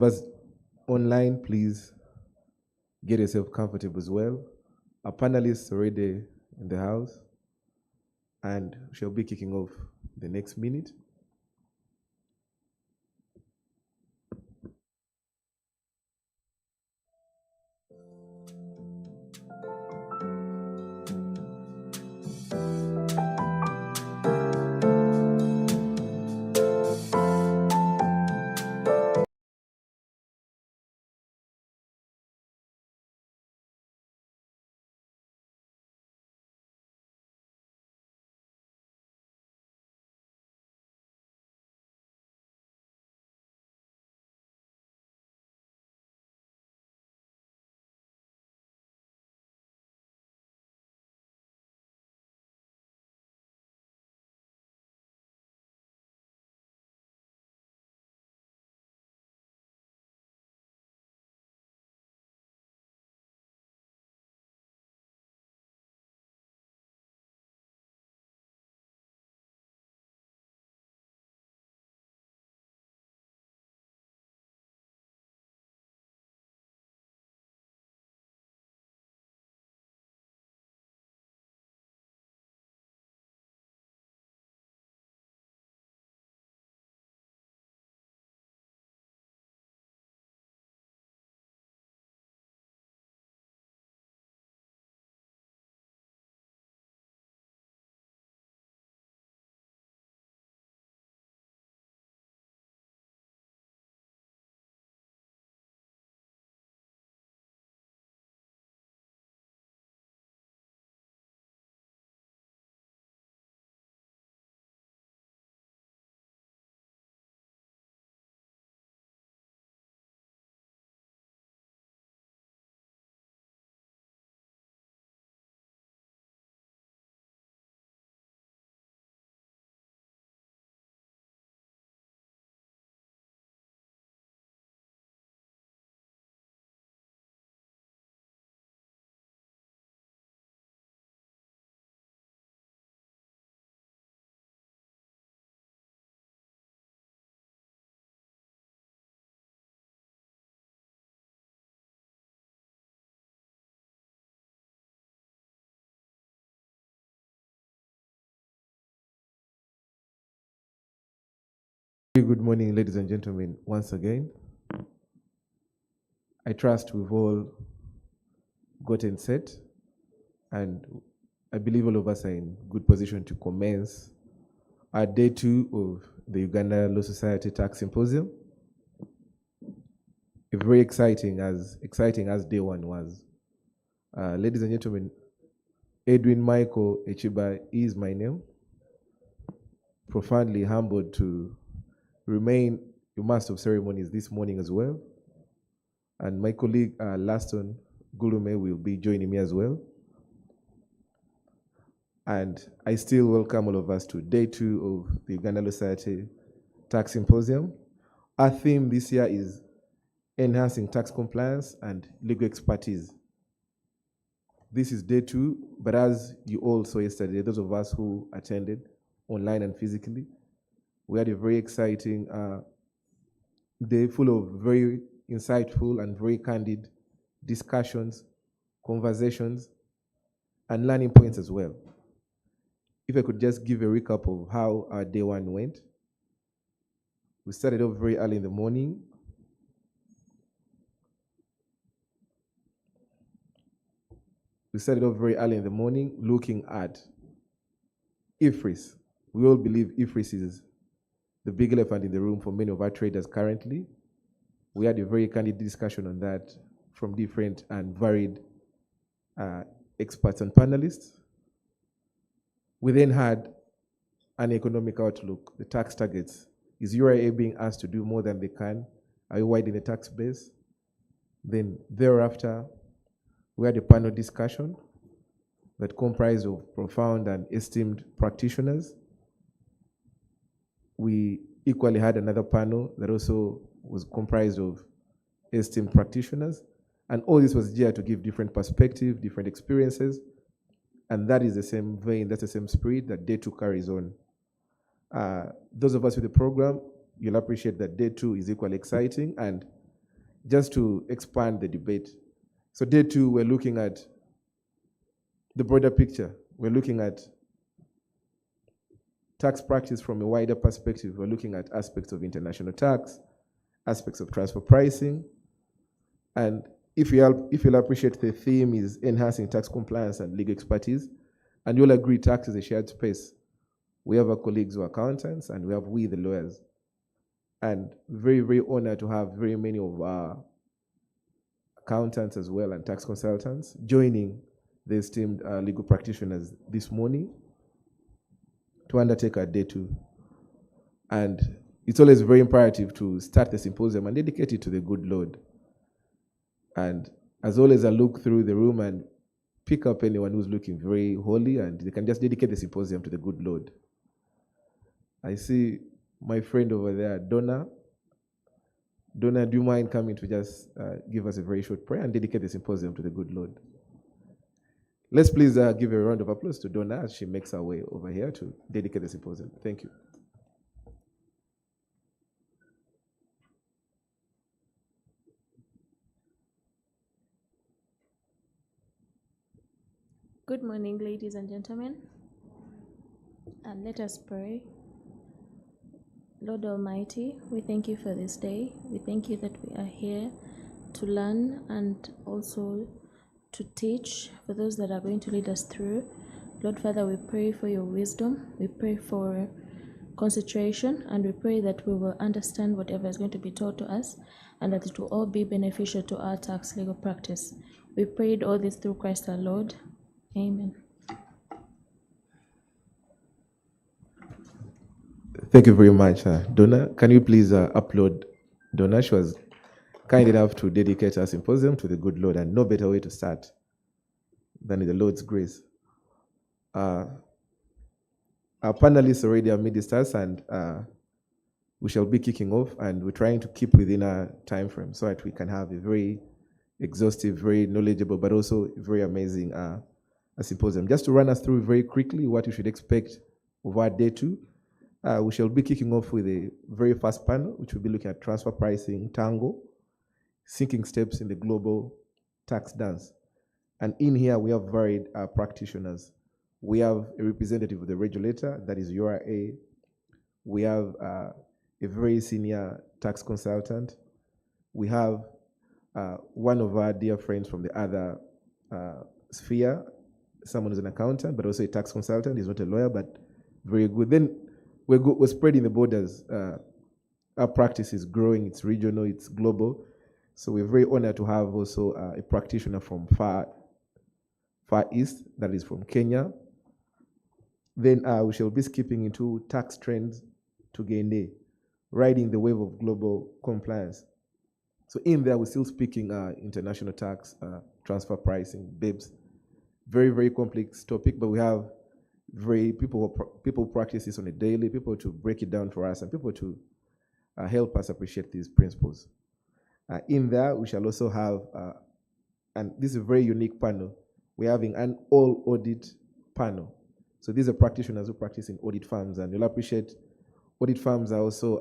But online, please get yourself comfortable as well. Our panelists already in the house and shall be kicking off the next minute. Very good morning, ladies and gentlemen, once again. I trust we've all gotten set, and I believe all of us are in good position to commence our day two of the Uganda Law Society Tax Symposium. Very exciting as day one was. Ladies and gentlemen, Edwin Michael Echiba is my name. Profoundly humbled to remain your master of ceremonies this morning as well. And my colleague Laston Gulume will be joining me as well. And I still welcome all of us to day two of the Uganda Law Society Tax Symposium. Our theme this year is enhancing tax compliance and legal expertise. This is day two, but as you all saw yesterday, those of us who attended online and physically, we had a very exciting day full of very insightful and very candid discussions, conversations, and learning points as well. If I could just give a recap of how our day one went. We started off very early in the morning. Looking at IFRIS. We all believe IFRIS is the big elephant in the room for many of our traders currently. We had a very candid discussion on that from different and varied experts and panelists. We then had an economic outlook, the tax targets. Is URA being asked to do more than they can? Are you widening the tax base? Then thereafter, we had a panel discussion that comprised of profound and esteemed practitioners. We equally had another panel that also was comprised of esteemed practitioners. And all this was geared to give different perspectives, different experiences. And that is the same vein, that's the same spirit that day two carries on. Those of us with the program, you'll appreciate that day two is equally exciting. And just to expand the debate. So day two, we're looking at the broader picture. We're looking at tax practice from a wider perspective. We're looking at aspects of international tax, aspects of transfer pricing, and if you'll appreciate, the theme is enhancing tax compliance and legal expertise, and you'll agree tax is a shared space. We have our colleagues who are accountants, and we the lawyers, and very, very honored to have very many of our accountants as well and tax consultants joining the esteemed legal practitioners this morning to undertake our day two. And it's always very imperative to start the symposium and dedicate it to the good Lord. And as always, I look through the room and pick up anyone who's looking very holy, and they can just dedicate the symposium to the good Lord. I see my friend over there, Donna. Donna, do you mind coming to just give us a very short prayer and dedicate the symposium to the good Lord? Let's please give a round of applause to Donna as she makes her way over here to dedicate the symposium. Thank you. Good morning, ladies and gentlemen, and let us pray. Lord Almighty, we thank you for this day. We thank you that we are here to learn and also to teach for those that are going to lead us through. Lord Father, we pray for your wisdom. We pray for concentration, and we pray that we will understand whatever is going to be taught to us, and that it will all be beneficial to our tax legal practice. We prayed all this through Christ our Lord. Amen. Thank you very much, Donna. Can you please upload Donna? She was kind enough to dedicate our symposium to the good Lord, and no better way to start than in the Lord's grace. Our panelists already are amidst us, and we shall be kicking off, and we're trying to keep within our time frame so that we can have a very exhaustive, very knowledgeable, but also very amazing a symposium. Just to run us through very quickly what you should expect of our day two, we shall be kicking off with a very fast panel, which will be looking at transfer pricing, tango, sinking steps in the global tax dance. And in here, we have varied practitioners. We have a representative of the regulator, that is URA. We have a very senior tax consultant. We have one of our dear friends from the other sphere, someone who's an accountant, but also a tax consultant. He's not a lawyer, but very good. Then we're spreading the borders. Our practice is growing. It's regional. It's global. So we're very honored to have also a practitioner from Far East, that is from Kenya. Then we shall be skipping into tax trends to Gende, riding the wave of global compliance. So in there, we're still speaking international tax, transfer pricing, BIBs. Very, very complex topic, but we have people practice this on a daily, people to break it down for us, and people to help us appreciate these principles. In there, we shall also have, and this is a very unique panel, we're having an all audit panel. So these are practitioners who practice in audit firms, and you'll appreciate audit firms are also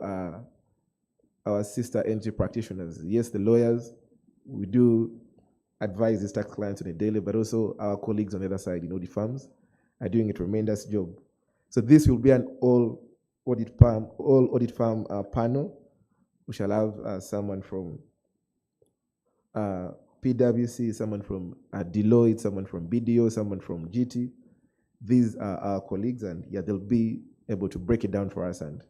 our sister NG practitioners. Yes, the lawyers, we do advise these tax clients on a daily, but also our colleagues on the other side in audit firms are doing a tremendous job. So this will be an all audit firm panel. We shall have someone from PwC, someone from Deloitte, someone from BDO, someone from GT. These are our colleagues, and yeah, they'll be able to break it down for us, and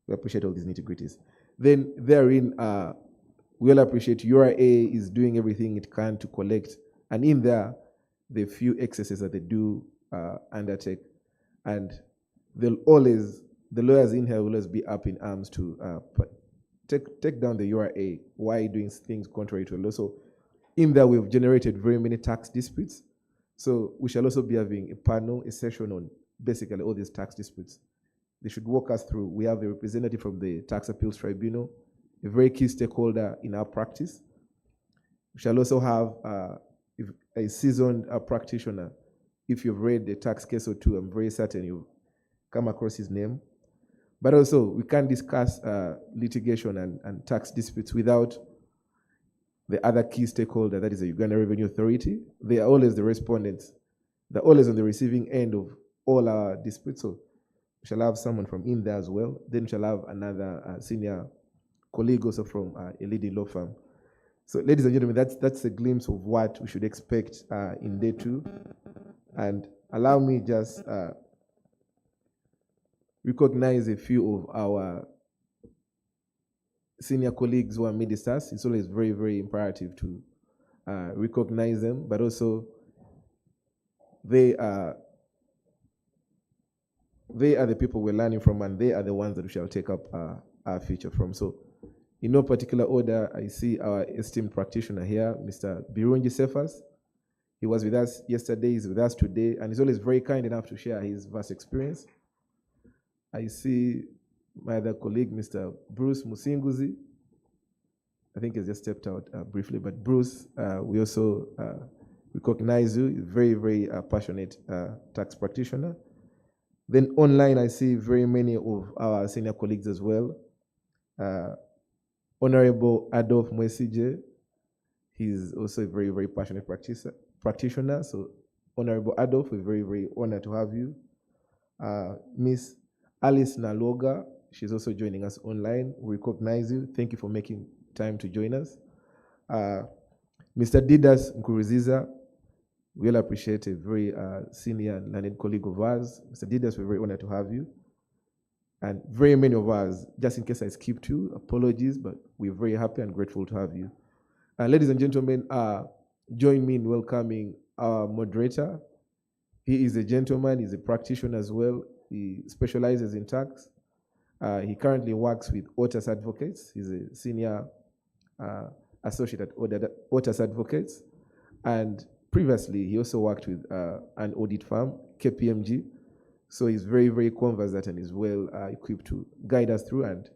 we appreciate all these nitty-gritties. Then therein, we'll appreciate URA is doing everything it can to collect, and in there, the few excesses that they do undertake, and the lawyers in here will always be up in arms to take down the URA. Why doing things contrary to the law? So in there, we've generated very many tax disputes. So we shall also be having a panel, a session on basically all these tax disputes. They should walk us through. We have a representative from the Tax Appeals Tribunal, a very key stakeholder in our practice. We shall also have a seasoned practitioner. If you've read the tax case or two, I'm very certain you've come across his name. But also, we can't discuss litigation and tax disputes without the other key stakeholder, that is the Uganda Revenue Authority. They are always the respondents. They're always on the receiving end of all our disputes. So we shall have someone from in there as well. Then we shall have another senior colleague also from a leading law firm. So, ladies and gentlemen, that's a glimpse of what we should expect in day 2. And allow me just recognize a few of our senior colleagues who are ministers. It's always very, very imperative to recognize them, but also they are the people we're learning from, and they are the ones that we shall take up our future from. So, in no particular order, I see our esteemed practitioner here, Mr. Birungi Cephas. He was with us yesterday, he's with us today, and he's always very kind enough to share his vast experience. I see my other colleague, Mr. Bruce Musinguzi. I think he's just stepped out briefly, but Bruce, we also recognize you. He's a very, very passionate tax practitioner. Then online, I see very many of our senior colleagues as well. Honorable Adolf Mwesije, he's also a very, very passionate practitioner. So, Honorable Adolf, we're very, very honored to have you. Miss Alice Naloga, she's also joining us online. We recognize you. Thank you for making time to join us. Mr. Didas Nkuruziza, we'll appreciate a very senior and learned colleague of ours. Mr. Didas, we're very honored to have you. And very many of us, just in case I skipped you, apologies, but we're very happy and grateful to have you. Ladies and gentlemen, join me in welcoming our moderator. He is a gentleman, he's a practitioner as well. He specializes in tax. He currently works with Otis Advocates. He's a senior associate at Otis Advocates. And previously, he also worked with an audit firm, KPMG. So he's very, very conversant and is well equipped to guide us through and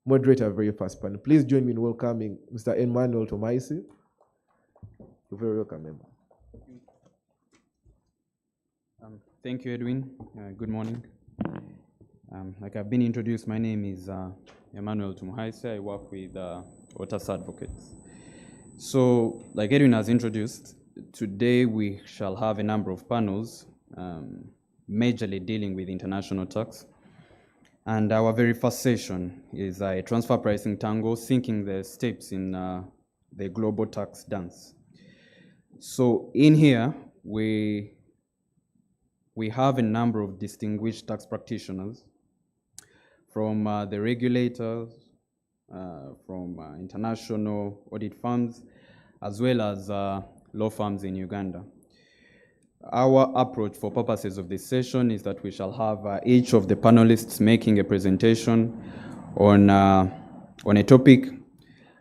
moderate a very fast panel. Please join me in welcoming Mr. Emmanuel Tomaisi. You're very welcome, member. Thank you, Edwin. Good morning. Like I've been introduced, my name is Emmanuel Tomaisi. I work with Otis Advocates. So, like Edwin has introduced, today we shall have a number of panels majorly dealing with international tax. And our very first session is a transfer pricing tango, syncing the steps in the global tax dance. So in here, we have a number of distinguished tax practitioners from the regulators, from international audit firms, as well as law firms in Uganda. Our approach for purposes of this session is that we shall have each of the panelists making a presentation on a topic,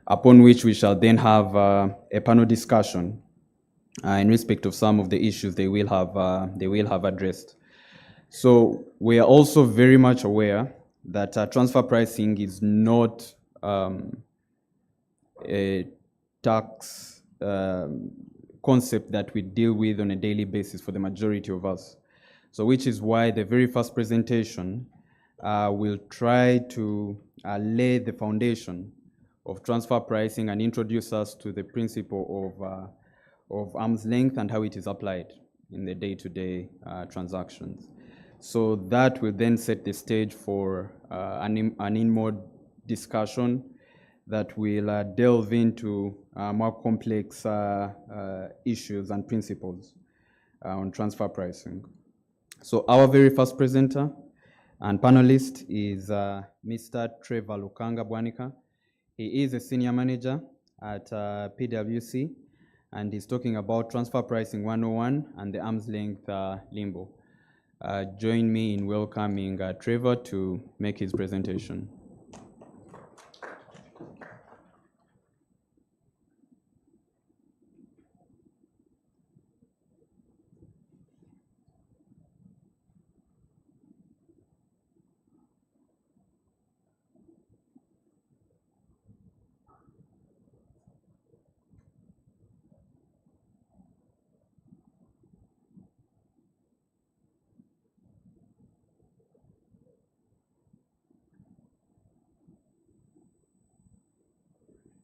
upon which we shall then have a panel discussion in respect of some of the issues they will have addressed. So we are also very much aware that transfer pricing is not a tax concept that we deal with on a daily basis for the majority of us. So which is why the very first presentation will try to lay the foundation of transfer pricing and introduce us to the principle of arm's length and how it is applied in the day-to-day transactions. So that will then set the stage for an in-more discussion that will delve into more complex issues and principles on transfer pricing. So our very first presenter and panelist is Mr. Trevor Lukanga Bwanika. He is a senior manager at PwC, and he's talking about transfer pricing 101 and the arm's length limbo. Join me in welcoming Trevor to make his presentation.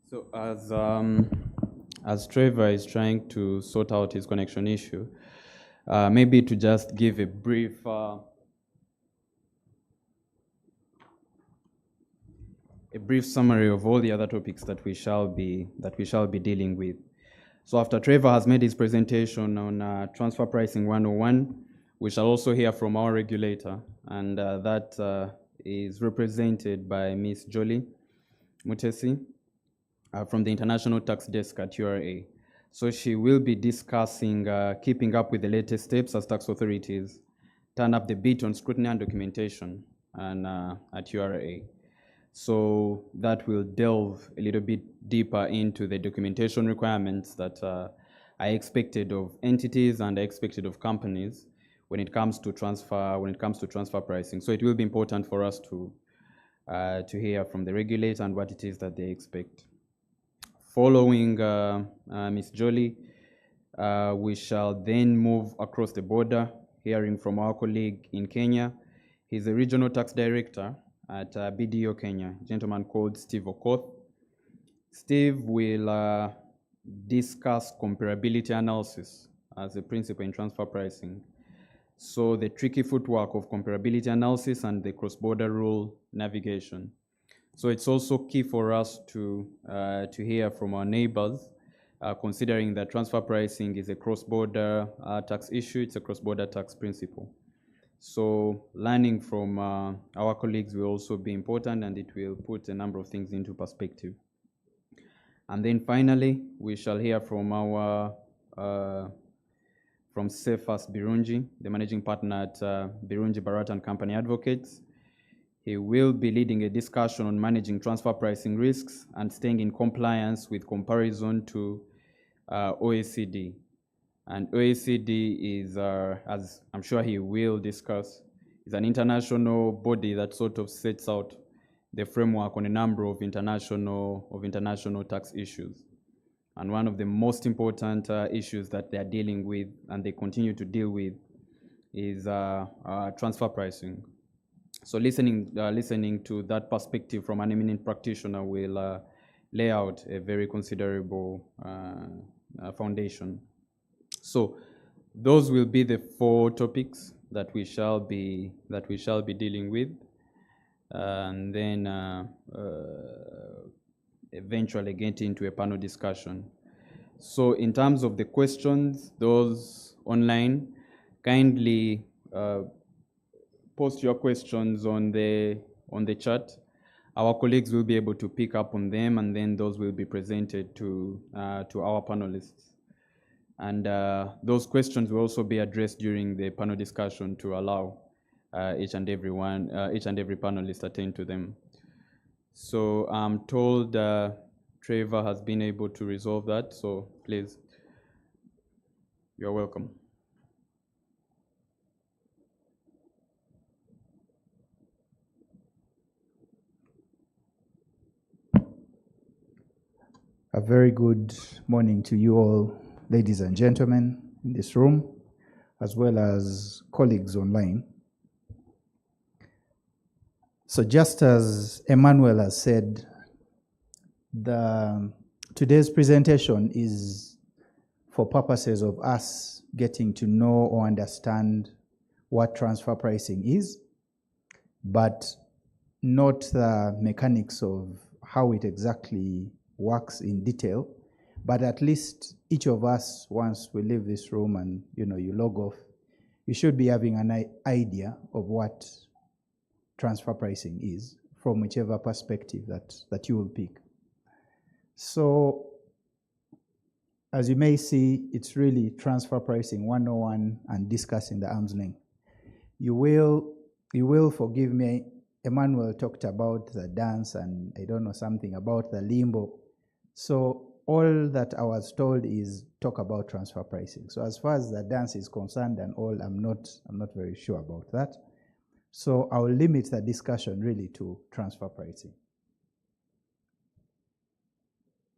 So as as Trevor is trying to sort out his connection issue, maybe to just give a brief summary of all the other topics that we shall be dealing with. So after Trevor has made his presentation on Transfer Pricing 101, we shall also hear from our regulator, and that is represented by Ms. Jolie Mutesi from the International Tax Desk at URA. So she will be discussing keeping up with the latest steps as tax authorities turn up the beat on scrutiny and documentation and, at URA. So that will delve a little bit deeper into the documentation requirements that are expected of entities and are expected of companies when it comes to transfer pricing. So it will be important for us to hear from the regulator and what it is that they expect. Following Ms. Jolie, we shall then move across the border, hearing from our colleague in Kenya. He's a regional tax director at BDO Kenya, a gentleman called Steve Okoth. Steve will discuss comparability analysis as a principle in transfer pricing. So the tricky footwork of comparability analysis and the cross-border rule navigation. So it's also key for us to hear from our neighbors, considering that transfer pricing is a cross-border tax issue, it's a cross-border tax principle. So learning from our colleagues will also be important, and it will put a number of things into perspective. And then finally, we shall hear from our from Cephas Birungi, the managing partner at Birungi Bharat and Company Advocates. He will be leading a discussion on managing transfer pricing risks and staying in compliance with comparison to OECD. And OECD is, as I'm sure he will discuss, is an international body that sort of sets out the framework on a number of international tax issues. And one of the most important issues that they are dealing with and they continue to deal with is transfer pricing. So listening to that perspective from an eminent practitioner will lay out a very considerable foundation. So those will be the 4 topics that we shall be dealing with, and then eventually get into a panel discussion. So in terms of the questions, those online, kindly post your questions on the chat. Our colleagues will be able to pick up on them, and then those will be presented to our panelists. And those questions will also be addressed during the panel discussion to allow each and every panelist attend to them. So I'm told Trevor has been able to resolve that, so please, you're welcome. A very good morning to you all, ladies and gentlemen in this room, as well as colleagues online. So just as Emmanuel has said, today's presentation is for purposes of us getting to know or understand what transfer pricing is, but not the mechanics of how it exactly works in detail. But at least each of us, once we leave this room and you log off, you should be having an idea of what transfer pricing is from whichever perspective that you will pick. So as you may see, it's really transfer pricing 101 and discussing the arm's length. You will forgive me, Emmanuel talked about the dance and I don't know something about the limbo. So all that I was told is talk about transfer pricing. So as far as the dance is concerned and all, I'm not very sure about that. So I'll limit the discussion really to transfer pricing.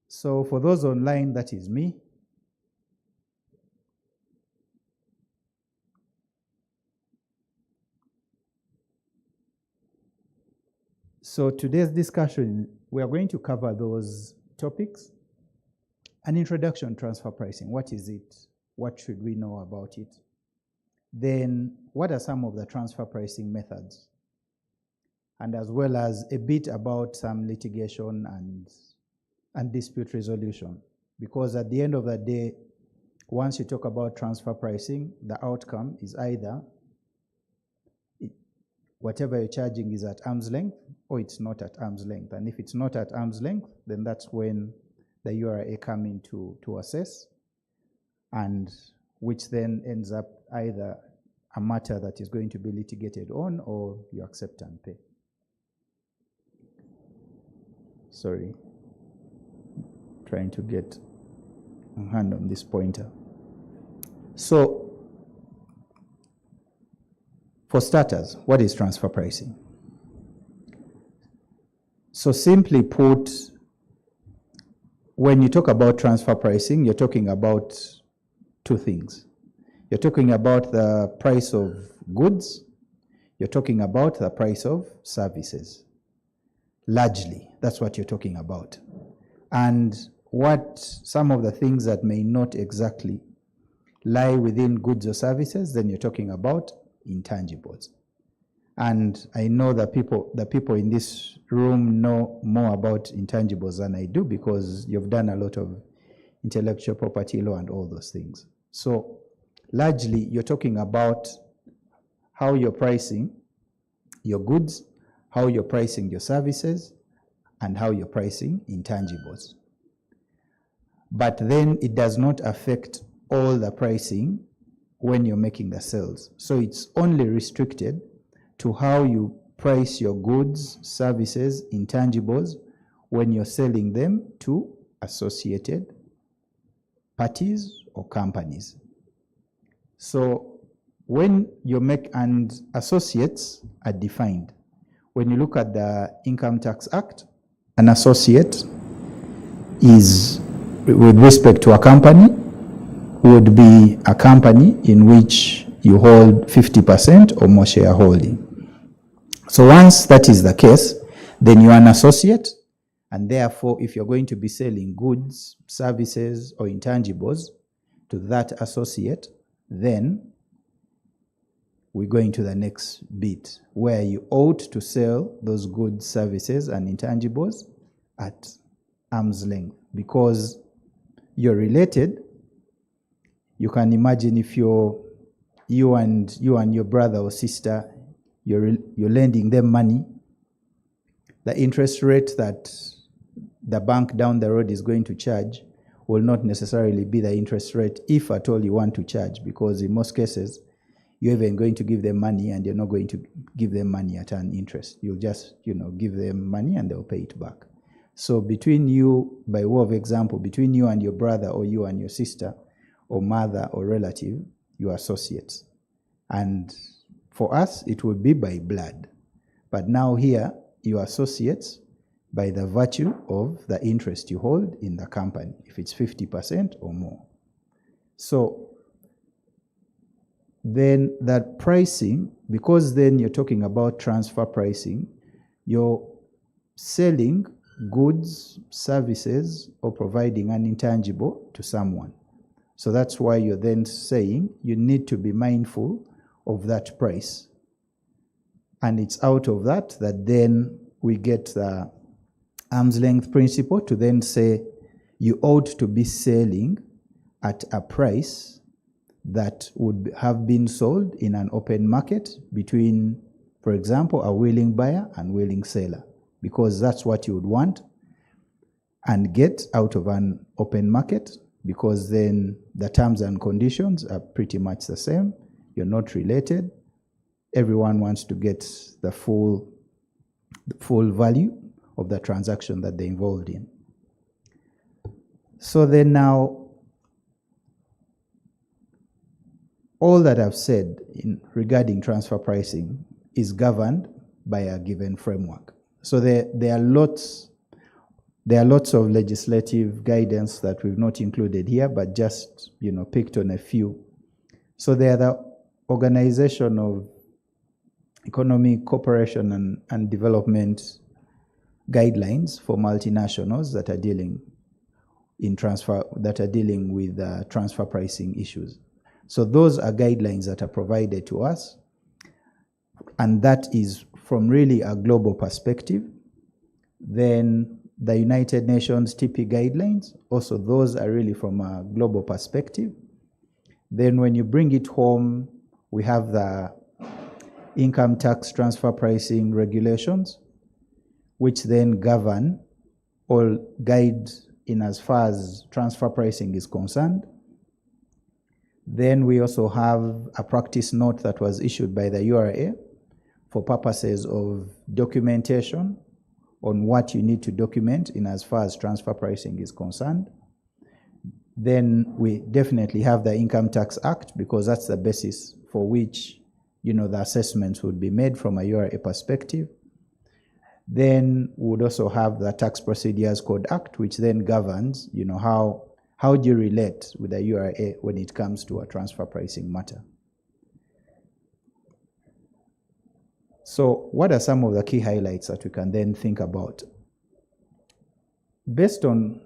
So for those online, that is me. So today's discussion, we are going to cover those topics. An introduction to transfer pricing. What is it? What should we know about it? Then what are some of the transfer pricing methods? And as well as a bit about some litigation and dispute resolution. Because at the end of the day, once you talk about transfer pricing, the outcome is either whatever you're charging is at arm's length or it's not at arm's length. And if it's not at arm's length, then that's when the URA come in to assess, and which then ends up either a matter that is going to be litigated on or you accept and pay. Sorry, trying to get a hand on this pointer. So, for starters, what is transfer pricing? So simply put, when you talk about transfer pricing, you're talking about two things. You're talking about the price of goods, you're talking about the price of services. Largely, that's what you're talking about. And what some of the things that may not exactly lie within goods or services, then you're talking about intangibles. And I know that the people in this room know more about intangibles than I do, because you've done a lot of intellectual property law and all those things. So largely, you're talking about how you're pricing your goods, how you're pricing your services, and how you're pricing intangibles. But then it does not affect all the pricing when you're making the sales. So it's only restricted to how you price your goods, services, intangibles when you're selling them to associated parties or companies. So when you make, and associates are defined. When you look at the Income Tax Act, an associate is, with respect to a company, would be a company in which you hold 50% or more shareholding. So once that is the case, then you are an associate, and therefore if you're going to be selling goods, services, or intangibles to that associate, then we're going to the next bit, where you ought to sell those goods, services, and intangibles at arm's length, because you're related. You can imagine if you and your brother or sister, you're lending them money, the interest rate that the bank down the road is going to charge will not necessarily be the interest rate, if at all you want to charge, because in most cases, you're even going to give them money and you're not going to give them money at an interest. You'll just, give them money and they'll pay it back. So between you, by way of example, between you and your brother, or you and your sister, or mother or relative, you are associates. And for us, it would be by blood. But now here, you are associates by the virtue of the interest you hold in the company, if it's 50% or more. So then that pricing, because then you're talking about transfer pricing, you're selling goods, services, or providing an intangible to someone. So that's why you're then saying you need to be mindful of that price. And it's out of that then we get the arm's length principle to then say you ought to be selling at a price that would have been sold in an open market between, for example, a willing buyer and willing seller, because that's what you would want and get out of an open market, because then the terms and conditions are pretty much the same. You're not related. Everyone wants to get the full value of the transaction that they're involved in. So then now, all that I've said regarding transfer pricing is governed by a given framework. So there are lots of legislative guidance that we've not included here, but just picked on a few. So there are the Organization of Economic Cooperation and Development guidelines for multinationals that are dealing in transfer that are dealing with transfer pricing issues. So those are guidelines that are provided to us, and that is from really a global perspective. Then the United Nations TP guidelines, also those are really from a global perspective. Then when you bring it home, we have the income tax transfer pricing regulations, which then govern or guide in as far as transfer pricing is concerned. Then we also have a practice note that was issued by the URA for purposes of documentation on what you need to document in as far as transfer pricing is concerned. Then we definitely have the Income Tax Act, because that's the basis for which, the assessments would be made from a URA perspective. Then we would also have the Tax Procedures Code Act, which then governs, how do you relate with the URA when it comes to a transfer pricing matter. So what are some of the key highlights that we can then think about? Based on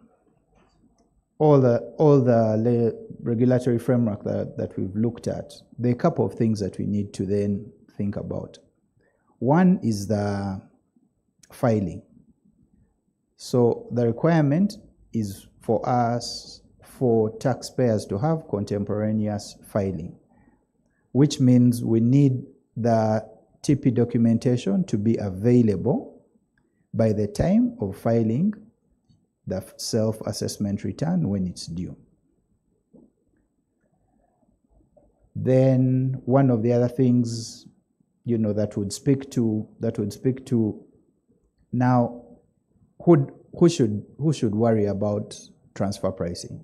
all the regulatory framework that we've looked at, there are a couple of things that we need to then think about. One is the filing. So the requirement is for taxpayers to have contemporaneous filing, which means we need the TP documentation to be available by the time of filing the self-assessment return when it's due. Then one of the other things, that would speak to now, who should worry about transfer pricing?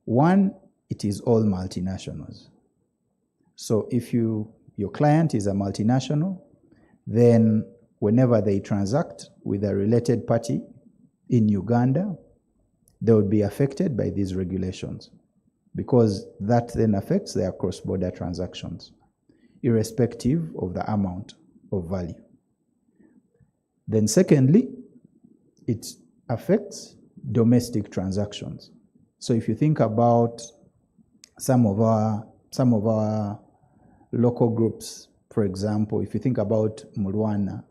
One, it is all multinationals. So if your client is a multinational, then whenever they transact with a related party in Uganda, they would be affected by these regulations, because that then affects their cross-border transactions, irrespective of the amount of value. Then secondly, it affects domestic transactions. So if you think about some of our local groups, for example, if you think about Mulwana,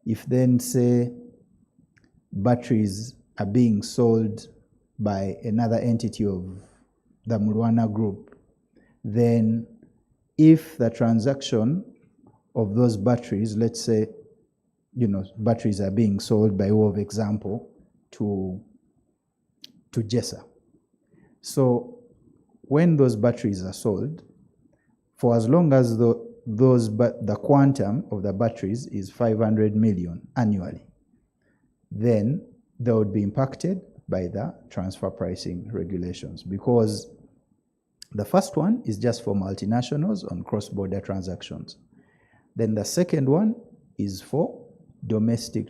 if then say batteries are being sold by another entity of the Mulwana group, then if the transaction of those batteries, let's say, batteries are being sold by way of example to JESA. So when those batteries are sold, for as long as the quantum of the batteries is 500 million annually, then they would be impacted by the transfer pricing regulations, because the first one is just for multinationals on cross-border transactions. Then the second one is for domestic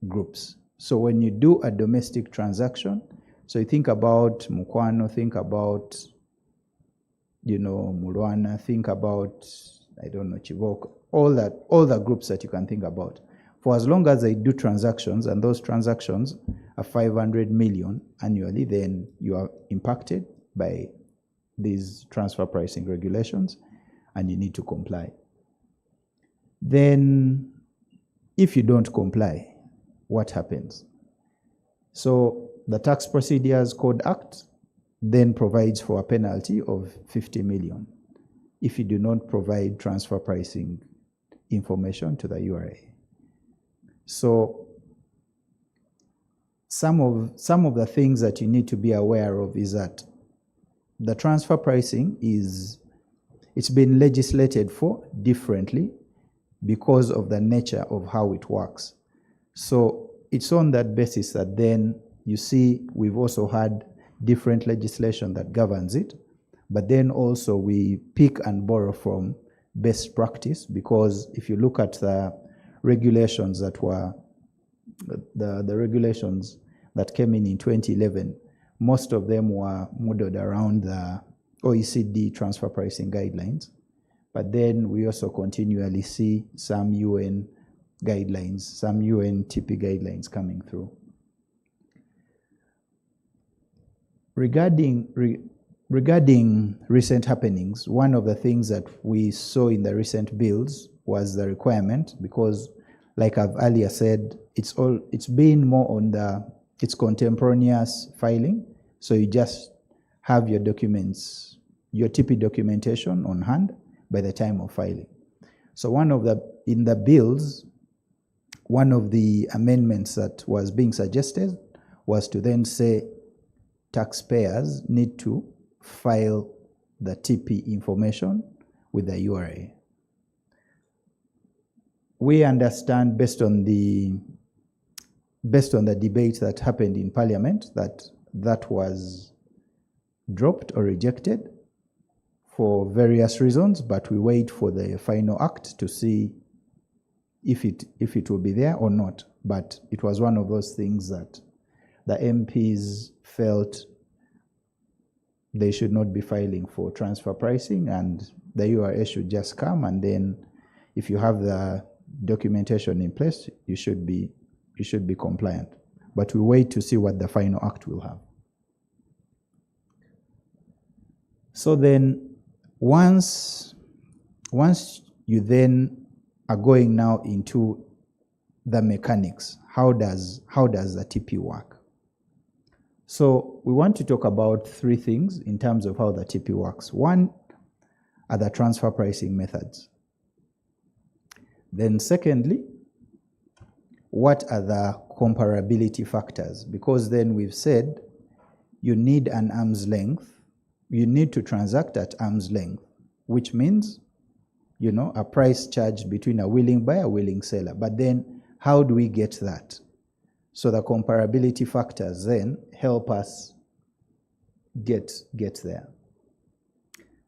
groups. So when you do a domestic transaction, so you think about Mukwano, think about, Mulwana, think about, Chivoko, all the groups that you can think about. For as long as they do transactions, and those transactions are 500 million annually, then you are impacted by these transfer pricing regulations, and you need to comply. Then, if you don't comply, what happens? So the Tax Procedures Code Act then provides for a penalty of 50 million if you do not provide transfer pricing information to the URA. So some of the things that you need to be aware of is that the transfer pricing it's been legislated for differently because of the nature of how it works. So it's on that basis that then you see we've also had different legislation that governs it, but then also we pick and borrow from best practice, because if you look at the regulations that were the regulations that came in 2011, most of them were modeled around the OECD transfer pricing guidelines. But then we also continually see some UN guidelines, some UN TP guidelines coming through. regarding recent happenings, one of the things that we saw in the recent bills was the requirement, because like I've earlier said, it's been more on it's contemporaneous filing. So you just have your documents, your TP documentation on hand by the time of filing. So in the bills, one of the amendments that was being suggested was to then say taxpayers need to file the TP information with the URA. We understand, based on the debate that happened in Parliament, that was dropped or rejected for various reasons, but we wait for the final act to see if it will be there or not. But it was one of those things that the MPs felt they should not be filing for transfer pricing, and the URA should just come, and then if you have the documentation in place, you should be compliant. But we wait to see what the final act will have. So then once you then are going now into the mechanics, how does the TP work? So we want to talk about three things in terms of how the TP works. One are the transfer pricing methods. Then secondly, what are the comparability factors? Because then we've said you need an arm's length. You need to transact at arm's length, which means, a price charged between a willing buyer, a willing seller. But then how do we get that? So the comparability factors then help us get there.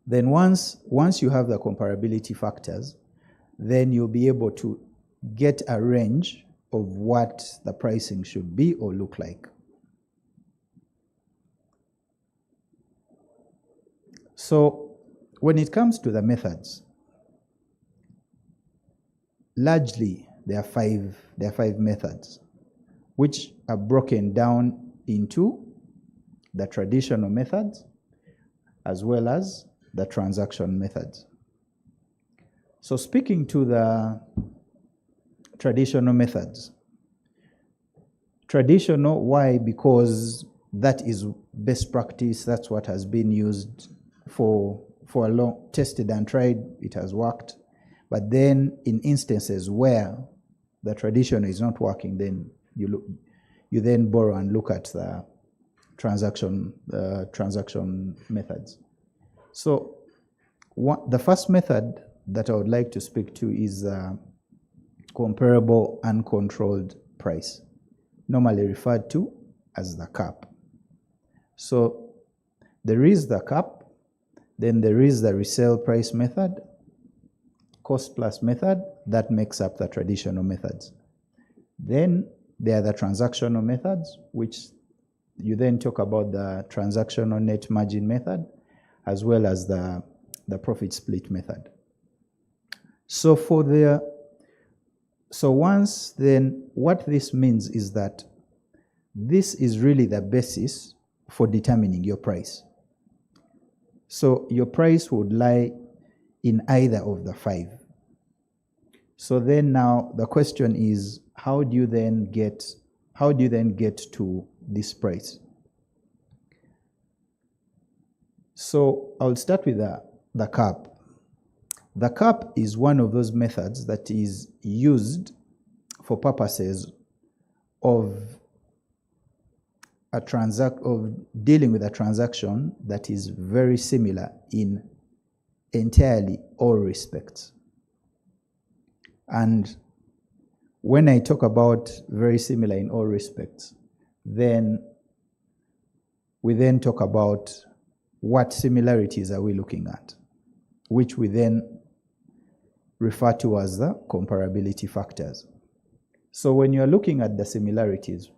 Then once you have the comparability factors, then you'll be able to get a range of what the pricing should be or look like. So when it comes to the methods, largely there are five methods, which are broken down into the traditional methods as well as the transaction methods. So speaking to the traditional methods. Traditional, why? Because that is best practice. That's what has been used for a long, tested and tried. It has worked. But then in instances where the traditional is not working, then you then borrow and look at the transaction methods. So the first method that I would like to speak to is comparable uncontrolled price, normally referred to as the cap. So there is the cap, then there is the resale price method, cost plus method, that makes up the traditional methods. Then there are the transactional methods, which you then talk about the transactional net margin method, as well as the profit split method. So once then, what this means is that this is really the basis for determining your price. So your price would lie in either of the five. So then now the question is, how do you then get to this price? So I'll start with the cap. The cap is one of those methods that is used for purposes of dealing with a transaction that is very similar in entirely all respects. And when I talk about very similar in all respects, then we then talk about what similarities are we looking at, which we then refer to as the comparability factors. So when you're looking at the similarities,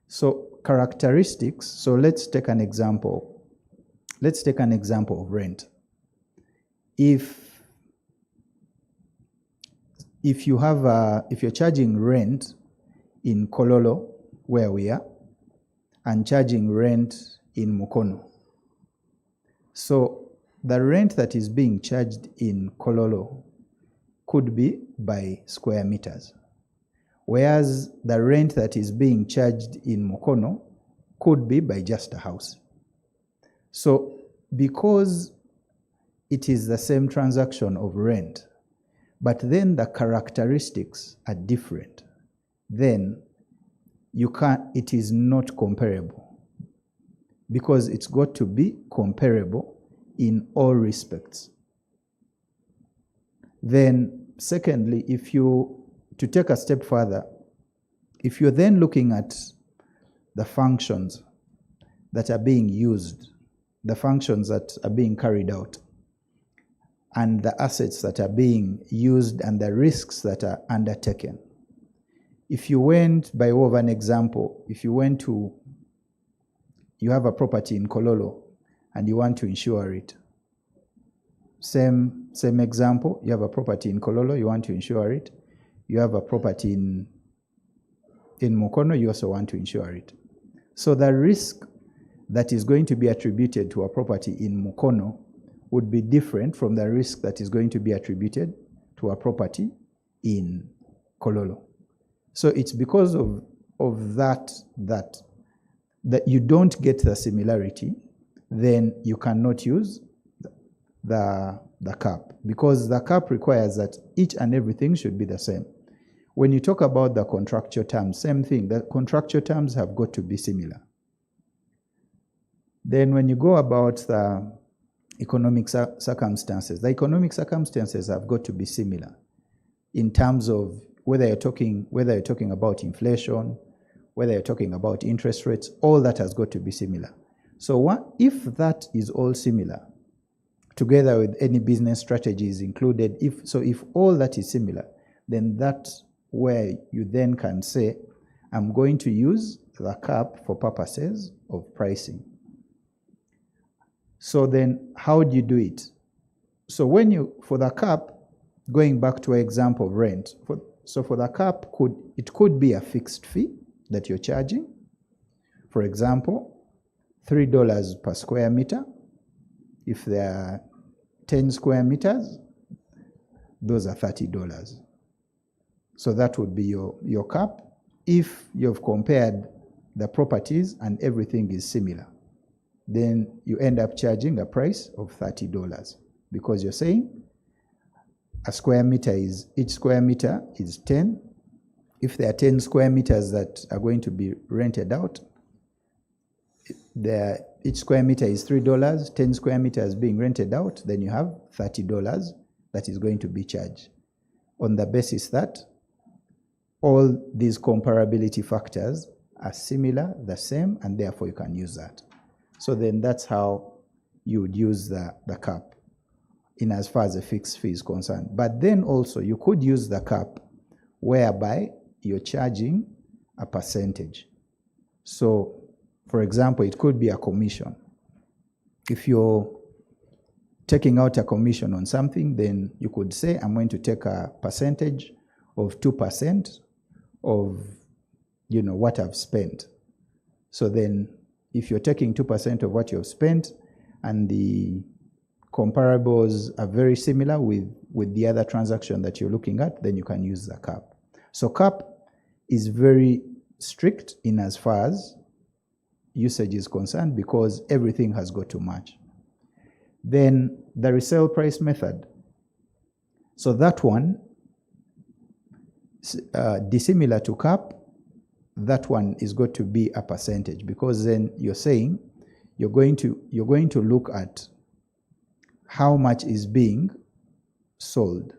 so characteristics, so let's take an example. Let's take an example of rent. If you're charging rent in Kololo, where we are, and charging rent in Mukono. So the rent that is being charged in Kololo could be by square meters, whereas the rent that is being charged in Mukono could be by just a house. So because it is the same transaction of rent, but then the characteristics are different, then it is not comparable, because it's got to be comparable in all respects. Then secondly, to take a step further, if you're then looking at the functions that are being used, the functions that are being carried out, and the assets that are being used and the risks that are undertaken. If you went, by way of an example, you have a property in Kololo and you want to insure it. Same example, you have a property in Kololo, you want to insure it. You have a property in Mukono, you also want to insure it. So the risk that is going to be attributed to a property in Mukono would be different from the risk that is going to be attributed to a property in Kololo. So it's because of that you don't get the similarity, then you cannot use the cap, because the cap requires that each and everything should be the same. When you talk about the contractual terms, same thing, the contractual terms have got to be similar. Then when you go about the economic circumstances, the economic circumstances have got to be similar in terms of whether you're talking about inflation, whether you're talking about interest rates, all that has got to be similar. So if that is all similar, together with any business strategies included, if all that is similar, then that's where you then can say, I'm going to use the cap for purposes of pricing. So then how do you do it? So for the cap, going back to an example of rent, for the cap, it could be a fixed fee that you're charging. For example, $3 per square meter. If there are 10 square meters, those are $30. So that would be your cap if you've compared the properties and everything is similar. Then you end up charging a price of $30 because you're saying each square meter is 10. If there are 10 square meters that are going to be rented out, each square meter is $3, 10 square meters being rented out, then you have $30 that is going to be charged on the basis that all these comparability factors are similar, the same, and therefore you can use that. So then that's how you would use the cap in as far as the fixed fee is concerned. But then also you could use the cap whereby you're charging a percentage. So for example, it could be a commission. If you're taking out a commission on something, then you could say, I'm going to take a percentage of 2% of what I've spent. So then if you're taking 2% of what you've spent and the comparables are very similar with the other transaction that you're looking at, then you can use the cap. So cap is very strict in as far as usage is concerned because everything has got to match. Then the resale price method. So that one, dissimilar to cap, that one is going to be a percentage because then you're saying you're going to look at how much is being sold,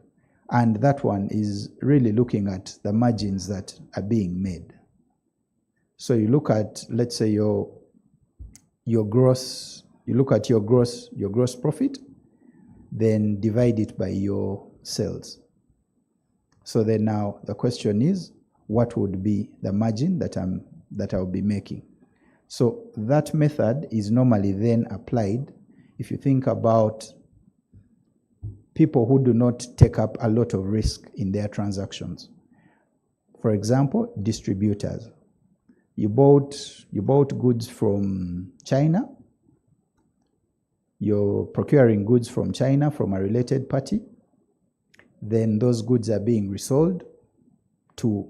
and that one is really looking at the margins that are being made. So you look at, let's say your gross profit, then divide it by your sales. So then now the question is, what would be the margin that I'll be making? So that method is normally then applied if you think about people who do not take up a lot of risk in their transactions. For example, distributors. you bought goods from China. You're procuring goods from China from a related party. Then those goods are being resold to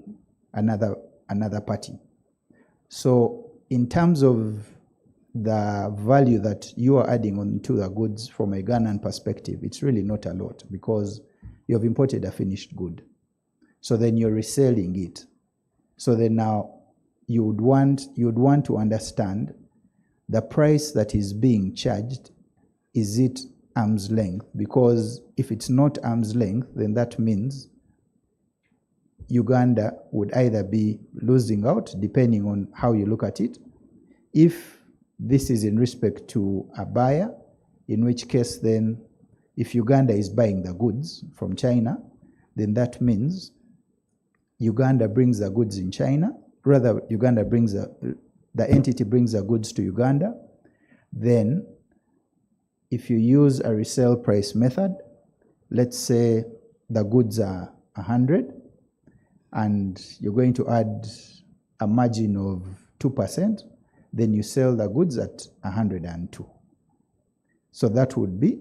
another party. So in terms of the value that you are adding onto the goods from a Ghanaian perspective, it's really not a lot because you have imported a finished good. So then you're reselling it. So then now you would want to understand the price that is being charged. Is it arm's length? Because if it's not arm's length, then that means Uganda would either be losing out, depending on how you look at it. If this is in respect to a buyer, in which case then, if Uganda is buying the goods from China, then that means Uganda brings the goods in China, rather Uganda brings the entity brings the goods to Uganda. Then if you use a resale price method, let's say the goods are 100 and you're going to add a margin of 2%, then you sell the goods at 102. So that would be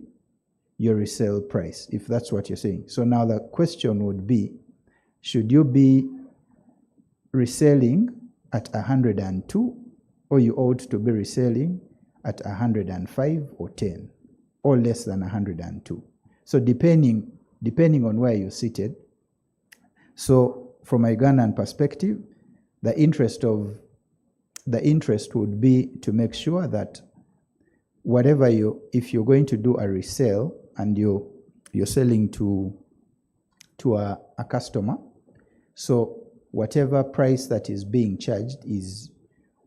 your resale price, if that's what you're saying. So now the question would be, should you be reselling at 102, or you ought to be reselling at 105 or 10, or less than 102? So depending on where you're seated. So from a Ghanaian perspective, the interest would be to make sure that if you're going to do a resale and you're selling to a customer, so whatever price that is being charged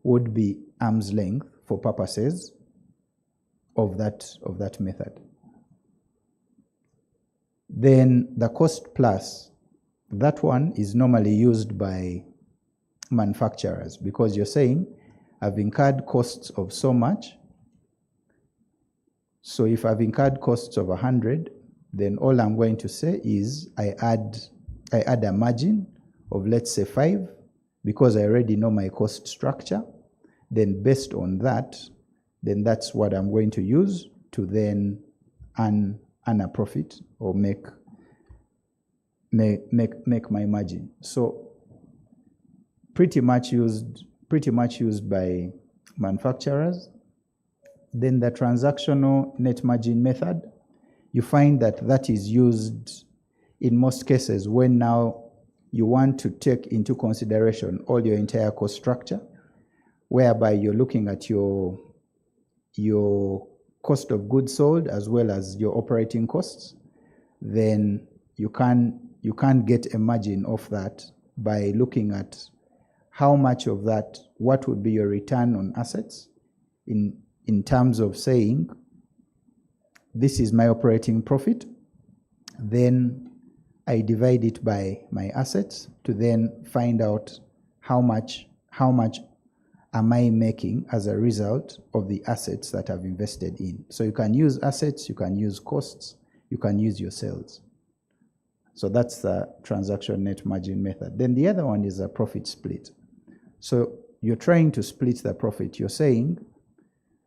would be arm's length for purposes of that method. Then the cost plus, that one is normally used by manufacturers because you're saying, I've incurred costs of so much. So if I've incurred costs of 100, then all I'm going to say is I add a margin of, let's say, 5, because I already know my cost structure. Then based on that, then that's what I'm going to use to then earn a profit or make my margin. So pretty much used by manufacturers. Then the transactional net margin method, you find that is used in most cases when now you want to take into consideration all your entire cost structure, whereby you're looking at your cost of goods sold as well as your operating costs. Then you can't get a margin off that by looking at how much of that, what would be your return on assets in terms of saying, this is my operating profit, then I divide it by my assets to then find out how much am I making as a result of the assets that I've invested in. So you can use assets, you can use costs, you can use your sales. So that's the transaction net margin method. Then the other one is a profit split. So you're trying to split the profit. You're saying,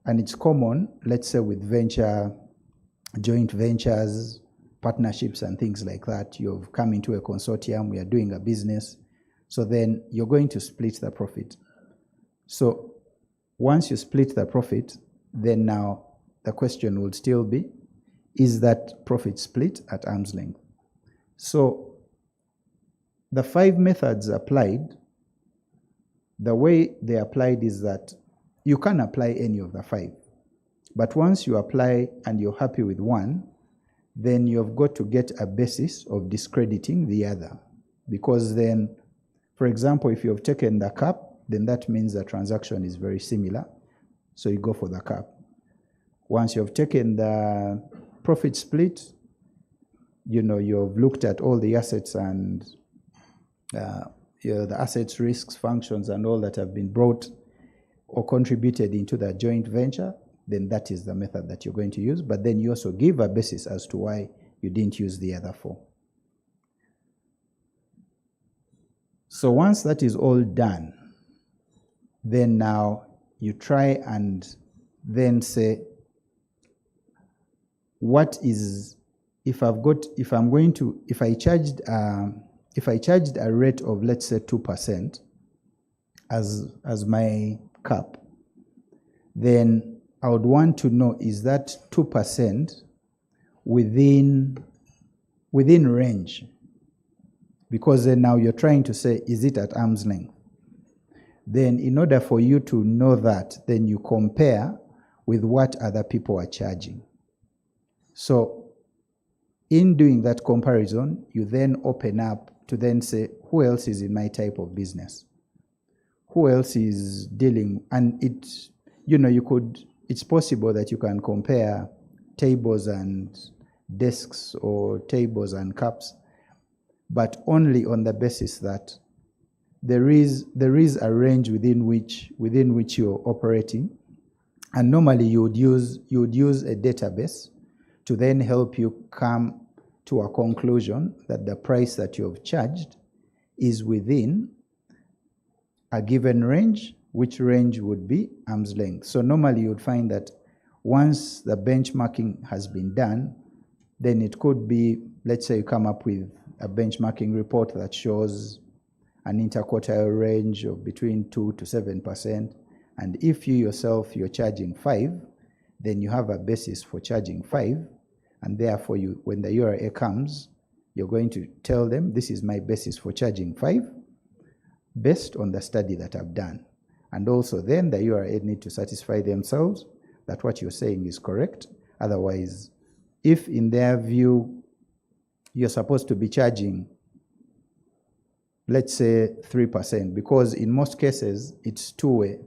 and it's common, let's say with joint ventures, partnerships and things like that. You've come into a consortium, we are doing a business. So then you're going to split the profit. So once you split the profit, then now the question would still be, is that profit split at arm's length? So the 5 methods applied, the way they applied is that you can apply any of the 5. But once you apply and you're happy with one, then you've got to get a basis of discrediting the other. Because then, for example, if you've taken the cap, then that means the transaction is very similar. So you go for the cap. Once you've taken the profit split, you've looked at all the assets and the assets, risks, functions, and all that have been brought or contributed into the joint venture, then that is the method that you're going to use. But then you also give a basis as to why you didn't use the other 4. So once that is all done, then now you try and then say, what is, if I charged a rate of, let's say, 2% as my cap, then I would want to know, is that 2% within range? Because then now you're trying to say, is it at arm's length? Then in order for you to know that, then you compare with what other people are charging. So in doing that comparison, you then open up to then say, who else is in my type of business? Who else is dealing? And it's possible that you can compare tables and desks or tables and cups, but only on the basis that there is a range within which you're operating. And normally you would use a database to then help you come to a conclusion that the price that you have charged is within a given range, which range would be arm's length. So normally you would find that once the benchmarking has been done, then it could be, let's say you come up with a benchmarking report that shows an interquartile range of between 2 to 7%. And if you yourself, you're charging 5, then you have a basis for charging 5. And therefore, when the URA comes, you're going to tell them, this is my basis for charging 5, based on the study that I've done. And also then the URA need to satisfy themselves that what you're saying is correct. Otherwise, if in their view, you're supposed to be charging, let's say 3%, because in most cases, it's two-way.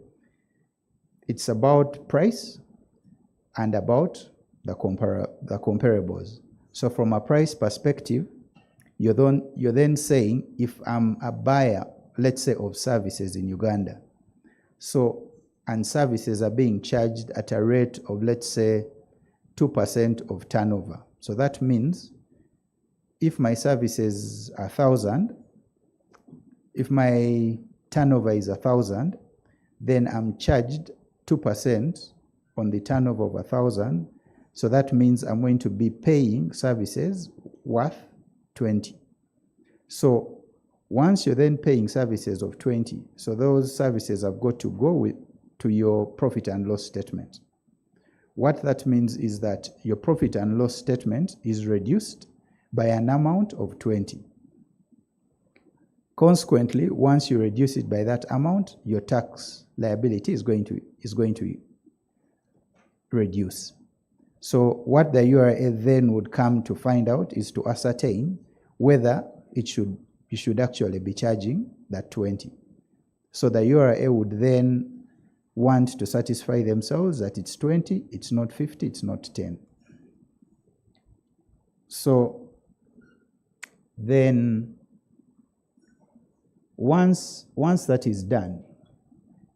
It's about price and about the comparables. So from a price perspective, you're then saying, if I'm a buyer, let's say, of services in Uganda, and services are being charged at a rate of, let's say, 2% of turnover. So that means if my services are 1,000, if my turnover is 1,000, then I'm charged 2% on the turnover of 1,000. So that means I'm going to be paying services worth 20. So once you're then paying services of 20, so those services have got to go to your profit and loss statement. What that means is that your profit and loss statement is reduced by an amount of 20. Consequently, once you reduce it by that amount, your tax liability is going to reduce. So what the URA then would come to find out is to ascertain whether you should actually be charging that 20. So the URA would then want to satisfy themselves that it's 20, it's not 50, it's not 10. So then once that is done,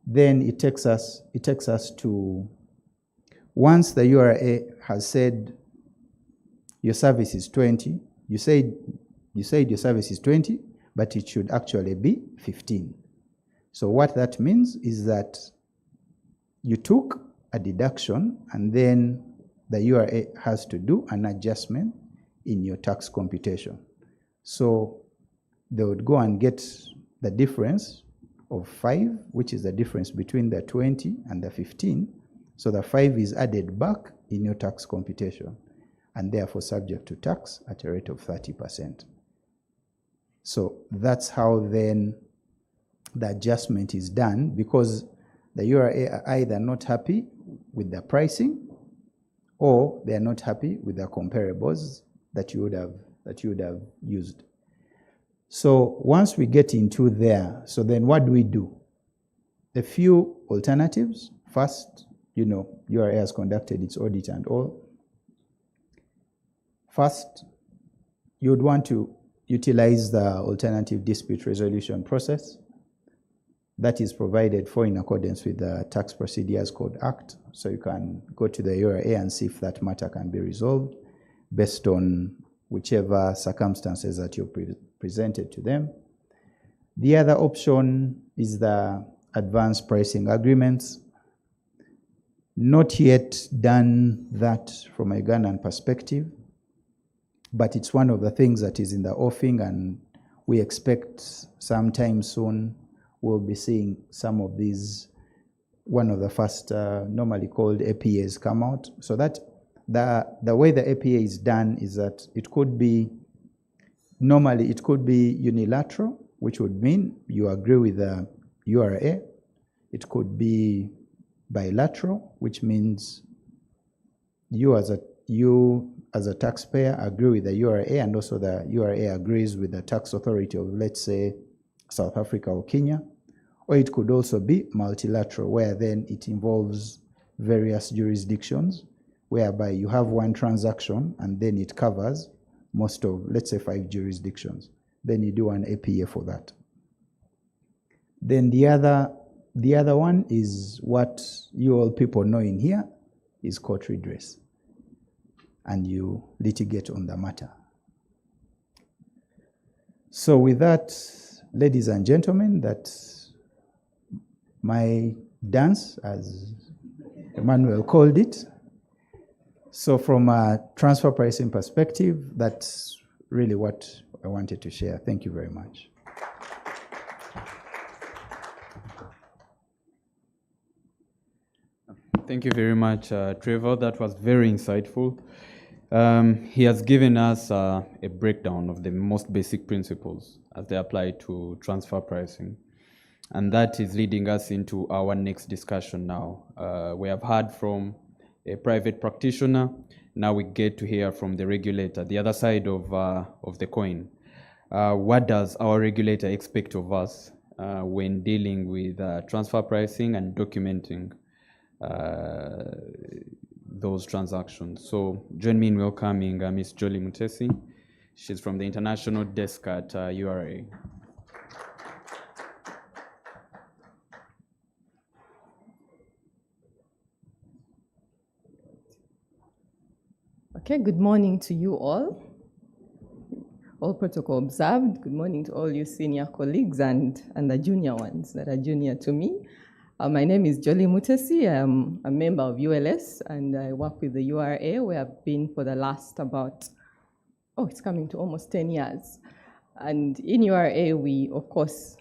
then it takes us to, once the URA has said your service is 20, you said your service is 20, but it should actually be 15. So what that means is that you took a deduction and then the URA has to do an adjustment in your tax computation. So they would go and get the difference of 5, which is the difference between the 20 and the 15. So the 5 is added back in your tax computation and therefore subject to tax at a rate of 30%. So that's how then the adjustment is done, because the URA are either not happy with the pricing or they are not happy with the comparables that you would have used. So once we get into there, so then what do? A few alternatives. First, URA has conducted its audit and all. First, you would want to utilize the alternative dispute resolution process that is provided for in accordance with the Tax Procedures Code Act. So you can go to the URA and see if that matter can be resolved based on whichever circumstances that you presented to them. The other option is the advanced pricing agreements. Not yet done that from a Ugandan perspective, but it's one of the things that is in the offing, and we expect sometime soon we'll be seeing some of these, one of the first normally called APAs come out. So that the way the APA is done is that it could be, normally it could be unilateral, which would mean you agree with the URA. It could be bilateral, which means you as a taxpayer agree with the URA, and also the URA agrees with the tax authority of, let's say, South Africa or Kenya. Or it could also be multilateral, where then it involves various jurisdictions, whereby you have one transaction and then it covers most of, let's say, 5 jurisdictions. Then you do an APA for that. Then the other one is what you all people know in here is court redress, and you litigate on the matter. So with that, ladies and gentlemen, that's my dance, as Emmanuel called it. So from a transfer pricing perspective, that's really what I wanted to share. Thank you very much. Thank you very much, Trevor. That was very insightful. He has given us a breakdown of the most basic principles as they apply to transfer pricing. And that is leading us into our next discussion now. We have heard from a private practitioner. Now we get to hear from the regulator, the other side of the coin. What does our regulator expect of us when dealing with transfer pricing and documenting those transactions? So join me in welcoming Ms. Jolie Mutesi. She's from the international desk at URA. Okay, good morning to you all. All protocol observed. Good morning to all you senior colleagues and the junior ones that are junior to me. My name is Jolie Mutesi. I'm a member of ULS, and I work with the URA, where I've been for the last about, it's coming to almost 10 years. And in URA, we, of course,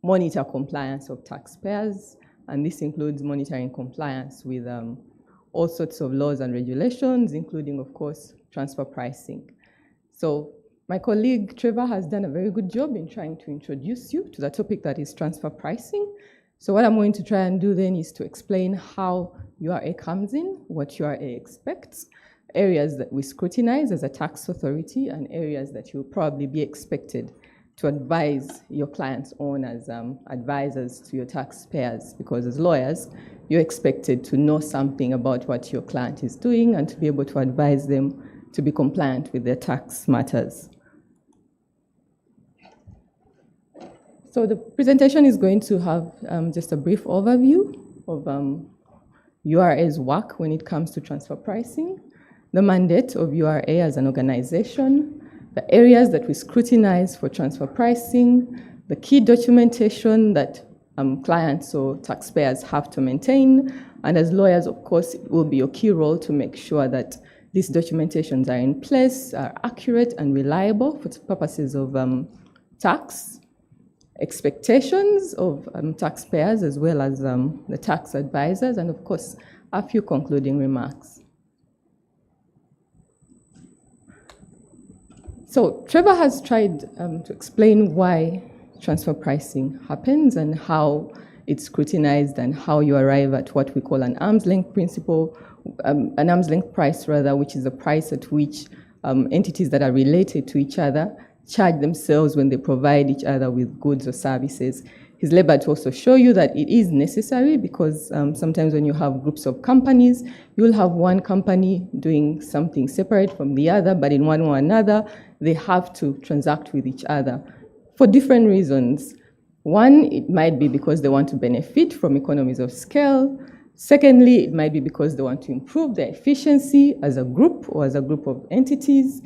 monitor compliance of taxpayers, and this includes monitoring compliance with all sorts of laws and regulations, including, of course, transfer pricing. So my colleague Trevor has done a very good job in trying to introduce you to the topic that is transfer pricing. So what I'm going to try and do then is to explain how URA comes in, what URA expects, areas that we scrutinize as a tax authority, and areas that you'll probably be expected to advise your clients on as advisors to your taxpayers, because as lawyers, you're expected to know something about what your client is doing and to be able to advise them to be compliant with their tax matters. So the presentation is going to have just a brief overview of URA's work when it comes to transfer pricing, the mandate of URA as an organization, the areas that we scrutinize for transfer pricing, the key documentation that clients or taxpayers have to maintain, and as lawyers, of course, it will be your key role to make sure that these documentations are in place, are accurate and reliable for purposes of tax expectations of taxpayers, as well as the tax advisors, and of course, a few concluding remarks. So Trevor has tried to explain why transfer pricing happens and how it's scrutinized and how you arrive at what we call an arm's length principle, an arm's length price rather, which is the price at which entities that are related to each other charge themselves when they provide each other with goods or services. He's labored to also show you that it is necessary because sometimes when you have groups of companies, you'll have one company doing something separate from the other, but in one or another, they have to transact with each other for different reasons. One, it might be because they want to benefit from economies of scale. Secondly, it might be because they want to improve their efficiency as a group or as a group of entities.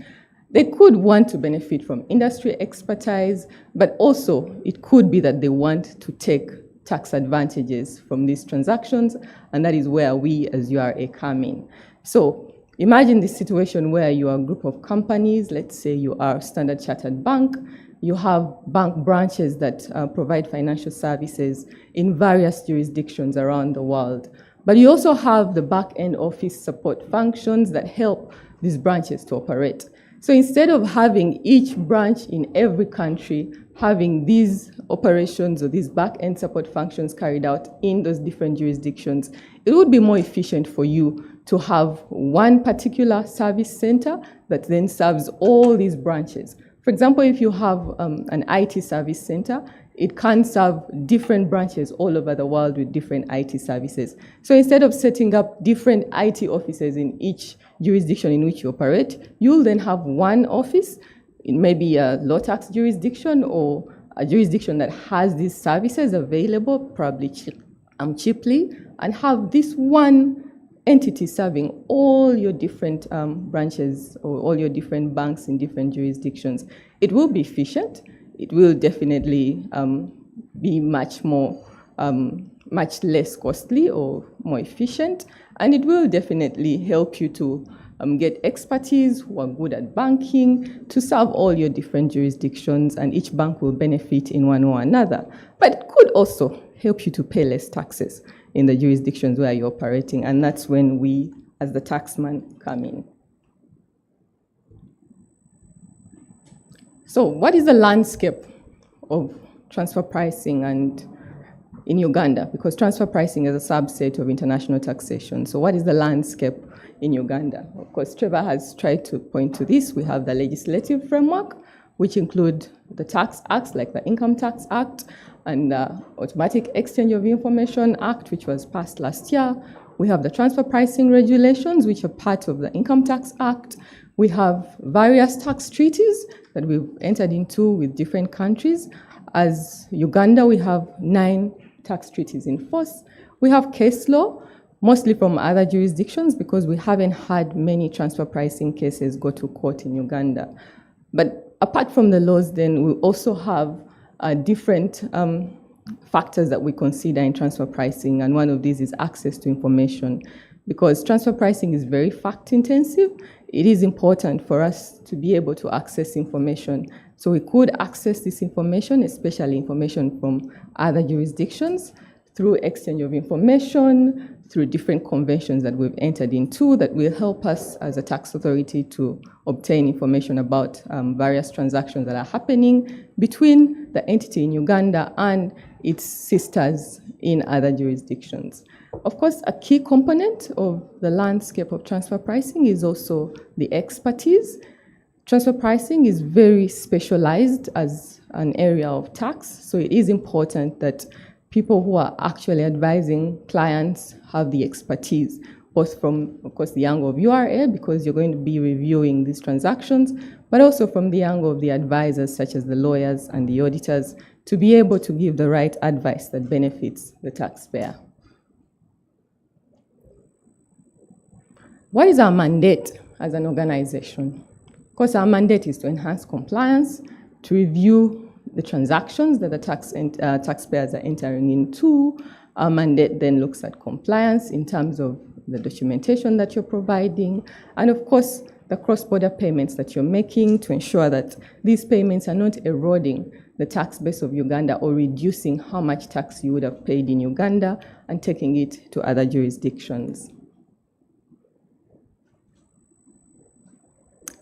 They could want to benefit from industry expertise, but also it could be that they want to take tax advantages from these transactions, and that is where we as URA come in. So imagine this situation where you are a group of companies. Let's say you are Standard Chartered Bank. You have bank branches that provide financial services in various jurisdictions around the world. But you also have the back-end office support functions that help these branches to operate. So instead of having each branch in every country having these operations or these back-end support functions carried out in those different jurisdictions, it would be more efficient for you to have one particular service center that then serves all these branches. For example, if you have an IT service center, it can serve different branches all over the world with different IT services. So instead of setting up different IT offices in each jurisdiction in which you operate, you'll then have one office, in maybe a low tax jurisdiction or a jurisdiction that has these services available, probably cheaply, and have this one entity serving all your different branches or all your different banks in different jurisdictions. It will be efficient. It will definitely be much less costly or more efficient, and it will definitely help you to get expertise who are good at banking to serve all your different jurisdictions, and each bank will benefit in one or another. But it could also help you to pay less taxes in the jurisdictions where you're operating, and that's when we, as the taxman, come in. So what is the landscape of transfer pricing and in Uganda? Because transfer pricing is a subset of international taxation. So what is the landscape in Uganda? Of course, Trevor has tried to point to this. We have the legislative framework, which include the tax acts like the Income Tax Act and the Automatic Exchange of Information Act, which was passed last year. We have the transfer pricing regulations, which are part of the Income Tax Act. We have various tax treaties that we've entered into with different countries. As Uganda, we have 9 tax treaties in force. We have case law, mostly from other jurisdictions, because we haven't had many transfer pricing cases go to court in Uganda. But apart from the laws, then we also have different factors that we consider in transfer pricing, and one of these is access to information. Because transfer pricing is very fact-intensive, it is important for us to be able to access information. So we could access this information, especially information from other jurisdictions, through exchange of information, through different conventions that we've entered into that will help us as a tax authority to obtain information about various transactions that are happening between the entity in Uganda and its sisters in other jurisdictions. Of course, a key component of the landscape of transfer pricing is also the expertise. Transfer pricing is very specialized as an area of tax, so it is important that people who are actually advising clients have the expertise, both from, of course, the angle of URA, because you're going to be reviewing these transactions, but also from the angle of the advisors, such as the lawyers and the auditors, to be able to give the right advice that benefits the taxpayer. What is our mandate as an organization? Of course, our mandate is to enhance compliance, to review the transactions that the taxpayers are entering into. Our mandate then looks at compliance in terms of the documentation that you're providing, and of course, the cross-border payments that you're making to ensure that these payments are not eroding the tax base of Uganda or reducing how much tax you would have paid in Uganda and taking it to other jurisdictions.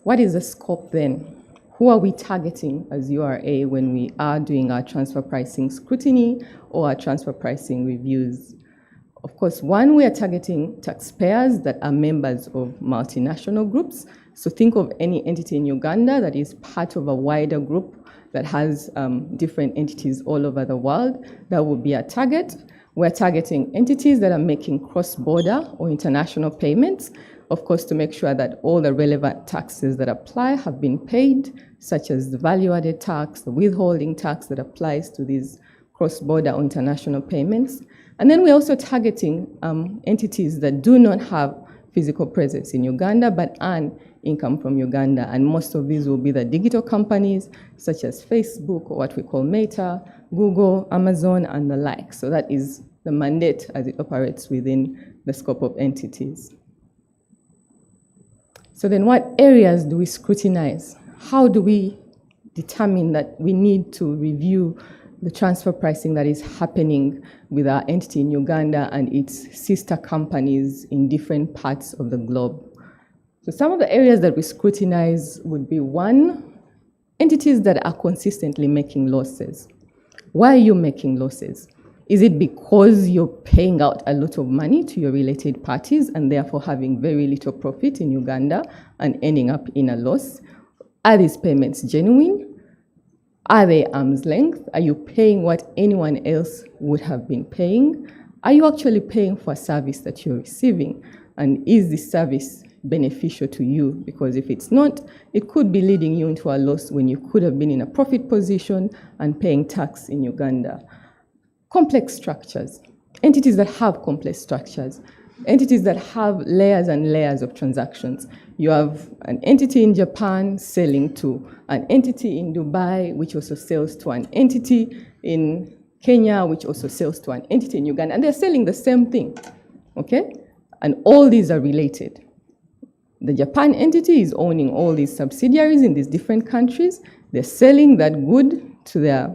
What is the scope then? Who are we targeting as URA when we are doing our transfer pricing scrutiny or our transfer pricing reviews? Of course, one, we are targeting taxpayers that are members of multinational groups. So think of any entity in Uganda that is part of a wider group that has different entities all over the world. That would be our target. We're targeting entities that are making cross-border or international payments, of course, to make sure that all the relevant taxes that apply have been paid, such as the value-added tax, the withholding tax that applies to these cross-border or international payments. And then we're also targeting entities that do not have physical presence in Uganda but earn income from Uganda. And most of these will be the digital companies such as Facebook, or what we call Meta, Google, Amazon, and the like. So that is the mandate as it operates within the scope of entities. So then what areas do we scrutinize? How do we determine that we need to review the transfer pricing that is happening with our entity in Uganda and its sister companies in different parts of the globe? So some of the areas that we scrutinize would be: one, entities that are consistently making losses. Why are you making losses? Is it because you're paying out a lot of money to your related parties and therefore having very little profit in Uganda and ending up in a loss? Are these payments genuine? Are they arm's length? Are you paying what anyone else would have been paying? Are you actually paying for a service that you're receiving? And is this service beneficial to you? Because if it's not, it could be leading you into a loss when you could have been in a profit position and paying tax in Uganda. Complex structures, entities that have complex structures, entities that have layers and layers of transactions. You have an entity in Japan selling to an entity in Dubai, which also sells to an entity in Kenya, which also sells to an entity in Uganda, and they're selling the same thing, okay? And all these are related. The Japan entity is owning all these subsidiaries in these different countries. They're selling that good to their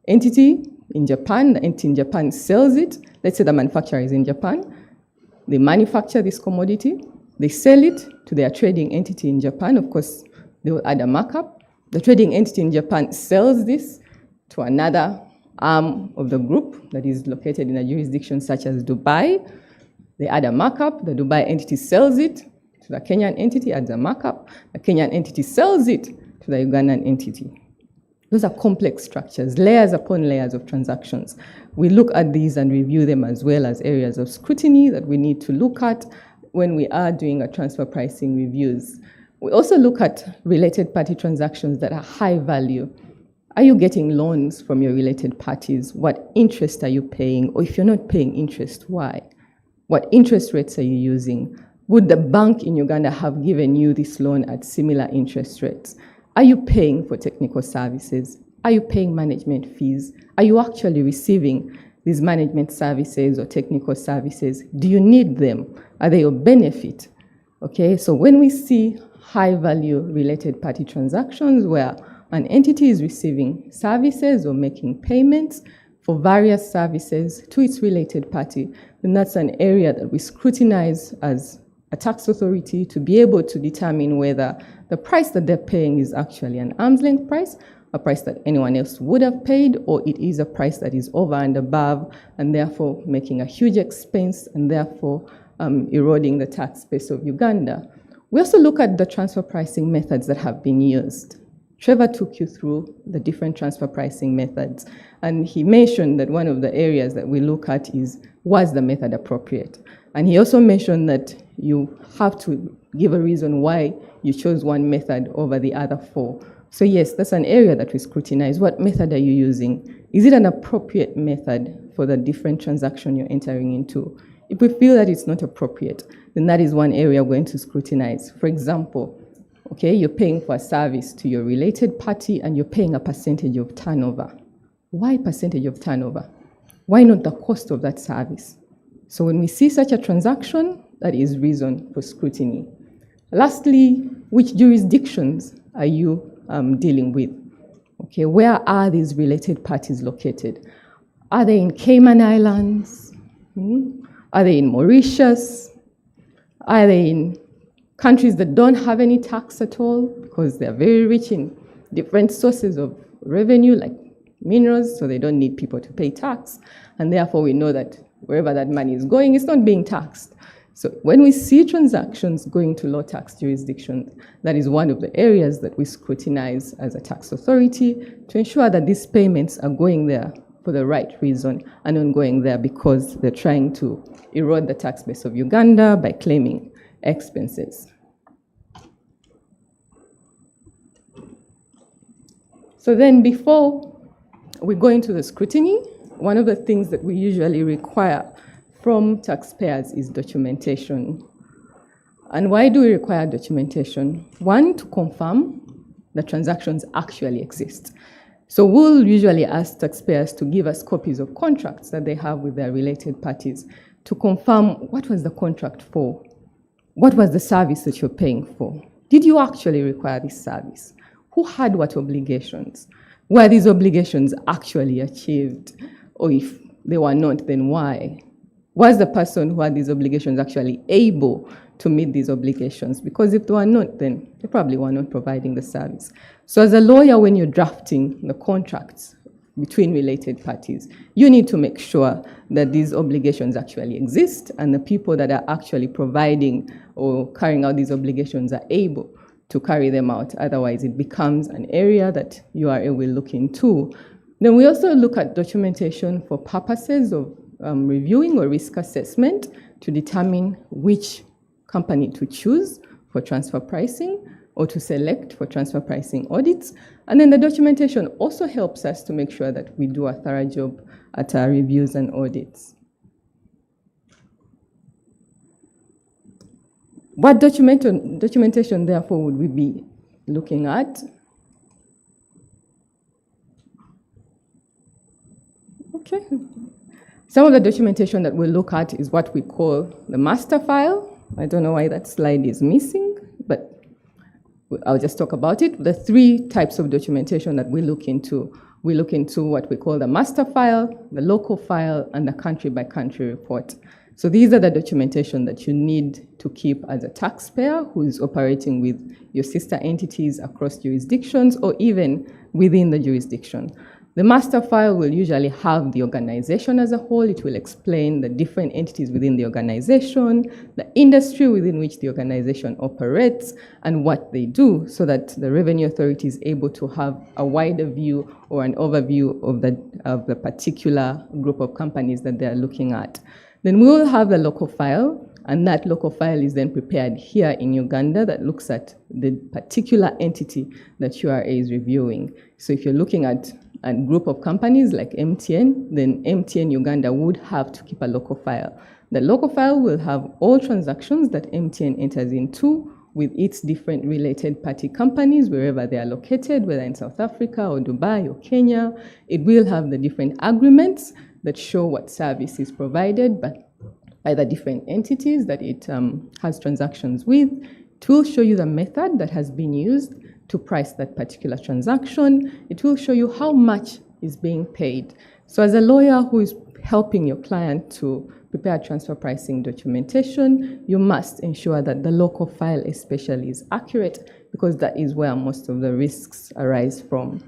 entity in Japan. The entity in Japan sells it. Let's say the manufacturer is in Japan. They manufacture this commodity. They sell it to their trading entity in Japan. Of course, they will add a markup. The trading entity in Japan sells this to another arm of the group that is located in a jurisdiction such as Dubai. They add a markup. The Dubai entity sells it to the Kenyan entity, adds a markup. The Kenyan entity sells it to the Ugandan entity. Those are complex structures, layers upon layers of transactions. We look at these and review them as well as areas of scrutiny that we need to look at when we are doing our transfer pricing reviews. We also look at related party transactions that are high value. Are you getting loans from your related parties? What interest are you paying? Or if you're not paying interest, why? What interest rates are you using? Would the bank in Uganda have given you this loan at similar interest rates? Are you paying for technical services? Are you paying management fees? Are you actually receiving these management services or technical services? Do you need them? Are they your benefit? Okay, so when we see high value related party transactions where an entity is receiving services or making payments for various services to its related party, then that's an area that we scrutinize as a tax authority to be able to determine whether the price that they're paying is actually an arm's length price, a price that anyone else would have paid, or it is a price that is over and above and therefore making a huge expense and therefore eroding the tax base of Uganda. We also look at the transfer pricing methods that have been used. Trevor took you through the different transfer pricing methods, and he mentioned that one of the areas that we look at is, was the method appropriate? And he also mentioned that you have to give a reason why you chose one method over the other four. So yes, that's an area that we scrutinize. What method are you using? Is it an appropriate method for the different transaction you're entering into? If we feel that it's not appropriate, then that is one area we're going to scrutinize. For example, okay, you're paying for a service to your related party and you're paying a percentage of turnover. Why percentage of turnover? Why not the cost of that service? So when we see such a transaction, that is reason for scrutiny. Lastly, which jurisdictions are you dealing with? Okay, where are these related parties located? Are they in Cayman Islands? Are they in Mauritius? Are they in countries that don't have any tax at all because they're very rich in different sources of revenue like minerals, so they don't need people to pay tax, and therefore we know that wherever that money is going, it's not being taxed. So when we see transactions going to low tax jurisdictions, that is one of the areas that we scrutinize as a tax authority to ensure that these payments are going there for the right reason and not going there because they're trying to erode the tax base of Uganda by claiming expenses. So then before we go into the scrutiny, one of the things that we usually require from taxpayers is documentation. And why do we require documentation? One, to confirm that transactions actually exist. So we'll usually ask taxpayers to give us copies of contracts that they have with their related parties to confirm what was the contract for, what was the service that you're paying for. Did you actually require this service? Who had what obligations? Were these obligations actually achieved? Or if they were not, then why? Was the person who had these obligations actually able to meet these obligations? Because if they were not, then they probably were not providing the service. So as a lawyer, when you're drafting the contracts between related parties, you need to make sure that these obligations actually exist and the people that are actually providing or carrying out these obligations are able to carry them out. Otherwise, it becomes an area that URA will look into. Then we also look at documentation for purposes of reviewing or risk assessment to determine which company to choose for transfer pricing or to select for transfer pricing audits. And then the documentation also helps us to make sure that we do a thorough job at our reviews and audits. What documentation, therefore, would we be looking at? Okay. Some of the documentation that we'll look at is what we call the master file. I don't know why that slide is missing, but I'll just talk about it. The three types of documentation that we look into what we call the master file, the local file, and the country-by-country report. So these are the documentation that you need to keep as a taxpayer who is operating with your sister entities across jurisdictions or even within the jurisdiction. The master file will usually have the organization as a whole. It will explain the different entities within the organization, the industry within which the organization operates, and what they do, so that the revenue authority is able to have a wider view or an overview of the particular group of companies that they're looking at. Then we will have the local file, and that local file is then prepared here in Uganda that looks at the particular entity that URA is reviewing. So if you're looking at a group of companies like MTN, then MTN Uganda would have to keep a local file. The local file will have all transactions that MTN enters into with its different related party companies, wherever they are located, whether in South Africa or Dubai or Kenya. It will have the different agreements that show what service is provided by the different entities that it has transactions with. It will show you the method that has been used to price that particular transaction. It will show you how much is being paid. So as a lawyer who is helping your client to prepare transfer pricing documentation, you must ensure that the local file especially is accurate, because that is where most of the risks arise from.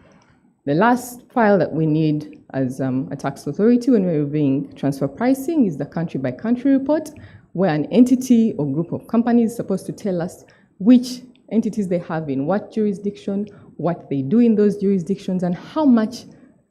The last file that we need as a tax authority when we're reviewing transfer pricing is the country-by-country report, where an entity or group of companies is supposed to tell us which entities they have in what jurisdiction, what they do in those jurisdictions, and how much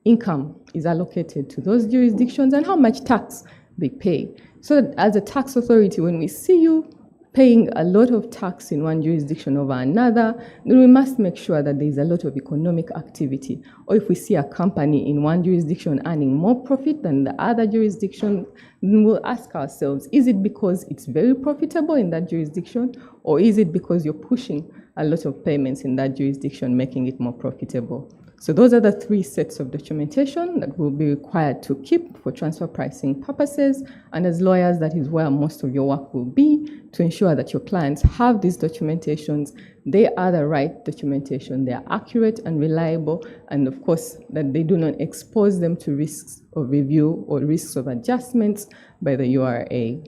income is allocated to those jurisdictions and how much tax they pay. So that as a tax authority, when we see you paying a lot of tax in one jurisdiction over another, then we must make sure that there is a lot of economic activity. Or if we see a company in one jurisdiction earning more profit than the other jurisdiction, then we'll ask ourselves, is it because it's very profitable in that jurisdiction, or is it because you're pushing a lot of payments in that jurisdiction, making it more profitable? So those are the three sets of documentation that will be required to keep for transfer pricing purposes. And as lawyers, that is where most of your work will be, to ensure that your clients have these documentations. They are the right documentation. They are accurate and reliable. And of course, that they do not expose them to risks of review or risks of adjustments by the URA.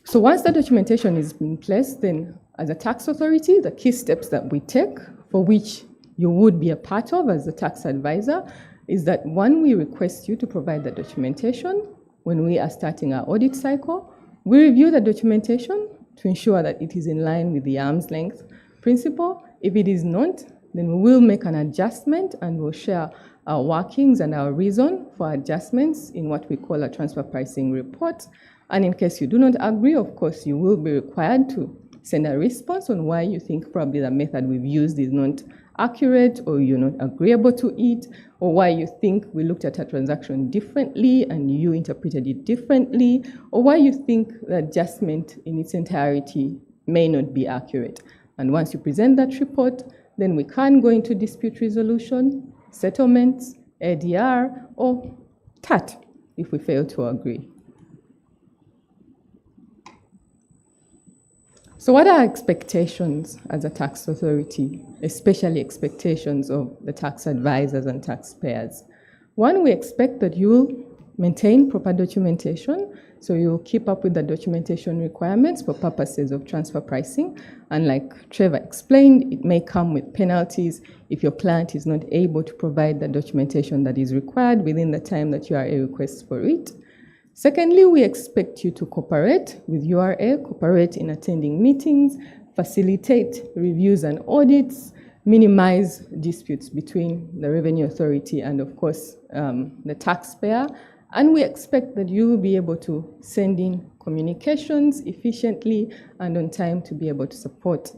So once the documentation is in place, then as a tax authority, the key steps that we take, for which you would be a part of as a tax advisor, is that one, we request you to provide the documentation. When we are starting our audit cycle, we review the documentation to ensure that it is in line with the arm's length principle. If it is not, then we will make an adjustment and we'll share our workings and our reason for adjustments in what we call a transfer pricing report. And in case you do not agree, of course, you will be required to send a response on why you think probably the method we've used is not accurate, or you're not agreeable to it, or why you think we looked at a transaction differently and you interpreted it differently, or why you think the adjustment in its entirety may not be accurate. And once you present that report, then we can go into dispute resolution, settlements, ADR, or TAT if we fail to agree. So what are expectations as a tax authority, especially expectations of the tax advisors and taxpayers? One, we expect that you will maintain proper documentation, so you'll keep up with the documentation requirements for purposes of transfer pricing. And like Trevor explained, it may come with penalties if your client is not able to provide the documentation that is required within the time that URA requests for it. Secondly, we expect you to cooperate with URA, cooperate in attending meetings, facilitate reviews and audits, minimize disputes between the Revenue Authority and, of course, the taxpayer. And we expect that you will be able to send in communications efficiently and on time to be able to support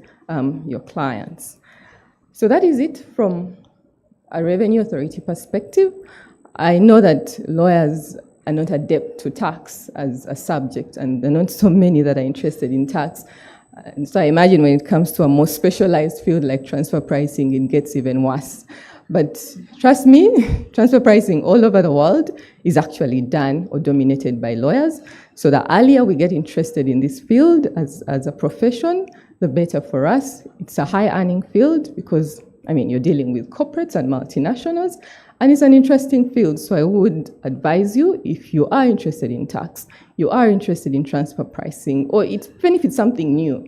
your clients. So that is it from a Revenue Authority perspective. I know that lawyers are not adept to tax as a subject, and there are not so many that are interested in tax. And so I imagine when it comes to a more specialized field like transfer pricing, it gets even worse. But trust me, transfer pricing all over the world is actually done or dominated by lawyers. So the earlier we get interested in this field as a profession, the better for us. It's a high earning field because, I mean, you're dealing with corporates and multinationals, and it's an interesting field. So I would advise you, if you are interested in tax, you are interested in transfer pricing, or even if it's something new.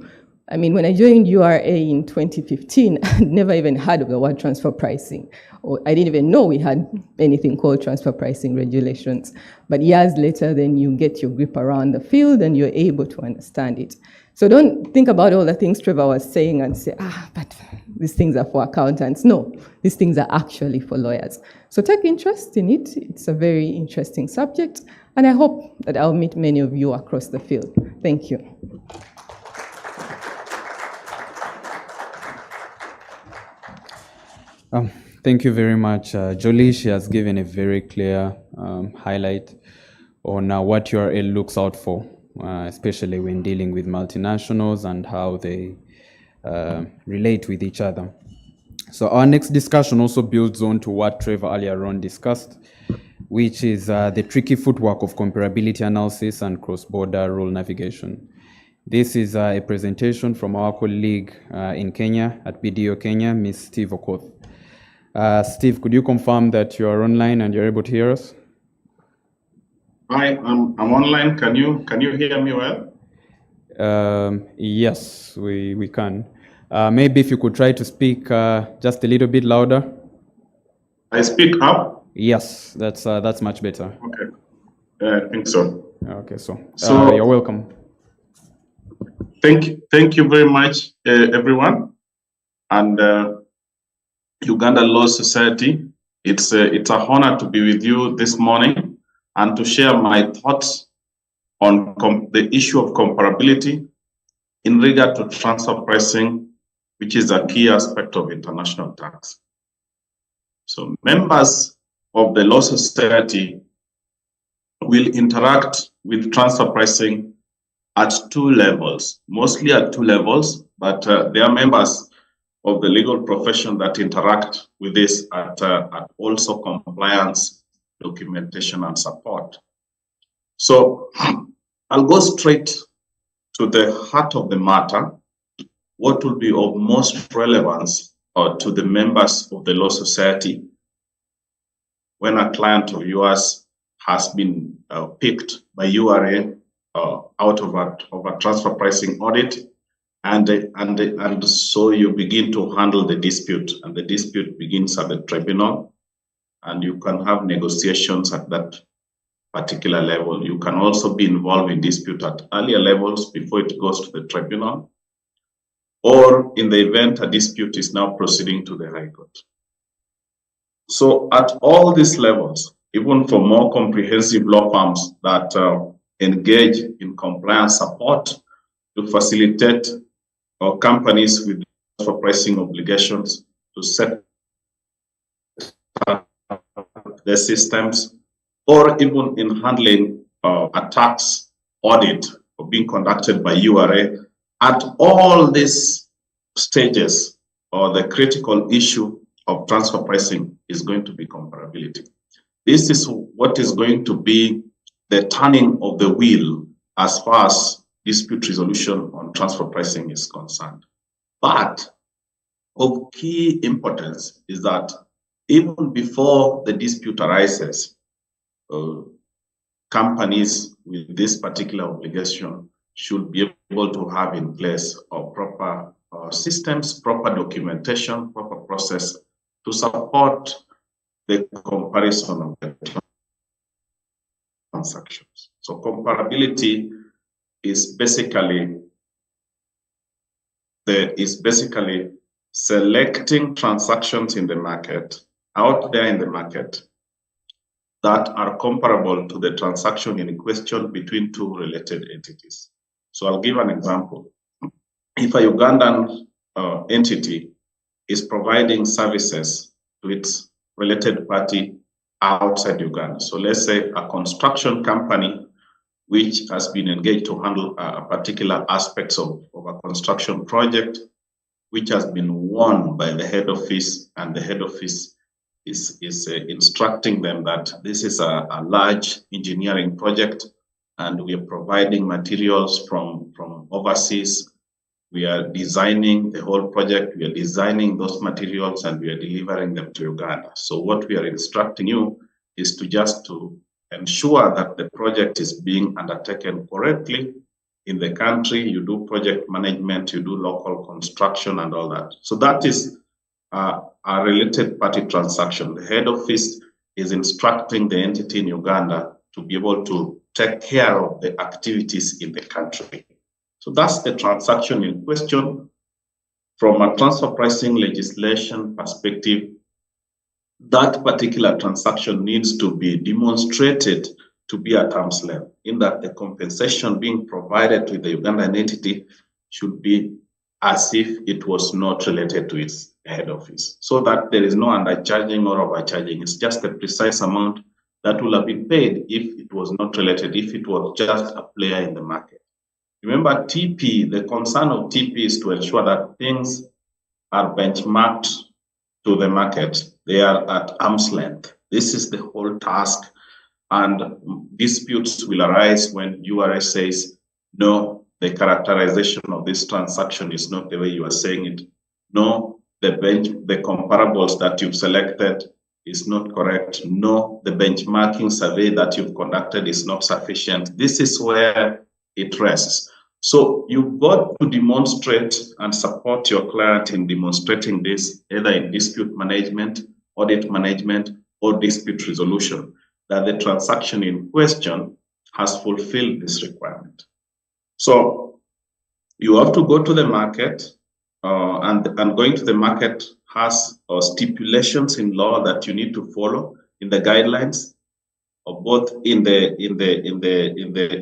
I mean, when I joined URA in 2015, I'd never even heard of the word transfer pricing, or I didn't even know we had anything called transfer pricing regulations. But years later, then you get your grip around the field and you're able to understand it. So don't think about all the things Trevor was saying and say, but these things are for accountants. No, these things are actually for lawyers. So take interest in it. It's a very interesting subject, and I hope that I'll meet many of you across the field. Thank you. Thank you very much, Jolie. She has given a very clear highlight on what URL looks out for, especially when dealing with multinationals and how they relate with each other. So our next discussion also builds on to what Trevor earlier on discussed, which is the tricky footwork of comparability analysis and cross-border rule navigation. This is a presentation from our colleague in Kenya at BDO Kenya, Ms. Steve Okoth. Steve, could you confirm that you are online and you're able to hear us? Hi, I'm online. Can you hear me well? Yes, we can. Maybe if you could try to speak just a little bit louder. I speak up? Yes, that's much better. Okay, I think so. Okay, so you're welcome. Thank you very much, everyone. And Uganda Law Society, it's a honor to be with you this morning and to share my thoughts on the issue of comparability in regard to transfer pricing, which is a key aspect of international tax. So members of the Law Society will interact with transfer pricing at two levels, mostly at two levels, but there are members of the legal profession that interact with this at also compliance, documentation, and support. So I'll go straight to the heart of the matter. What will be of most relevance to the members of the Law Society when a client of yours has been picked by URA out of a transfer pricing audit, and so you begin to handle the dispute, and the dispute begins at the tribunal, and you can have negotiations at that particular level. You can also be involved in dispute at earlier levels before it goes to the tribunal, or in the event a dispute is now proceeding to the High Court. So at all these levels, even for more comprehensive law firms that engage in compliance support to facilitate companies with transfer pricing obligations to set up their systems, or even in handling a tax audit being conducted by URA, At all these stages, or the critical issue of transfer pricing is going to be comparability. This is what is going to be the turning of the wheel as far as dispute resolution on transfer pricing is concerned. But of key importance is that even before the dispute arises, companies with this particular obligation should be able to have in place proper systems, proper documentation, proper process to support the comparison of the transactions. So comparability is basically selecting transactions in the market, out there in the market, that are comparable to the transaction in question between two related entities. So I'll give an example. If a Ugandan entity is providing services to its related party outside Uganda, so let's say a construction company which has been engaged to handle particular aspects of a construction project, which has been won by the head office, and the head office is instructing them that this is a large engineering project and we are providing materials from overseas. We are designing the whole project, we are designing those materials and we are delivering them to Uganda. So what we are instructing you is to ensure that the project is being undertaken correctly in the country. You do project management, you do local construction and all that. So that is a related party transaction. The head office is instructing the entity in Uganda to be able to take care of the activities in the country. So that's the transaction in question. From a transfer pricing legislation perspective, that particular transaction needs to be demonstrated to be at arm's length, in that the compensation being provided to the Ugandan entity should be as if it was not related to its head office, so that there is no undercharging or overcharging. It's just the precise amount that will have been paid if it was not related, if it was just a player in the market. Remember, TP, the concern of TP is to ensure that things are benchmarked to the market. They are at arm's length. This is the whole task. And disputes will arise when URS says, no, the characterization of this transaction is not the way you are saying it. No, the comparables that you've selected is not correct. No, the benchmarking survey that you've conducted is not sufficient. This is where it rests. So you've got to demonstrate and support your client in demonstrating this, either in dispute management, audit management, or dispute resolution, that the transaction in question has fulfilled this requirement. So you have to go to the market, and going to the market has stipulations in law that you need to follow in the guidelines, of both in the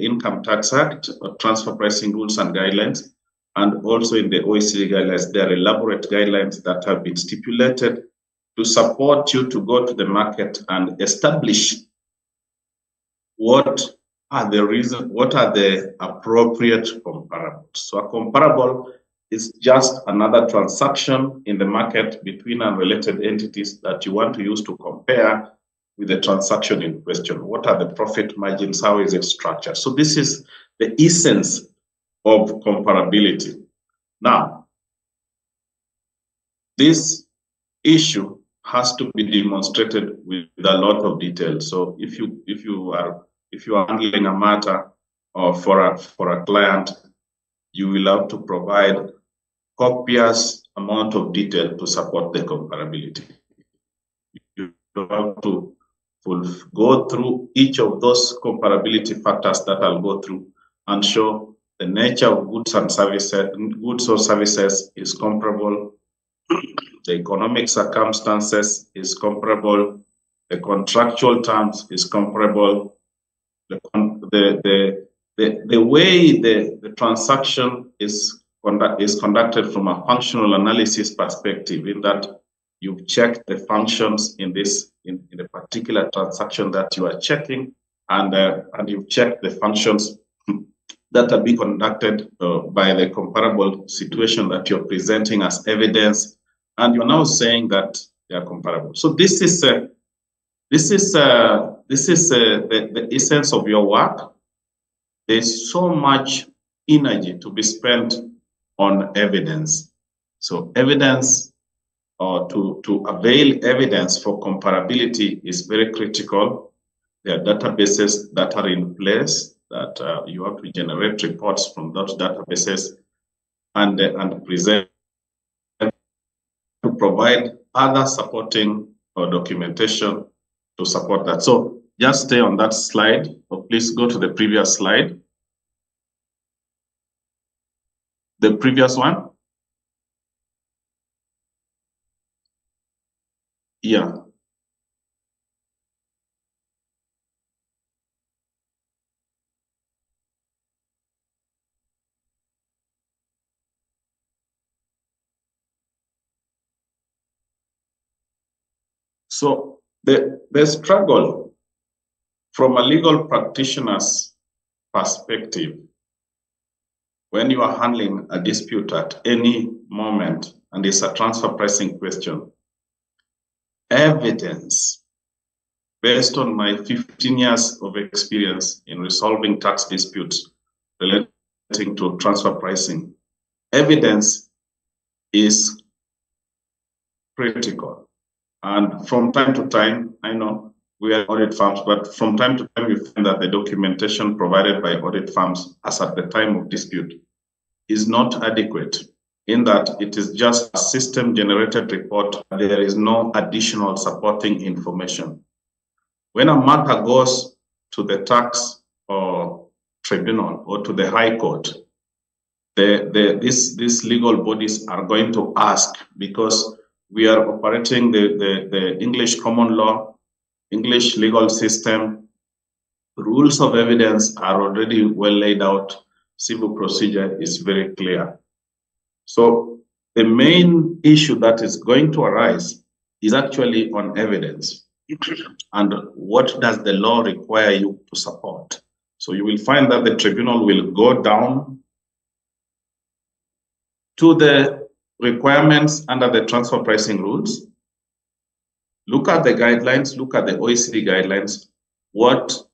Income Tax Act, transfer pricing rules and guidelines, and also in the OECD guidelines. There are elaborate guidelines that have been stipulated to support you to go to the market and establish what are the appropriate comparables. So a comparable is just another transaction in the market between unrelated entities that you want to use to compare with the transaction in question. What are the profit margins? How is it structured? So this is the essence of comparability. Now, this issue has to be demonstrated with a lot of detail. So if you are handling a matter for a client, you will have to provide copious amount of detail to support the comparability. You have to go through each of those comparability factors that I'll go through and show the nature of goods or services is comparable, the economic circumstances is comparable, the contractual terms is comparable, the way the transaction is conducted from a functional analysis perspective, in that you've checked the functions in the particular transaction that you are checking, and you've checked the functions that are being conducted by the comparable situation that you're presenting as evidence, and you're now saying that they are comparable. So this is the essence of your work. There's so much energy to be spent on evidence. So evidence, or to avail evidence for comparability, is very critical. There are databases that are in place that you have to generate reports from those databases and present to provide other supporting or documentation to support that. So just stay on that slide, or please go to the previous slide. The previous one. Yeah. So the struggle from a legal practitioner's perspective, when you are handling a dispute at any moment and it's a transfer pricing question, evidence, based on my 15 years of experience in resolving tax disputes relating to transfer pricing, evidence is critical. And from time to time, I know we are audit firms, but from time to time, we find that the documentation provided by audit firms as at the time of dispute is not adequate, in that it is just a system-generated report. There is no additional supporting information. When a matter goes to the tax or tribunal or to the High Court, these legal bodies are going to ask, because we are operating the English common law, English legal system, rules of evidence are already well laid out, civil procedure is very clear. So the main issue that is going to arise is actually on evidence. And what does the law require you to support? So you will find that the tribunal will go down to the requirements under the transfer pricing rules, look at the guidelines, look at the OECD guidelines, what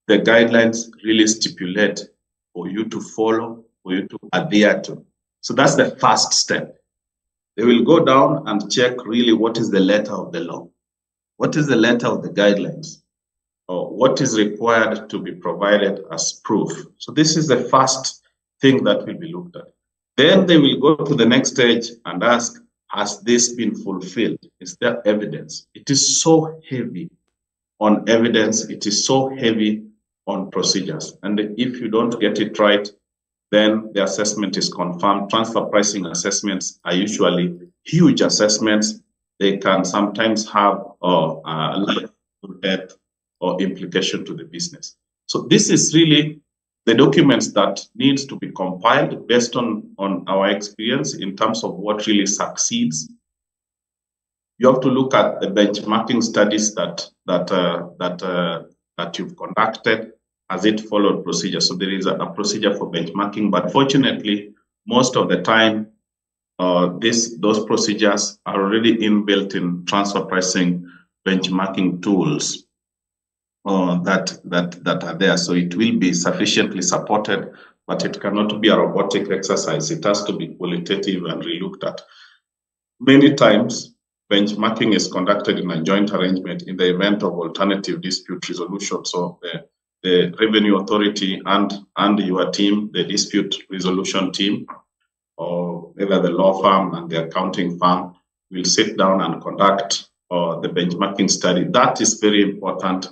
the guidelines really stipulate for you to follow, for you to adhere to. So that's the first step. They will go down and check really what is the letter of the law. What is the letter of the guidelines? Or what is required to be provided as proof? So this is the first thing that will be looked at. Then they will go to the next stage and ask, has this been fulfilled? Is there evidence? It is so heavy on evidence. It is so heavy on procedures. And if you don't get it right, then the assessment is confirmed. Transfer pricing assessments are usually huge assessments. They can sometimes have a death or implication to the business. So this is really the documents that needs to be compiled based on our experience in terms of what really succeeds. You have to look at the benchmarking studies that you've conducted. Has it followed procedure? So there is a procedure for benchmarking, but fortunately, most of the time, those procedures are already inbuilt in transfer pricing benchmarking tools that are there. So it will be sufficiently supported, but it cannot be a robotic exercise. It has to be qualitative and relooked at. Many times, benchmarking is conducted in a joint arrangement in the event of alternative dispute resolution. So the revenue authority and your team, the dispute resolution team, or either the law firm and the accounting firm, will sit down and conduct the benchmarking study. That is very important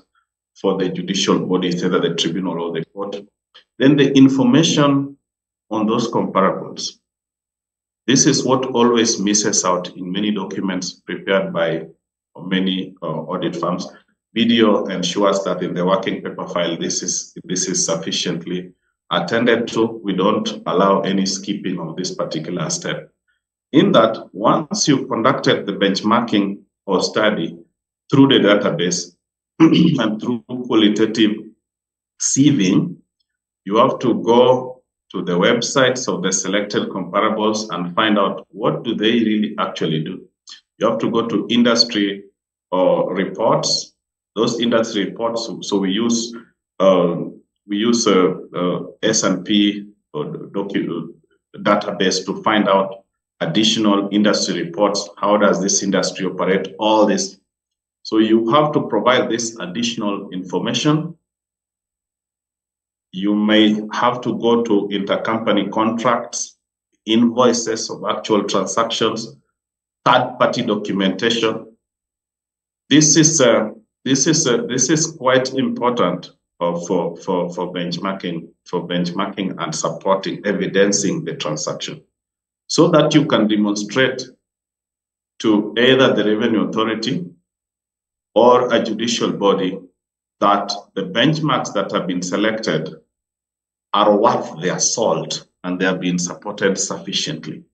for the judicial body, either the tribunal or the court. Then the information on those comparables. This is what always misses out in many documents prepared by many audit firms. Video ensures that in the working paper file, this is sufficiently attended to. We don't allow any skipping of this particular step. In that, once you've conducted the benchmarking or study through the database and through qualitative sieving, you have to go to the websites of the selected comparables and find out what do they really actually do. You have to go to industry reports. Those industry reports, so we use S&P database to find out additional industry reports. How does this industry operate? All this. So you have to provide this additional information. You may have to go to intercompany contracts, invoices of actual transactions, third-party documentation. This is quite important for benchmarking and supporting, evidencing the transaction, so that you can demonstrate to either the revenue authority or a judicial body that the benchmarks that have been selected are worth their salt and they have been supported sufficiently.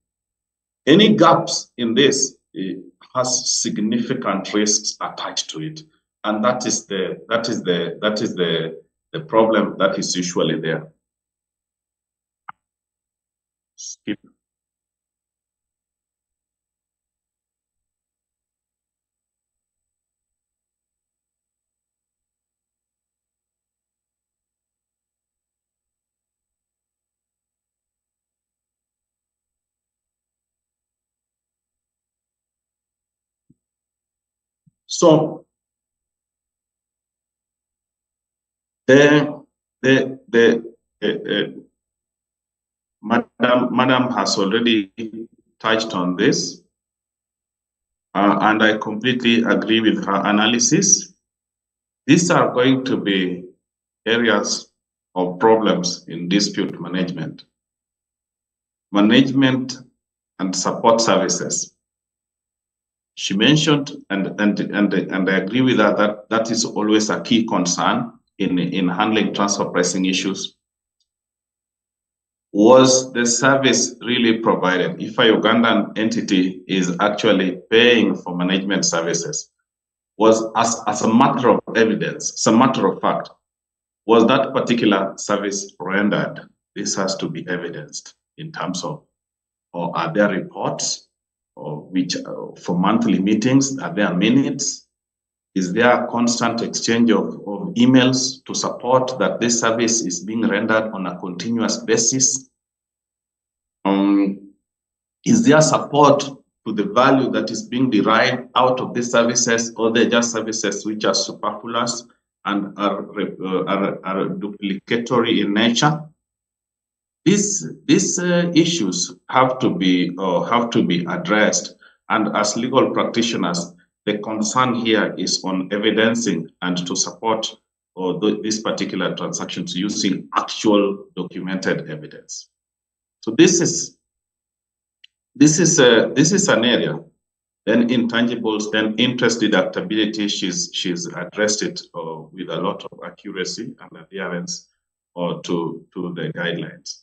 Any gaps in this has significant risks attached to it, and that is the problem that is usually there. Skip. So Madam has already touched on this, and I completely agree with her analysis. These are going to be areas of problems in dispute management and support services. She mentioned, and I agree with her, that is always a key concern in handling transfer pricing issues. Was the service really provided? If a Ugandan entity is actually paying for management services, was as a matter of evidence, as a matter of fact, was that particular service rendered? This has to be evidenced in terms of, or are there reports for monthly meetings? Are there minutes? Is there a constant exchange of emails to support that this service is being rendered on a continuous basis? Is there support to the value that is being derived out of these services, or they're just services which are superfluous and are duplicatory in nature? These issues have to be addressed, and as legal practitioners, the concern here is on evidencing and to support these particular transactions using actual documented evidence. So this is an area. Then intangibles, then interest deductibility. She's addressed it with a lot of accuracy and adherence to the guidelines.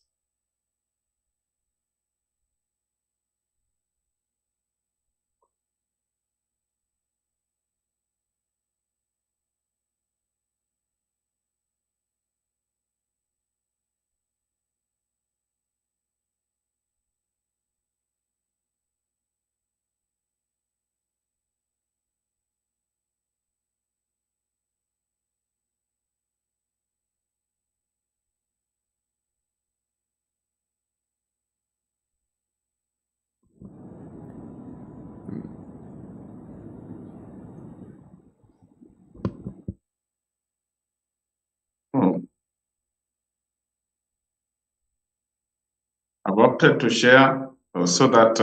I've opted to share so that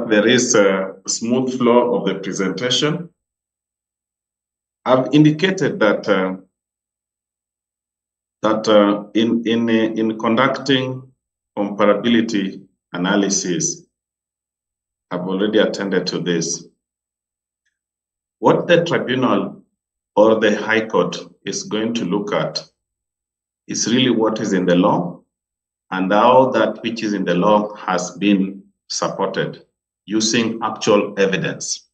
there is a smooth flow of the presentation. I've indicated that in conducting comparability analysis, I've already attended to this. What the tribunal or the High Court is going to look at is really what is in the law and how that which is in the law has been supported using actual evidence.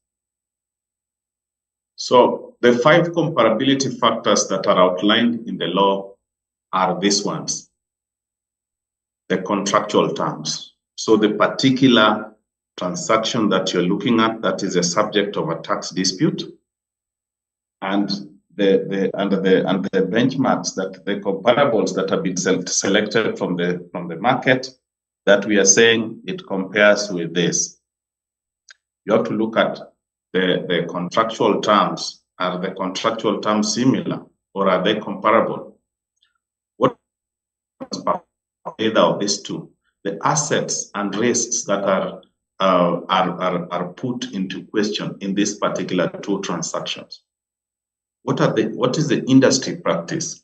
So the 5 comparability factors that are outlined in the law are these ones, the contractual terms. So the particular transaction that you're looking at that is a subject of a tax dispute, and the benchmarks, that the comparables that have been selected from the market, that we are saying it compares with this. You have to look at the contractual terms. Are the contractual terms similar, or are they comparable? What either of these two? The assets and risks that are put into question in this particular two transactions. What is the industry practice?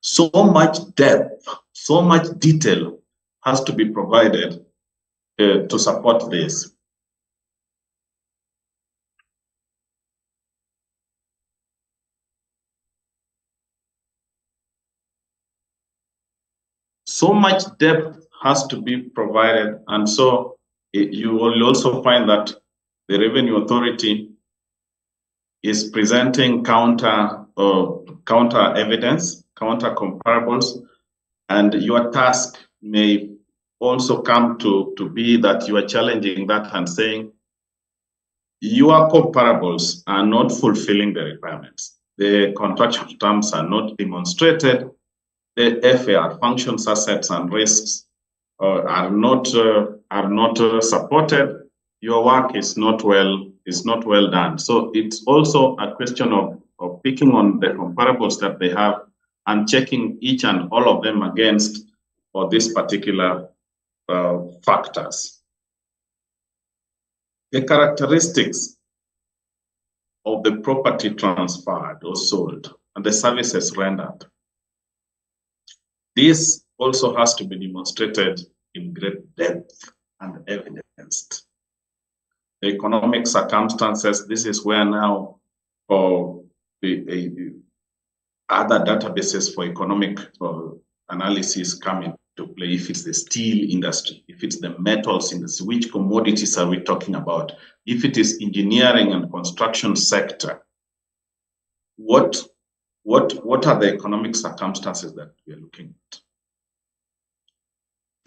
So much depth, so much detail has to be provided to support this. So much depth has to be provided, and so you will also find that the Revenue Authority is presenting counter evidence, counter comparables, and your task may also come to be that you are challenging that and saying your comparables are not fulfilling the requirements. The contractual terms are not demonstrated. The FAR, functions, assets, and risks are not supported. Your work is not well done. So it's also a question of picking on the comparables that they have and checking each and all of them against for these particular factors. The characteristics of the property transferred or sold and the services rendered. This also has to be demonstrated in great depth and evidenced. The economic circumstances, this is where now the other databases for economic analysis come into play. If it's the steel industry, if it's the metals industry, which commodities are we talking about? If it is engineering and construction sector, what are the economic circumstances that we are looking at?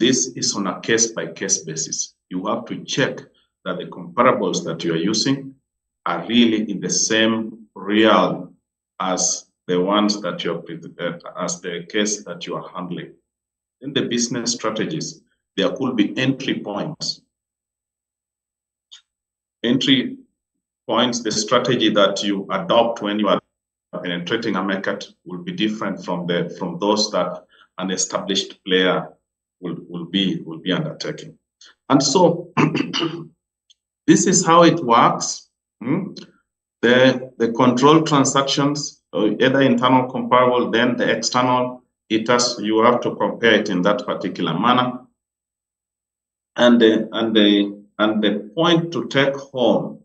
This is on a case-by-case basis. You have to check that the comparables that you are using are really in the same realm as the ones that you are, as the case that you are handling. In the business strategies, there could be entry points. Entry points, the strategy that you adopt when you are penetrating a market will be different from those that an established player will be undertaking. And so this is how it works. The control transactions, either internal comparable, then the external, you have to compare it in that particular manner. And the point to take home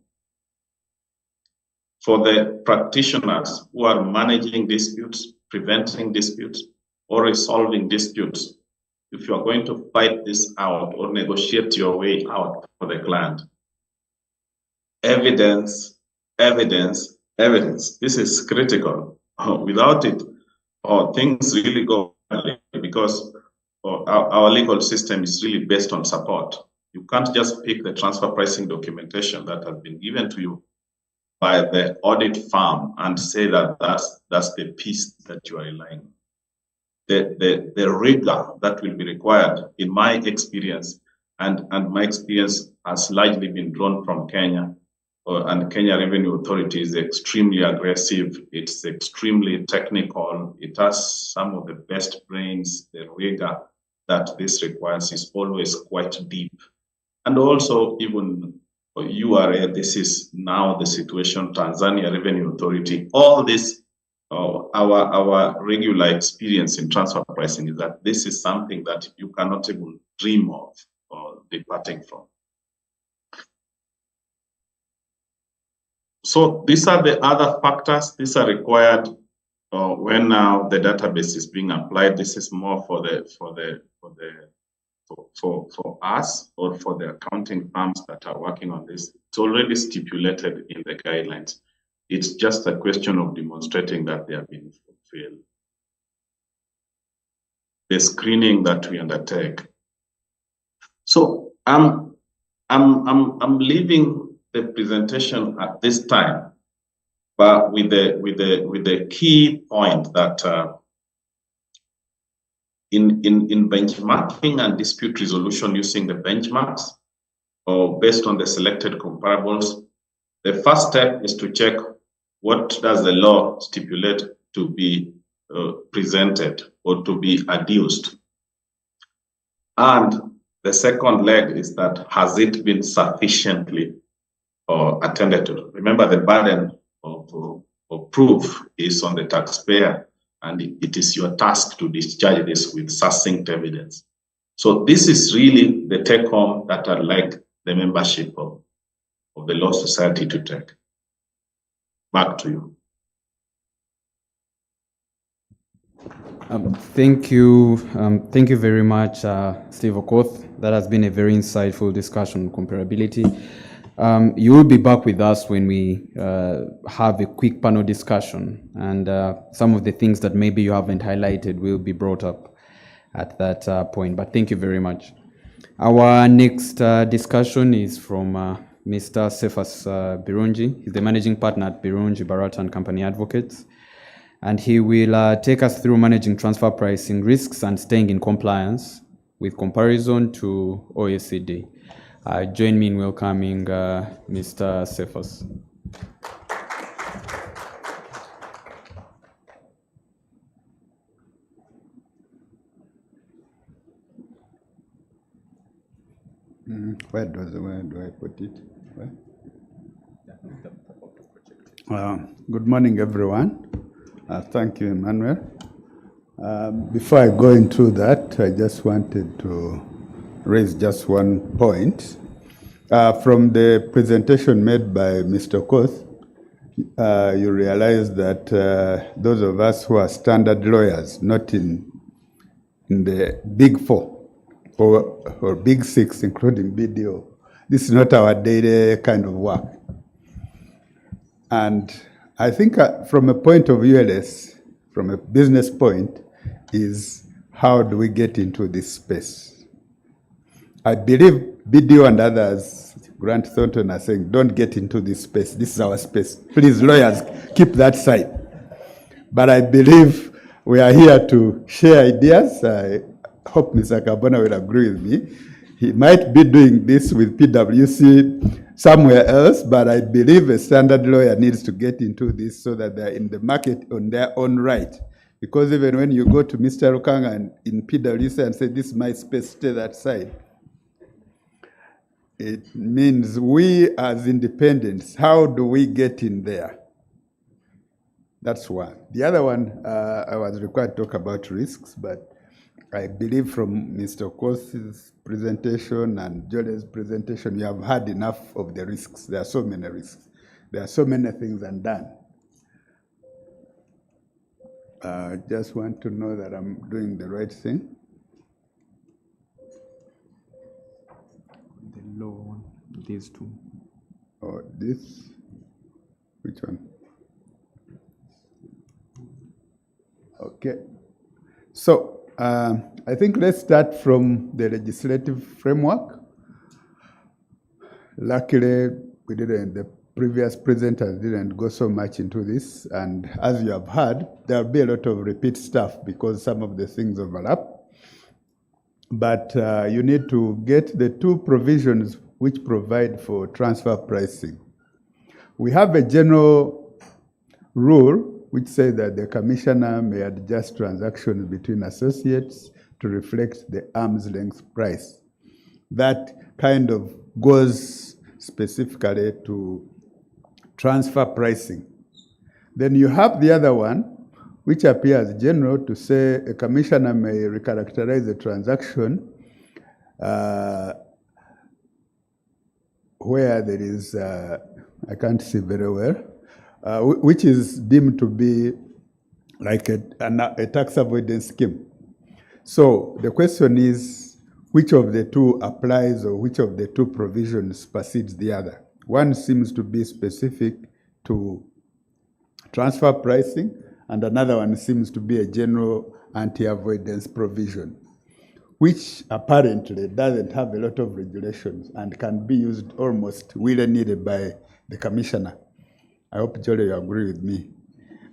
for the practitioners who are managing disputes, preventing disputes, or resolving disputes, if you are going to fight this out or negotiate your way out for the client, evidence, evidence, evidence. This is critical. Without it, things really go badly, because our legal system is really based on support. You can't just pick the transfer pricing documentation that has been given to you by the audit firm and say that that's the piece that you are relying on. The rigor that will be required, in my experience, and my experience has largely been drawn from Kenya, and Kenya Revenue Authority is extremely aggressive. It's extremely technical. It has some of the best brains. The rigor that this requires is always quite deep. And also, even URA, this is now the situation, Tanzania Revenue Authority, all this, our regular experience in transfer pricing is that this is something that you cannot even dream of departing from. So these are the other factors. These are required when now the database is being applied. This is more for us or for the accounting firms that are working on this. It's already stipulated in the guidelines. It's just a question of demonstrating that they have been fulfilled. the screening that we undertake. So I'm leaving the presentation at this time, but with the key point that in benchmarking and dispute resolution using the benchmarks or based on the selected comparables, the first step is to check what does the law stipulate to be presented or to be adduced. And the second leg is that has it been sufficiently attended to? Remember, the burden of proof is on the taxpayer, and it is your task to discharge this with succinct evidence. So this is really the take home that I'd like the membership of the Law Society to take. Back to you. Thank you very much, Steve Okoth. That has been a very insightful discussion on comparability. You will be back with us when we have a quick panel discussion, and some of the things that maybe you haven't highlighted will be brought up at that point. But thank you very much. Our next discussion is from Mr. Cephas Birungi. He's the managing partner at Birungi, Barata and Company Advocates. And he will take us through managing transfer pricing risks and staying in compliance with comparison to OECD. Join me in welcoming Mr. Cephas. Where do I put it? Good morning, everyone. Thank you, Emmanuel. Before I go into that, I just wanted to raise just one point. From the presentation made by Mr. Koth, you realize that those of us who are standard lawyers, not in the big four or big six, including BDO, this is not our daily kind of work. And I think from a point of view, from a business point, is how do we get into this space? I believe BDO and others, Grant Thornton, are saying, don't get into this space. This is our space. Please, lawyers, keep that side. But I believe we are here to share ideas. I hope Mr. Kabona will agree with me. He might be doing this with PwC somewhere else, but I believe a standard lawyer needs to get into this so that they're in the market on their own right. Because even when you go to Mr. Rukanga and in PwC and say, this is my space, stay that side, it means we as independents, how do we get in there? That's one. The other one, I was required to talk about risks, but I believe from Mr. Koth's presentation and Jole's presentation, we have had enough of the risks. There are so many risks. There are so many things undone. I just want to know that I'm doing the right thing. The low one, these two. Oh, this? Which one? Okay. So, I think let's start from the legislative framework. Luckily, we didn't, the previous presenters didn't go so much into this. And as you have heard, there'll be a lot of repeat stuff because some of the things overlap. But you need to get the two provisions which provide for transfer pricing. We have a general rule which says that the commissioner may adjust transactions between associates to reflect the arm's length price. That kind of goes specifically to transfer pricing. Then you have the other one, which appears general to say a commissioner may recharacterize a transaction where there is, I can't see very well, which is deemed to be like a tax avoidance scheme. So the question is, which of the two applies or which of the two provisions supersedes the other? One seems to be specific to transfer pricing, and another one seems to be a general anti-avoidance provision, which apparently doesn't have a lot of regulations and can be used almost willy-nilly by the commissioner. I hope, Jolly, you agree with me.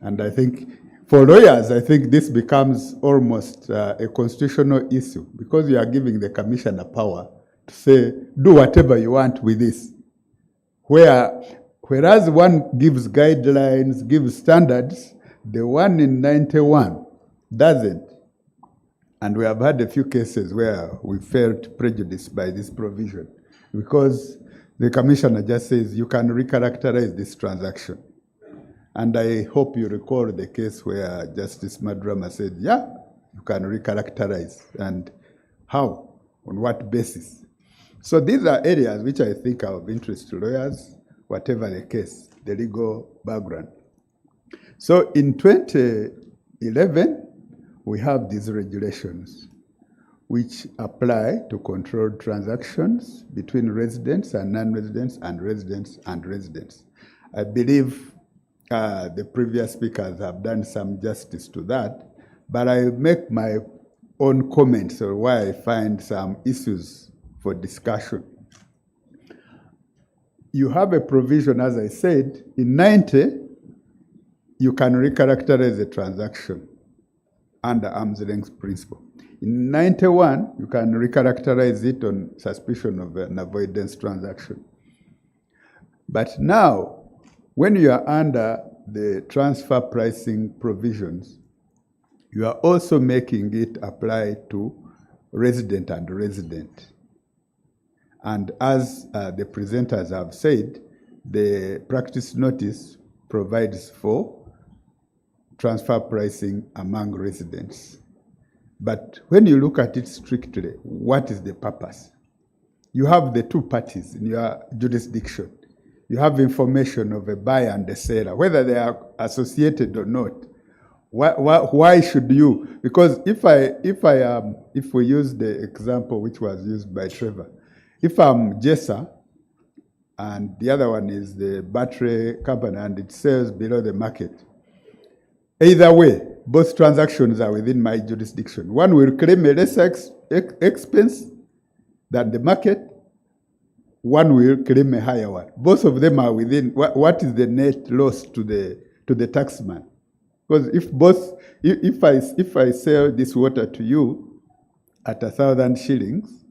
And I think for lawyers, I think this becomes almost a constitutional issue because you are giving the commissioner power to say, do whatever you want with this. Whereas one gives guidelines, gives standards, the one in 91 doesn't. And we have had a few cases where we felt prejudiced by this provision because the commissioner just says you can recharacterize this transaction. And I hope you recall the case where Justice Madrama said, yeah, you can recharacterize. And how? On what basis? So these are areas which I think are of interest to lawyers, whatever the case, the legal background. So in 2011, we have these regulations which apply to controlled transactions between residents and non-residents and residents and residents. I believe the previous speakers have done some justice to that, but I make my own comments on why I find some issues for discussion. You have a provision, as I said, in 90, you can recharacterize a transaction under arm's length principle. In 91, you can recharacterize it on suspicion of an avoidance transaction. But now, when you are under the transfer pricing provisions, you are also making it apply to resident and resident. And as the presenters have said, the practice notice provides for transfer pricing among residents. But when you look at it strictly, what is the purpose? You have the two parties in your jurisdiction. You have information of a buyer and a seller, whether they are associated or not. Why should you? Because if we use the example which was used by Trevor, if I'm Jessa and the other one is the battery company and it sells below the market, either way, both transactions are within my jurisdiction. One will claim a lesser expense than the market. One will claim a higher one. Both of them are within. What is the net loss to the taxman? Because if I sell this water to you at 1,000 shillings,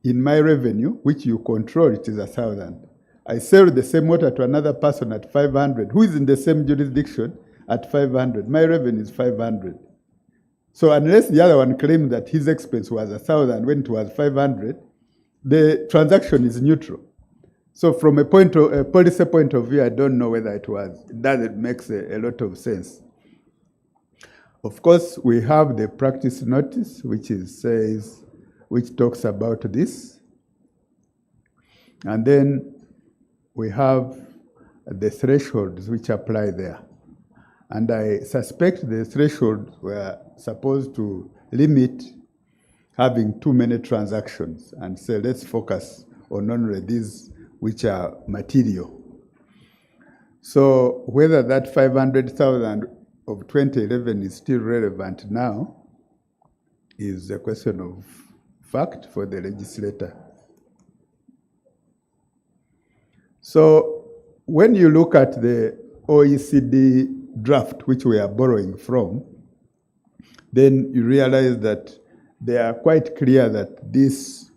in my revenue, which you control, it is 1,000. I sell the same water to another person at 500, who is in the same jurisdiction at 500. My revenue is 500. So unless the other one claims that his expense was 1,000 when it was 500, the transaction is neutral. So from a policy point of view, I don't know whether it doesn't make a lot of sense. Of course, we have the practice notice, which talks about this. And then we have the thresholds which apply there. And I suspect the thresholds were supposed to limit having too many transactions and say, let's focus on only these which are material. So whether that 500,000 of 2011 is still relevant now is a question of fact for the legislator. So when you look at the OECD draft, which we are borrowing from, then you realize that they are quite clear that these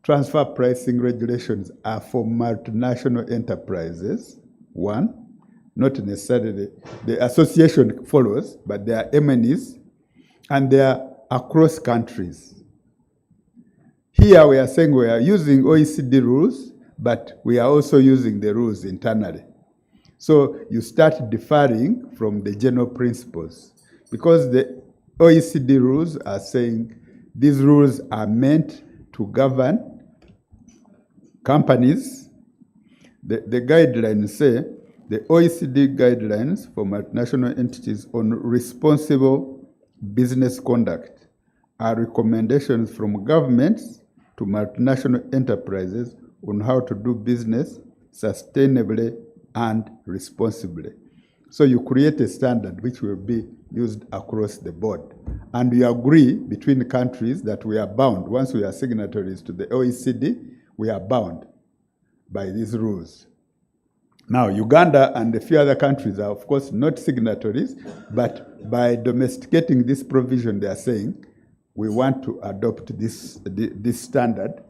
transfer pricing regulations are for multinational enterprises, one, not necessarily the association follows, but they are MNEs, and they are across countries. Here we are saying we are using OECD rules, but we are also using the rules internally. So you start differing from the general principles because the OECD rules are saying these rules are meant to govern companies. The guidelines say the OECD guidelines for multinational entities on responsible business conduct are recommendations from governments to multinational enterprises on how to do business sustainably and responsibly. So you create a standard which will be used across the board. And we agree between countries that we are bound. Once we are signatories to the OECD, we are bound by these rules. Now, Uganda and a few other countries are, of course, not signatories, but by domesticating this provision, they are saying, we want to adopt this standard,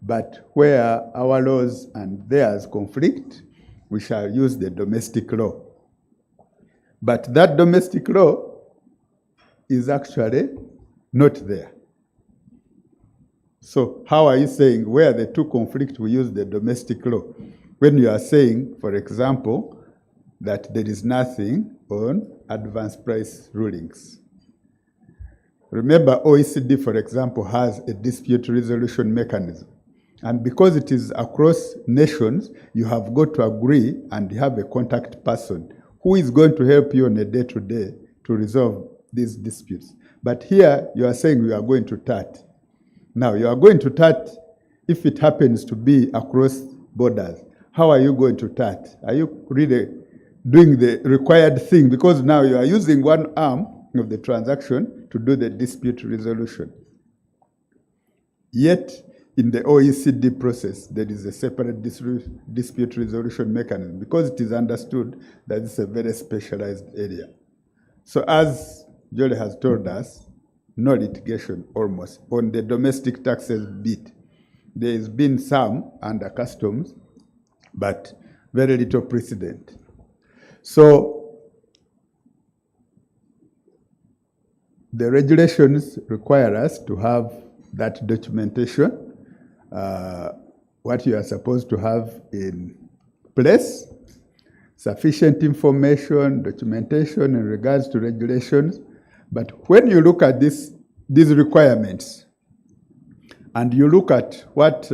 but where our laws and theirs conflict, we shall use the domestic law. But that domestic law is actually not there. So how are you saying where the two conflict, we use the domestic law? When you are saying, for example, that there is nothing on advance price rulings. Remember, OECD, for example, has a dispute resolution mechanism. And because it is across nations, you have got to agree and have a contact person who is going to help you on a day-to-day to resolve these disputes. But here, you are saying you are going to TAT. Now, you are going to TAT if it happens to be across borders. How are you going to TAT? Are you really doing the required thing? Because now you are using one arm of the transaction to do the dispute resolution. Yet, in the OECD process, there is a separate dispute resolution mechanism because it is understood that it's a very specialized area. So as Jolie has told us, no litigation almost on the domestic taxes bit. There has been some under customs, but very little precedent. So the regulations require us to have that documentation, what you are supposed to have in place, sufficient information, documentation in regards to regulations. But when you look at these requirements, and you look at what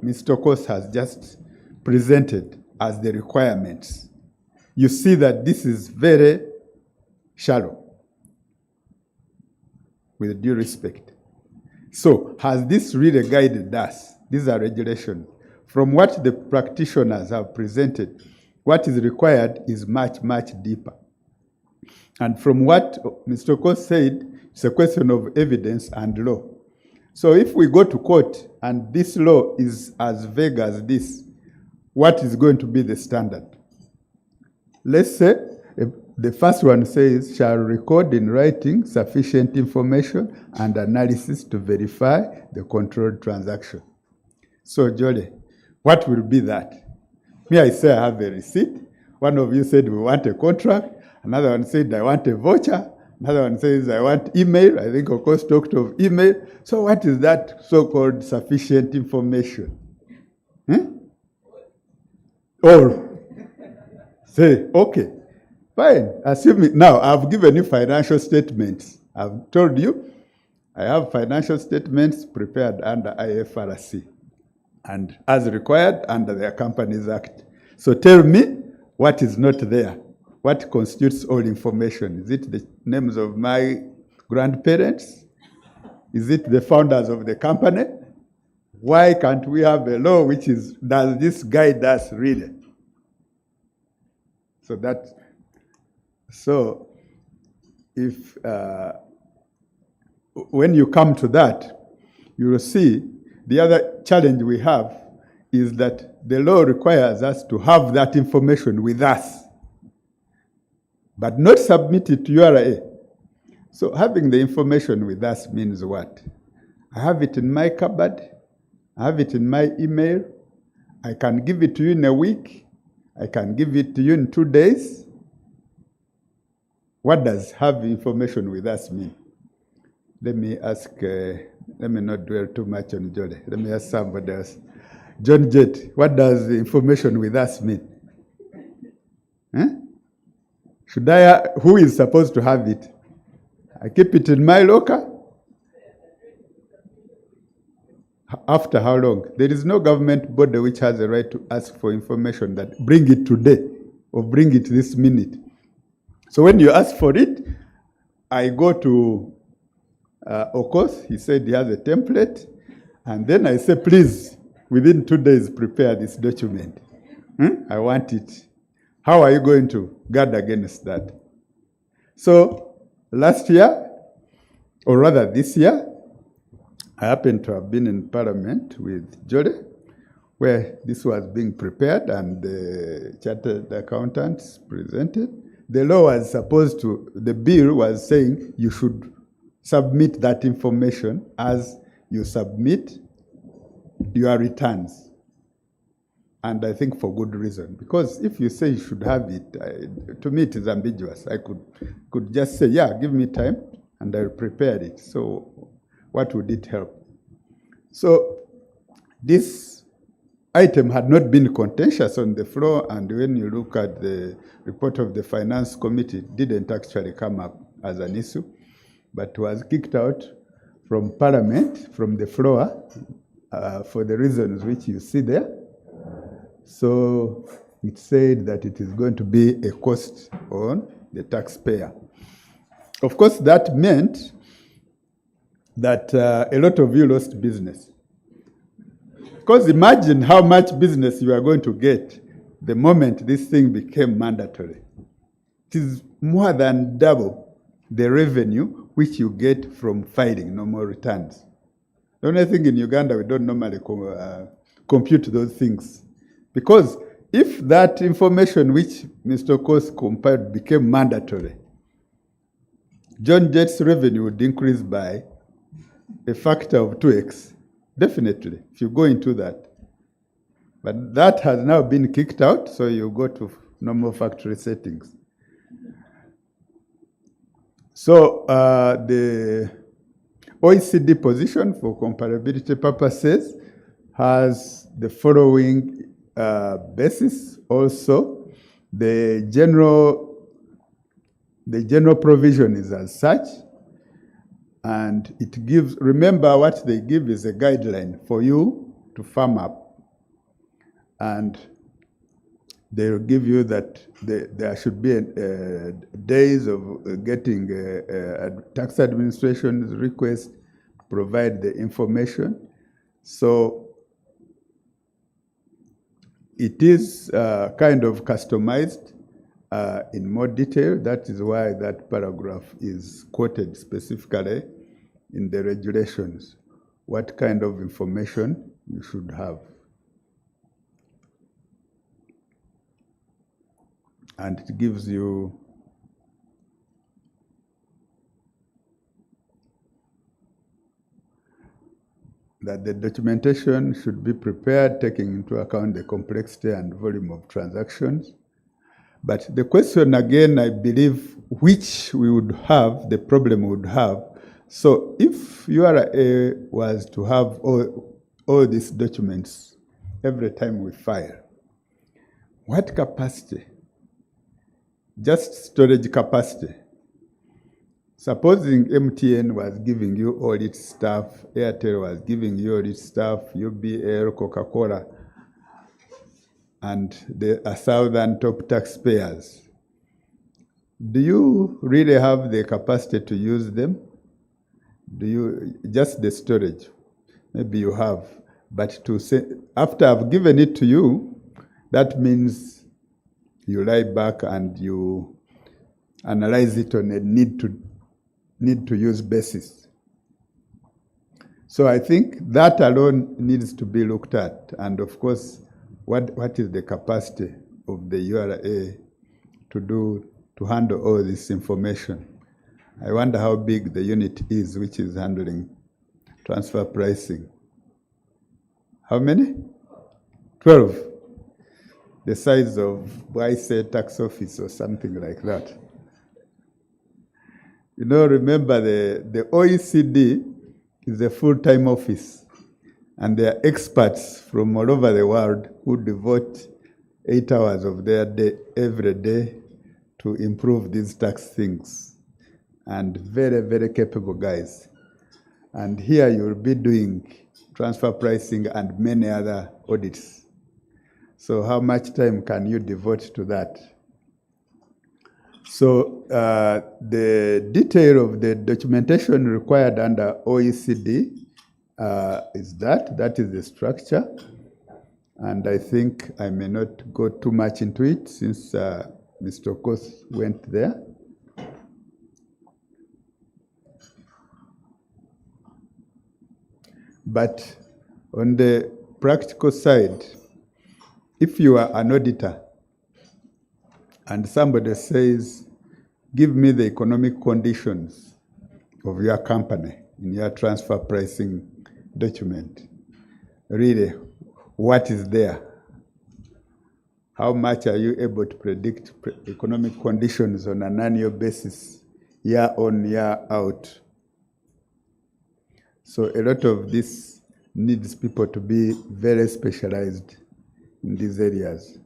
Mr. Kos has just presented as the requirements, you see that this is very shallow, with due respect. So has this really guided us? These are regulations. From what the practitioners have presented, what is required is much, much deeper. And from what Mr. Kos said, it's a question of evidence and law. So if we go to court and this law is as vague as this, what is going to be the standard? Let's say the first one says, shall record in writing sufficient information and analysis to verify the controlled transaction. So, Jolie, what will be that? Me, I say I have a receipt. One of you said we want a contract. Another one said I want a voucher. Another one says I want email. I think, of course, talked of email. So what is that so-called sufficient information? Or say, okay, fine. Assuming now I've given you financial statements. I've told you I have financial statements prepared under IFRC and as required under the Companies Act. So tell me what is not there. What constitutes all information? Is it the names of my grandparents? Is it the founders of the company? Why can't we have a law which does this guide us really? So if when you come to that, you will see the other challenge we have is that the law requires us to have that information with us, but not submit it to URA. So having the information with us means what? I have it in my cupboard, I have it in my email, I can give it to you in a week, I can give it to you in 2 days. What does have information with us mean? Let me ask, let me not dwell too much on Jolie. Let me ask somebody else. John Jett, what does information with us mean? Huh? Who is supposed to have it? I keep it in my locker? After how long? There is no government body which has a right to ask for information that bring it today or bring it this minute. So when you ask for it, I go to Okos, he said he has a template, and then I say, please, within 2 days, prepare this document. I want it. How are you going to guard against that? So last year, or rather this year, I happen to have been in Parliament with Jolly, where this was being prepared and the chartered accountants presented. The law was supposed to, the bill was saying you should submit that information as you submit your returns. And I think for good reason, because if you say you should have it, to me it is ambiguous. I could just say, yeah, give me time, and I'll prepare it. So what would it help? So this item had not been contentious on the floor, and when you look at the report of the Finance Committee, it didn't actually come up as an issue, but was kicked out from Parliament, from the floor, for the reasons which you see there. So it said that it is going to be a cost on the taxpayer. Of course, that meant that a lot of you lost business. Because imagine how much business you are going to get the moment this thing became mandatory. It is more than double the revenue which you get from filing normal returns. The only thing in Uganda, we don't normally compute those things. Because if that information which Mr. Kos compiled became mandatory, John Jett's revenue would increase by a factor of 2x, definitely, if you go into that. But that has now been kicked out, so you go to normal factory settings. So the OECD position for comparability purposes has the following basis also. The general provision is as such, and it gives, remember what they give is a guideline for you to firm up, and they'll give you that there should be days of getting a tax administration's request to provide the information. So it is kind of customized in more detail. That is why that paragraph is quoted specifically in the regulations, what kind of information you should have. And it gives you that the documentation should be prepared taking into account the complexity and volume of transactions. But the question again, I believe, which we would have, the problem we would have, so if URA was to have all these documents every time we file, what capacity? Just storage capacity. Supposing MTN was giving you all its stuff, Airtel was giving you all its stuff, UBL, Coca-Cola, and the 1,000 top taxpayers, do you really have the capacity to use them? Do you, just the storage? Maybe you have, but to say, after I've given it to you, that means you lie back and you analyze it on a need to use basis. So I think that alone needs to be looked at. And of course, what is the capacity of the URA to handle all this information? I wonder how big the unit is which is handling transfer pricing. How many? 12. The size of, I say, tax office or something like that. You know, remember the OECD is a full-time office, and there are experts from all over the world who devote 8 hours of their day every day to improve these tax things. And very, very capable guys. And here you'll be doing transfer pricing and many other audits. So how much time can you devote to that? So the detail of the documentation required under OECD is that is the structure. And I think I may not go too much into it since Mr. Okoth went there. But on the practical side, if you are an auditor and somebody says, give me the economic conditions of your company in your transfer pricing document, really, what is there? How much are you able to predict economic conditions on an annual basis, year on, year out? So a lot of this needs people to be very specialized in these areas.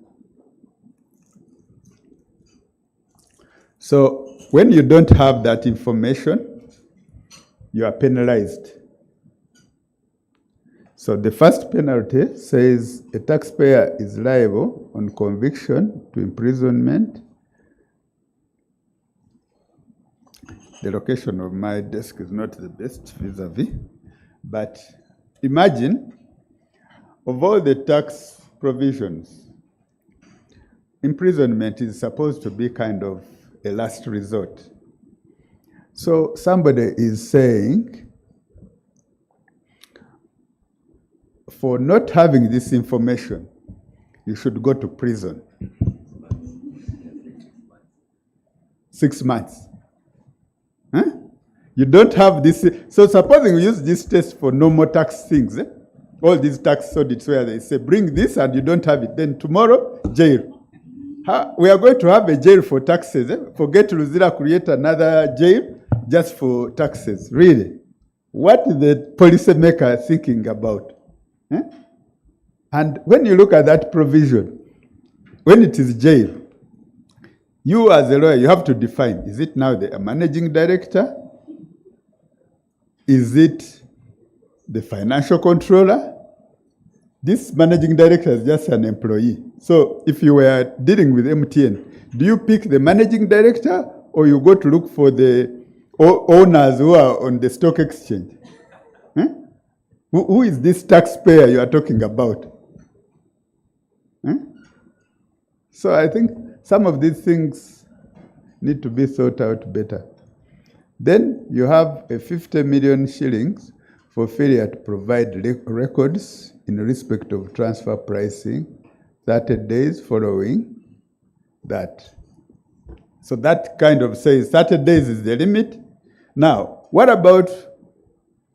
So when you don't have that information, you are penalized. So the first penalty says a taxpayer is liable on conviction to imprisonment. The location of my desk is not the best vis-a-vis, but imagine of all the tax provisions, imprisonment is supposed to be kind of a last resort. So somebody is saying, for not having this information, you should go to prison. 6 months. Huh? You don't have this. So supposing we use this test for normal tax things, all these tax audits where they say, bring this and you don't have it, then tomorrow, jail. We are going to have a jail for taxes. Forget Luzira create another jail just for taxes. Really? What is the policymaker thinking about? And when you look at that provision, when it is jail, you as a lawyer, you have to define, is it now the managing director? Is it the financial controller? This managing director is just an employee. So if you were dealing with MTN, do you pick the managing director or you go to look for the owners who are on the stock exchange? Who is this taxpayer you are talking about? So I think some of these things need to be thought out better. Then you have a 50 million shillings for failure to provide records in respect of transfer pricing 30 days following that. So that kind of says 30 days is the limit. Now, what about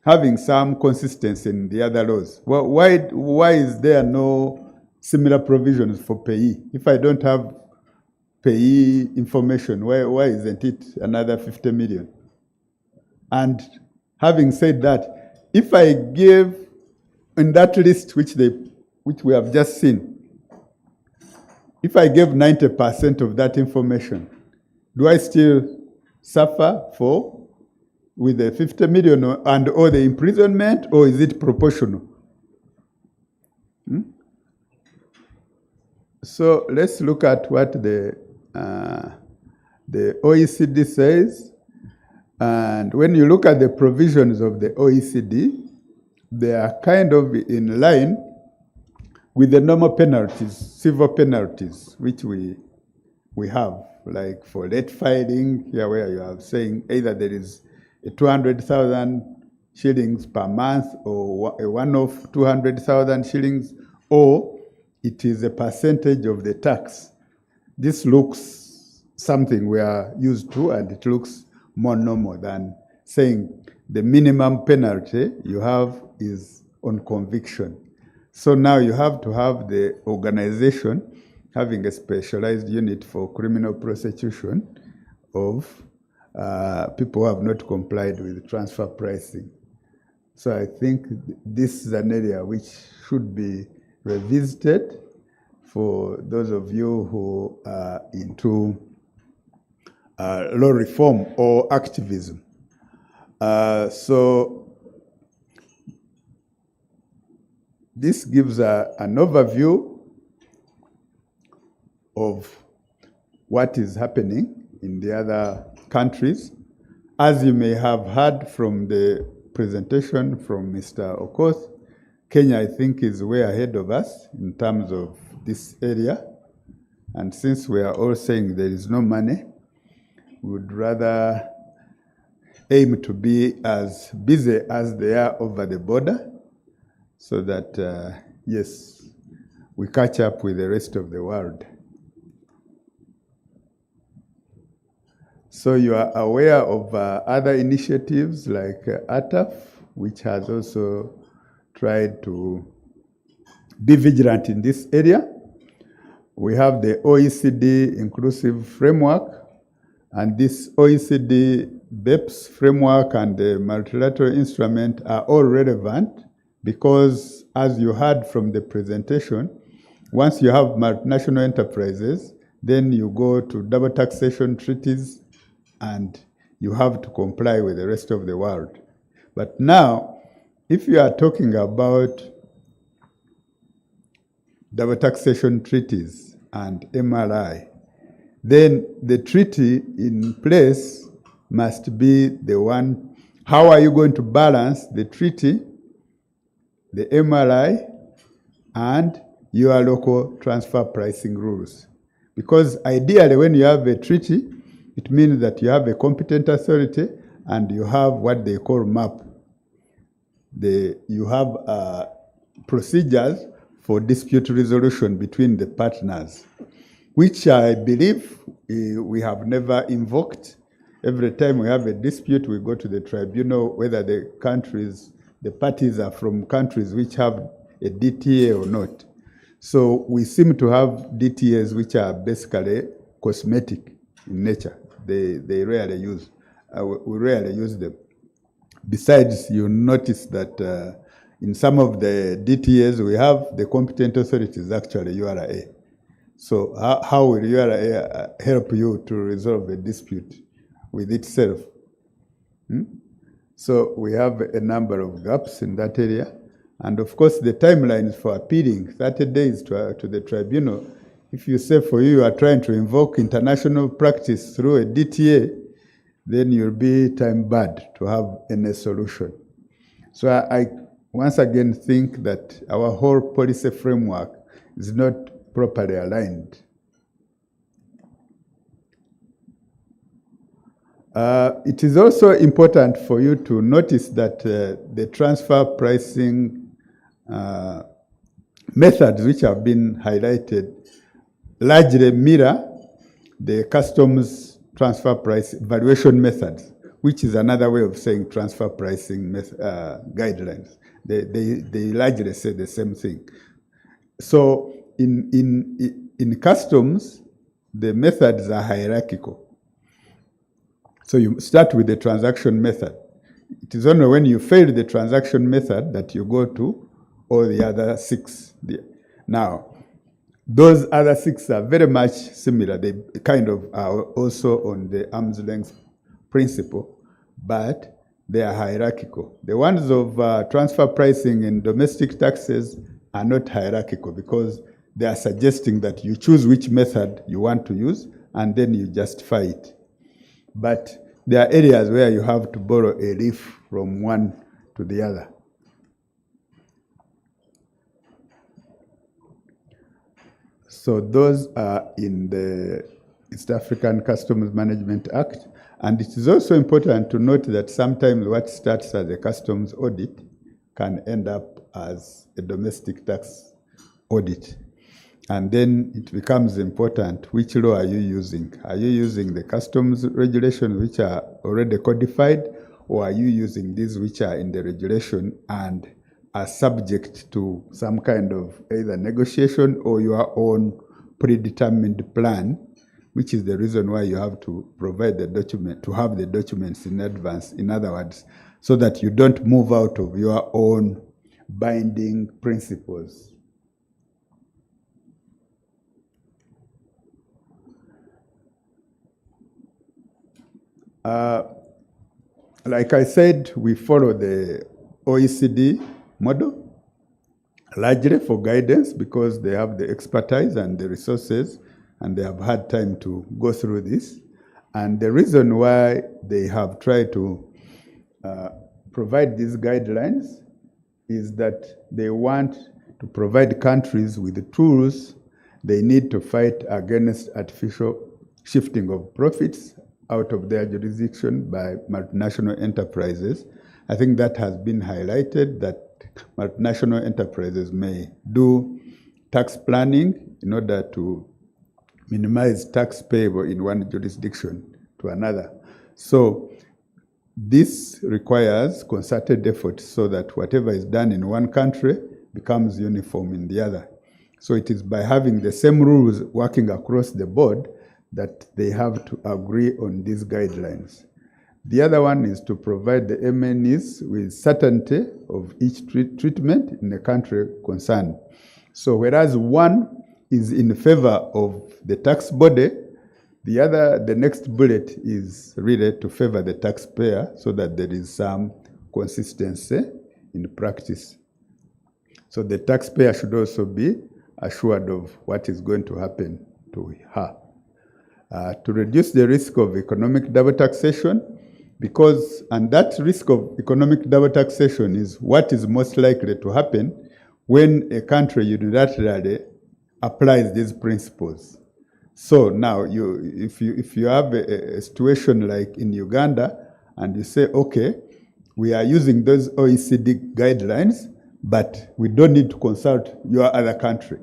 having some consistency in the other laws? Well, why is there no similar provisions for payee? If I don't have payee information, why isn't it another 50 million? And having said that, if I give in that list which we have just seen, if I give 90% of that information, do I still suffer with the 50 million and all the imprisonment, or is it proportional? So let's look at what the OECD says. And when you look at the provisions of the OECD, they are kind of in line with the normal penalties, civil penalties, which we have, like for late filing, here where you are saying either there is a 200,000 shillings per month or a one-off 200,000 shillings, or it is a percentage of the tax. This looks something we are used to, and it looks more normal than saying the minimum penalty you have is on conviction. So now you have to have the organization having a specialized unit for criminal prosecution of people who have not complied with transfer pricing. So I think this is an area which should be revisited for those of you who are into law reform or activism. So this gives an overview of what is happening in the other countries. As you may have heard from the presentation from Mr. Okoth, Kenya, I think, is way ahead of us in terms of this area. And since we are all saying there is no money, we would rather aim to be as busy as they are over the border so that, yes, we catch up with the rest of the world. So you are aware of other initiatives like ATAF, which has also tried to be vigilant in this area. We have the OECD Inclusive Framework, and this OECD BEPS framework and the multilateral instrument are all relevant because, as you heard from the presentation, once you have multinational enterprises, then you go to double taxation treaties and you have to comply with the rest of the world. But now, if you are talking about double taxation treaties and MRI, then the treaty in place must be the one. How are you going to balance the treaty, the MRI, and your local transfer pricing rules? Because ideally, when you have a treaty, it means that you have a competent authority and you have what they call MAP. You have procedures for dispute resolution between the partners, which I believe we have never invoked. Every time we have a dispute, we go to the tribunal, whether the parties are from countries which have a DTA or not. So we seem to have DTAs which are basically cosmetic in nature. They rarely use, we rarely use them. Besides, you notice that in some of the DTAs we have, the competent authority is actually URA. So how will URA help you to resolve a dispute with itself? So we have a number of gaps in that area. And of course, the timelines for appealing, 30 days to the tribunal. If you say for you are trying to invoke international practice through a DTA, then you'll be time barred to have any solution. So I once again think that our whole policy framework is not properly aligned. It is also important for you to notice that the transfer pricing methods which have been highlighted largely mirror the customs transfer price valuation methods, which is another way of saying transfer pricing guidelines. They largely say the same thing. So in customs, the methods are hierarchical. So you start with the transaction method. It is only when you fail the transaction method that you go to all the other 6. Now, those other 6 are very much similar. They kind of are also on the arm's length principle, but they are hierarchical. The ones of transfer pricing and domestic taxes are not hierarchical because they are suggesting that you choose which method you want to use and then you justify it. But there are areas where you have to borrow a leaf from one to the other. So those are in the East African Customs Management Act. And it is also important to note that sometimes what starts as a customs audit can end up as a domestic tax audit. And then it becomes important, which law are you using? Are you using the customs regulations which are already codified, or are you using these which are in the regulation and are subject to some kind of either negotiation or your own predetermined plan, which is the reason why you have to provide the document, to have the documents in advance, in other words, so that you don't move out of your own binding principles. Like I said, we follow the OECD model, largely for guidance because they have the expertise and the resources and they have had time to go through this. And the reason why they have tried to provide these guidelines is that they want to provide countries with the tools they need to fight against artificial shifting of profits out of their jurisdiction by multinational enterprises. I think that has been highlighted, that multinational enterprises may do tax planning in order to minimize tax payable in one jurisdiction to another. So this requires concerted effort so that whatever is done in one country becomes uniform in the other. So it is by having the same rules working across the board that they have to agree on these guidelines. The other one is to provide the MNEs with certainty of each treatment in the country concerned. So whereas one is in favor of the tax body, the next bullet is really to favor the taxpayer so that there is some consistency in practice. So the taxpayer should also be assured of what is going to happen to her. To reduce the risk of economic double taxation, and that risk of economic double taxation is what is most likely to happen when a country unilaterally applies these principles. So now, if you have a situation like in Uganda, and you say, okay, we are using those OECD guidelines, but we don't need to consult your other country.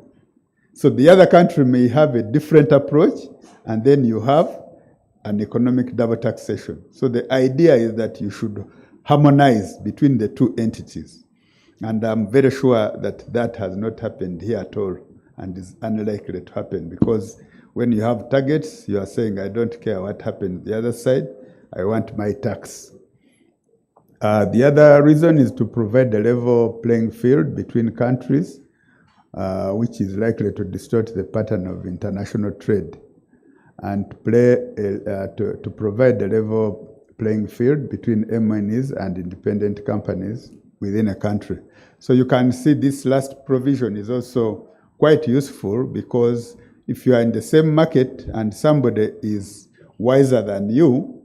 So the other country may have a different approach, and then you have an economic double taxation. So the idea is that you should harmonize between the two entities. And I'm very sure that that has not happened here at all and is unlikely to happen, because when you have targets, you are saying, I don't care what happens the other side, I want my tax. The other reason is to provide a level playing field between countries, which is likely to distort the pattern of international trade, and to provide a level playing field between MNEs and independent companies within a country. So you can see this last provision is also quite useful, because if you are in the same market and somebody is wiser than you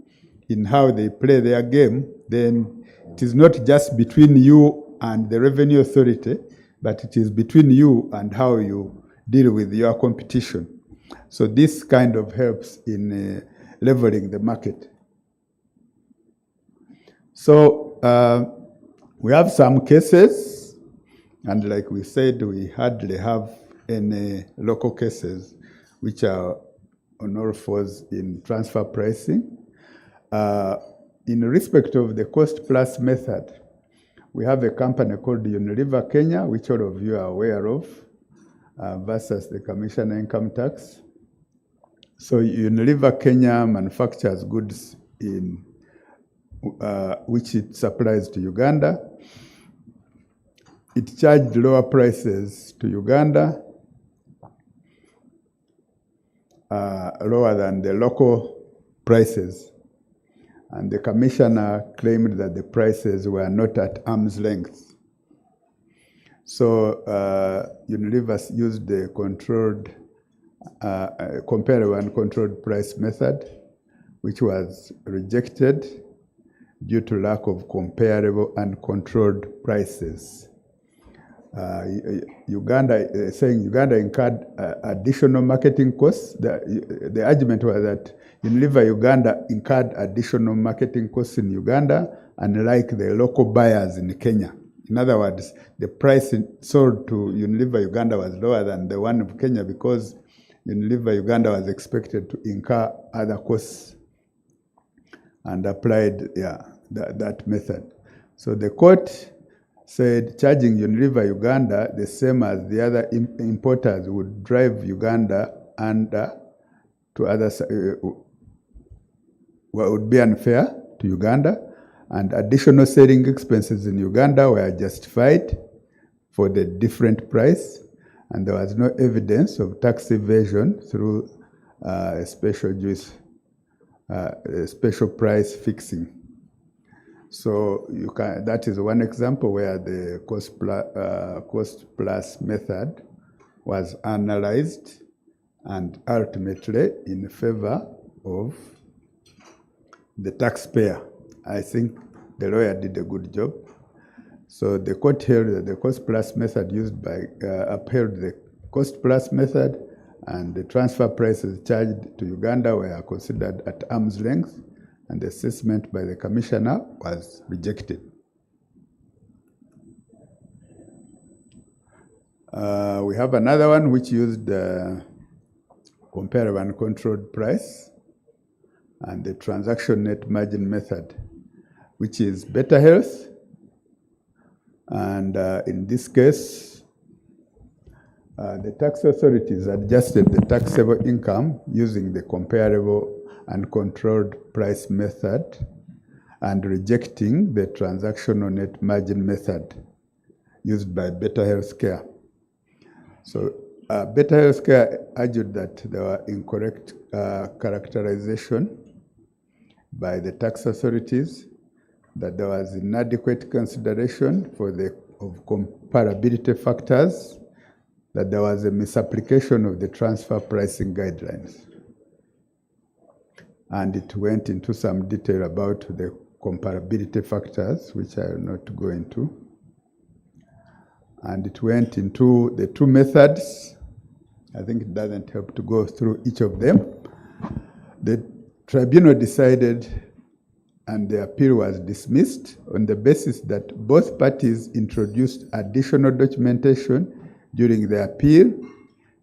in how they play their game, then it is not just between you and the revenue authority, but it is between you and how you deal with your competition. So this kind of helps in leveling the market. So we have some cases, and like we said, we hardly have any local cases which are on all fours in transfer pricing. In respect of the cost plus method, we have a company called Unilever Kenya, which all of you are aware of, versus the Commissioner Income Tax. So Unilever Kenya manufactures goods in which it supplies to Uganda. It charged lower prices to Uganda, lower than the local prices. And the commissioner claimed that the prices were not at arm's length. So Unilever used the comparable and controlled price method, which was rejected due to lack of comparable and controlled prices. Uganda incurred additional marketing costs. The argument was that Unilever Uganda incurred additional marketing costs in Uganda, unlike the local buyers in Kenya. In other words, the price sold to Unilever Uganda was lower than the one of Kenya, because Unilever Uganda was expected to incur other costs and applied that method. So the court said charging Unilever Uganda the same as the other importers would drive Uganda under to others, would be unfair to Uganda, and additional selling expenses in Uganda were justified for the different price, and there was no evidence of tax evasion through special price fixing. So that is one example where the cost plus method was analyzed and ultimately in favor of the taxpayer. I think the lawyer did a good job. So the court held that the cost plus method upheld the cost plus method, and the transfer prices charged to Uganda were considered at arm's length, and the assessment by the commissioner was rejected. We have another one which used comparative and controlled price and the transaction net margin method, which is better health. And in this case, the tax authorities adjusted the taxable income using the comparable and controlled price method and rejecting the transactional net margin method used by Better Healthcare. So Better Healthcare argued that there were incorrect characterization by the tax authorities, that there was inadequate consideration of comparability factors, that there was a misapplication of the transfer pricing guidelines. And it went into some detail about the comparability factors, which I will not go into. And it went into the two methods. I think it doesn't help to go through each of them. The tribunal decided, and the appeal was dismissed on the basis that both parties introduced additional documentation during the appeal.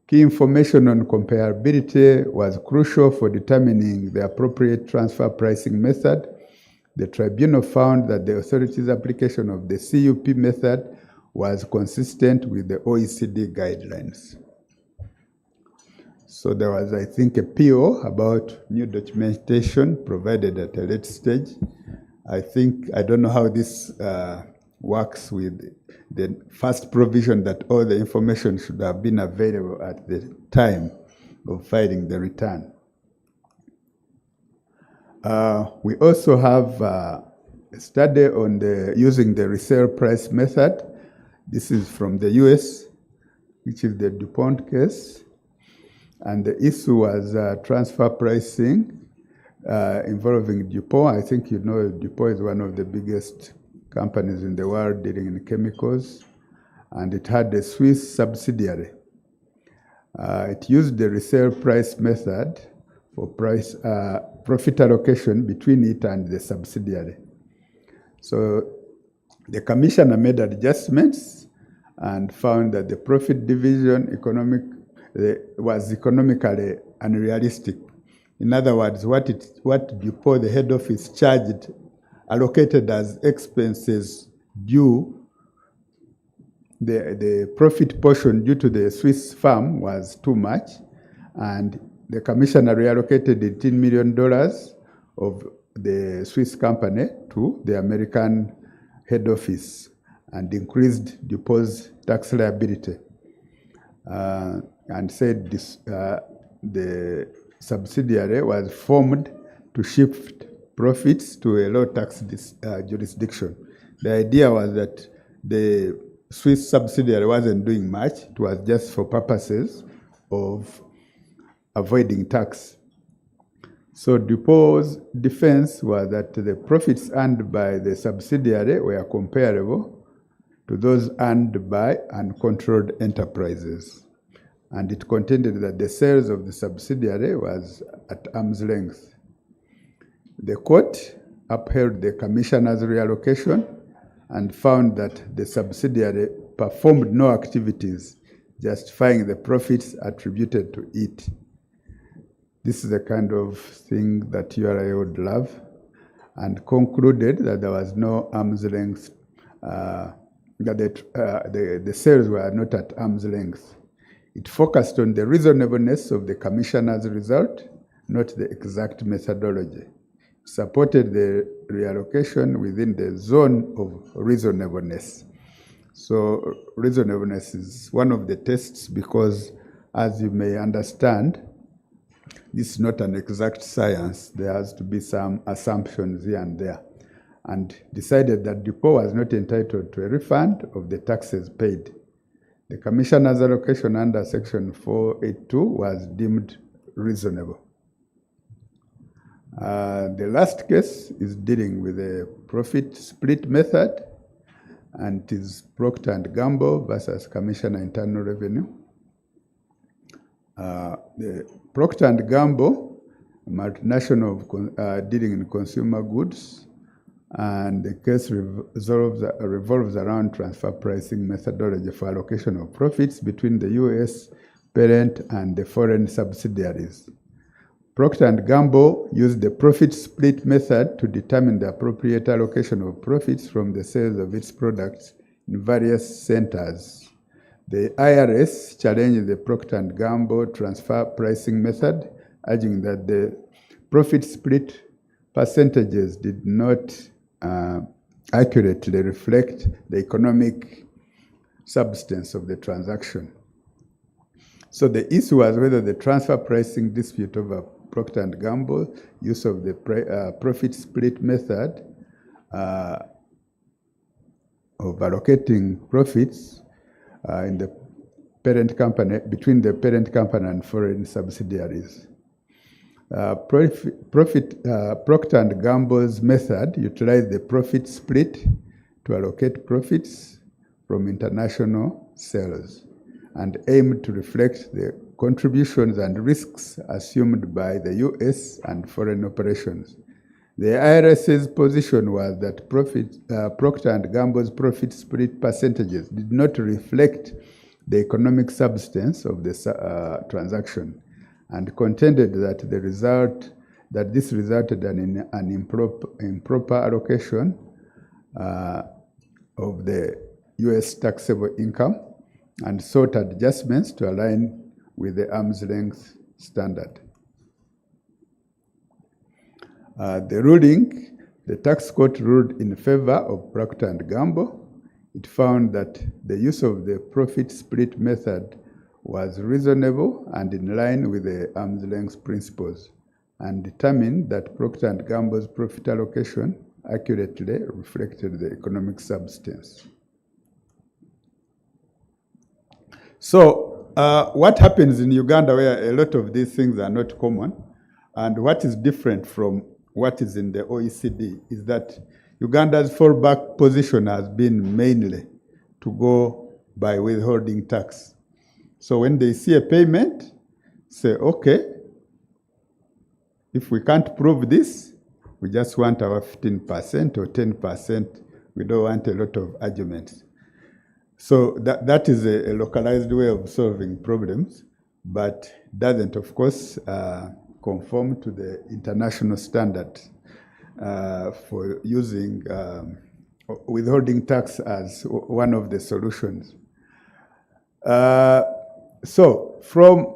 Key information on comparability was crucial for determining the appropriate transfer pricing method. The tribunal found that the authority's application of the CUP method was consistent with the OECD guidelines. So there was, I think, a PO about new documentation provided at a late stage. I don't know how this works with the first provision that all the information should have been available at the time of filing the return. We also have a study on using the resale price method. This is from the US, which is the DuPont case. And the issue was transfer pricing involving DuPont. I think you know DuPont is one of the biggest companies in the world dealing in chemicals. And it had a Swiss subsidiary. It used the resale price method for profit allocation between it and the subsidiary. So the commissioner made adjustments and found that the profit division was economically unrealistic. In other words, what DuPont, the head office, charged, allocated as expenses due, the profit portion due to the Swiss firm was too much, and the commissioner reallocated $18 million of the Swiss company to the American head office and increased DuPont's tax liability. And said the subsidiary was formed to shift profits to a low tax jurisdiction. The idea was that the Swiss subsidiary wasn't doing much. It was just for purposes of avoiding tax. So DuPont's defense was that the profits earned by the subsidiary were comparable to those earned by uncontrolled enterprises. And it contended that the sales of the subsidiary was at arm's length. The court upheld the commissioner's reallocation and found that the subsidiary performed no activities justifying the profits attributed to it. This is the kind of thing that URA would love, and concluded that there was no arm's length, that the sales were not at arm's length. It focused on the reasonableness of the commissioner's result, not the exact methodology. It supported the reallocation within the zone of reasonableness. So reasonableness is one of the tests because, as you may understand, this is not an exact science. There has to be some assumptions here and there. And decided that DuPont was not entitled to a refund of the taxes paid. The commissioner's allocation under Section 482 was deemed reasonable. The last case is dealing with the profit split method. and it is Procter & Gamble versus Commissioner Internal Revenue. The Procter & Gamble, a multinational dealing in consumer goods, and the case revolves around transfer pricing methodology for allocation of profits between the U.S. parent and the foreign subsidiaries. Procter & Gamble used the profit split method to determine the appropriate allocation of profits from the sales of its products in various centers. The IRS challenged the Procter & Gamble transfer pricing method, urging that the profit split percentages did not accurately reflect the economic substance of the transaction. So the issue was whether the transfer pricing dispute over Procter & Gamble use of the profit split method of allocating profits in the parent company, between the parent company and foreign subsidiaries. Procter & Gamble's method utilized the profit split to allocate profits from international sales and aimed to reflect the contributions and risks assumed by the U.S. and foreign operations. The IRS's position was that Procter & Gamble's profit split percentages did not reflect the economic substance of the transaction, and contended that this resulted in an improper allocation of the U.S. taxable income, and sought adjustments to align with the arm's length standard. The tax court ruled in favor of Procter & Gamble. It found that the use of the profit split method was reasonable and in line with the arm's length principles, and determined that Procter & Gamble's profit allocation accurately reflected the economic substance. So what happens in Uganda, where a lot of these things are not common, and what is different from what is in the OECD, is that Uganda's fallback position has been mainly to go by withholding tax. So when they see a payment, say, okay, if we can't prove this, we just want our 15% or 10%. We don't want a lot of arguments. So that is a localized way of solving problems, but doesn't, of course, conform to the international standard for using withholding tax as one of the solutions. So from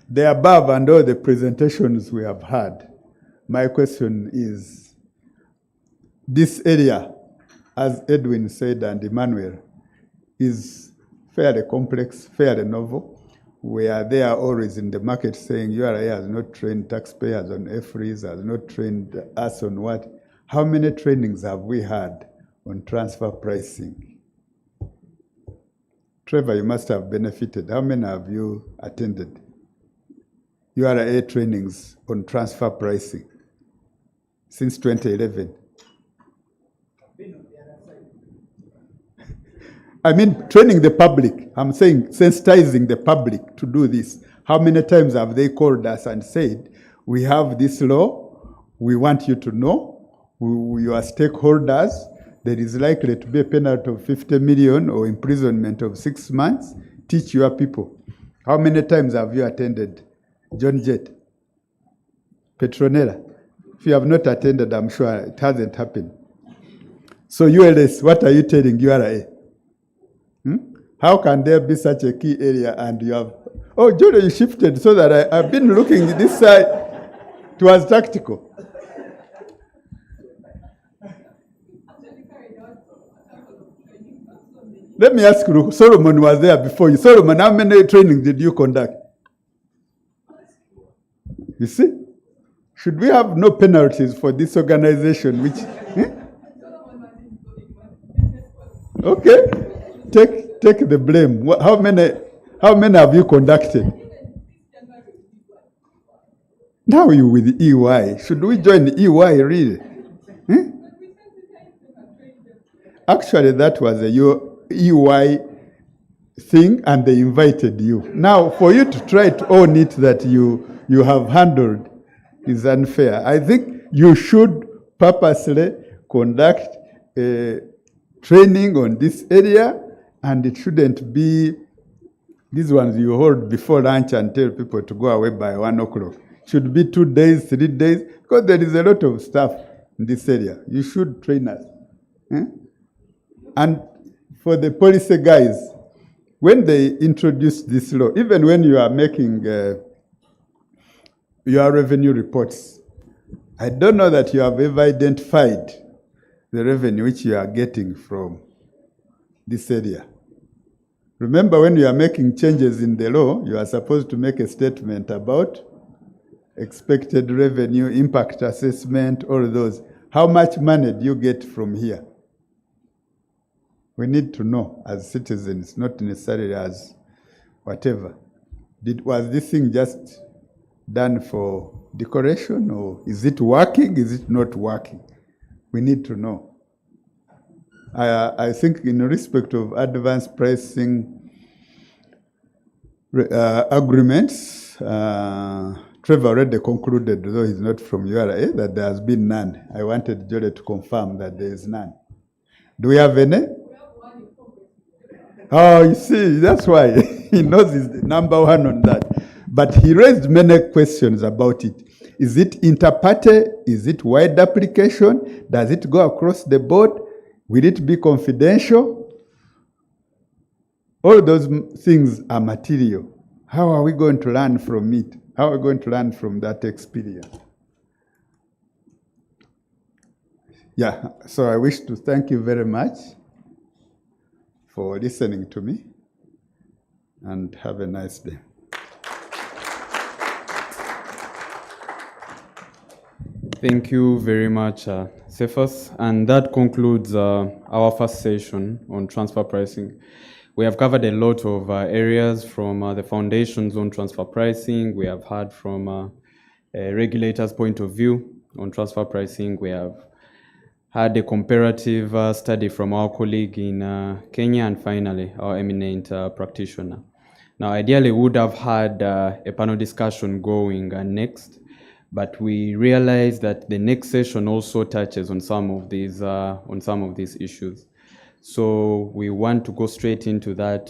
the above and all the presentations we have had, my question is, this area, as Edwin said and Emmanuel, is fairly complex, fairly novel. We are there always in the market saying URA has not trained taxpayers on FREs, has not trained us on what. How many trainings have we had on transfer pricing? Trevor, you must have benefited. How many have you attended? URA trainings on transfer pricing since 2011. I mean, training the public. I'm saying sensitizing the public to do this. How many times have they called us and said, we have this law, we want you to know, you are stakeholders, there is likely to be a penalty of 50 million or imprisonment of 6 months, teach your people. How many times have you attended? John Jett, Petronella. If you have not attended, I'm sure it hasn't happened. So ULS, what are you telling URA? How can there be such a key area and you have... Oh, Jodo, you shifted so that I've been looking this side. It was tactical. Let me ask you, Solomon was there before you. Solomon, how many trainings did you conduct? You see? Should we have no penalties for this organization? Which, Okay, take the blame. How many have you conducted? Now you with EY. Should we join EY really? actually that was a EY thing and they invited you. Now, for you to try to own it that you have handled is unfair. I think you should purposely conduct a training on this area, and it shouldn't be these ones you hold before lunch and tell people to go away by 1 o'clock. Should be 2 days, 3 days, because there is a lot of stuff in this area. You should train us. And for the policy guys, when they introduced this law, even when you are making your revenue reports, I don't know that you have ever identified the revenue which you are getting from this area. Remember, when you are making changes in the law, you are supposed to make a statement about expected revenue, impact assessment, all those. How much money do you get from here? We need to know as citizens, not necessarily as whatever. Was this thing just done for decoration, or is it working? Is it not working? We need to know. I think in respect of advanced pricing agreements, Trevor already concluded, though he's not from URA, that there has been none. I wanted Jolly to confirm that there is none. Do we have any? Oh, you see, that's why he knows he's the number one on that. But he raised many questions about it. Is it inter-party? Is it wide application? Does it go across the board? Will it be confidential? All those things are material. How are we going to learn from it? How are we going to learn from that experience? Yeah, so I wish to thank you very much for listening to me, and have a nice day. Thank you very much, Cephas. And that concludes our first session on transfer pricing. We have covered a lot of areas from the foundations on transfer pricing. We have heard from a regulator's point of view on transfer pricing. We have had a comparative study from our colleague in Kenya, and finally, our eminent practitioner. Now, ideally, we would have had a panel discussion going next, but we realized that the next session also touches on some of these issues. So we want to go straight into that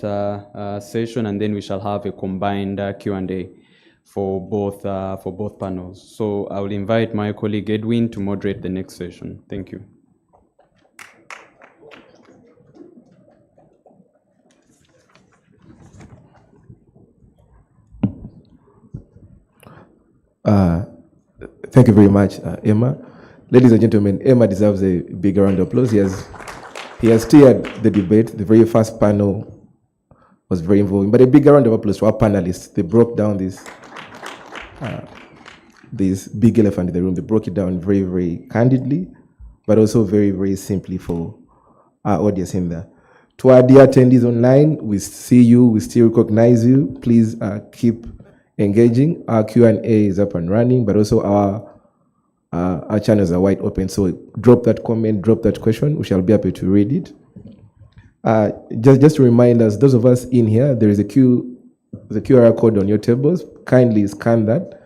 session, and then we shall have a combined Q&A for both panels. So I will invite my colleague Edwin to moderate the next session. Thank you. Thank you very much, Emma. Ladies and gentlemen, Emma deserves a big round of applause. He has steered the debate. The very first panel was very involving. But a big round of applause to our panelists. They broke down this big elephant in the room. They broke it down very, very candidly, but also very, very simply for our audience in there. To our dear attendees online, we see you, we still recognize you. Please keep engaging. Our Q&A is up and running, but also our channels are wide open. So drop that comment, drop that question. We shall be happy to read it. Just to remind us, those of us in here, there is the QR code on your tables. Kindly scan that.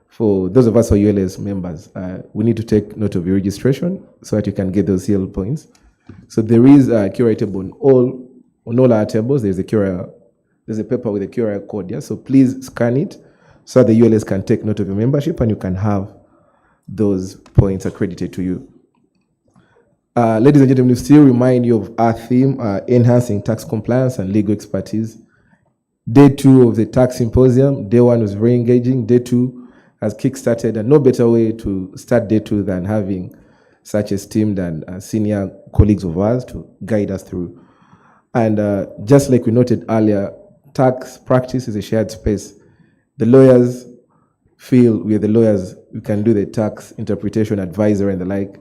For those of us who are ULS members, we need to take note of your registration so that you can get those CL points. So there is a QR table on all our tables. There's a paper with a QR code. Yeah, so please scan it so that the ULS can take note of your membership and you can have those points accredited to you. Ladies and gentlemen, we still remind you of our theme, enhancing tax compliance and legal expertise. Day 2 of the tax symposium. Day 1 was very engaging. Day 2 has kickstarted, and no better way to start day 2 than having such esteemed and senior colleagues of ours to guide us through. And just like we noted earlier, tax practice is a shared space. The lawyers feel we are the lawyers, we can do the tax interpretation, advisor, and the like.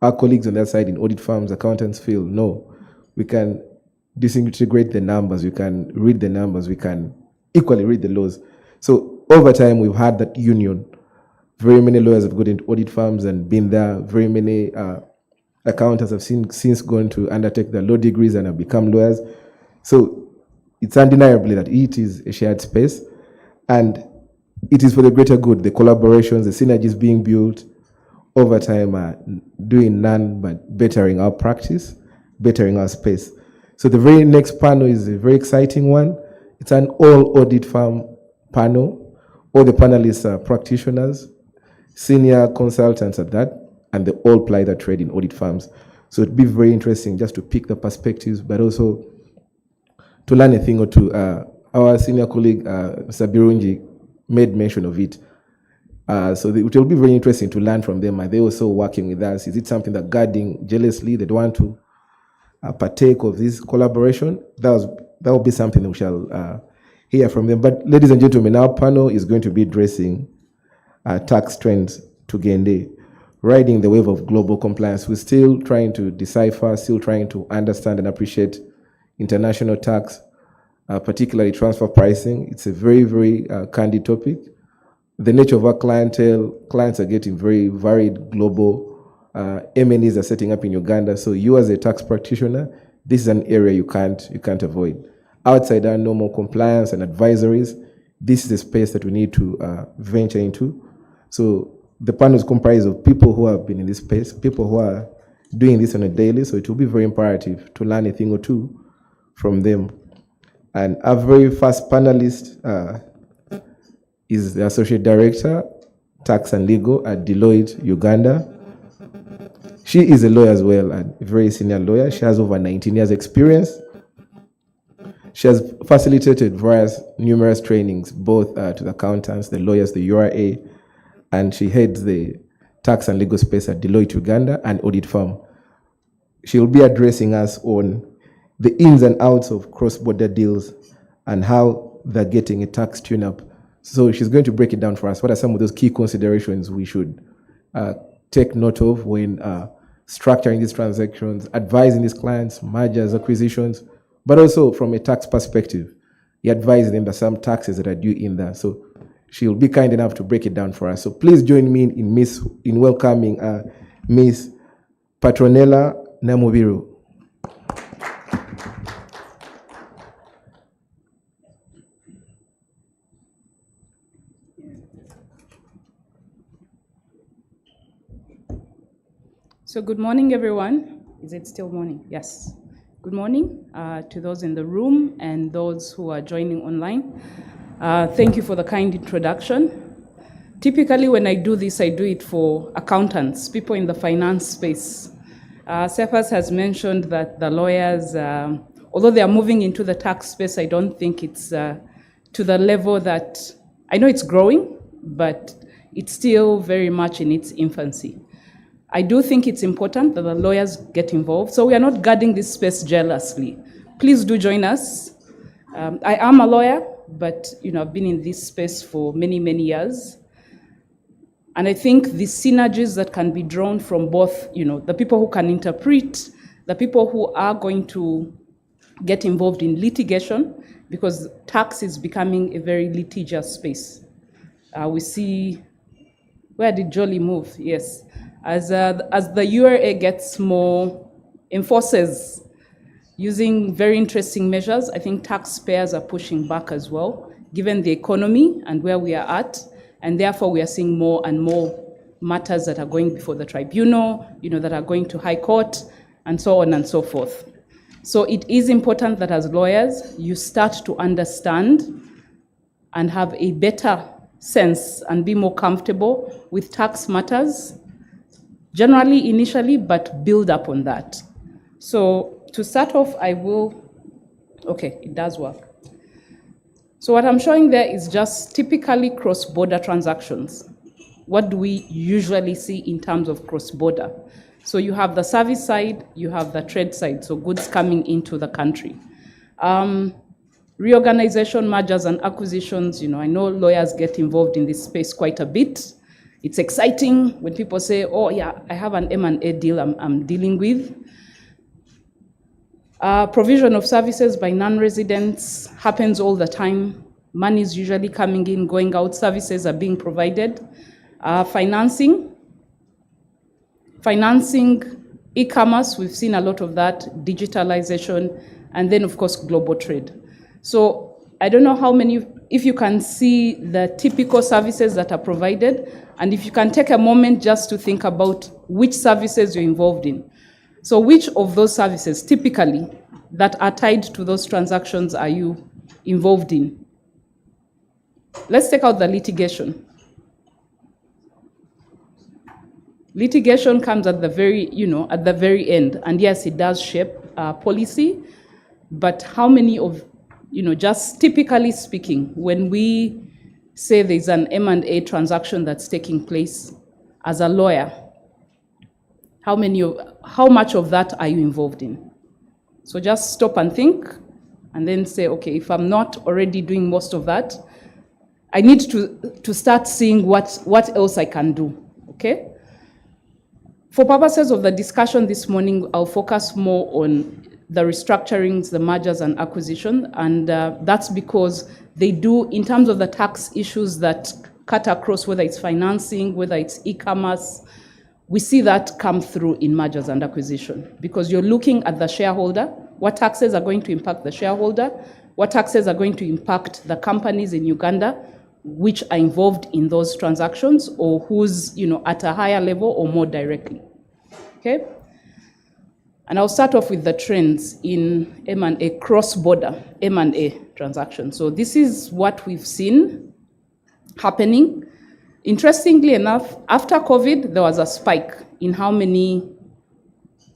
Our colleagues on that side in audit firms, accountants feel, no, we can disintegrate the numbers, we can read the numbers, we can equally read the laws. So over time, we've had that union. Very many lawyers have got into audit firms and been there. Very many accountants have since gone to undertake their law degrees and have become lawyers. So it's undeniably that it is a shared space, and it is for the greater good. The collaborations, the synergies being built over time are doing none but bettering our practice, bettering our space. So the very next panel is a very exciting one. It's an all audit firm panel. All the panelists are practitioners, senior consultants at that, and they all ply their trade in audit firms. So it'd be very interesting just to pick the perspectives, but also to learn a thing or two. Our senior colleague, Mr. Birunji, made mention of it. So it will be very interesting to learn from them. Are they also working with us? Is it something that guarding jealously? They don't want to partake of this collaboration? That will be something that we shall hear from them. But ladies and gentlemen, our panel is going to be addressing tax trends to Gende, riding the wave of global compliance. We're still trying to decipher, still trying to understand and appreciate international tax, particularly transfer pricing. It's a very, very candid topic. The nature of our clientele, clients are getting very varied global. MNEs are setting up in Uganda. So you as a tax practitioner, this is an area you can't avoid. Outside our normal compliance and advisories, this is a space that we need to venture into. So the panel is comprised of people who have been in this space, people who are doing this on a daily. So it will be very imperative to learn a thing or two from them. And our very first panelist is the Associate Director, Tax and Legal at Deloitte, Uganda. She is a lawyer as well, and a very senior lawyer. She has over 19 years experience. She has facilitated numerous trainings, both to the accountants, the lawyers, the URA, and she heads the tax and legal space at Deloitte, Uganda, an audit firm. She will be addressing us on the ins and outs of cross-border deals and how they're getting a tax tune-up. So she's going to break it down for us. What are some of those key considerations we should take note of when structuring these transactions, advising these clients, mergers, acquisitions, but also from a tax perspective, you advise them that some taxes that are due in there. So she'll be kind enough to break it down for us. So please join me in welcoming Miss Patronella Namubiru. So good morning, everyone. Is it still morning? Yes. Good morning to those in the room and those who are joining online. Thank you for the kind introduction. Typically, when I do this, I do it for accountants, people in the finance space. Cephas has mentioned that the lawyers, although they are moving into the tax space, I don't think it's to the level that, I know it's growing, but it's still very much in its infancy. I do think it's important that the lawyers get involved. So we are not guarding this space jealously. Please do join us. I am a lawyer, but I've been in this space for many, many years. And I think the synergies that can be drawn from both, the people who can interpret, the people who are going to get involved in litigation, because tax is becoming a very litigious space. We see, where did Jolly move? Yes. As the URA gets more, enforces using very interesting measures, I think taxpayers are pushing back as well, given the economy and where we are at, and therefore we are seeing more and more matters that are going before the tribunal, that are going to High Court, and so on and so forth. So it is important that as lawyers, you start to understand and have a better sense and be more comfortable with tax matters, generally, initially, but build up on that. So to start off, okay, it does work. So what I'm showing there is just typically cross-border transactions. What do we usually see in terms of cross-border? So you have the service side, you have the trade side, so goods coming into the country. Reorganization, mergers, and acquisitions, I know lawyers get involved in this space quite a bit. It's exciting when people say, oh yeah, I have an M&A deal I'm dealing with. Provision of services by non-residents happens all the time. Money is usually coming in, going out, services are being provided. Financing E-commerce, we've seen a lot of that, digitalization, and then of course global trade. So I don't know how many, if you can see the typical services that are provided, and if you can take a moment just to think about which services you're involved in. So which of those services typically that are tied to those transactions are you involved in? Let's take out the litigation. Litigation comes at the very, at the very end, and yes, it does shape policy, but how many of, just typically speaking, when we say there's an M&A transaction that's taking place as a lawyer, how much of that are you involved in? So just stop and think, and then say, okay, if I'm not already doing most of that, I need to start seeing what else I can do, okay? For purposes of the discussion this morning, I'll focus more on the restructurings, the mergers and acquisition, and that's because they do, in terms of the tax issues that cut across, whether it's financing, whether it's e-commerce, we see that come through in mergers and acquisition, because you're looking at the shareholder, what taxes are going to impact the shareholder, what taxes are going to impact the companies in Uganda, which are involved in those transactions, or who's at a higher level or more directly. Okay? And I'll start off with the trends in M&A, cross-border M&A transactions. So this is what we've seen happening. Interestingly enough, after COVID, there was a spike in how many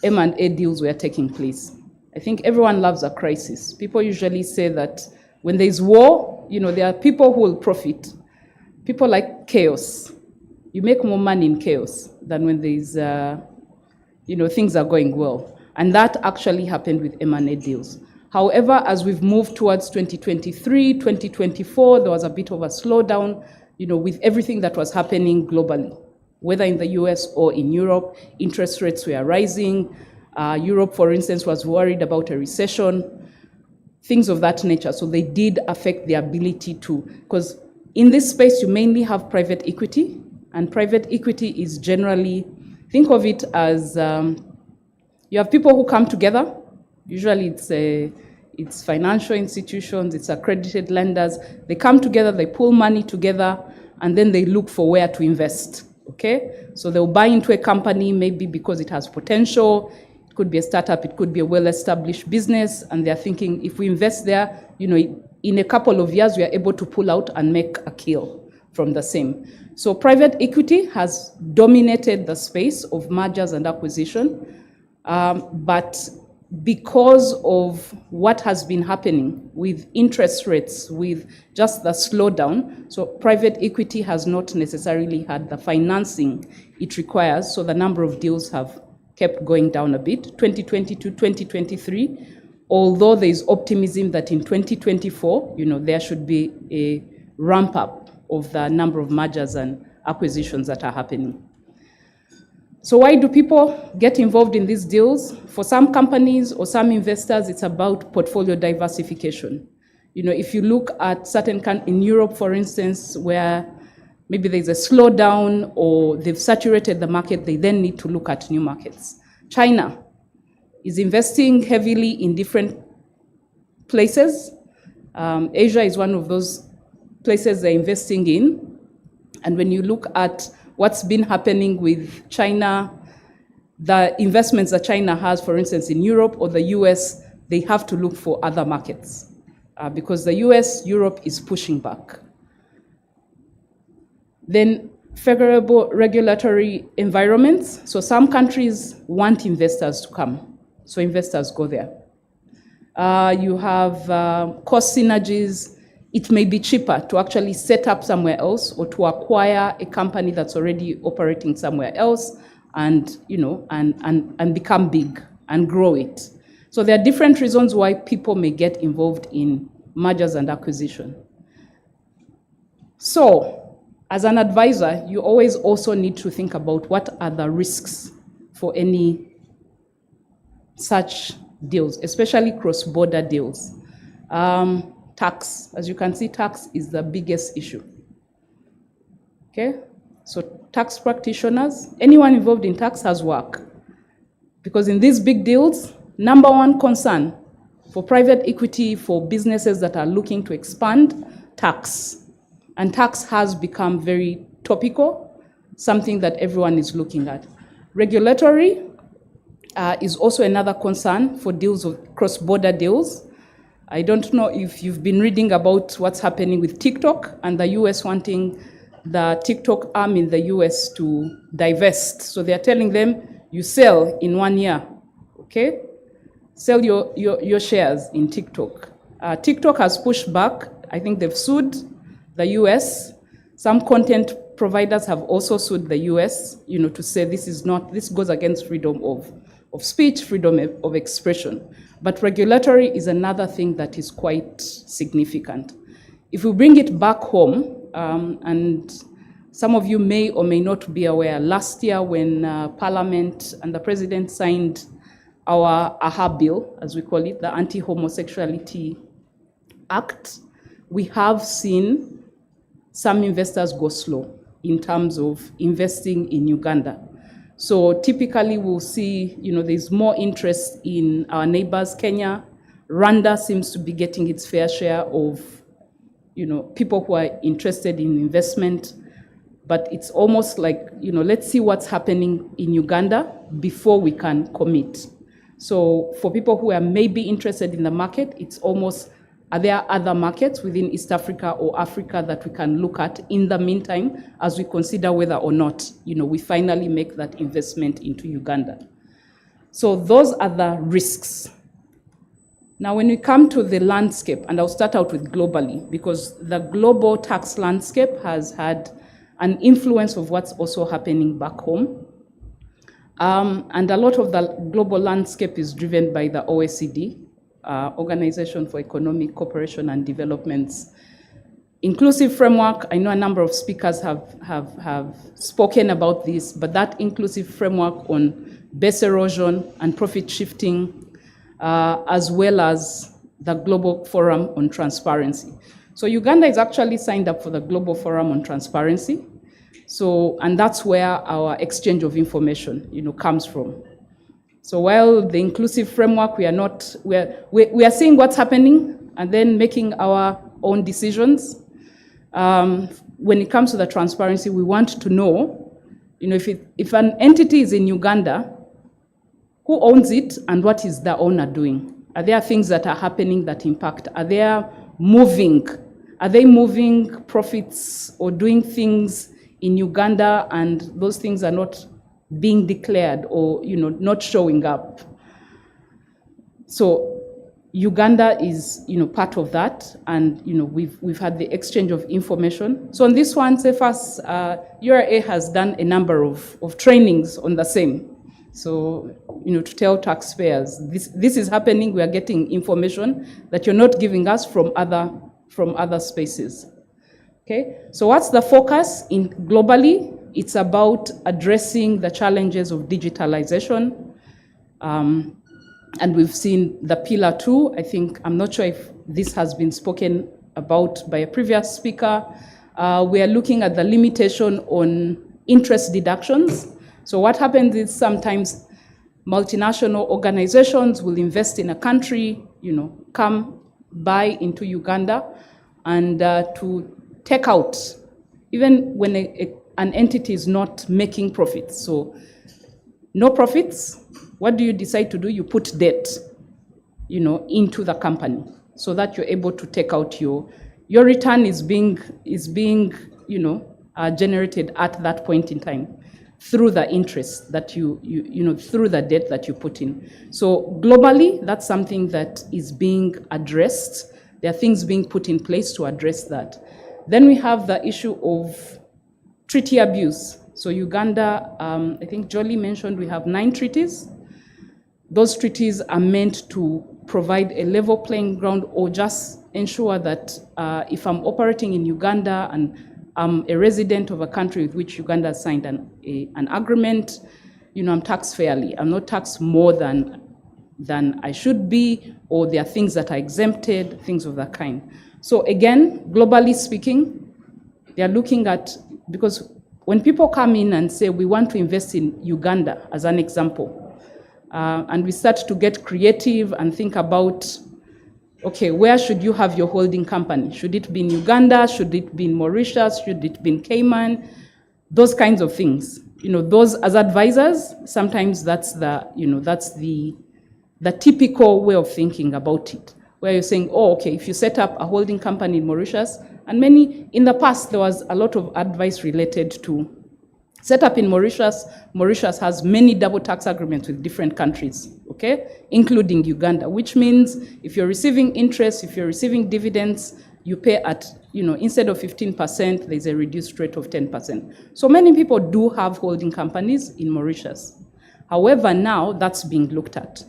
M&A deals were taking place. I think everyone loves a crisis. People usually say that when there's war, there are people who will profit. People like chaos. You make more money in chaos than when there's, things are going well. And that actually happened with M&A deals. However, as we've moved towards 2023, 2024, there was a bit of a slowdown, with everything that was happening globally, whether in the US or in Europe. Interest rates were rising. Europe, for instance, was worried about a recession, things of that nature. So they did affect the ability to, because in this space, you mainly have private equity, and private equity is generally, think of it as, you have people who come together. Usually it's financial institutions, it's accredited lenders. They come together, they pull money together, and then they look for where to invest, okay? So they'll buy into a company, maybe because it has potential. It could be a startup, it could be a well-established business, and they're thinking, if we invest there, in a couple of years, we are able to pull out and make a kill from the same. So private equity has dominated the space of mergers and acquisition, but because of what has been happening with interest rates, with just the slowdown, so private equity has not necessarily had the financing it requires, so the number of deals have kept going down a bit. 2020 to 2023, although there is optimism that in 2024, there should be a ramp up of the number of mergers and acquisitions that are happening. So why do people get involved in these deals? For some companies or some investors, it's about portfolio diversification. If you look at certain in Europe, for instance, where maybe there's a slowdown or they've saturated the market, they then need to look at new markets. China is investing heavily in different places. Asia is one of those places they're investing in. And when you look at what's been happening with China, the investments that China has, for instance, in Europe or the US, they have to look for other markets because the US, Europe is pushing back. Then favorable regulatory environments. So some countries want investors to come, so investors go there. You have cost synergies. It may be cheaper to actually set up somewhere else or to acquire a company that's already operating somewhere else and, and become big and grow it. So there are different reasons why people may get involved in mergers and acquisition. So as an advisor, you always also need to think about what are the risks for any such deals, especially cross-border deals. Tax, as you can see, tax is the biggest issue. Okay, so tax practitioners, anyone involved in tax has work. Because in these big deals, number one concern for private equity, for businesses that are looking to expand, tax. And tax has become very topical, something that everyone is looking at. Regulatory is also another concern for deals of cross-border deals. I don't know if you've been reading about what's happening with TikTok and the US wanting the TikTok arm in the US to divest. So they're telling them, you sell in 1 year, okay? Sell your shares in TikTok. TikTok has pushed back. I think they've sued the US. Some content providers have also sued the US, to say this goes against freedom of speech, freedom of expression. But regulatory is another thing that is quite significant. If we bring it back home, and some of you may or may not be aware, last year when Parliament and the President signed our AHA bill, as we call it, the Anti-Homosexuality Act, we have seen some investors go slow in terms of investing in Uganda. So typically we'll see, there's more interest in our neighbors, Kenya. Rwanda seems to be getting its fair share of, people who are interested in investment. But it's almost like, let's see what's happening in Uganda before we can commit. So for people who are maybe interested in the market, it's almost, are there other markets within East Africa or Africa that we can look at in the meantime as we consider whether or not, we finally make that investment into Uganda? So those are the risks. Now, when we come to the landscape, and I'll start out with globally, because the global tax landscape has had an influence of what's also happening back home. And a lot of the global landscape is driven by the OECD, Organization for Economic Cooperation and Development's inclusive framework. I know a number of speakers have spoken about this, but that inclusive framework on base erosion and profit shifting, as well as the Global Forum on Transparency. So Uganda is actually signed up for the Global Forum on Transparency. So, and that's where our exchange of information, comes from. So while the inclusive framework, we are seeing what's happening and then making our own decisions. When it comes to the transparency, we want to know, if an entity is in Uganda, who owns it and what is the owner doing? Are there things that are happening that impact? Are they moving profits or doing things in Uganda and those things are not being declared or not showing up? So Uganda is part of that, and we've had the exchange of information. So on this one, CFAS URA has done a number of trainings on the same. So to tell taxpayers this is happening, we are getting information that you're not giving us from other spaces. Okay, so what's the focus globally? It's about addressing the challenges of digitalization. And we've seen the Pillar 2. I'm not sure if this has been spoken about by a previous speaker. We are looking at the limitation on interest deductions. So what happens is sometimes multinational organizations will invest in a country, come buy into Uganda, and to take out, even when an entity is not making profits. So no profits, what do you decide to do? You put debt, into the company so that you're able to take out your return is being generated at that point in time through the interest that through the debt that you put in. So globally, that's something that is being addressed. There are things being put in place to address that. Then we have the issue of treaty abuse. So Uganda, I think Jolie mentioned we have 9 treaties. Those treaties are meant to provide a level playing ground or just ensure that if I'm operating in Uganda and I'm a resident of a country with which Uganda has signed an agreement, I'm taxed fairly. I'm not taxed more than I should be, or there are things that are exempted, things of that kind. So again, globally speaking, they are looking at, because when people come in and say, we want to invest in Uganda, as an example, and we start to get creative and think about, okay, where should you have your holding company? Should it be in Uganda? Should it be in Mauritius? Should it be in Cayman? Those kinds of things. Those as advisors, sometimes that's the typical way of thinking about it, where you're saying, oh, okay, if you set up a holding company in Mauritius, and in the past, there was a lot of advice related to set up in Mauritius. Mauritius has many double tax agreements with different countries, okay, including Uganda, which means if you're receiving interest, if you're receiving dividends, you pay at, instead of 15%, there's a reduced rate of 10%. So many people do have holding companies in Mauritius. However, now that's being looked at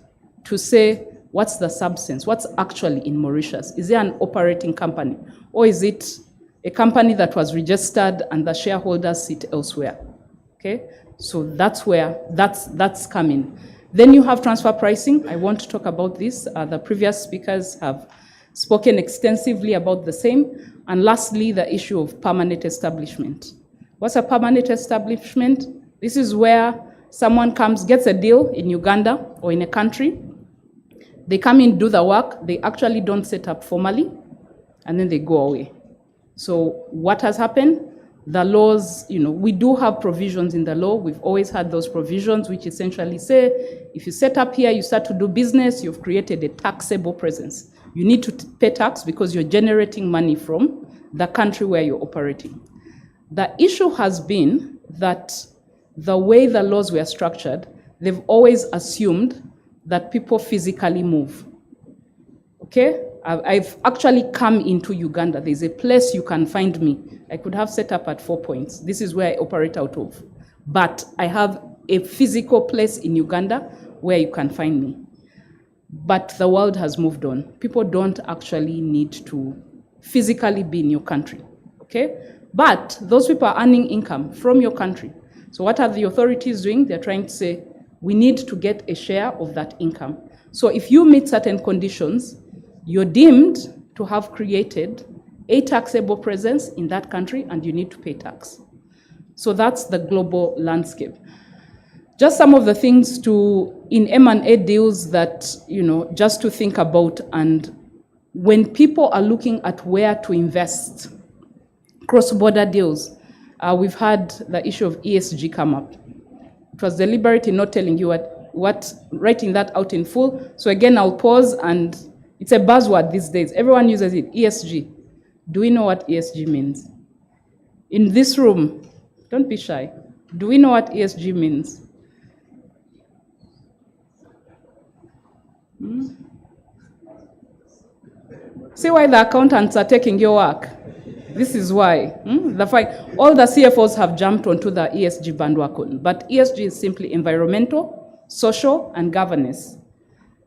to say, what's the substance? What's actually in Mauritius? Is there an operating company? Or is it a company that was registered and the shareholders sit elsewhere? Okay, so that's where that's coming. Then you have transfer pricing. I want to talk about this. The previous speakers have spoken extensively about the same. And lastly, the issue of permanent establishment. What's a permanent establishment? This is where someone comes, gets a deal in Uganda or in a country. They come in, do the work. They actually don't set up formally, and then they go away. So what has happened? The laws, we do have provisions in the law. We've always had those provisions, which essentially say, if you set up here, you start to do business, you've created a taxable presence. You need to pay tax because you're generating money from the country where you're operating. The issue has been that the way the laws were structured, they've always assumed that people physically move. Okay? I've actually come into Uganda. There's a place you can find me. I could have set up at 4 Points. This is where I operate out of. But I have a physical place in Uganda where you can find me. But the world has moved on. People don't actually need to physically be in your country. Okay? But those people are earning income from your country. So what are the authorities doing? They're trying to say, we need to get a share of that income. So if you meet certain conditions, you're deemed to have created a taxable presence in that country and you need to pay tax. So that's the global landscape. Just some of the things in M&A deals that, just to think about, and when people are looking at where to invest, cross-border deals, we've had the issue of ESG come up. It was deliberate in not telling you writing that out in full. So again, I'll pause, and it's a buzzword these days. Everyone uses it, ESG. Do we know what ESG means? In this room, don't be shy. Do we know what ESG means? See why the accountants are taking your work? This is why. All the CFOs have jumped onto the ESG bandwagon, but ESG is simply environmental, social, and governance.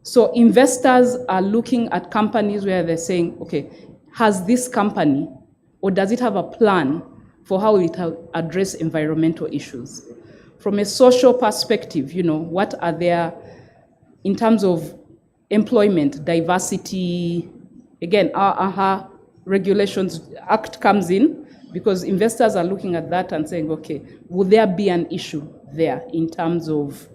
So investors are looking at companies where they're saying, okay, has this company, or does it have a plan for how it will address environmental issues? From a social perspective, what are there in terms of employment, diversity? Again, our regulations act comes in because investors are looking at that and saying, okay, will there be an issue there in terms of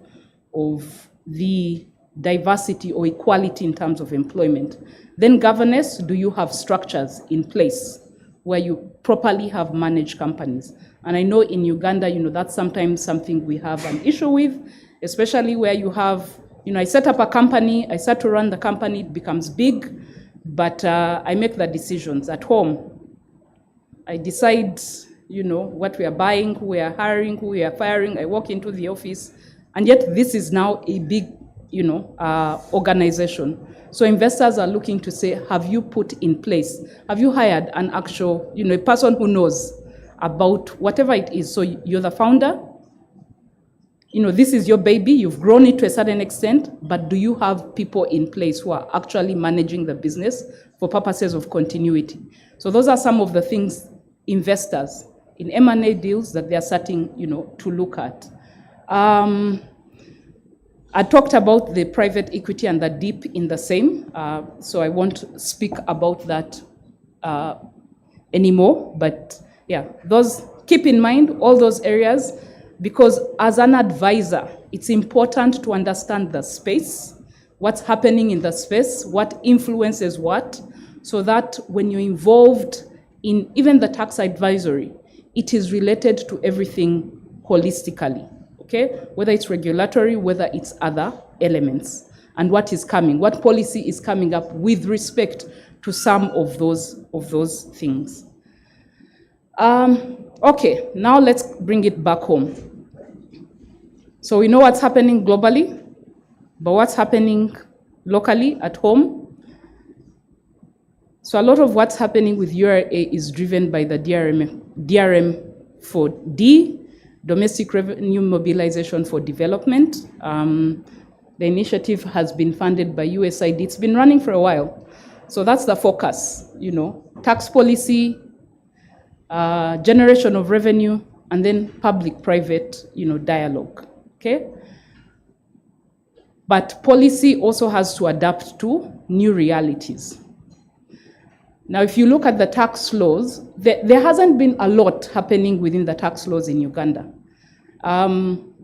the diversity or equality in terms of employment? Then governance, do you have structures in place where you properly have managed companies? And I know in Uganda, that's sometimes something we have an issue with, especially where you have, I set up a company, I start to run the company, it becomes big, but I make the decisions at home. I decide, what we are buying, who we are hiring, who we are firing. I walk into the office, and yet this is now a big, organization. So investors are looking to say, have you put in place, have you hired an actual, a person who knows about whatever it is? So you're the founder, this is your baby, you've grown it to a certain extent, but do you have people in place who are actually managing the business for purposes of continuity? So those are some of the things investors in M&A deals that they are starting, to look at. I talked about the private equity and the deep in the same, so I won't speak about that anymore, but yeah, keep in mind all those areas. because as an advisor, it's important to understand the space, what's happening in the space, what influences what, so that when you're involved in even the tax advisory, it is related to everything holistically, okay? Whether it's regulatory, whether it's other elements, and what is coming, what policy is coming up with respect to some of those things. Okay, now let's bring it back home. So we know what's happening globally, but what's happening locally at home? So a lot of what's happening with URA is driven by the DRM4D, Domestic Revenue Mobilization for Development. The initiative has been funded by USAID. It's been running for a while. So that's the focus, tax policy, generation of revenue, and then public-private, dialogue, okay? But policy also has to adapt to new realities. Now, if you look at the tax laws, there hasn't been a lot happening within the tax laws in Uganda.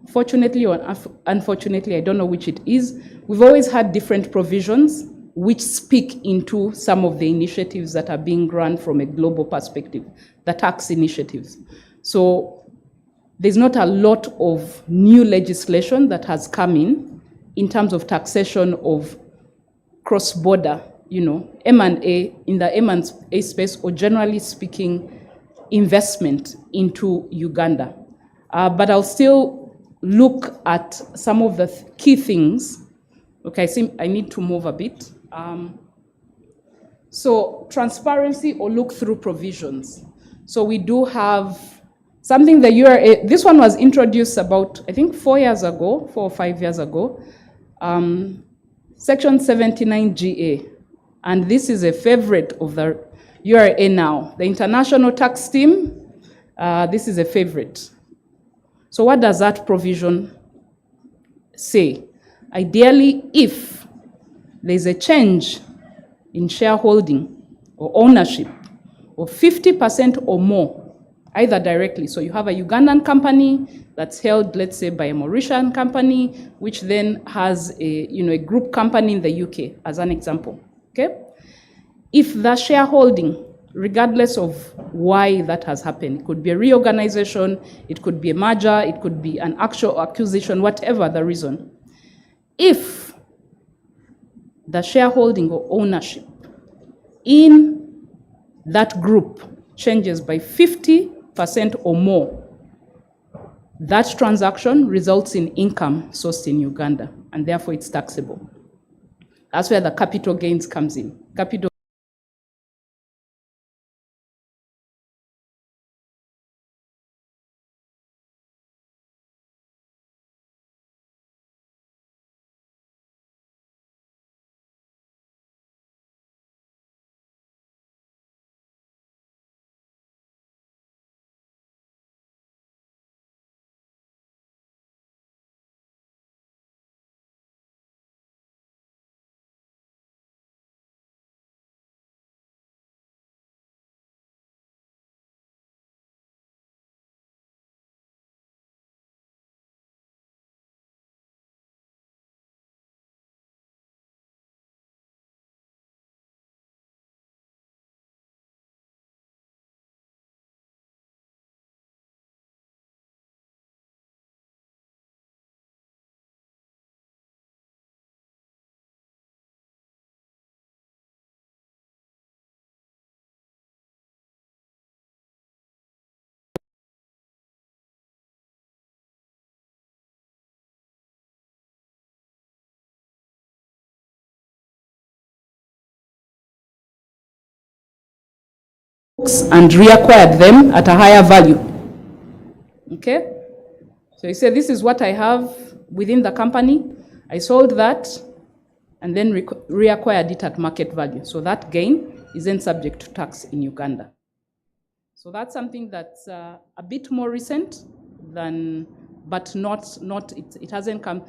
Fortunately or unfortunately, I don't know which it is, we've always had different provisions which speak into some of the initiatives that are being run from a global perspective, the tax initiatives. So there's not a lot of new legislation that has come in terms of taxation of cross-border, M&A, in the M&A space, or generally speaking, investment into Uganda. But I'll still look at some of the key things. Okay, I need to move a bit. So transparency or look-through provisions. So we do have something the URA, this one was introduced about, I think 4 or 5 years ago, Section 79GA. And this is a favorite of the URA now. The International Tax Team, this is a favorite. So what does that provision say? Ideally, if there's a change in shareholding or ownership of 50% or more, either directly, so you have a Ugandan company that's held, let's say, by a Mauritian company, which then has a group company in the UK, as an example, okay? If the shareholding, regardless of why that has happened, it could be a reorganization, it could be a merger, it could be an actual acquisition, whatever the reason, if the shareholding or ownership in that group changes by 50% or more, that transaction results in income sourced in Uganda, and therefore it's taxable. That's where the capital gains comes in. Capital and reacquired them at a higher value. Okay? So you say, this is what I have within the company. I sold that and then reacquired it at market value. So that gain is then subject to tax in Uganda. So that's something that's a bit more recent than, but it hasn't come,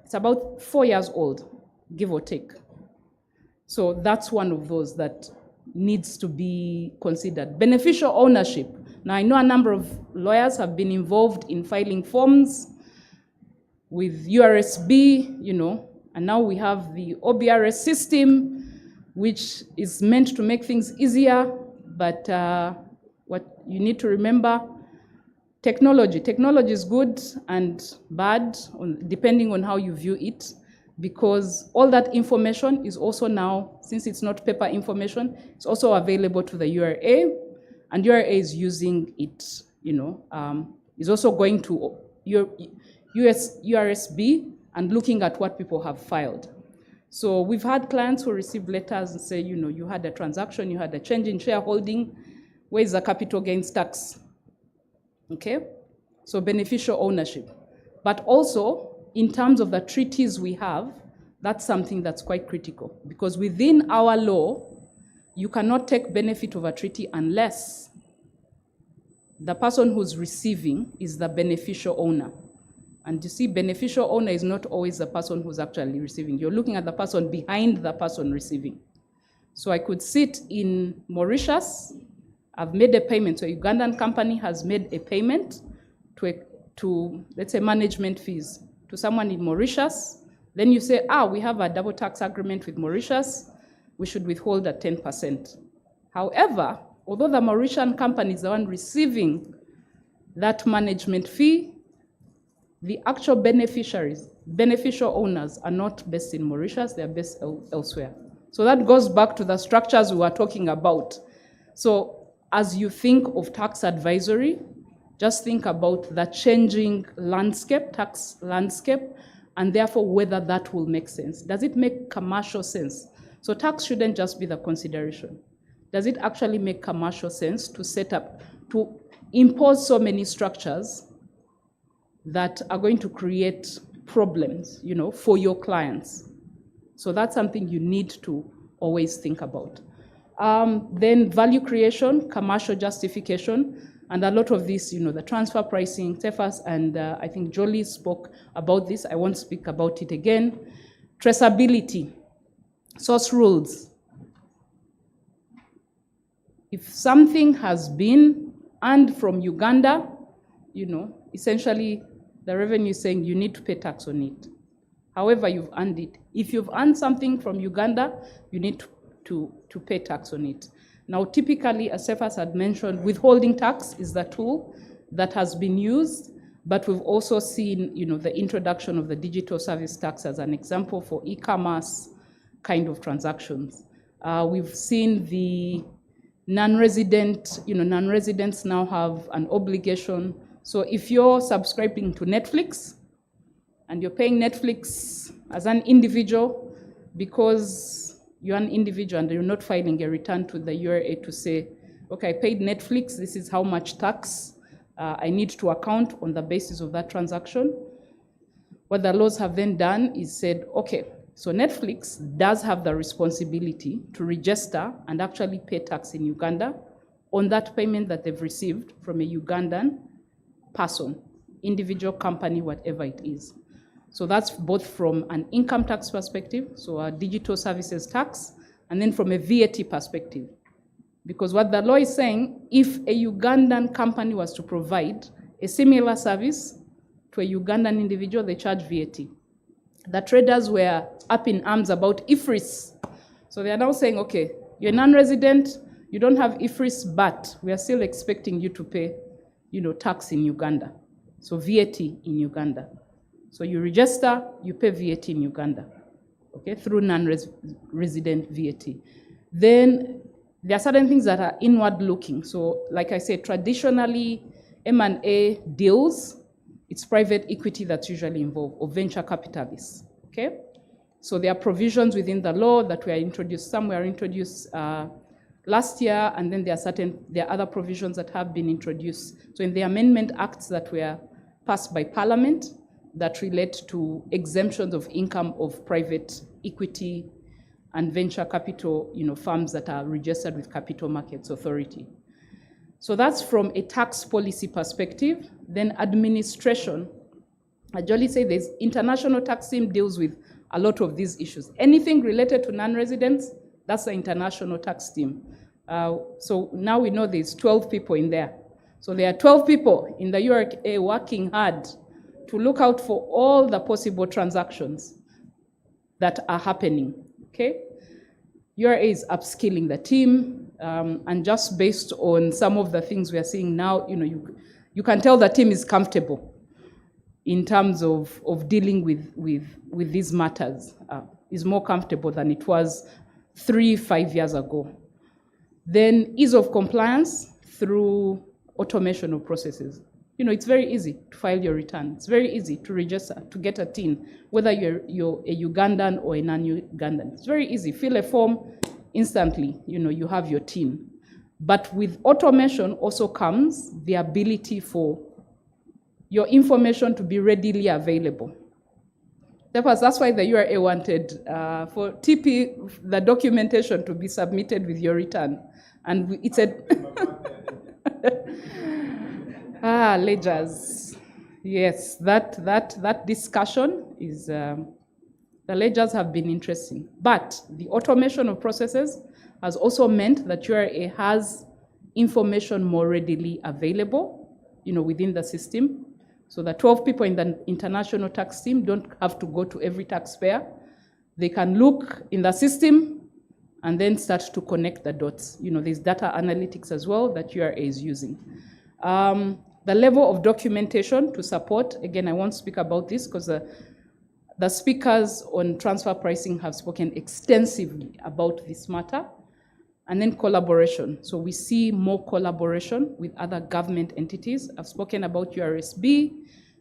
it's about 4 years old, give or take. So that's one of those that needs to be considered. Beneficial ownership, Now, I know a number of lawyers have been involved in filing forms with URSB, and now we have the OBRS system, which is meant to make things easier. But what you need to remember, technology is good and bad, depending on how you view it, because all that information is also now, since it's not paper information, it's also available to the URA, and URA is using it, is also going to URSB and looking at what people have filed. So we've had clients who receive letters and say, you had a transaction, you had a change in shareholding, where is the capital gains tax? Okay, so beneficial ownership. But also, in terms of the treaties we have, that's something that's quite critical, because within our law, you cannot take benefit of a treaty unless the person who's receiving is the beneficial owner. And you see, beneficial owner is not always the person who's actually receiving. You're looking at the person behind the person receiving. So I could sit in Mauritius, I've made a payment, so a Ugandan company has made a payment to let's say, management fees to someone in Mauritius. Then you say, we have a double tax agreement with Mauritius, we should withhold at 10%. However, although the Mauritian company is the one receiving that management fee, the actual beneficial owners are not based in Mauritius, they are based elsewhere. So that goes back to the structures we were talking about. So as you think of tax advisory, just think about the changing landscape, tax landscape, and therefore whether that will make sense. Does it make commercial sense? So tax shouldn't just be the consideration. Does it actually make commercial sense to set up, to impose so many structures that are going to create problems, for your clients? So that's something you need to always think about. Then value creation, commercial justification, and a lot of this, the transfer pricing, Tefas and I think Jolie spoke about this. I won't speak about it again. Traceability, source rules. If something has been earned from Uganda, essentially the revenue is saying you need to pay tax on it. However you've earned it. If you've earned something from Uganda, you need to pay tax on it. Now, typically, as Cephas had mentioned, withholding tax is the tool that has been used, but we've also seen, the introduction of the digital service tax as an example for e-commerce kind of transactions. We've seen the non-residents now have an obligation. So if you're subscribing to Netflix and you're paying Netflix as an individual, because you're an individual and you're not filing a return to the URA to say, okay, I paid Netflix, this is how much tax I need to account on the basis of that transaction. What the laws have then done is said, okay, so Netflix does have the responsibility to register and actually pay tax in Uganda on that payment that they've received from a Ugandan person, individual company, whatever it is. So that's both from an income tax perspective, so a digital services tax, and then from a VAT perspective. Because what the law is saying, if a Ugandan company was to provide a similar service to a Ugandan individual, they charge VAT. The traders were up in arms about IFRIS. So they are now saying, okay, you're a non-resident, you don't have IFRIS, but we are still expecting you to pay, tax in Uganda. So VAT in Uganda. So you register, you pay VAT in Uganda, okay, through non-resident VAT. Then there are certain things that are inward looking. So like I said, traditionally, M&A deals, it's private equity that's usually involved, or venture capitalists, okay? So there are provisions within the law that were introduced. Some were introduced last year, and then there are other provisions that have been introduced. So in the amendment acts that were passed by Parliament, that relate to exemptions of income of private equity and venture capital, firms that are registered with Capital Markets Authority. So that's from a tax policy perspective. Then administration, as Jolie said, there's international tax team deals with a lot of these issues. Anything related to non-residents, that's the international tax team. So now we know there's 12 people in there. So there are 12 people in the URA working hard to look out for all the possible transactions that are happening, okay? URA is upskilling the team, and just based on some of the things we are seeing now, you can tell the team is comfortable in terms of dealing with these matters. Is more comfortable than it was 3-5 years ago. Then ease of compliance through automation of processes. It's very easy to file your return. It's very easy to register, to get a TIN, whether you're a Ugandan or a non-Ugandan. It's very easy. Fill a form, instantly, you have your TIN. But with automation also comes the ability for your information to be readily available. That's why the URA wanted for TP, the documentation to be submitted with your return. And it said, ledgers. Yes, that discussion is, the ledgers have been interesting. But the automation of processes has also meant that URA has information more readily available, within the system. So the 12 people in the international tax team don't have to go to every taxpayer. They can look in the system and then start to connect the dots. There's data analytics as well that URA is using. The level of documentation to support, again, I won't speak about this because the speakers on transfer pricing have spoken extensively about this matter. And then collaboration. So we see more collaboration with other government entities. I've spoken about URSB.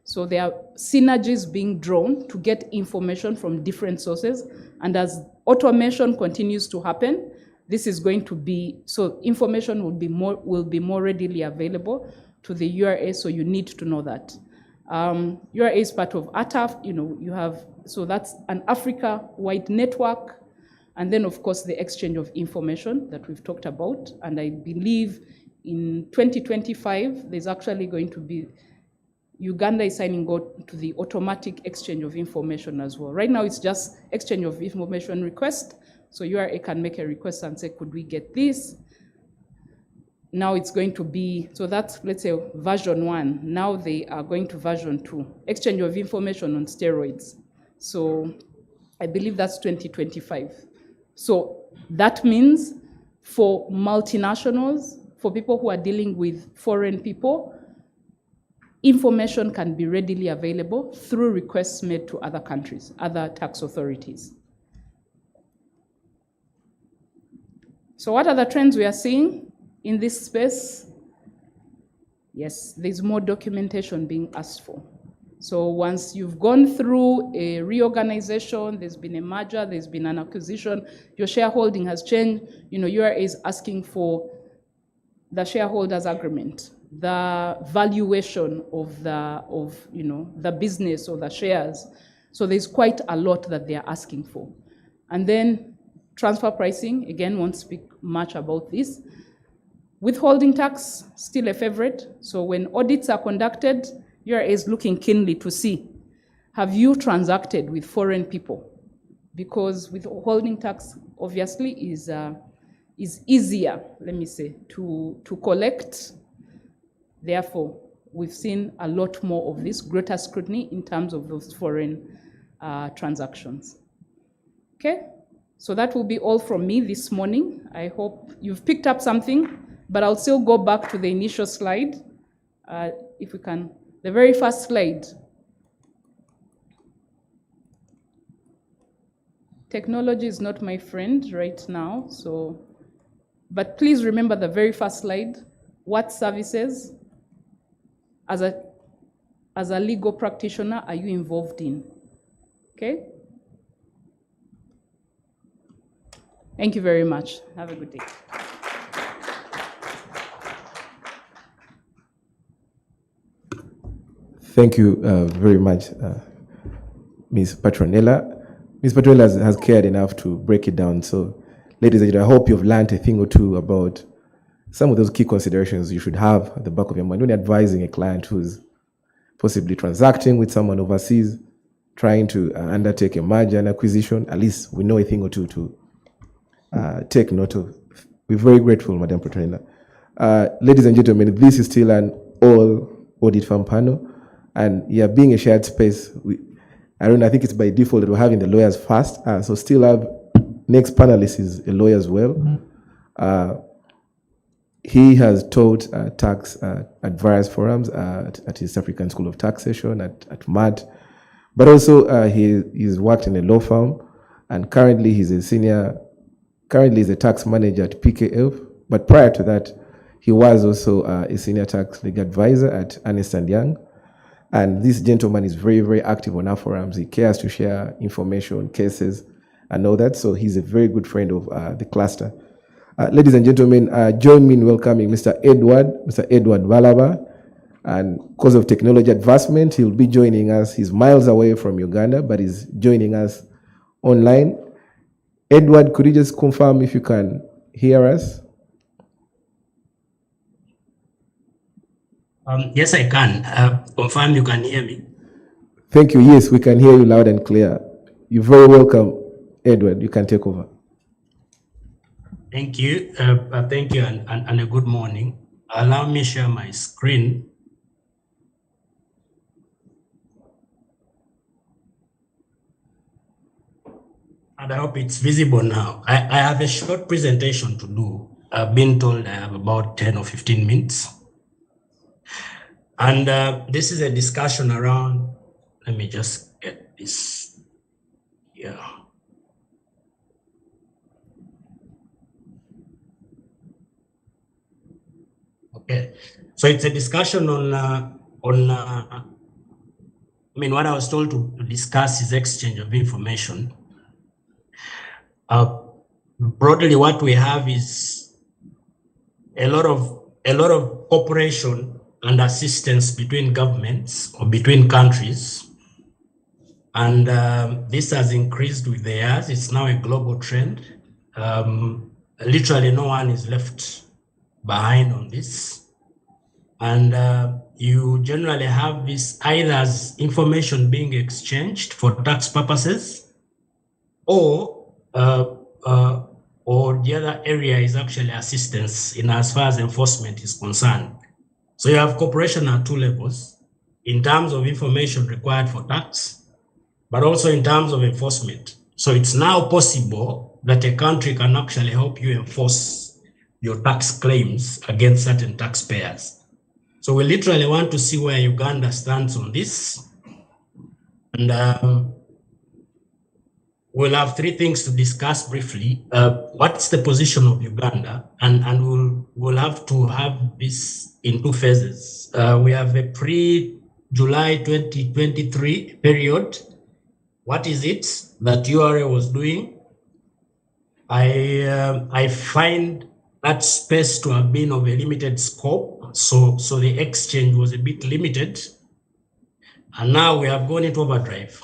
So there are synergies being drawn to get information from different sources. And as automation continues to happen, this is going to be, so information will be more readily available to the URA, so you need to know that. URA is part of ATAF, you have, so that's an Africa-wide network. And then, of course, the exchange of information that we've talked about. And I believe in 2025, there's actually going to be, Uganda is signing on to the automatic exchange of information as well. Right now, it's just exchange of information request. So URA can make a request and say, could we get this? Now it's going to be, so that's, let's say, version 1. Now they are going to version 2, exchange of information on steroids. So I believe that's 2025. So that means for multinationals, for people who are dealing with foreign people, information can be readily available through requests made to other countries, other tax authorities. So what are the trends we are seeing in this space? Yes, there's more documentation being asked for. So once you've gone through a reorganization, there's been a merger, there's been an acquisition, your shareholding has changed, URA is asking for the shareholders agreement, the valuation of the business or the shares. So there's quite a lot that they are asking for. And then transfer pricing, again, won't speak much about this. Withholding tax, still a favorite. So when audits are conducted, URA is looking keenly to see, have you transacted with foreign people? Because withholding tax obviously is easier, let me say, to collect. Therefore, we've seen a lot more of this, greater scrutiny in terms of those foreign transactions. Okay, so that will be all from me this morning. I hope you've picked up something, but I'll still go back to the initial slide, if we can. The very first slide. Technology is not my friend right now, but please remember the very first slide. What services, as a legal practitioner, are you involved in? Okay? Thank you very much. Have a good day. Thank you very much, Ms. Petronella. Ms. Petronella has cared enough to break it down. So, ladies and gentlemen, I hope you've learned a thing or two about some of those key considerations you should have at the back of your mind when you're advising a client who's possibly transacting with someone overseas, trying to undertake a merger and acquisition. At least we know a thing or two to take note of. We're very grateful, Madam Petronella. Ladies and gentlemen, this is still an all audit firm panel, and yeah, being a shared space, I don't know, I think it's by default that we're having the lawyers first. So still have, next panelist is a lawyer as well. He has taught tax at various forums, at East African School of Taxation, at MAT, but also he's worked in a law firm, and currently he's a tax manager at PKF, but prior to that, he was also a senior tax legal advisor at Ernst & Young. And this gentleman is very, very active on our forums. He cares to share information, cases, and all that. So he's a very good friend of the cluster. Ladies and gentlemen, join me in welcoming Mr. Edward Balaba. And because of technology advancement, he'll be joining us. He's miles away from Uganda, but he's joining us online. Edward, could you just confirm if you can hear us? Yes, I can. Confirm you can hear me. Thank you. Yes, we can hear you loud and clear. You're very welcome, Edward. You can take over. Thank you. Thank you, and a good morning. Allow me share my screen. And I hope it's visible now. I have a short presentation to do. I've been told I have about 10 or 15 minutes. And this is a discussion around, let me just get this here. Okay, so it's a discussion on I mean, what I was told to discuss is exchange of information. Broadly, what we have is a lot of cooperation and assistance between governments or between countries. And this has increased with the years. It's now a global trend. Literally no one is left behind on this. And you generally have this either as information being exchanged for tax purposes, or the other area is actually assistance in as far as enforcement is concerned. So you have cooperation at two levels, in terms of information required for tax, but also in terms of enforcement. So it's now possible that a country can actually help you enforce your tax claims against certain taxpayers. So we literally want to see where Uganda stands on this. And we'll have three things to discuss briefly. What's the position of Uganda? And we'll have to have this in two phases. We have a pre-July 2023 period. What is it that URA was doing? I find that space to have been of a limited scope. So the exchange was a bit limited. And now we have gone into overdrive.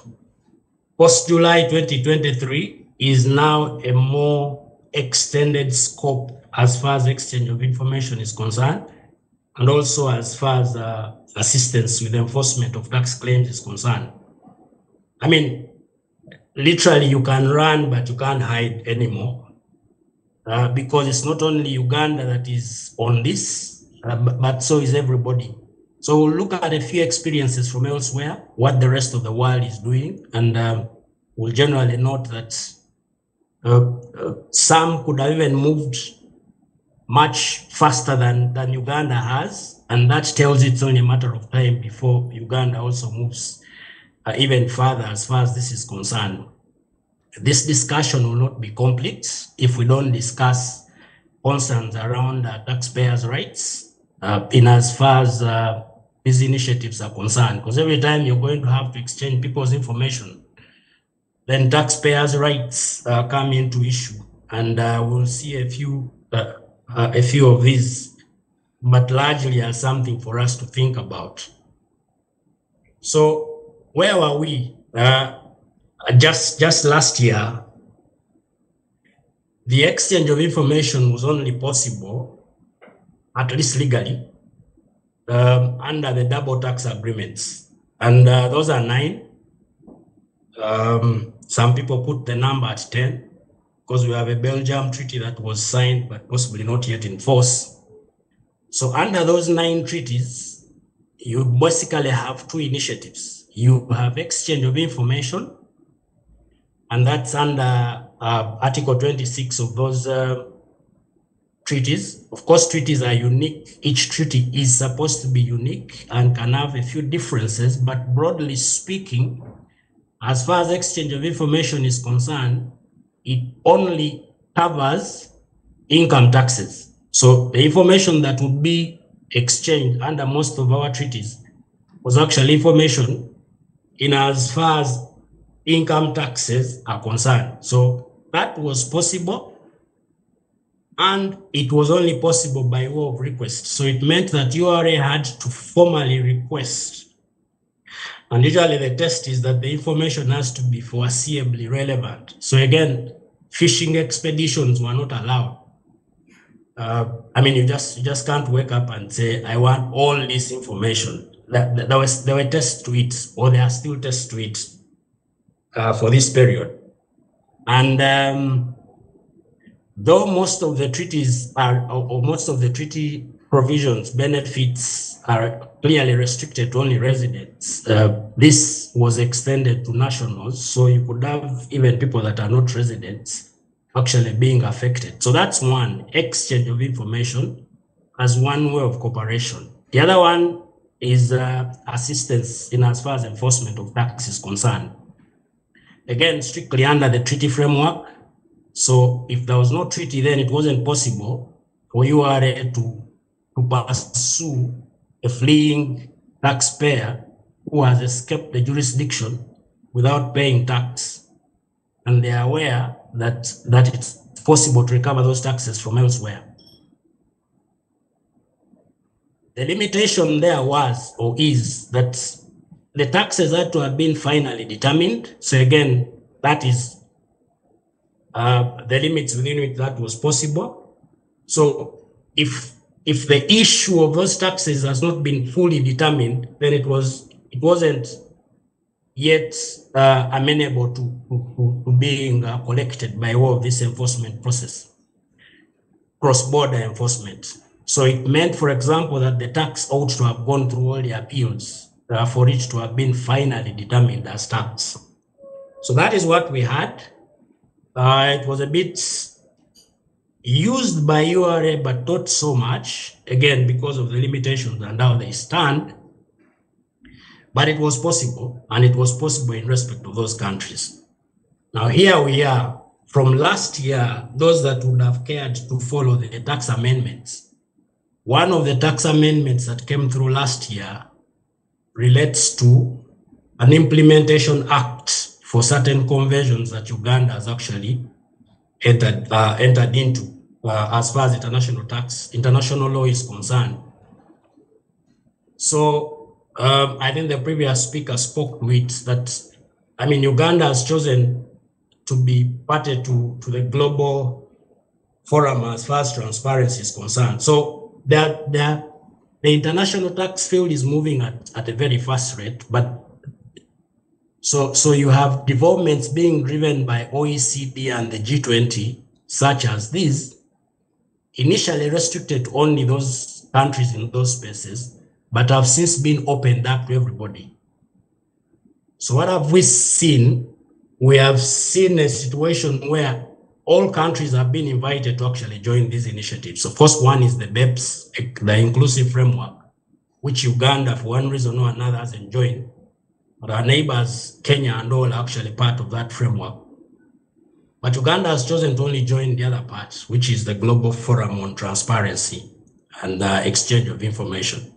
Post-July 2023 is now a more extended scope as far as exchange of information is concerned, and also as far as assistance with enforcement of tax claims is concerned. I mean, literally you can run, but you can't hide anymore, because it's not only Uganda that is on this, but so is everybody. So we'll look at a few experiences from elsewhere, what the rest of the world is doing, and we'll generally note that some could have even moved much faster than Uganda has, and that tells it's only a matter of time before Uganda also moves even further as far as this is concerned. This discussion will not be complete if we don't discuss concerns around taxpayers' rights in as far as these initiatives are concerned, because every time you're going to have to exchange people's information, then taxpayers' rights come into issue, and we'll see a few of these, but largely as something for us to think about. So where were we? Just last year, the exchange of information was only possible, at least legally, under the double tax agreements. And those are 9. Some people put the number at 10, because we have a Belgium treaty that was signed, but possibly not yet in force. So under those 9 treaties, you basically have 2 initiatives. You have exchange of information, and that's under Article 26 of those treaties. Of course, treaties are unique. Each treaty is supposed to be unique and can have a few differences, but broadly speaking, as far as exchange of information is concerned, it only covers income taxes. So the information that would be exchanged under most of our treaties was actually information in as far as income taxes are concerned. So that was possible, and it was only possible by way of request. So it meant that URA had to formally request. And usually the test is that the information has to be foreseeably relevant. So again, fishing expeditions were not allowed. I mean, you just can't wake up and say, I want all this information. There were tests to it, or there are still tests to it for this period. And though most of the treaties are, or most of the treaty provisions, benefits are clearly restricted to only residents, this was extended to nationals. So you could have even people that are not residents actually being affected. So that's one, exchange of information as one way of cooperation. The other one is assistance in as far as enforcement of tax is concerned. Again, strictly under the treaty framework. So if there was no treaty, then it wasn't possible for URA to pursue a fleeing taxpayer who has escaped the jurisdiction without paying tax. And they are aware that it's possible to recover those taxes from elsewhere. The limitation there was, or is, that the taxes had to have been finally determined. So again, that is the limits within which that was possible. So if the issue of those taxes has not been fully determined, then it wasn't yet amenable to being collected by way of this enforcement process, cross-border enforcement. So it meant, for example, that the tax ought to have gone through all the appeals for it to have been finally determined as tax. So that is what we had. It was a bit used by URA, but not so much, again, because of the limitations and how they stand. But it was possible, and it was possible in respect of those countries. Now, here we are. From last year, those that would have cared to follow the tax amendments, one of the tax amendments that came through last year relates to an implementation act for certain conventions that Uganda has actually entered into as far as international law is concerned. So I think the previous speaker spoke to it that, I mean, Uganda has chosen to be party to the global forum as far as transparency is concerned. So the international tax field is moving at a very fast rate, but so you have developments being driven by OECD and the G20, such as these, initially restricted to only those countries in those spaces, but have since been opened up to everybody. So what have we seen? We have seen a situation where all countries have been invited to actually join these initiatives. So first one is the BEPS, the inclusive framework, which Uganda, for one reason or another, hasn't joined. But our neighbors, Kenya and all, are actually part of that framework. But Uganda has chosen to only join the other part, which is the Global Forum on Transparency and Exchange of Information.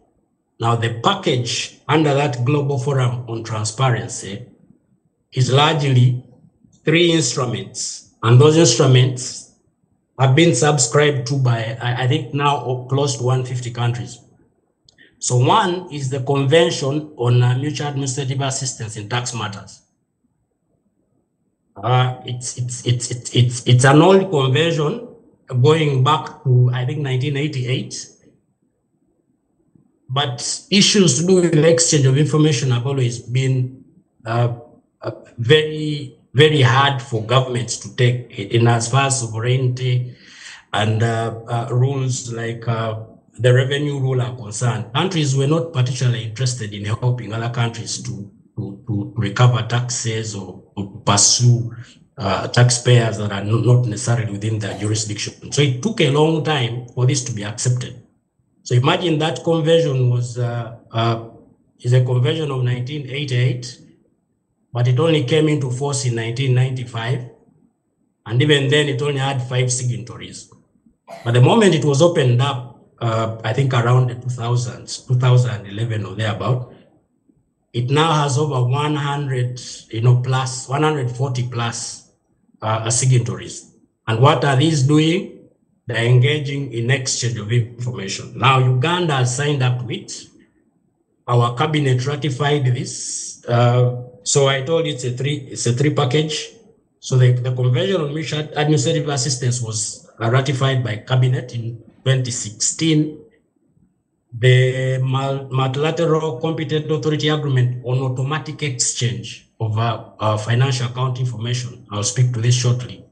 Now, the package under that Global Forum on Transparency is largely 3 instruments. And those instruments have been subscribed to by, I think now, close to 150 countries. So one is the Convention on Mutual Administrative Assistance in Tax Matters. It's an old convention going back to, I think, 1988. But issues to do with the exchange of information have always been very, very hard for governments to take in as far as sovereignty and rules like the revenue rule are concerned, countries were not particularly interested in helping other countries to recover taxes or pursue taxpayers that are not necessarily within their jurisdiction. So it took a long time for this to be accepted. So imagine that conversion is a conversion of 1988, but it only came into force in 1995. And even then it only had 5 signatories. But the moment it was opened up, I think around the 2000s, 2011 or thereabout, it now has over 100, plus 140 plus signatories. And what are these doing? They're engaging in exchange of information. Now Uganda has signed up to it. Our cabinet ratified this. So I told you it's a three package. So the Convention on Mutual Administrative Assistance was ratified by cabinet in 2016. The multilateral competent authority agreement on automatic exchange of financial account information, I'll speak to this shortly,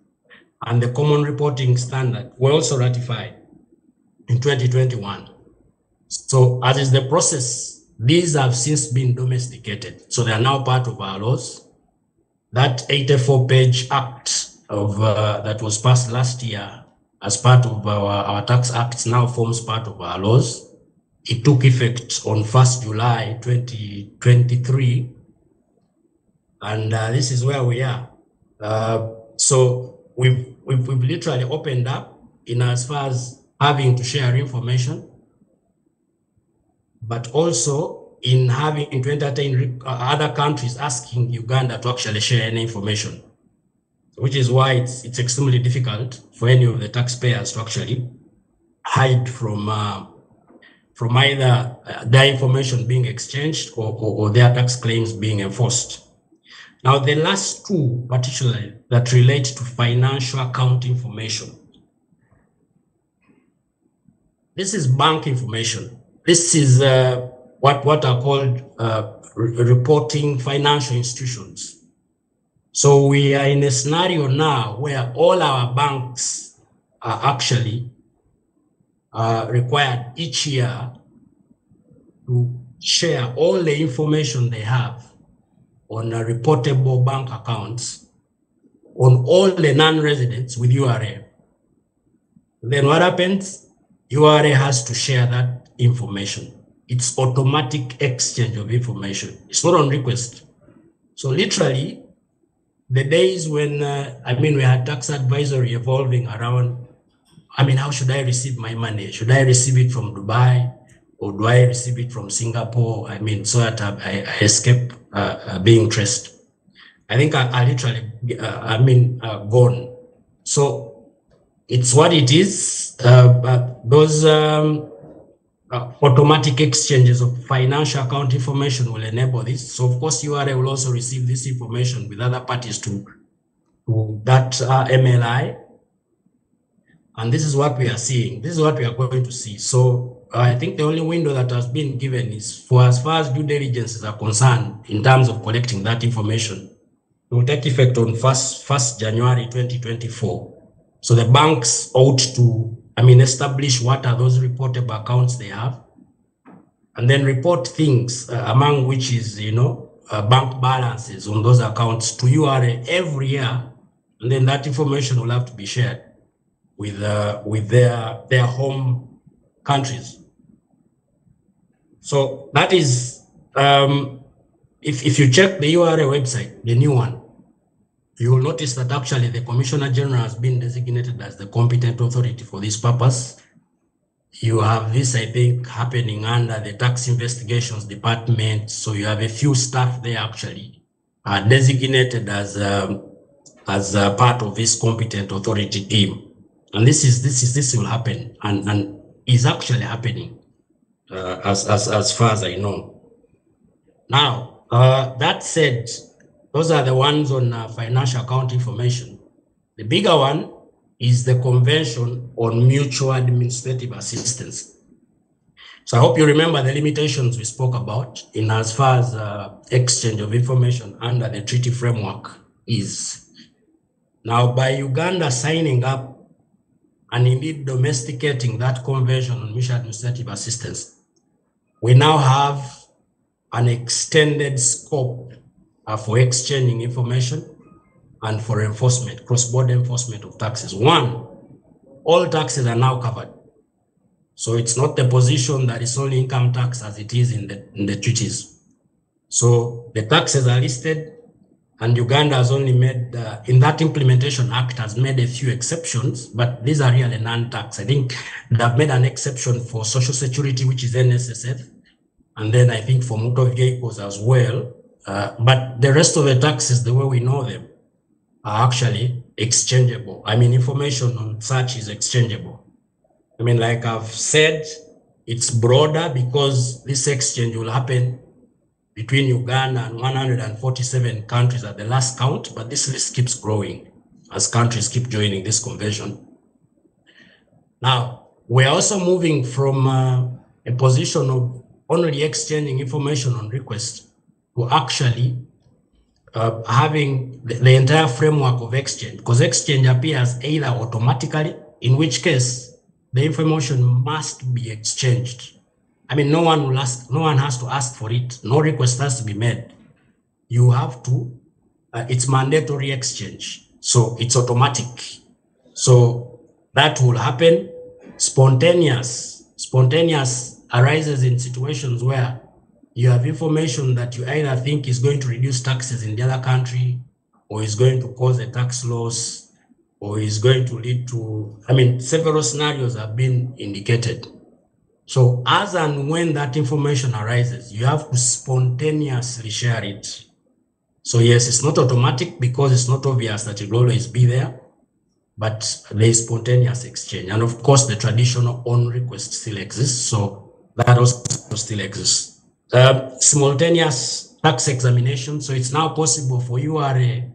and the common reporting standard were also ratified in 2021. So as is the process, these have since been domesticated. So they are now part of our laws. That 84-page act of that was passed last year as part of our tax acts now forms part of our laws. It took effect on 1st July 2023, and this is where we are. So we've literally opened up in as far as having to share information, but also in having to entertain other countries asking Uganda to actually share any information, which is why it's extremely difficult for any of the taxpayers to actually hide from either their information being exchanged or their tax claims being enforced. Now, the last two, particularly that relate to financial account information. This is bank information. This is what are called reporting financial institutions. So we are in a scenario now where all our banks are actually required each year to share all the information they have on reportable bank accounts on all the non-residents with URA. Then what happens? URA has to share that information. It's automatic exchange of information. It's not on request. So literally, the days when, we had tax advisory evolving around, how should I receive my money? Should I receive it from Dubai or do I receive it from Singapore? So that I escape being traced. I think I literally, gone. So it's what it is. Those automatic exchanges of financial account information will enable this. So of course, URA will also receive this information with other parties to that MLI. And this is what we are seeing. This is what we are going to see. So I think the only window that has been given is for as far as due diligences are concerned in terms of collecting that information. It will take effect on 1st January 2024. So the banks ought to, establish what are those reportable accounts they have, and then report things among which is, bank balances on those accounts to URA every year. And then that information will have to be shared with their home countries. So that is, if you check the URA website, the new one, you will notice that actually the Commissioner General has been designated as the competent authority for this purpose. You have this, I think, happening under the Tax Investigations Department. So you have a few staff there actually designated as part of this competent authority team. And this will happen and is actually happening as far as I know. Now, that said, those are the ones on financial account information. The bigger one is the Convention on Mutual Administrative Assistance. So I hope you remember the limitations we spoke about in as far as exchange of information under the treaty framework is. Now, by Uganda signing up and indeed domesticating that convention on mutual administrative assistance, we now have an extended scope for exchanging information and for enforcement, cross-border enforcement of taxes. One, all taxes are now covered. So it's not the position that it's only income tax as it is in the treaties. So the taxes are listed, and Uganda has only made, in that implementation act, has made a few exceptions, but these are really non-tax. I think they've made an exception for social security, which is NSSF, and then I think for motor vehicles as well. But the rest of the taxes, the way we know them, are actually exchangeable. I mean, information on such is exchangeable. I mean, like I've said, it's broader because this exchange will happen between Uganda and 147 countries at the last count, but this list keeps growing as countries keep joining this convention. Now, we're also moving from a position of only exchanging information on request to actually having the entire framework of exchange, because exchange appears either automatically, in which case the information must be exchanged. I mean, no one has to ask for it. No request has to be made. You have to, it's mandatory exchange. So it's automatic. So that will happen. Spontaneous arises in situations where you have information that you either think is going to reduce taxes in the other country, or is going to cause a tax loss, or is going to lead to, I mean, several scenarios have been indicated. So as and when that information arises, you have to spontaneously share it. So yes, it's not automatic because it's not obvious that it will always be there, but there is spontaneous exchange. And of course, the traditional on request still exists. So that also still exists. Simultaneous tax examination. So it's now possible for URA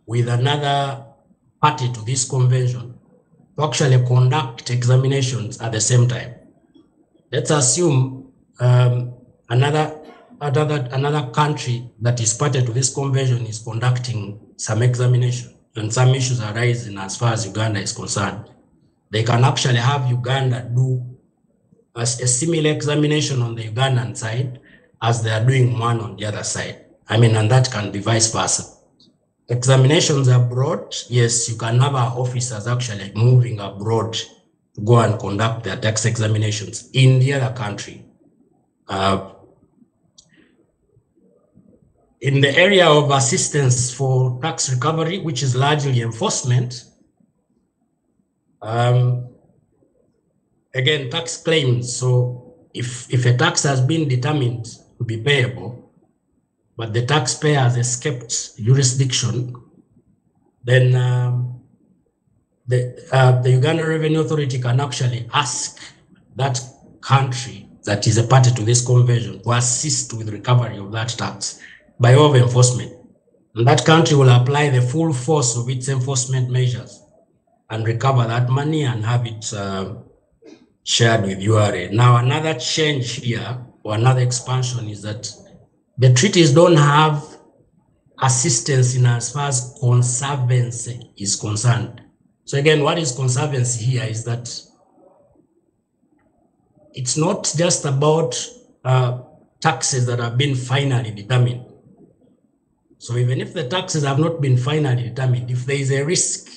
with another party to this convention to actually conduct examinations at the same time. Let's assume another country that is party to this convention is conducting some examination, and some issues arising as far as Uganda is concerned. They can actually have Uganda do a similar examination on the Ugandan side as they are doing one on the other side. I mean, and that can be vice versa. Examinations abroad, yes, you can have our officers actually moving abroad to go and conduct their tax examinations in the other country. In the area of assistance for tax recovery, which is largely enforcement, again, tax claims. So if a tax has been determined to be payable, but the taxpayer has escaped jurisdiction, then the Uganda Revenue Authority can actually ask that country that is a party to this convention to assist with recovery of that tax by way of enforcement. And that country will apply the full force of its enforcement measures and recover that money and have it shared with URA. Now, another change here, or another expansion, is that the treaties don't have assistance in as far as conservancy is concerned. So again, what is conservancy here is that it's not just about taxes that have been finally determined. So even if the taxes have not been finally determined, if there is a risk,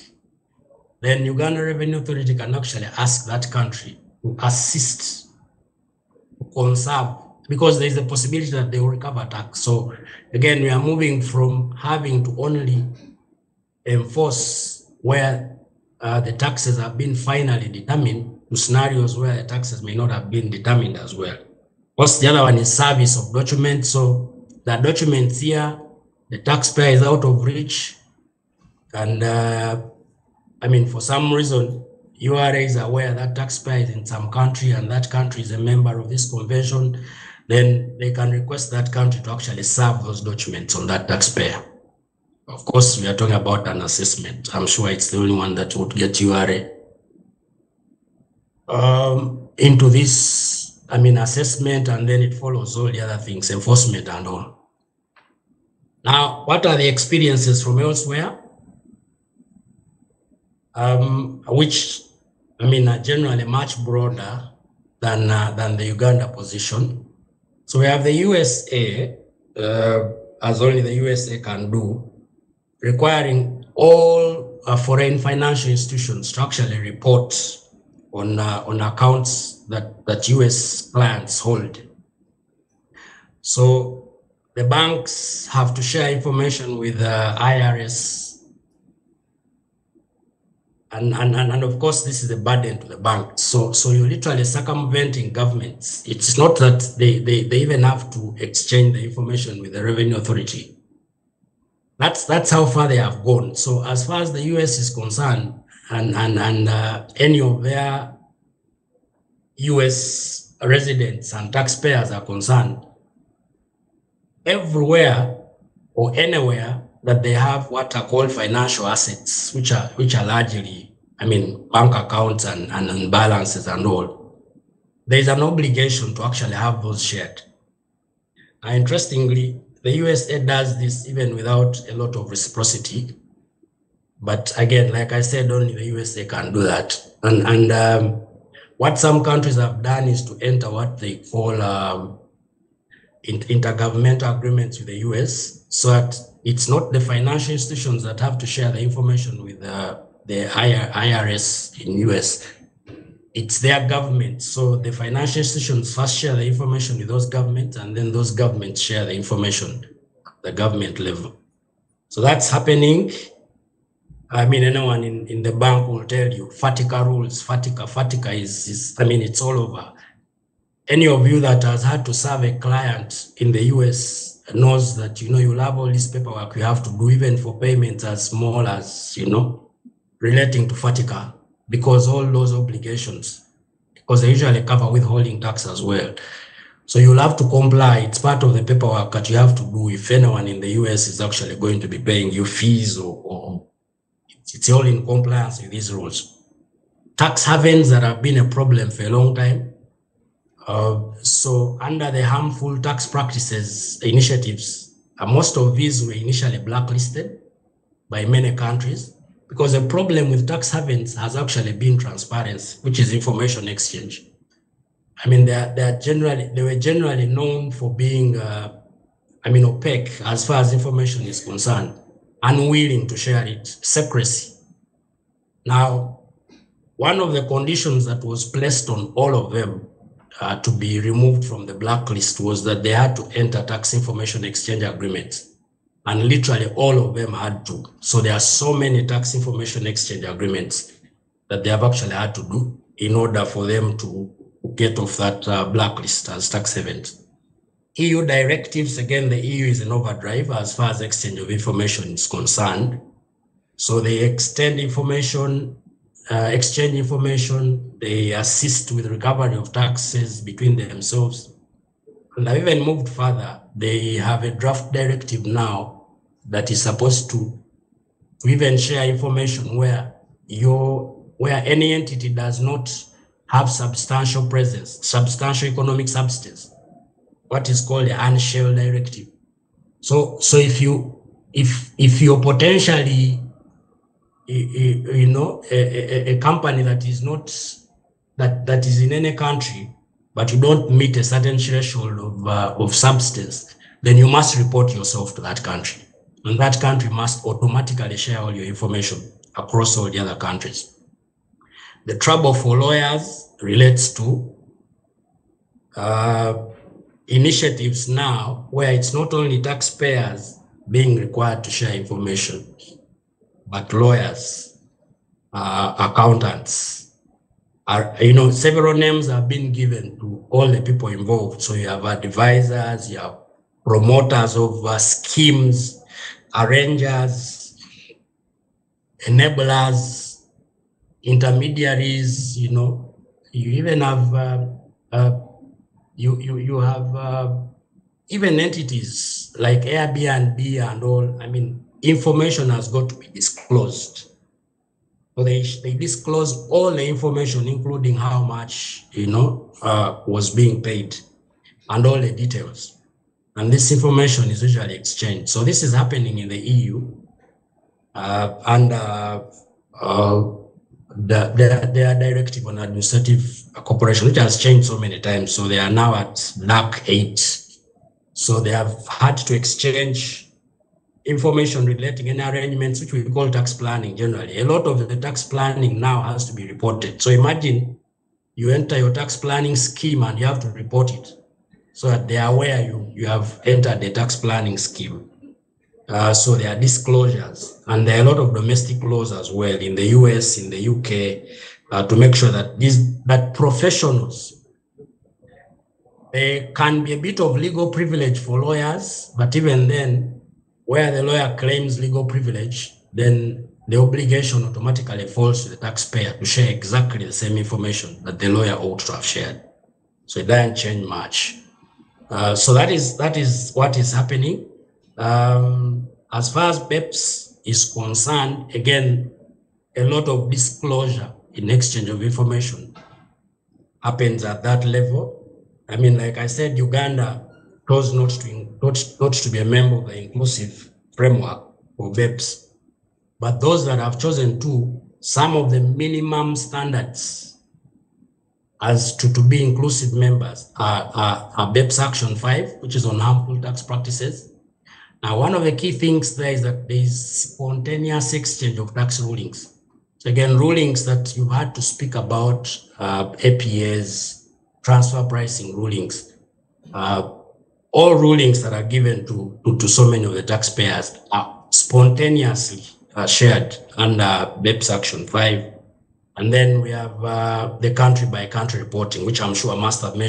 then Uganda Revenue Authority can actually ask that country to assist, to conserve, because there is a possibility that they will recover tax. So again, we are moving from having to only enforce where the taxes have been finally determined to scenarios where the taxes may not have been determined as well. What's the other one is service of documents. So the documents here, the taxpayer is out of reach, and I mean, for some reason, URA is aware that taxpayer is in some country and that country is a member of this convention, then they can request that country to actually serve those documents on that taxpayer. Of course, we are talking about an assessment. I'm sure it's the only one that would get URA into this, I mean, assessment, and then it follows all the other things, enforcement and all. Now, what are the experiences from elsewhere? which I mean are generally much broader than the Uganda position. So we have the USA, as only the USA can do, requiring all foreign financial institutions to actually report on accounts that US clients hold. So the banks have to share information with the IRS. And of course, this is a burden to the bank. So you're literally circumventing governments. It's not that they even have to exchange the information with the revenue authority. That's how far they have gone. So as far as the US is concerned, and any of their US residents and taxpayers are concerned, everywhere or anywhere that they have what are called financial assets, which are largely, I mean, bank accounts and balances and all, there is an obligation to actually have those shared. Now, interestingly, the USA does this even without a lot of reciprocity. But again, like I said, only the USA can do that. And what some countries have done is to enter what they call intergovernmental agreements with the US, so that it's not the financial institutions that have to share the information with the IRS in US. It's their government. So the financial institutions first share the information with those governments, and then those governments share the information at the government level. So that's happening. I mean, anyone in the bank will tell you, FATICA rules, FATICA is, I mean, it's all over. Any of you that has had to serve a client in the US knows that, you'll have all this paperwork you have to do, even for payments as small as, relating to FATICA, because all those obligations, because they usually cover withholding tax as well. So you'll have to comply. It's part of the paperwork that you have to do if anyone in the US is actually going to be paying you fees or it's all in compliance with these rules. Tax havens that have been a problem for a long time. So under the harmful tax practices initiatives, most of these were initially blacklisted by many countries, because the problem with tax havens has actually been transparency, which is information exchange. I mean, they were generally known for being, opaque as far as information is concerned, unwilling to share it, secrecy. Now, one of the conditions that was placed on all of them to be removed from the blacklist was that they had to enter tax information exchange agreements. And literally all of them had to. So there are so many tax information exchange agreements that they have actually had to do in order for them to get off that blacklist as tax havens. EU directives, again, the EU is in overdrive as far as exchange of information is concerned. So they extend information, exchange information, they assist with recovery of taxes between themselves. And I've even moved further. They have a draft directive now that is supposed to even share information where any entity does not have substantial presence, substantial economic substance, what is called the unshare directive. So if you're potentially a company that is not that is in any country, but you don't meet a certain threshold of substance, then you must report yourself to that country. And that country must automatically share all your information across all the other countries. The trouble for lawyers relates to initiatives now where it's not only taxpayers being required to share information, but lawyers, accountants, several names have been given to all the people involved. So you have advisors, you have promoters of schemes, arrangers, enablers, intermediaries. You even have you have even entities like Airbnb and all. I mean, information has got to be disclosed. So they disclose all the information, including how much was being paid and all the details. And this information is usually exchanged. So this is happening in the EU. And their directive on administrative cooperation, which has changed so many times. So they are now at NAC 8. So they have had to exchange information relating any arrangements, which we call tax planning generally. A lot of the tax planning now has to be reported. So imagine you enter your tax planning scheme and you have to report it so that they are aware you have entered the tax planning scheme. So there are disclosures, and there are a lot of domestic laws as well in the US, in the UK, to make sure that that professionals, there can be a bit of legal privilege for lawyers, but even then, where the lawyer claims legal privilege, then the obligation automatically falls to the taxpayer to share exactly the same information that the lawyer ought to have shared. So it doesn't change much. So that is what is happening. As far as BEPS is concerned, again, a lot of disclosure in exchange of information happens at that level. I mean, like I said, Uganda chose not to be a member of the inclusive framework for BEPS. But those that have chosen to, some of the minimum standards as to be inclusive members are BEPS Action 5, which is on harmful tax practices. Now, one of the key things there is that there is spontaneous exchange of tax rulings. So again, rulings that you've had to speak about, APAs, transfer pricing rulings, all rulings that are given to so many of the taxpayers are spontaneously shared under BEPS Action 5. And then we have the country by country reporting, which I'm sure must have been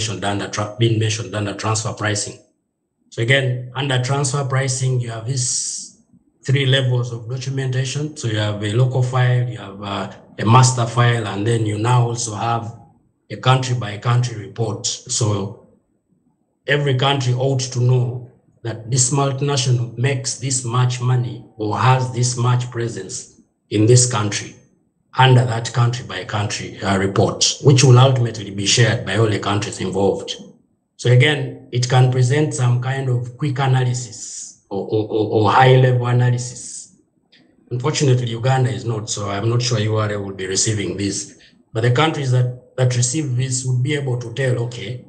mentioned under transfer pricing. So again, under transfer pricing, you have these 3 levels of documentation. So you have a local file, you have a master file, and then you now also have a country by country report. So every country ought to know that this multinational makes this much money or has this much presence in this country under that country by country report, which will ultimately be shared by all the countries involved. So again, it can present some kind of quick analysis or high level analysis. Unfortunately, Uganda is not, so I'm not sure URA will be receiving this. But the countries that receive this would be able to tell, okay,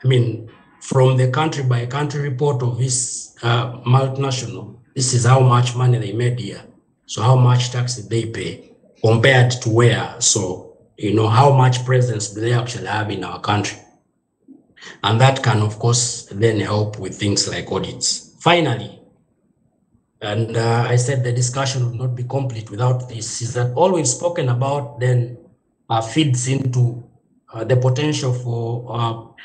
I mean, from the country by country report of this multinational, this is how much money they made here. So how much tax did they pay compared to where? So, you know, how much presence do they actually have in our country? And that can, of course, then help with things like audits. Finally, and I said the discussion will not be complete without this, is that all we've spoken about then feeds into the potential for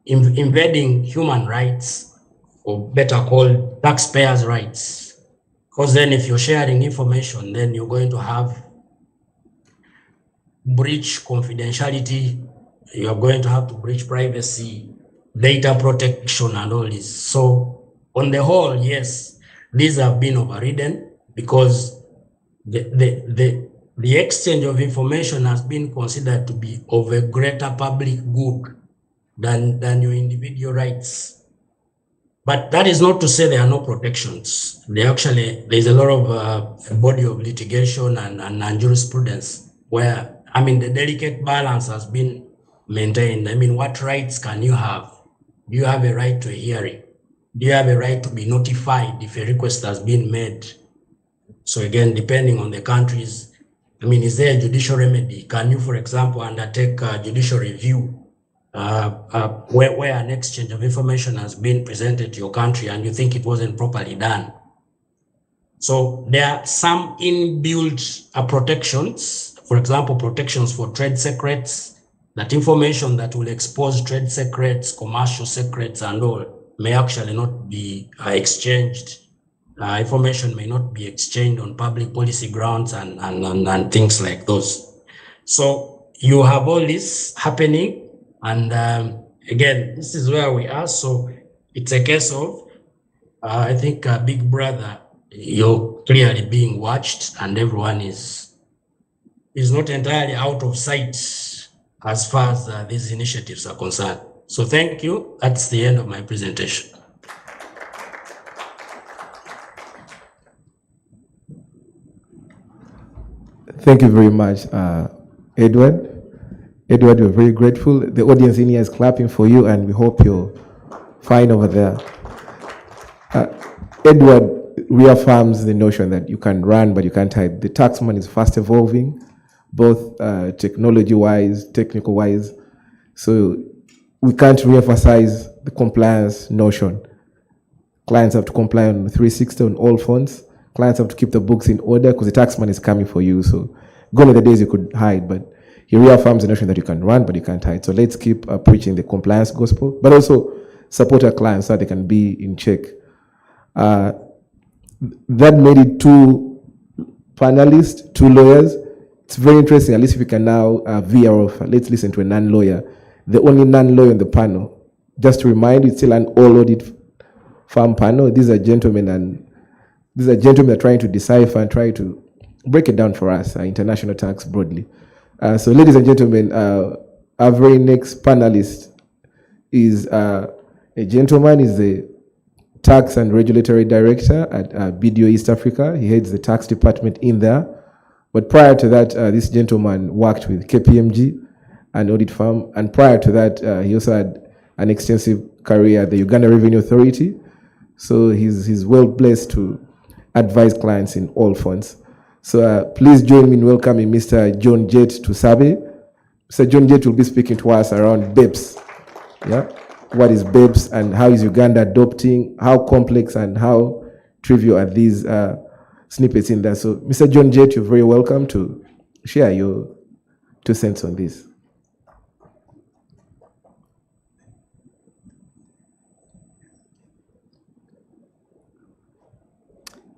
invading human rights, or better called taxpayers' rights. Because then if you're sharing information, then you're going to have breach confidentiality, you're going to have to breach privacy, data protection, and all this. So on the whole, yes, these have been overridden because the exchange of information has been considered to be of a greater public good than your individual rights. But that is not to say there are no protections. There's a lot of body of litigation and jurisprudence where, I mean, the delicate balance has been maintained. I mean, what rights can you have? Do you have a right to a hearing? Do you have a right to be notified if a request has been made? So again, depending on the countries, I mean, is there a judicial remedy? Can you, for example, undertake a judicial review where an exchange of information has been presented to your country and you think it wasn't properly done? So there are some inbuilt protections, for example, protections for trade secrets, that information that will expose trade secrets, commercial secrets, and all may actually not be exchanged. Information may not be exchanged on public policy grounds and things like those. So you have all this happening. And again, this is where we are. So it's a case of, I think, Big Brother, you're clearly being watched, and everyone is not entirely out of sight as far as these initiatives are concerned. So thank you. That's the end of my presentation. Thank you very much, Edward. Edward, we're very grateful. The audience in here is clapping for you, and we hope you're fine over there. Edward reaffirms the notion that you can run, but you can't hide. The tax man is fast evolving, both technology-wise, technical-wise. So we can't re-emphasize the compliance notion. Clients have to comply on 360 on all phones. Clients have to keep the books in order because the tax man is coming for you. So gone are the days you could hide, but he reaffirms the notion that you can run, but you can't hide. So let's keep preaching the compliance gospel, but also support our clients so that they can be in check. That made it 2 panelists, 2 lawyers. It's very interesting, at least if you can now veer off. Let's listen to a non-lawyer, the only non-lawyer on the panel. Just to remind you, it's still an all-audit firm panel. These are gentlemen that are trying to decipher and try to break it down for us, international tax broadly. So ladies and gentlemen, our very next panelist is a gentleman, is the Tax and Regulatory Director at BDO East Africa. He heads the tax department in there. But prior to that, this gentleman worked with KPMG, an audit firm. And prior to that, he also had an extensive career at the Uganda Revenue Authority. So he's well blessed to advise clients in all fronts. So please join me in welcoming Mr. John Jett to Sabe. Mr. John Jett will be speaking to us around BEPS. Yeah, what is BEPS and how is Uganda adopting? How complex and how trivial are these snippets in there? So, Mr. John Jett, you're very welcome to share your 2 cents on this.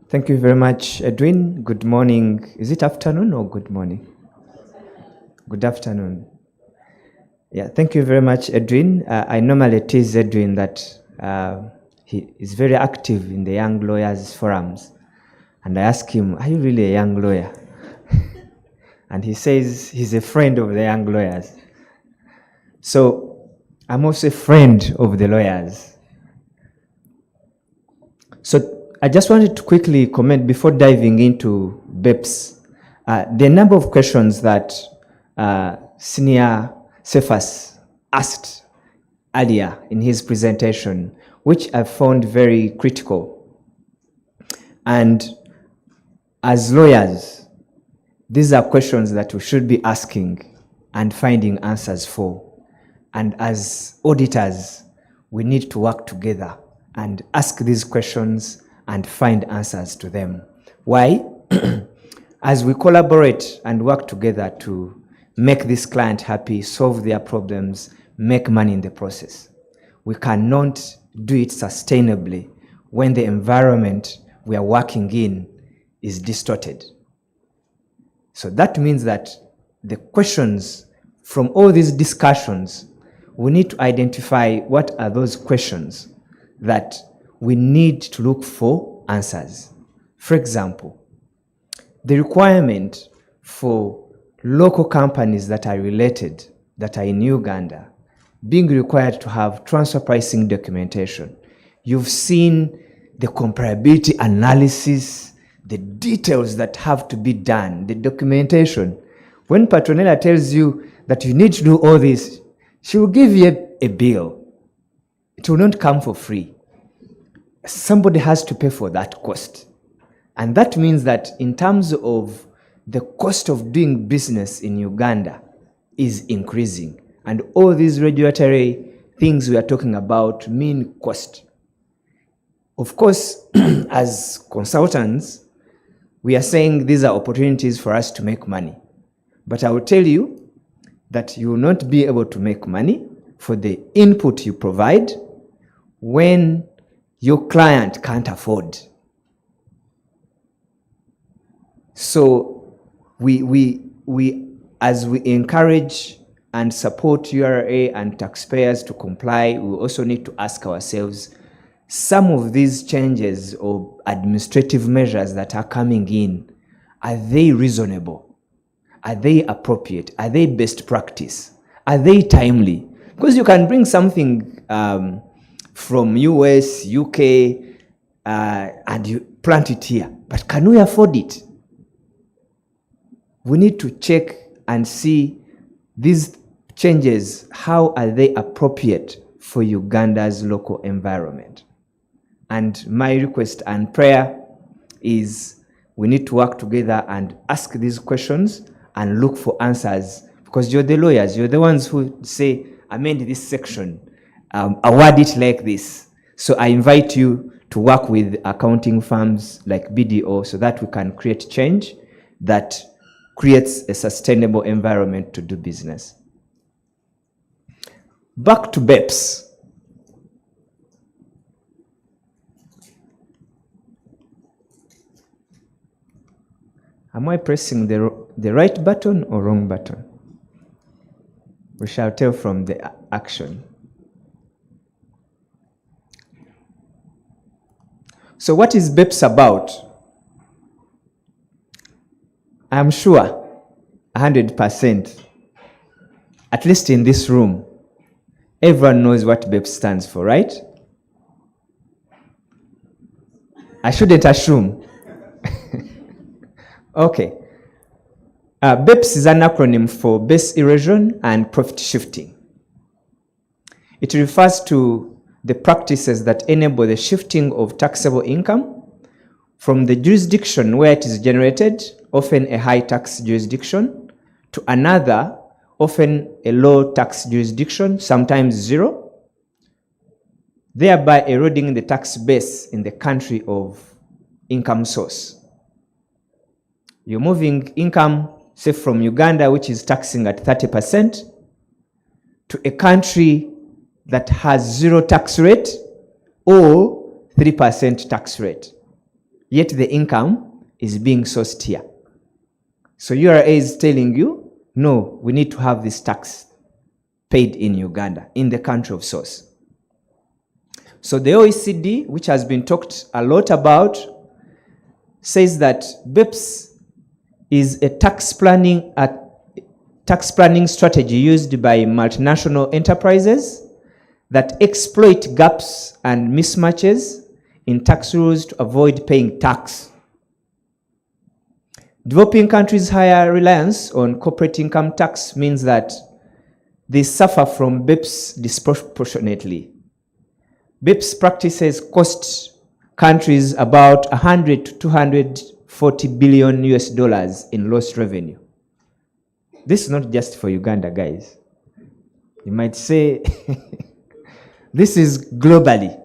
Thank you very much, Edwin. Good morning. Is it afternoon or good morning? Good afternoon. Yeah, thank you very much, Edwin. I normally tease Edwin that he is very active in the young lawyers forums. And I ask him, are you really a young lawyer? And he says he's a friend of the young lawyers. So I'm also a friend of the lawyers. So I just wanted to quickly comment before diving into BEPS. The number of questions that Senior Cephas asked earlier in his presentation, which I found very critical. And as lawyers, these are questions that we should be asking and finding answers for. And as auditors, we need to work together and ask these questions and find answers to them. Why? As we collaborate and work together to make this client happy, solve their problems, make money in the process, we cannot do it sustainably when the environment we are working in is distorted. So that means that the questions from all these discussions, we need to identify what are those questions that we need to look for answers. For example, the requirement for local companies that are related, that are in Uganda, being required to have transfer pricing documentation. You've seen the comparability analysis, the details that have to be done, the documentation. When Petronella tells you that you need to do all this, she will give you a bill. It will not come for free. Somebody has to pay for that cost. And that means that in terms of the cost of doing business in Uganda is increasing. And all these regulatory things we are talking about mean cost. Of course, as consultants, we are saying these are opportunities for us to make money. But I will tell you that you will not be able to make money for the input you provide when your client can't afford. So as we encourage and support URA and taxpayers to comply, we also need to ask ourselves, some of these changes or administrative measures that are coming in, are they reasonable? Are they appropriate? Are they best practice? Are they timely? Because you can bring something from US, UK, and you plant it here. But can we afford it? we need to check and see these changes, how are they appropriate for Uganda's local environment. And my request and prayer is we need to work together and ask these questions and look for answers, because you're the lawyers, you're the ones who say, amend this section, award it like this. So I invite you to work with accounting firms like BDO so that we can create change that creates a sustainable environment to do business. Back to BEPS. Am I pressing the right button or wrong button? We shall tell from the action. So what is BEPS about? I'm sure 100%, at least in this room, everyone knows what BEPS stands for, right? I shouldn't assume. Okay. BEPS is an acronym for Base Erosion and Profit Shifting. It refers to the practices that enable the shifting of taxable income from the jurisdiction where it is generated, often a high tax jurisdiction, to another, often a low tax jurisdiction, sometimes zero, thereby eroding the tax base in the country of income source. You're moving income, say from Uganda, which is taxing at 30%, to a country that has zero tax rate or 3% tax rate. Yet the income is being sourced here. So URA is telling you, no, we need to have this tax paid in Uganda, in the country of source. So the OECD, which has been talked a lot about, says that BEPS is a tax planning strategy used by multinational enterprises that exploit gaps and mismatches in tax rules to avoid paying tax. Developing countries' higher reliance on corporate income tax means that they suffer from BEPS disproportionately. BEPS practices cost countries about 100 to 240 billion US dollars in lost revenue. This is not just for Uganda, guys. You might say, this is globally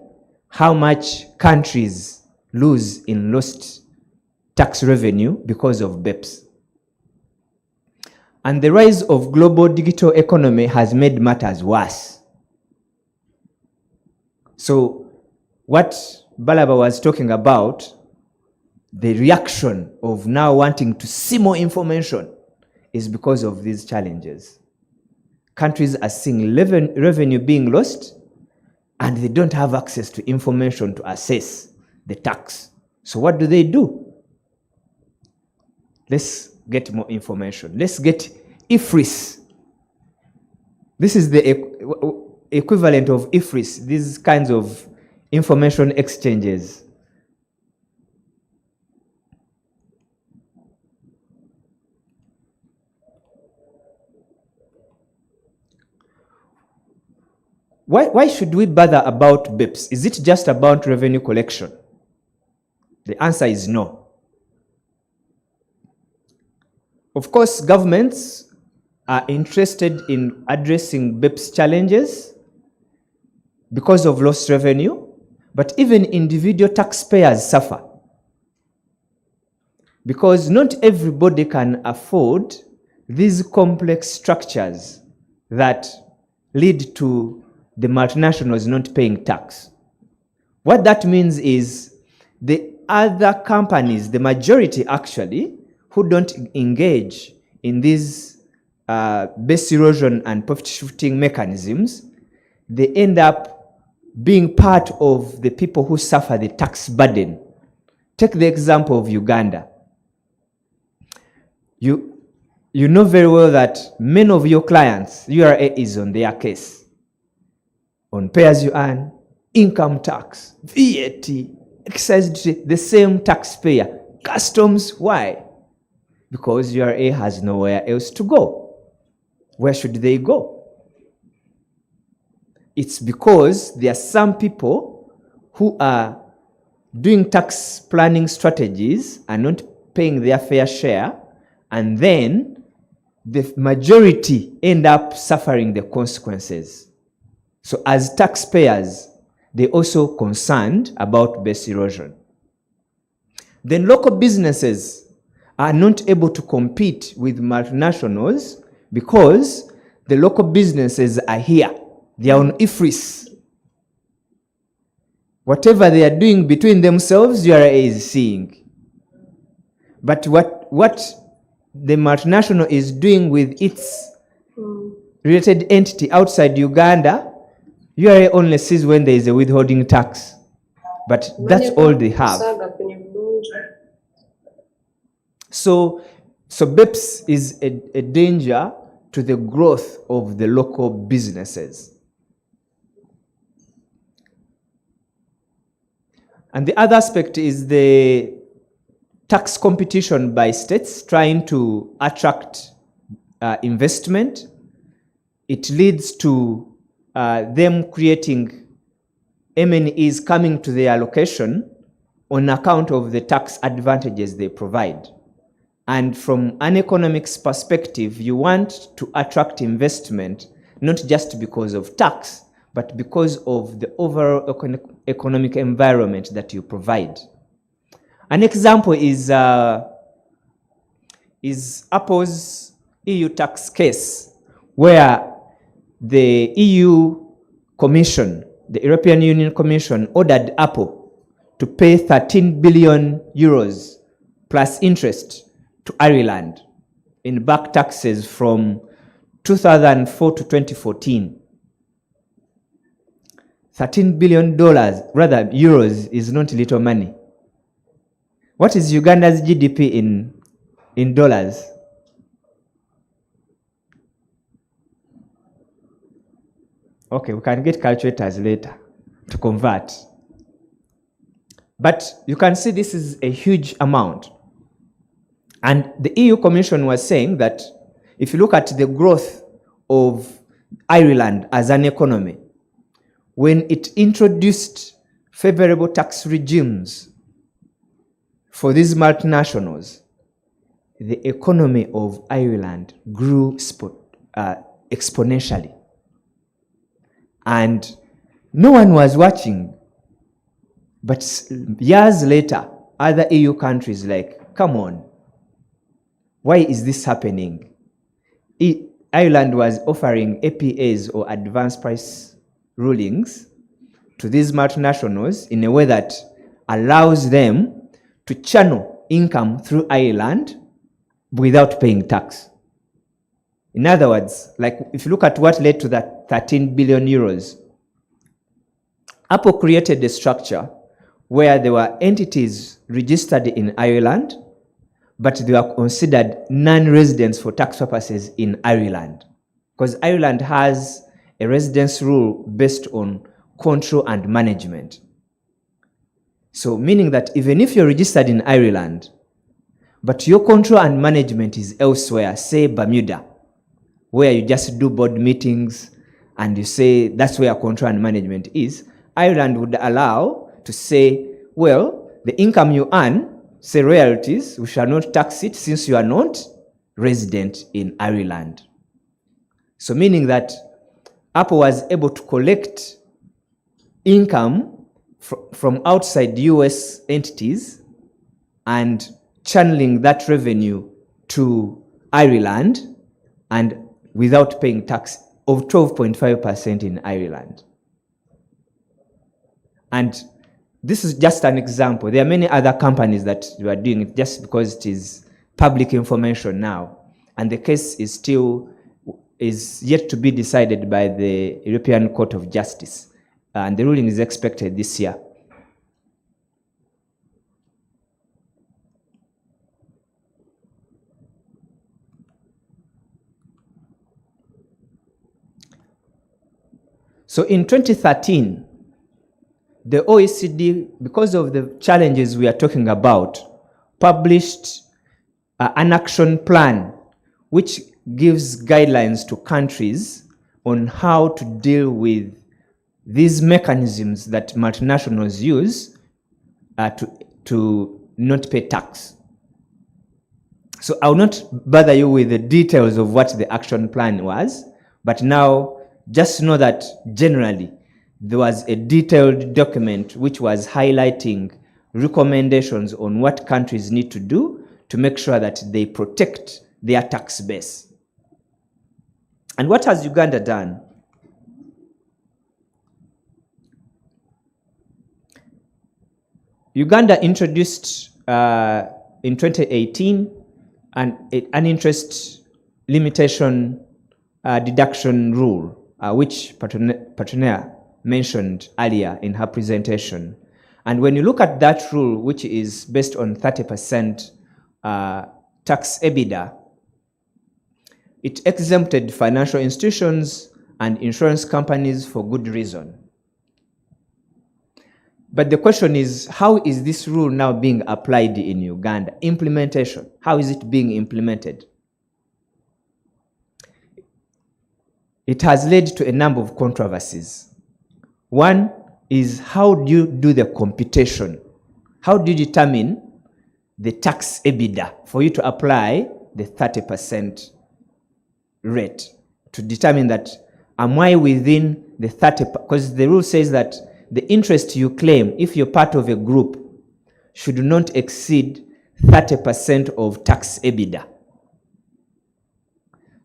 how much countries lose in lost tax revenue because of BEPS. And the rise of global digital economy has made matters worse. So what Balaba was talking about, the reaction of now wanting to see more information, is because of these challenges. Countries are seeing revenue being lost, and they don't have access to information to assess the tax. So what do? Let's get more information. Let's get IFRIS. This is the equivalent of IFRIS, these kinds of information exchanges. Why should we bother about BEPS? Is it just about revenue collection? The answer is no. Of course, governments are interested in addressing BEPS challenges because of lost revenue, but even individual taxpayers suffer. Because not everybody can afford these complex structures that lead to the multinationals not paying tax. What that means is the other companies, the majority actually, who don't engage in these base erosion and profit shifting mechanisms, they end up being part of the people who suffer the tax burden. Take the example of Uganda. You know very well that many of your clients, URA is on their case. On pay as you earn, income tax, VAT, excise duty, the same taxpayer. Customs, why? because URA has nowhere else to go. Where should they go? It's because there are some people who are doing tax planning strategies and not paying their fair share, and then the majority end up suffering the consequences. So as taxpayers, they're also concerned about base erosion. Then local businesses are not able to compete with multinationals because the local businesses are here. They are on IFRIS. Whatever they are doing between themselves, URA is seeing. But what the multinational is doing with its related entity outside Uganda, URA only sees when there is a withholding tax. But that's all they have. So BEPS is a danger to the growth of the local businesses. And the other aspect is the tax competition by states trying to attract investment. It leads to them creating M&Es coming to their location on account of the tax advantages they provide. And from an economics perspective, you want to attract investment, not just because of tax, but because of the overall economic environment that you provide. An example is Apple's EU tax case, where the EU Commission, the European Union Commission, ordered Apple to pay 13 billion euros plus interest to Ireland in back taxes from 2004 to 2014. $13 billion, rather euros, is not little money. What is Uganda's GDP in dollars? Okay, we can get calculators later to convert. But you can see this is a huge amount. And the EU Commission was saying that if you look at the growth of Ireland as an economy, when it introduced favorable tax regimes for these multinationals, the economy of Ireland grew exponentially. And no one was watching. But years later, other EU countries like, come on, why is this happening? Ireland was offering APAs, or advanced price rulings, to these multinationals in a way that allows them to channel income through Ireland without paying tax. In other words, like if you look at what led to that 13 billion euros, Apple created a structure where there were entities registered in Ireland, but they were considered non-residents for tax purposes in Ireland. Because Ireland has a residence rule based on control and management. So meaning that even if you're registered in Ireland, but your control and management is elsewhere, say Bermuda, where you just do board meetings and you say that's where control and management is, Ireland would allow to say, well, the income you earn, say royalties, we shall not tax it since you are not resident in Ireland. So meaning that Apple was able to collect income from outside US entities and channeling that revenue to Ireland, and without paying tax of 12.5% in Ireland. And this is just an example. There are many other companies that are doing it just because it is public information now. And the case is yet to be decided by the European Court of Justice. And the ruling is expected this year. So in 2013, the OECD, because of the challenges we are talking about, published an action plan which gives guidelines to countries on how to deal with these mechanisms that multinationals use to not pay tax. So I will not bother you with the details of what the action plan was, but now just know that generally there was a detailed document which was highlighting recommendations on what countries need to do to make sure that they protect their tax base. And what has Uganda done? Uganda introduced in 2018 an interest limitation deduction rule, which Patronia mentioned earlier in her presentation. And when you look at that rule, which is based on 30% tax EBITDA, it exempted financial institutions and insurance companies for good reason. But the question is, how is this rule now being applied in Uganda? Implementation, how is it being implemented? It has led to a number of controversies. One is, how do you do the computation? How do you determine the tax EBITDA for you to apply the 30% rate to determine that am I within the 30%? Because the rule says that the interest you claim, if you're part of a group, should not exceed 30% of tax EBITDA.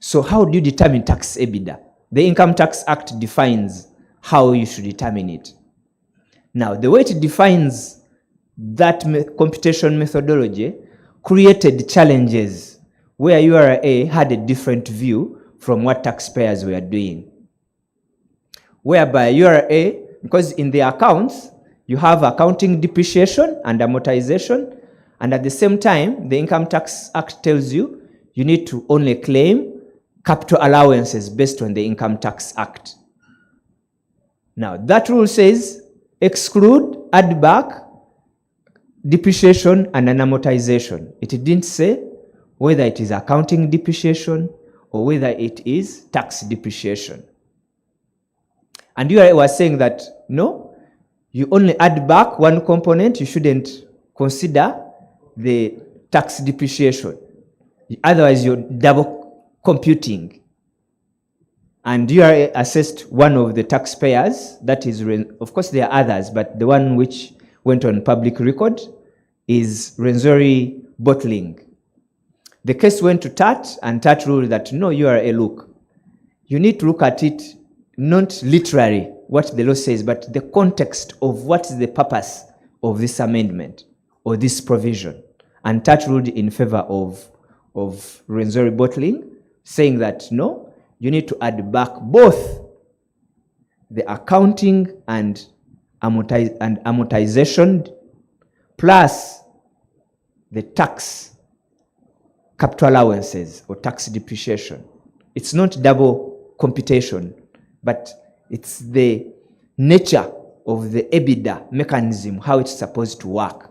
So how do you determine tax EBITDA? The Income Tax Act defines how you should determine it. Now, the way it defines that computation methodology created challenges where URA had a different view from what taxpayers were doing. Whereby URA, because in the accounts, you have accounting depreciation and amortization, and at the same time, the Income Tax Act tells you you need to only claim capital allowances based on the Income Tax Act. Now, that rule says exclude, add back, depreciation and an amortization. It didn't say whether it is accounting depreciation or whether it is tax depreciation. And you was saying that, no, you only add back one component, you shouldn't consider the tax depreciation. Otherwise, you're double computing. And you are assessed one of the taxpayers, that is, of course there are others, but the one which went on public record is Renzori Bottling. The case went to TAT, and TAT ruled that, no, you are a look. You need to look at it not literally what the law says, but the context of what is the purpose of this amendment or this provision. And TAT ruled in favor of Renzori Bottling, saying that, no, you need to add back both the accounting and amortization plus the tax capital allowances or tax depreciation. It's not double computation, but it's the nature of the EBITDA mechanism, how it's supposed to work.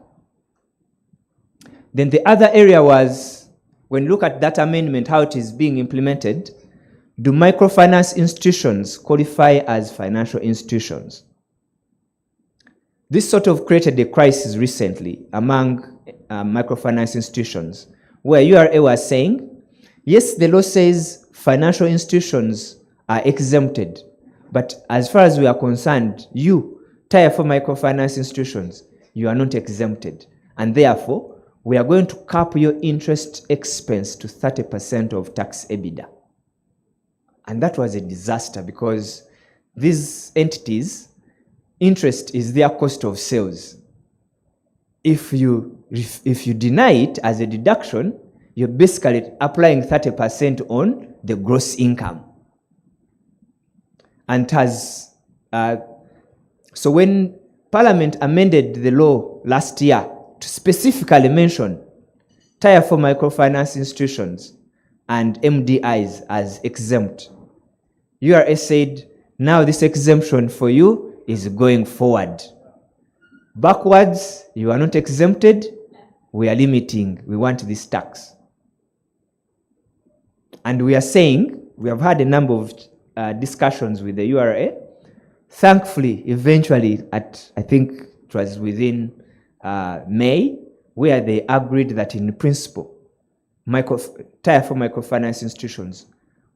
Then the other area was, when you look at that amendment, how it is being implemented, do microfinance institutions qualify as financial institutions? This sort of created a crisis recently among microfinance institutions, where URA was saying, yes, the law says financial institutions are exempted, but as far as we are concerned, you, Tier 4 microfinance institutions, you are not exempted. And therefore, we are going to cap your interest expense to 30% of tax EBITDA. And that was a disaster, because these entities, interest is their cost of sales. If you deny it as a deduction, you're basically applying 30% on the gross income. And so when Parliament amended the law last year to specifically mention Tier 4 microfinance institutions and MDIs as exempt, URA said, now this exemption for you is going forward. Backwards, you are not exempted, we are limiting, we want this tax. And we are saying, we have had a number of discussions with the URA. Thankfully, eventually, I think it was within May, where they agreed that in principle, Tier 4 microfinance institutions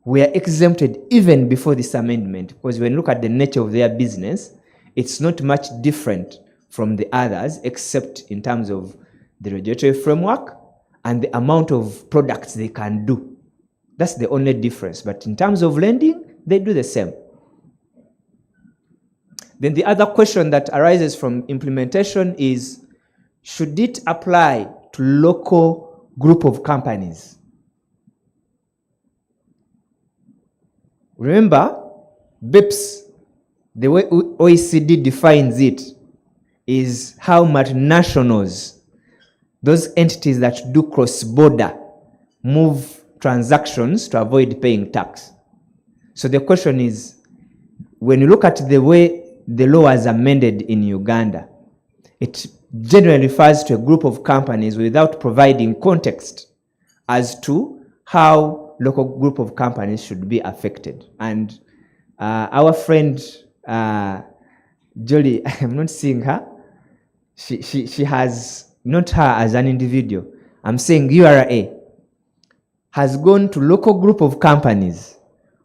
were exempted even before this amendment, because when you look at the nature of their business, it's not much different from the others, except in terms of the regulatory framework and the amount of products they can do. That's the only difference. But in terms of lending, they do the same. Then the other question that arises from implementation is, should it apply to local group of companies? Remember, BEPS, the way OECD defines it, is how multinationals, those entities that do cross-border, move transactions to avoid paying tax. So the question is, when you look at the way the law is amended in Uganda, it generally refers to a group of companies without providing context as to how local group of companies should be affected. And our friend Jolie, I'm not seeing her. She has, not her as an individual, I'm saying URA has gone to local group of companies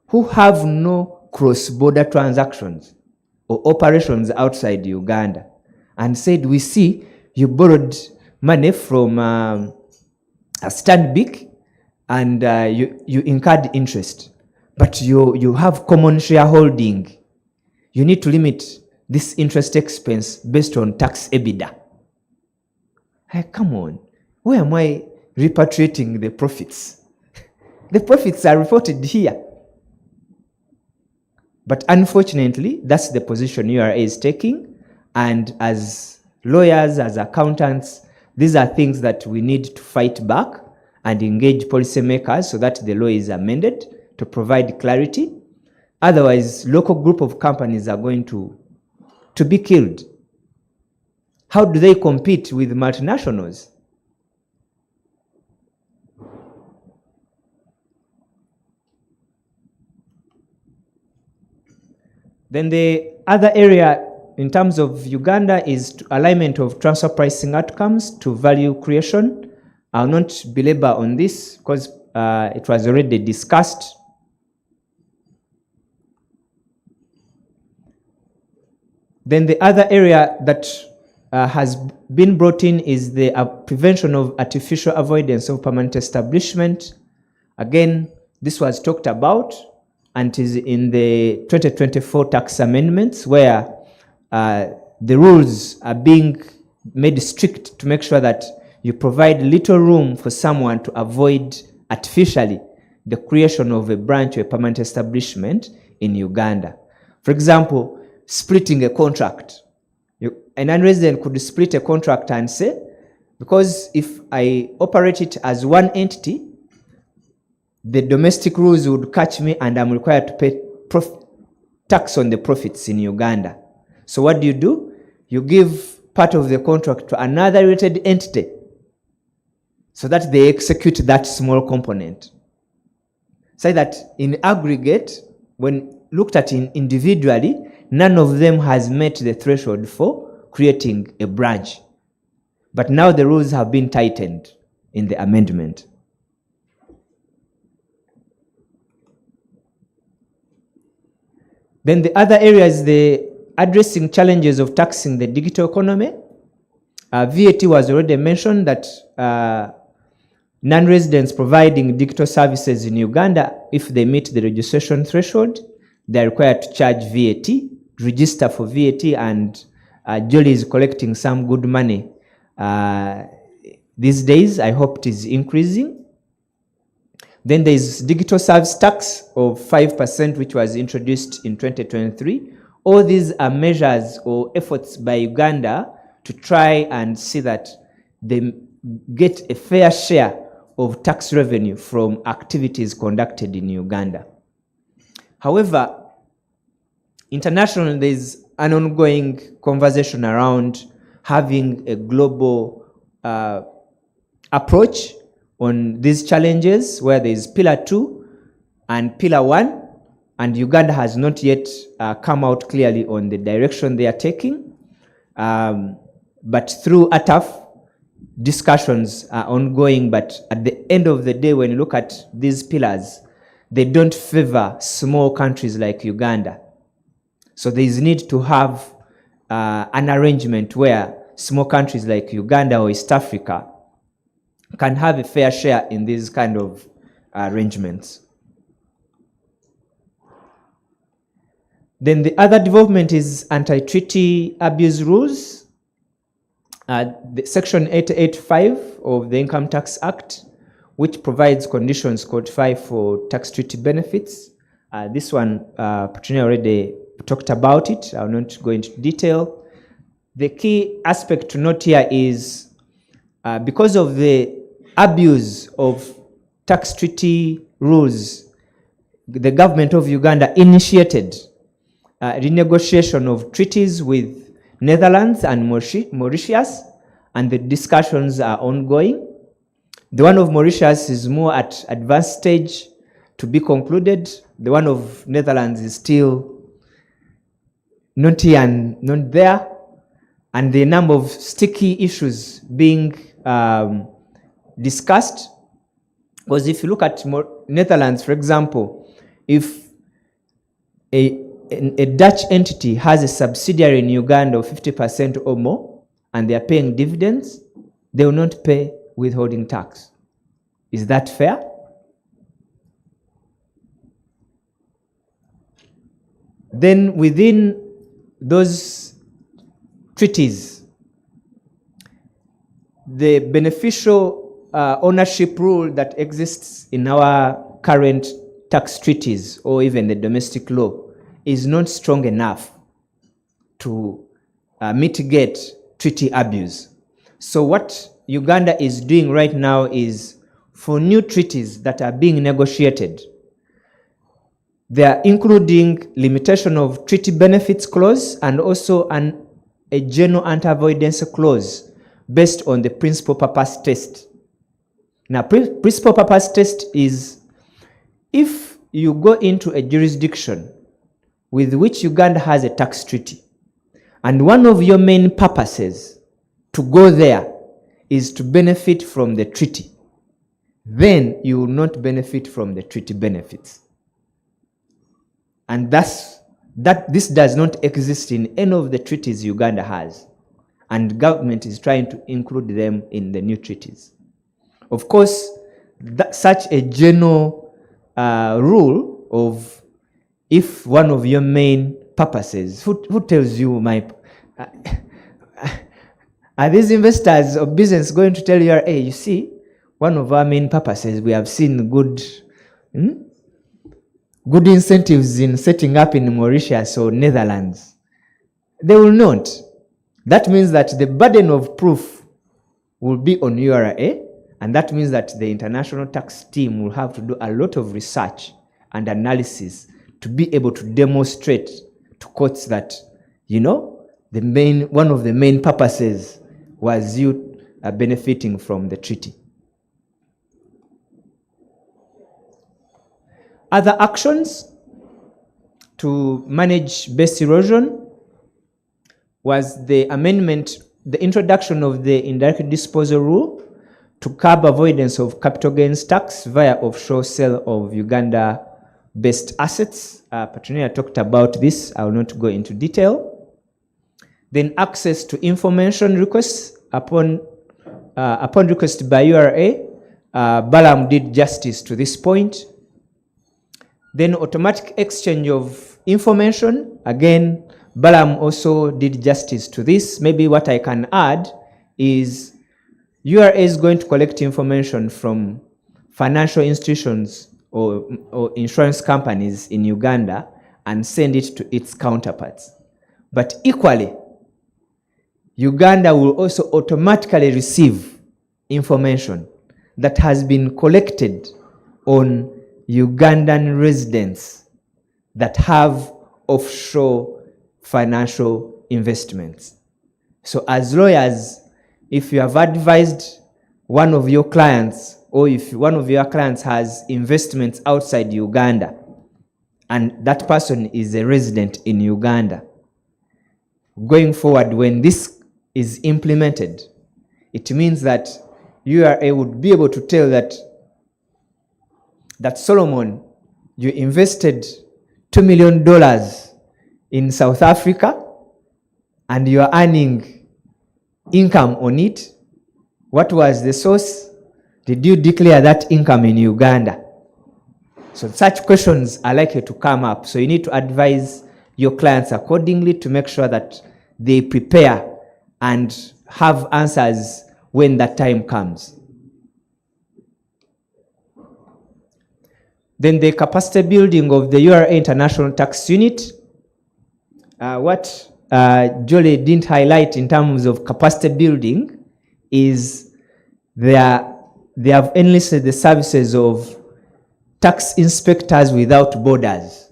who have no cross-border transactions or operations outside Uganda, and said, we see you borrowed money from a Stanbic and you incurred interest, but you have common shareholding. You need to limit this interest expense based on tax EBITDA. Hey, come on, where am I repatriating the profits? The profits are reported here. But unfortunately, that's the position URA is taking. And as lawyers, as accountants, these are things that we need to fight back and engage policymakers so that the law is amended to provide clarity. Otherwise, local group of companies are going to be killed. How do they compete with multinationals? Then the other area in terms of Uganda is alignment of transfer pricing outcomes to value creation. I'll not belabor on this because it was already discussed. Then the other area that has been brought in is the prevention of artificial avoidance of permanent establishment. Again, this was talked about and is in the 2024 tax amendments, where the rules are being made strict to make sure that you provide little room for someone to avoid artificially the creation of a branch or a permanent establishment in Uganda. For example, splitting a contract. A non-resident could split a contract and say, because if I operate it as one entity, the domestic rules would catch me and I'm required to pay tax on the profits in Uganda. So what do? You give part of the contract to another related entity so that they execute that small component. So that in aggregate, when looked at individually, none of them has met the threshold for creating a branch. But now the rules have been tightened in the amendment. Then the other area is the addressing challenges of taxing the digital economy. VAT was already mentioned that non-residents providing digital services in Uganda, if they meet the registration threshold, they are required to charge VAT, register for VAT, and Jolie is collecting some good money these days. I hope it is increasing. Then there is digital service tax of 5%, which was introduced in 2023. All these are measures or efforts by Uganda to try and see that they get a fair share of tax revenue from activities conducted in Uganda. However, internationally, there is an ongoing conversation around having a global approach on these challenges, where there is Pillar 2 and Pillar 1, and Uganda has not yet come out clearly on the direction they are taking. But through ATAF, discussions are ongoing, but at the end of the day, when you look at these pillars, they don't favor small countries like Uganda. So there is need to have an arrangement where small countries like Uganda or East Africa can have a fair share in these kind of arrangements. Then the other development is anti-treaty abuse rules. The Section 885 of the Income Tax Act, which provides conditions codified for tax treaty benefits. This one, Petunia already talked about it. I'll not go into detail. The key aspect to note here is because of the abuse of tax treaty rules, the government of Uganda initiated renegotiation of treaties with Netherlands and Mauritius, and the discussions are ongoing. The one of Mauritius is more at advanced stage to be concluded. The one of Netherlands is still not here and not there, and the number of sticky issues being discussed. Because if you look at Netherlands, for example, if a Dutch entity has a subsidiary in Uganda of 50% or more, and they are paying dividends, they will not pay withholding tax. Is that fair? Then within those treaties, the beneficial ownership rule that exists in our current tax treaties or even the domestic law is not strong enough to mitigate treaty abuse. So what Uganda is doing right now is, for new treaties that are being negotiated, they are including limitation of treaty benefits clause and also a general anti-avoidance clause based on the principal purpose test. Now, principal purpose test is if you go into a jurisdiction with which Uganda has a tax treaty, and one of your main purposes to go there is to benefit from the treaty, then you will not benefit from the treaty benefits. And this does not exist in any of the treaties Uganda has, and government is trying to include them in the new treaties. Of course, such a general rule of, if one of your main purposes, who tells you are these investors or business going to tell you, hey, you see, one of our main purposes, we have seen good incentives in setting up in Mauritius or Netherlands? They will not. That means that the burden of proof will be on URA, and that means that the international tax team will have to do a lot of research and analysis to be able to demonstrate to courts that, one of the main purposes was you benefiting from the treaty. Other actions to manage base erosion was the amendment, the introduction of the indirect disposal rule to curb avoidance of capital gains tax via offshore sale of Uganda-based assets. Petunia talked about this. I will not go into detail. Then access to information requests upon request by URA. Balam did justice to this point. Then automatic exchange of information. Again, Balam also did justice to this. Maybe what I can add is URA is going to collect information from financial institutions or insurance companies in Uganda and send it to its counterparts. But equally, Uganda will also automatically receive information that has been collected on Ugandan residents that have offshore financial investments. So as lawyers, if you have advised one of your clients, or if one of your clients has investments outside Uganda, and that person is a resident in Uganda, going forward, when this is implemented, it means that URA would be able to tell that Solomon, you invested $2 million in South Africa and you are earning income on it. What was the source? Did you declare that income in Uganda? So such questions are likely to come up. So you need to advise your clients accordingly to make sure that they prepare and have answers when that time comes. Then the capacity building of the URA International Tax Unit. What Jolie didn't highlight in terms of capacity building is they have enlisted the services of tax inspectors without borders.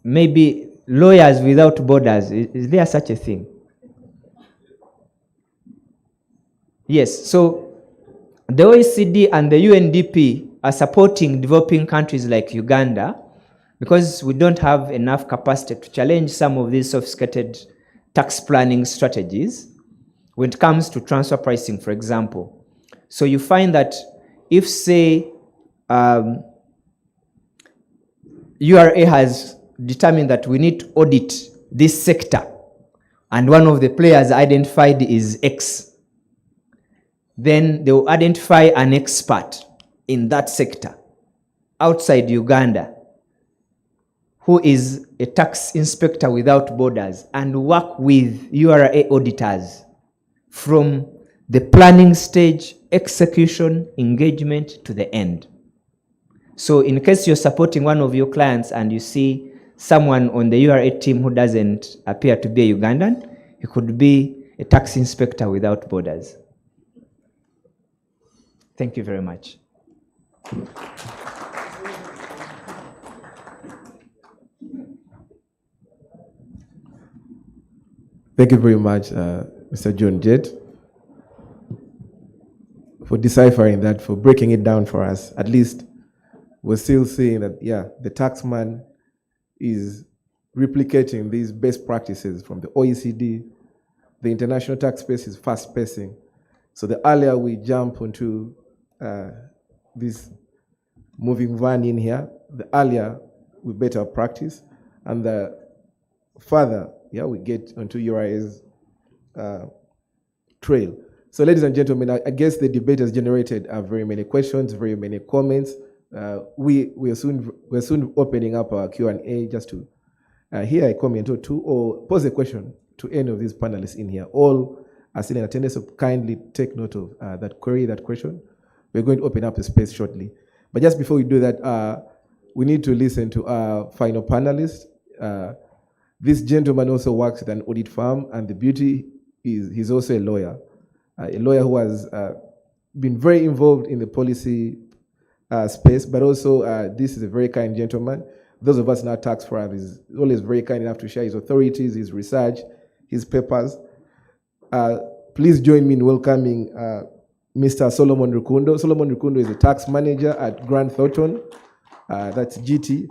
Maybe lawyers without borders. Is there such a thing? Yes, so the OECD and the UNDP are supporting developing countries like Uganda because we don't have enough capacity to challenge some of these sophisticated tax planning strategies when it comes to transfer pricing, for example. So you find that if, say, URA has determined that we need to audit this sector, and one of the players identified is X, then they will identify an expert in that sector outside Uganda who is a tax inspector without borders and work with URA auditors from the planning stage, execution, engagement to the end. So in case you're supporting one of your clients and you see someone on the URA team who doesn't appear to be a Ugandan, he could be a tax inspector without borders. Thank you very much. Thank you very much, Mr. John Jett, for deciphering that, for breaking it down for us. At least we're still seeing that, yeah, the taxman is replicating these best practices from the OECD. The international tax space is fast pacing. So the earlier we jump onto this moving van in here, the earlier we better practice, and the further, yeah, we get onto URA's trail. So, ladies and gentlemen, I guess the debate has generated very many questions, very many comments. We're soon opening up our Q&A just to hear a comment or two, or pose a question to any of these panelists in here. All are still in attendance, so kindly take note of that query, that question. We're going to open up the space shortly. But just before we do that, we need to listen to our final panelist. This gentleman also works at an audit firm, and the beauty is he's also a lawyer who has been very involved in the policy space, but also this is a very kind gentleman. Those of us in our tax firm is always very kind enough to share his authorities, his research, his papers. Please join me in welcoming Mr. Solomon Rukundo. Solomon Rukundo is a tax manager at Grant Thornton, that's GT.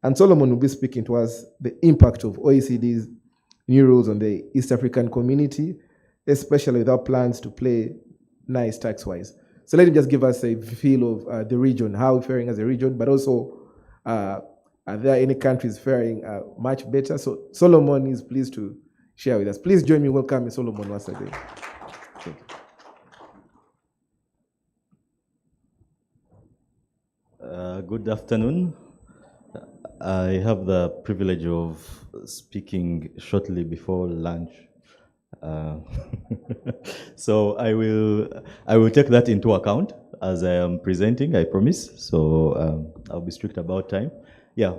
And Solomon will be speaking to us the impact of OECD's new rules on the East African community, especially with our plans to play nice tax-wise. So let him just give us a feel of the region, how we're faring as a region, but also are there any countries faring much better? So Solomon is pleased to share with us. Please join me in welcoming Solomon once again. Thank you. Good afternoon. I have the privilege of speaking shortly before lunch. So I will take that into account as I am presenting, I promise. So I'll be strict about time. Yeah,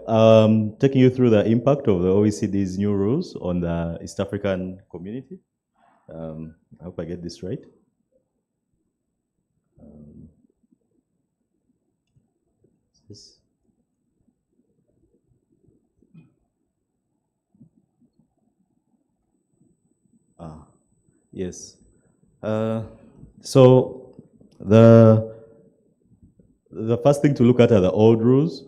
taking you through the impact of the OECD's new rules on the East African community. I hope I get this right. Yes. So the first thing to look at are the old rules.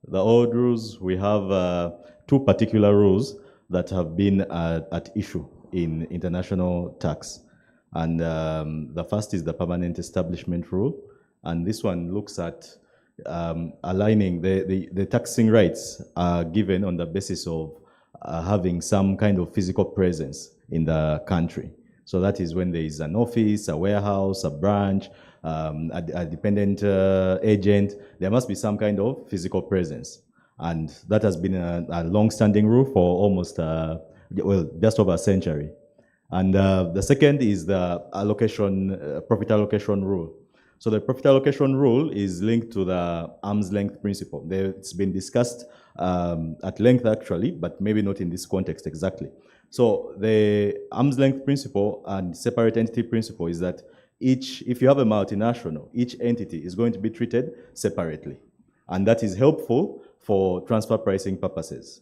The old rules, we have two particular rules that have been at issue in international tax. And the first is the permanent establishment rule. And this one looks at aligning the taxing rights are given on the basis of having some kind of physical presence in the country. So that is when there is an office, a warehouse, a branch, a dependent agent, there must be some kind of physical presence. And that has been a long-standing rule for almost, well, just over a century. And the second is the allocation, profit allocation rule. So the profit allocation rule is linked to the arm's length principle. It's been discussed at length actually, but maybe not in this context exactly. So the arm's length principle and separate entity principle is that if you have a multinational, each entity is going to be treated separately. And that is helpful for transfer pricing purposes.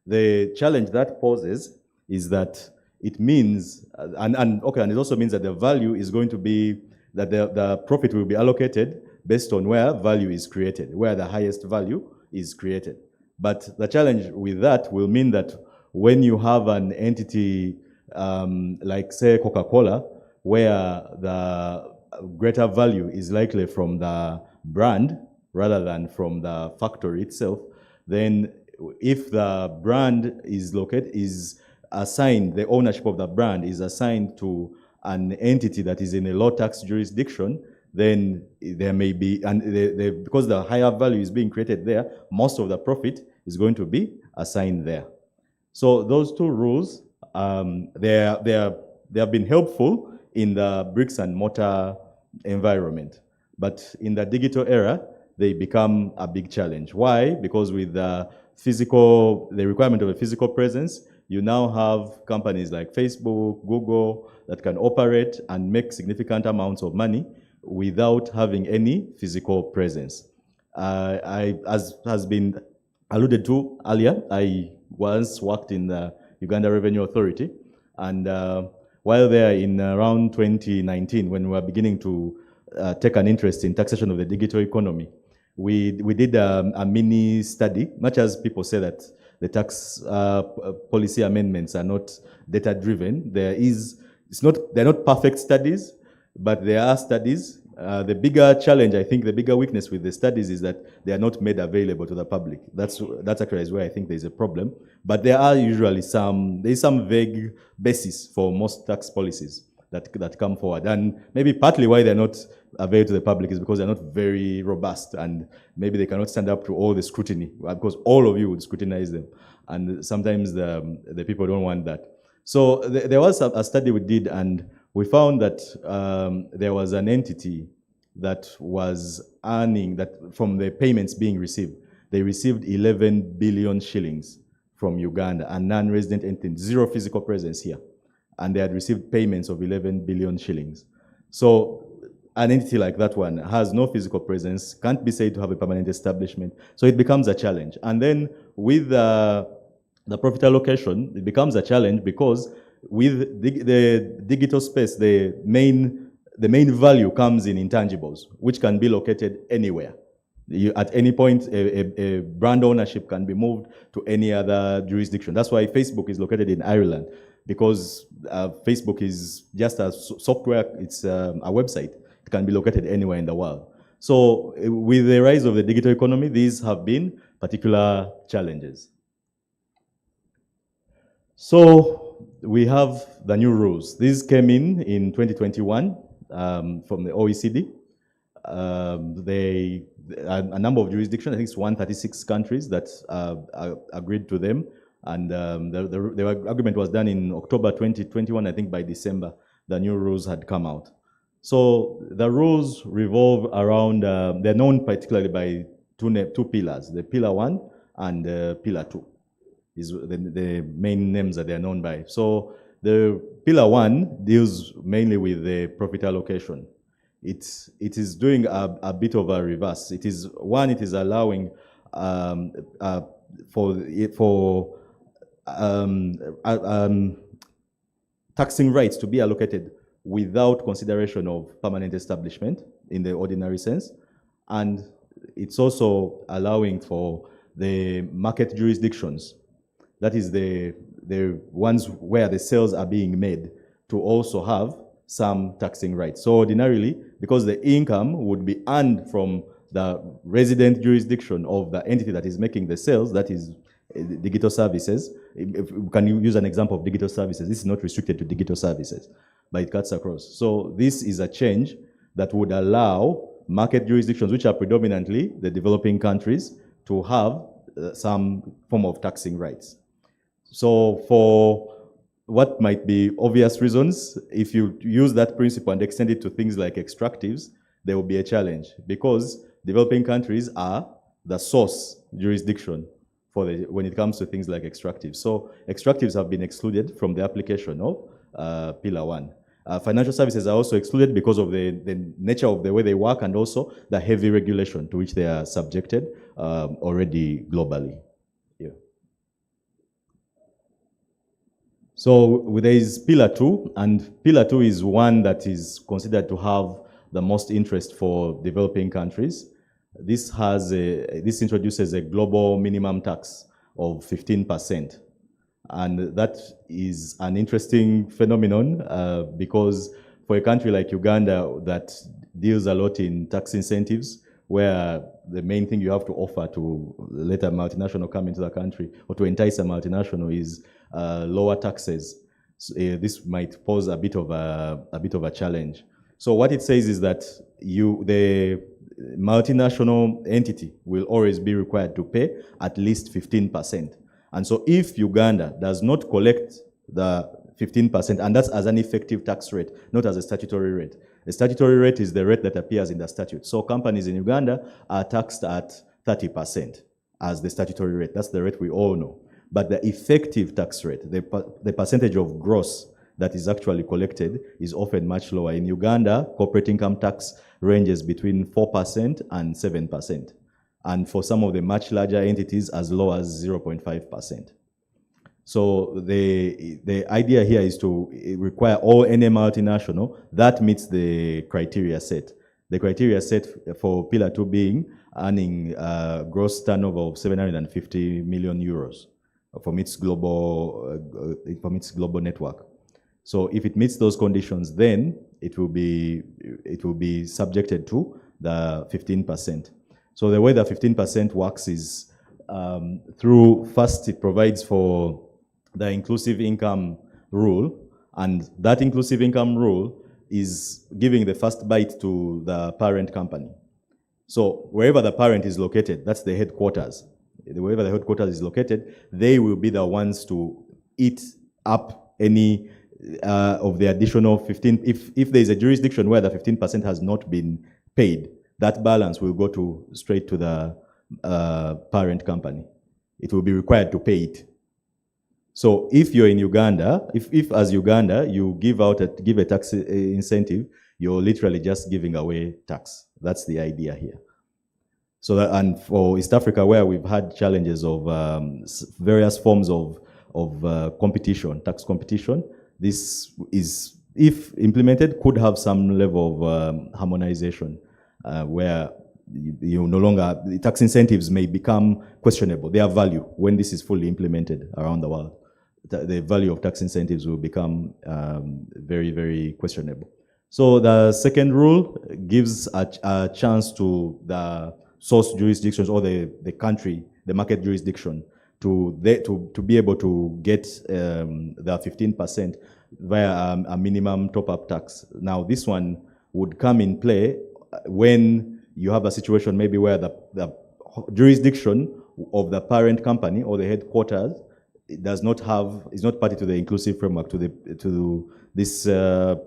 The challenge that poses is that it means, and it also means that the value is going to be, that the profit will be allocated based on where value is created, where the highest value is created. But the challenge with that will mean that when you have an entity like, say, Coca-Cola, where the greater value is likely from the brand rather than from the factory itself, then if the brand is assigned, the ownership of the brand is assigned to an entity that is in a low tax jurisdiction, then there may be, and because the higher value is being created there, most of the profit is going to be assigned there. So those two rules, they have been helpful in the bricks and mortar environment. But in the digital era, they become a big challenge. Why? Because with the requirement of a physical presence, you now have companies like Facebook, Google, that can operate and make significant amounts of money without having any physical presence. As has been alluded to earlier, I once worked in the Uganda Revenue Authority, and while there in around 2019, when we were beginning to take an interest in taxation of the digital economy, we did a mini study. Much as people say that the tax policy amendments are not data-driven, they're not perfect studies, but there are studies. The bigger challenge, I think, the bigger weakness with the studies is that they are not made available to the public. That's actually where I think there's a problem. But there are usually some vague basis for most tax policies that come forward. And maybe partly why they're not available to the public is because they're not very robust, and maybe they cannot stand up to all the scrutiny, because all of you would scrutinize them. And sometimes the people don't want that. So there was a study we did, and we found that there was an entity that was earning, that from the payments being received, they received 11 billion shillings from Uganda, a non-resident entity, zero physical presence here. And they had received payments of 11 billion shillings. So an entity like that one has no physical presence, can't be said to have a permanent establishment. So it becomes a challenge. And then with the profit allocation, it becomes a challenge because with the digital space, the main value comes in intangibles, which can be located anywhere. At any point, a brand ownership can be moved to any other jurisdiction. That's why Facebook is located in Ireland, because Facebook is just a software, it's a website. It can be located anywhere in the world. So with the rise of the digital economy, these have been particular challenges. So we have the new rules. These came in 2021 from the OECD. A number of jurisdictions, I think it's 136 countries that agreed to them. And the agreement was done in October 2021. I think by December, the new rules had come out. So the rules revolve around, they're known particularly by two pillars, the Pillar 1 and Pillar 2 is the main names that they're known by. So the Pillar 1 deals mainly with the profit allocation. It is doing a bit of a reverse. It is allowing taxing rights to be allocated without consideration of permanent establishment in the ordinary sense. And it's also allowing for the market jurisdictions, that is the ones where the sales are being made, to also have some taxing rights. So ordinarily, because the income would be earned from the resident jurisdiction of the entity that is making the sales, that is digital services. If we can use an example of digital services. This is not restricted to digital services, but it cuts across. So this is a change that would allow market jurisdictions, which are predominantly the developing countries, to have some form of taxing rights. So for what might be obvious reasons, if you use that principle and extend it to things like extractives, there will be a challenge, because developing countries are the source jurisdiction for when it comes to things like extractives. So extractives have been excluded from the application of Pillar 1. Financial services are also excluded because of the nature of the way they work, and also the heavy regulation to which they are subjected already globally. Yeah. So there is Pillar 2, and Pillar 2 is one that is considered to have the most interest for developing countries. This introduces a global minimum tax of 15%. And that is an interesting phenomenon because for a country like Uganda that deals a lot in tax incentives, where the main thing you have to offer to let a multinational come into the country or to entice a multinational is lower taxes. So, this might pose a bit of a challenge. So what it says is that the multinational entity will always be required to pay at least 15%. And so if Uganda does not collect the 15%, and that's as an effective tax rate, not as a statutory rate. The statutory rate is the rate that appears in the statute. So companies in Uganda are taxed at 30% as the statutory rate. That's the rate we all know. But the effective tax rate, the percentage of gross that is actually collected, is often much lower. In Uganda, corporate income tax ranges between 4% and 7%. And for some of the much larger entities, as low as 0.5%. So the idea here is to require any multinational that meets the criteria set. The criteria set for Pillar 2 being earning a gross turnover of 750 million euros from its global network. So if it meets those conditions, then it will be subjected to the 15%. So the way the 15% works is first it provides for the inclusive income rule, and that inclusive income rule is giving the first bite to the parent company. So wherever the parent is located, that's the headquarters. Wherever the headquarters is located, they will be the ones to eat up any of the additional 15. If there is a jurisdiction where the 15% has not been paid, that balance will go straight to the parent company. It will be required to pay it. So if you're in Uganda, if as Uganda you give a tax incentive, you're literally just giving away tax. That's the idea here. So and for East Africa, where we've had challenges of various forms of competition, tax competition, this is, if implemented, could have some level of harmonization, where you no longer, the tax incentives may become questionable. Their value, when this is fully implemented around the world, the value of tax incentives will become very, very questionable. So the second rule gives a chance to the source jurisdictions or the country, the market jurisdiction, to be able to get the 15% via a minimum top-up tax. Now, this one would come in play when you have a situation maybe where the jurisdiction of the parent company or the headquarters is not party to the inclusive framework, to this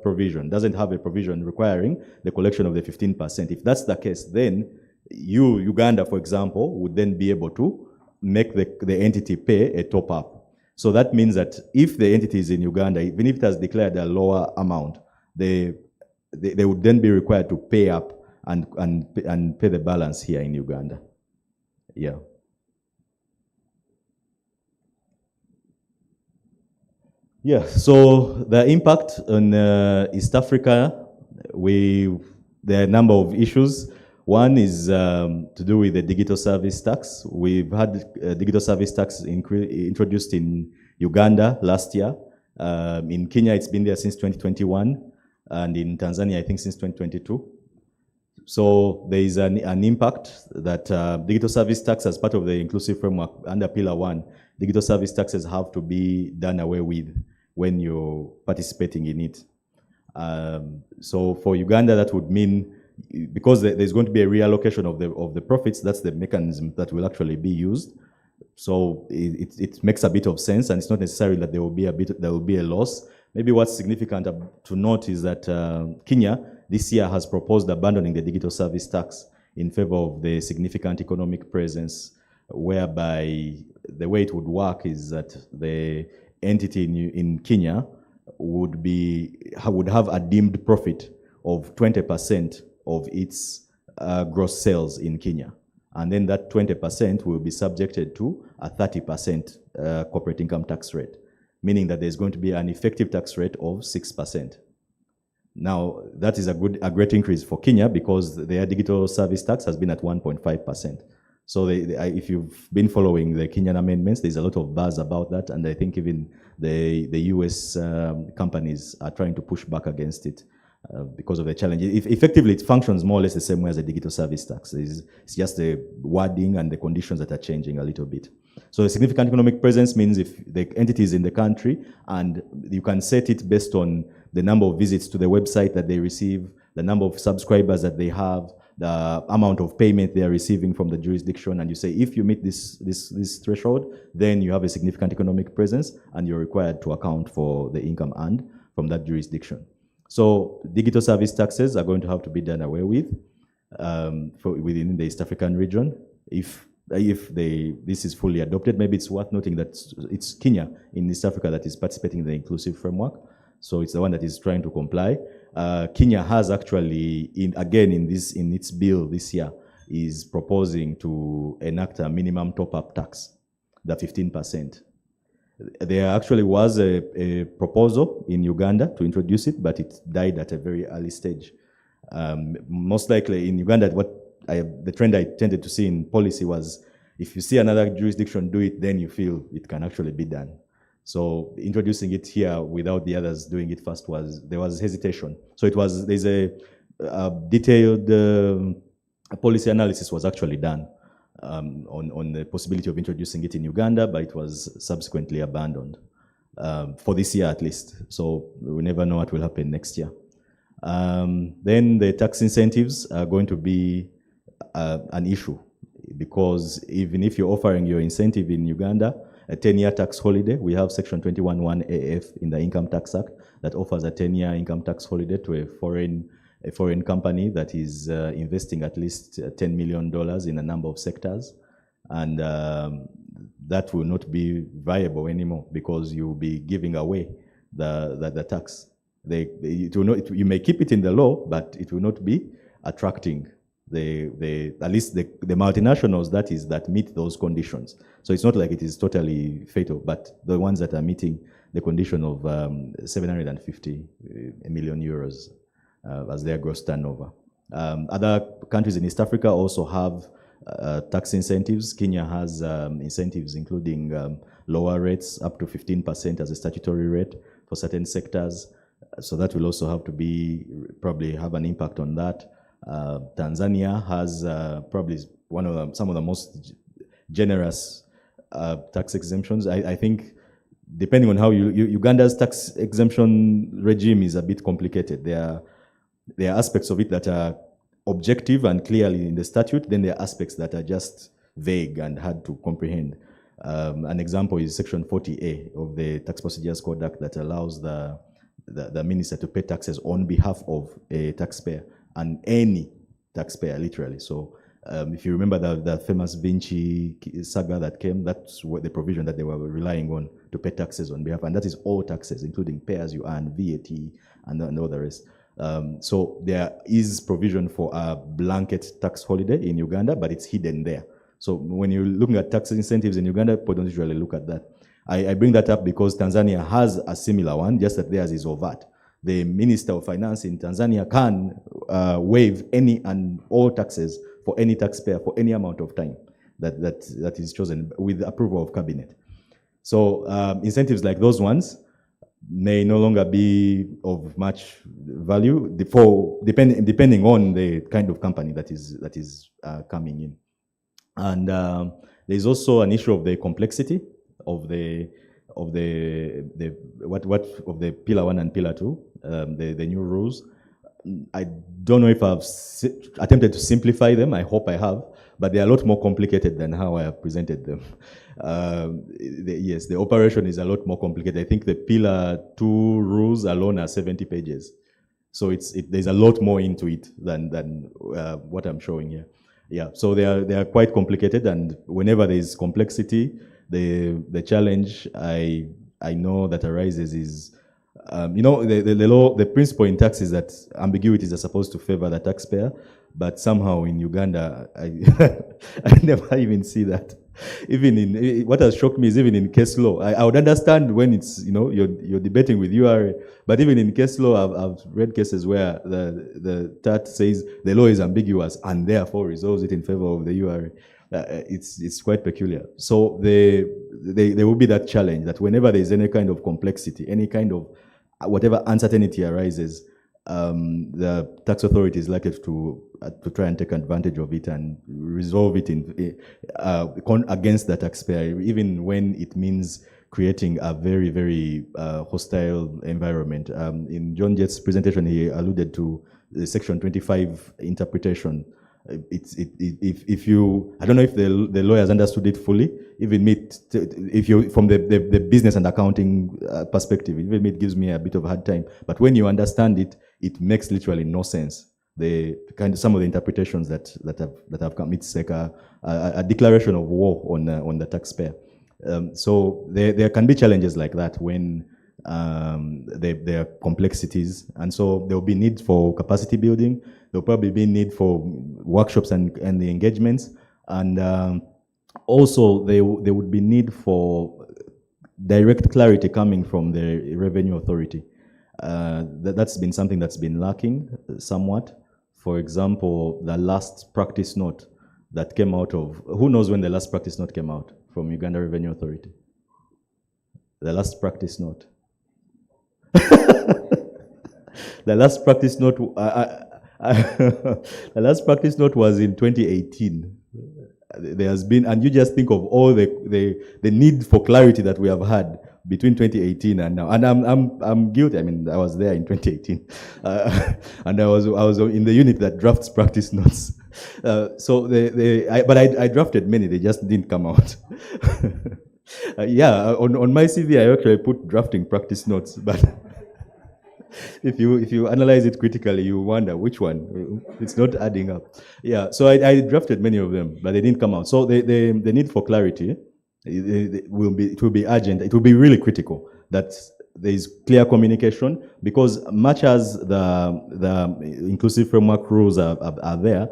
provision, doesn't have a provision requiring the collection of the 15%. If that's the case, then Uganda, for example, would then be able to make the entity pay a top-up. So that means that if the entity is in Uganda, even if it has declared a lower amount, they would then be required to pay up and pay the balance here in Uganda. Yeah. Yeah, so the impact on East Africa, there are a number of issues. One is to do with the digital service tax. We've had digital service tax introduced in Uganda last year. In Kenya, it's been there since 2021, and in Tanzania, I think since 2022. So there is an impact that digital service tax as part of the inclusive framework under Pillar 1, digital service taxes have to be done away with when you're participating in it. So for Uganda, that would mean, because there's going to be a reallocation of the profits, that's the mechanism that will actually be used. So it makes a bit of sense, and it's not necessarily that there will be a loss. Maybe what's significant to note is that Kenya this year has proposed abandoning the digital service tax in favor of the significant economic presence, whereby the way it would work is that the entity in Kenya would have a deemed profit of 20% of its gross sales in Kenya. And then that 20% will be subjected to a 30% corporate income tax rate, meaning that there's going to be an effective tax rate of 6%. Now, that is a great increase for Kenya because their digital service tax has been at 1.5%. So if you've been following the Kenyan amendments, there's a lot of buzz about that, and I think even the US companies are trying to push back against it because of the challenges. Effectively, it functions more or less the same way as a digital service tax. It's just the wording and the conditions that are changing a little bit. So a significant economic presence means if the entity is in the country, and you can set it based on the number of visits to the website that they receive, the number of subscribers that they have, the amount of payment they are receiving from the jurisdiction, and you say if you meet this threshold, then you have a significant economic presence and you're required to account for the income earned from that jurisdiction. So digital service taxes are going to have to be done away with within the East African region. If this is fully adopted, maybe it's worth noting that it's Kenya in East Africa that is participating in the inclusive framework. So it's the one that is trying to comply. Kenya has actually, in its bill this year, is proposing to enact a minimum top-up tax, the 15%. There actually was a proposal in Uganda to introduce it, but it died at a very early stage. Most likely in Uganda, the trend I tended to see in policy was, if you see another jurisdiction do it, then you feel it can actually be done. So introducing it here without the others doing it first there was hesitation. So there's a detailed policy analysis was actually done on the possibility of introducing it in Uganda, but it was subsequently abandoned for this year at least. So we never know what will happen next year. Then the tax incentives are going to be an issue, because even if you're offering your incentive in Uganda, a 10-year tax holiday, we have Section 21(1) AF in the Income Tax Act that offers a 10-year income tax holiday to a foreign company that is investing at least $10 million in a number of sectors. And that will not be viable anymore because you'll be giving away the tax. You may keep it in the law, but it will not be attracting at least the multinationals that meet those conditions. So it's not like it is totally fatal, but the ones that are meeting the condition of 750 million euros as their gross turnover. Other countries in East Africa also have tax incentives. Kenya has incentives including lower rates up to 15% as a statutory rate for certain sectors. So that will also have to probably have an impact on that. Tanzania has probably some of the most generous tax exemptions. I think, depending on how Uganda's tax exemption regime is a bit complicated. There are aspects of it that are objective and clearly in the statute. Then there are aspects that are just vague and hard to comprehend. An example is Section 40A of the Tax Procedures Code Act that allows the minister to pay taxes on behalf of a taxpayer, and any taxpayer, literally. So if you remember the famous Vinci saga that came, that's what the provision that they were relying on to pay taxes on behalf, and that is all taxes, including pay as you earn, VAT, and all the rest. So there is provision for a blanket tax holiday in Uganda, but it's hidden there. So when you're looking at tax incentives in Uganda, people don't usually look at that. I bring that up because Tanzania has a similar one, just that theirs is overt. The Minister of Finance in Tanzania can waive any and all taxes for any taxpayer for any amount of time that is chosen with approval of cabinet. So incentives like those ones may no longer be of much value depending on the kind of company that is coming in. And there's also an issue of the complexity of the pillar 1 and pillar 2, the new rules. I don't know if I've attempted to simplify them. I hope I have, but they are a lot more complicated than how I have presented them. Yes, the operation is a lot more complicated. I think the pillar 2 rules alone are 70 pages. So there's a lot more into it than what I'm showing here. Yeah, so they are quite complicated, and whenever there is complexity, the challenge I know that arises is, the principle in tax is that ambiguities are supposed to favor the taxpayer, but somehow in Uganda, I never even see that. What has shocked me is even in case law. I would understand when it's, you're debating with URA, but even in case law, I've read cases where the TAT says the law is ambiguous and therefore resolves it in favor of the URA. It's quite peculiar. So there will be that challenge that whenever there's any kind of complexity, any kind of whatever uncertainty arises, the tax authority is likely to try and take advantage of it and resolve it against the taxpayer, even when it means creating a very, very hostile environment. In John Jett's presentation, he alluded to the Section 25 interpretation. If you, I don't know if the lawyers understood it fully. Even me, if you from the business and accounting perspective, even it gives me a bit of a hard time. But when you understand it, it makes literally no sense. Some of the interpretations that have come, it's like a declaration of war on the taxpayer. So there can be challenges like that when there are complexities, and so there will be need for capacity building. There will probably be need for workshops and the engagements, and also there would be need for direct clarity coming from the revenue authority. That's been something that's been lacking somewhat. For example, the last practice note that came out of, who knows when the last practice note came out from Uganda Revenue Authority? The last practice note. The last practice note, the last practice note was in 2018. There has been, and you just think of all the need for clarity that we have had between 2018 and now. And I'm guilty. I mean, I was there in 2018, and I was in the unit that drafts practice notes. But I drafted many. They just didn't come out. Yeah, on my CV, I actually put drafting practice notes, but if you analyze it critically, you wonder which one. It's not adding up. Yeah, so I drafted many of them, but they didn't come out. So the need for clarity, it will be urgent. It will be really critical that there is clear communication, because much as the inclusive framework rules are there,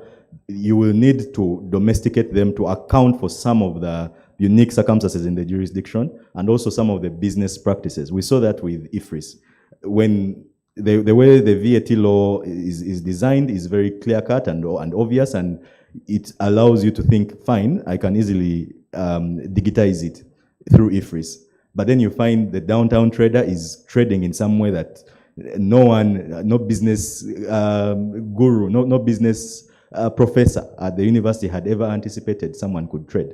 you will need to domesticate them to account for some of the unique circumstances in the jurisdiction and also some of the business practices. We saw that with IFRIS. When the way the VAT law is designed is very clear-cut and obvious, and it allows you to think, fine, I can easily digitize it through IFRIS. But then you find the downtown trader is trading in some way that no business guru, no business professor at the university had ever anticipated someone could trade.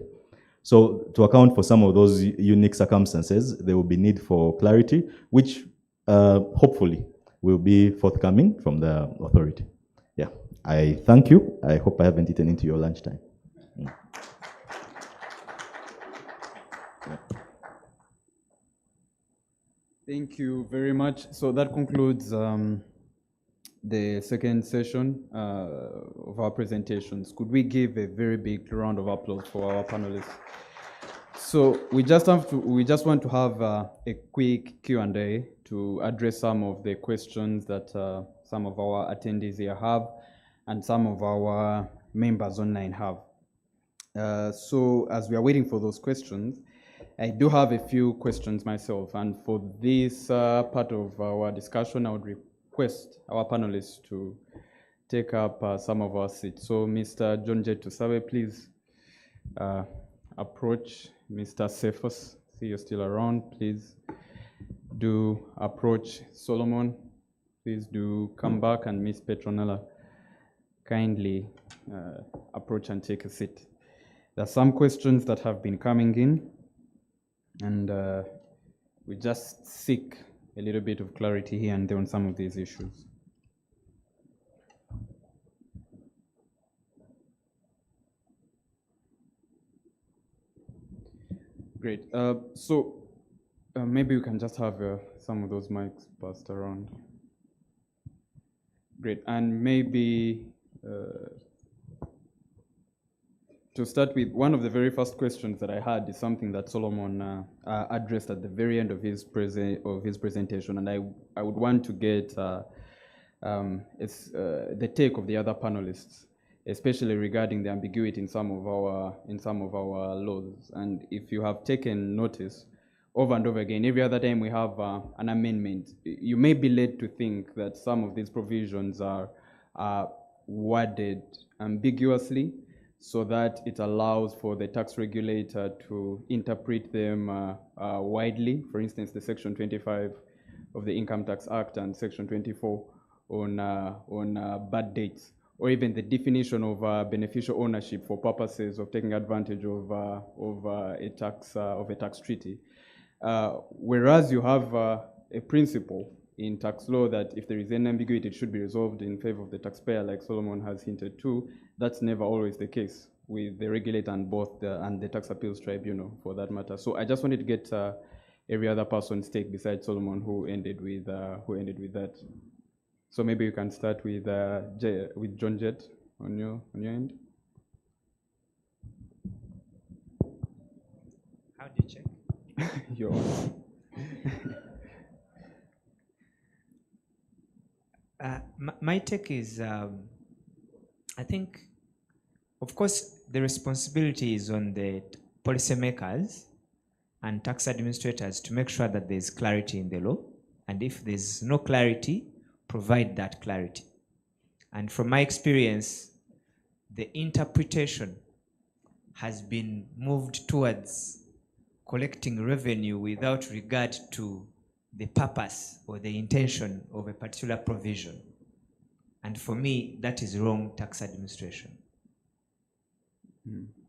So to account for some of those unique circumstances, there will be need for clarity, which hopefully will be forthcoming from the authority. Yeah, I thank you. I hope I haven't eaten into your lunchtime. Thank you very much. So that concludes the second session of our presentations. Could we give a very big round of applause for our panelists? So we just want to have a quick Q&A to address some of the questions that some of our attendees here have and some of our members online have. So as we are waiting for those questions, I do have a few questions myself, and for this part of our discussion, I would request our panelists to take up some of our seats. So, Mr. John J. Tusabe, please approach. Mr. Cephas, see you're still around, please do approach. Solomon, please do come back, and Miss Petronella, kindly approach and take a seat. There are some questions that have been coming in, and we just seek a little bit of clarity here and there on some of these issues. Great. So maybe we can just have some of those mics passed around. Great. And maybe to start with, one of the very first questions that I had is something that Solomon addressed at the very end of his presentation, and I would want to get the take of the other panelists, especially regarding the ambiguity in some of our laws. And if you have taken notice, over and over again, every other time we have an amendment, you may be led to think that some of these provisions are worded ambiguously, so that it allows for the tax regulator to interpret them widely. For instance, the Section 25 of the Income Tax Act and Section 24 on bad dates, or even the definition of beneficial ownership for purposes of taking advantage of a tax treaty. Whereas you have a principle in tax law that if there is any ambiguity, it should be resolved in favor of the taxpayer, like Solomon has hinted to. That's never always the case with the regulator and the tax appeals tribunal, for that matter. So I just wanted to get every other person's take besides Solomon, who ended with that. So maybe you can start with John Jett on your end. How do you check? Your own. My take is, I think, of course, the responsibility is on the policymakers and tax administrators to make sure that there's clarity in the law. And if there's no clarity, provide that clarity. And from my experience, the interpretation has been moved towards collecting revenue without regard to the purpose or the intention of a particular provision. And for me, that is wrong tax administration.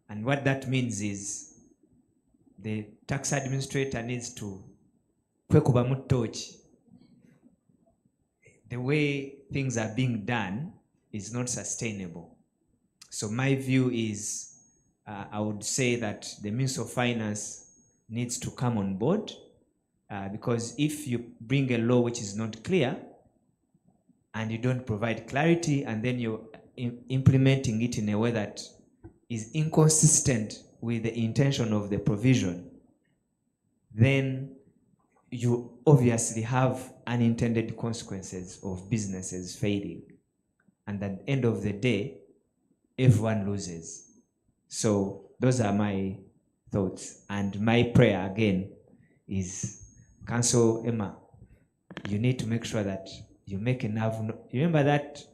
And what that means is the tax administrator needs to kwekuba mu torch. The way things are being done is not sustainable. So my view is, I would say that the Minister of Finance needs to come on board, because if you bring a law which is not clear and you don't provide clarity, and then you're implementing it in a way that is inconsistent with the intention of the provision, then you obviously have unintended consequences of businesses failing. And at the end of the day, everyone loses. So those are my thoughts. And my prayer again is, Council Emma, you need to make sure that you make enough. You remember that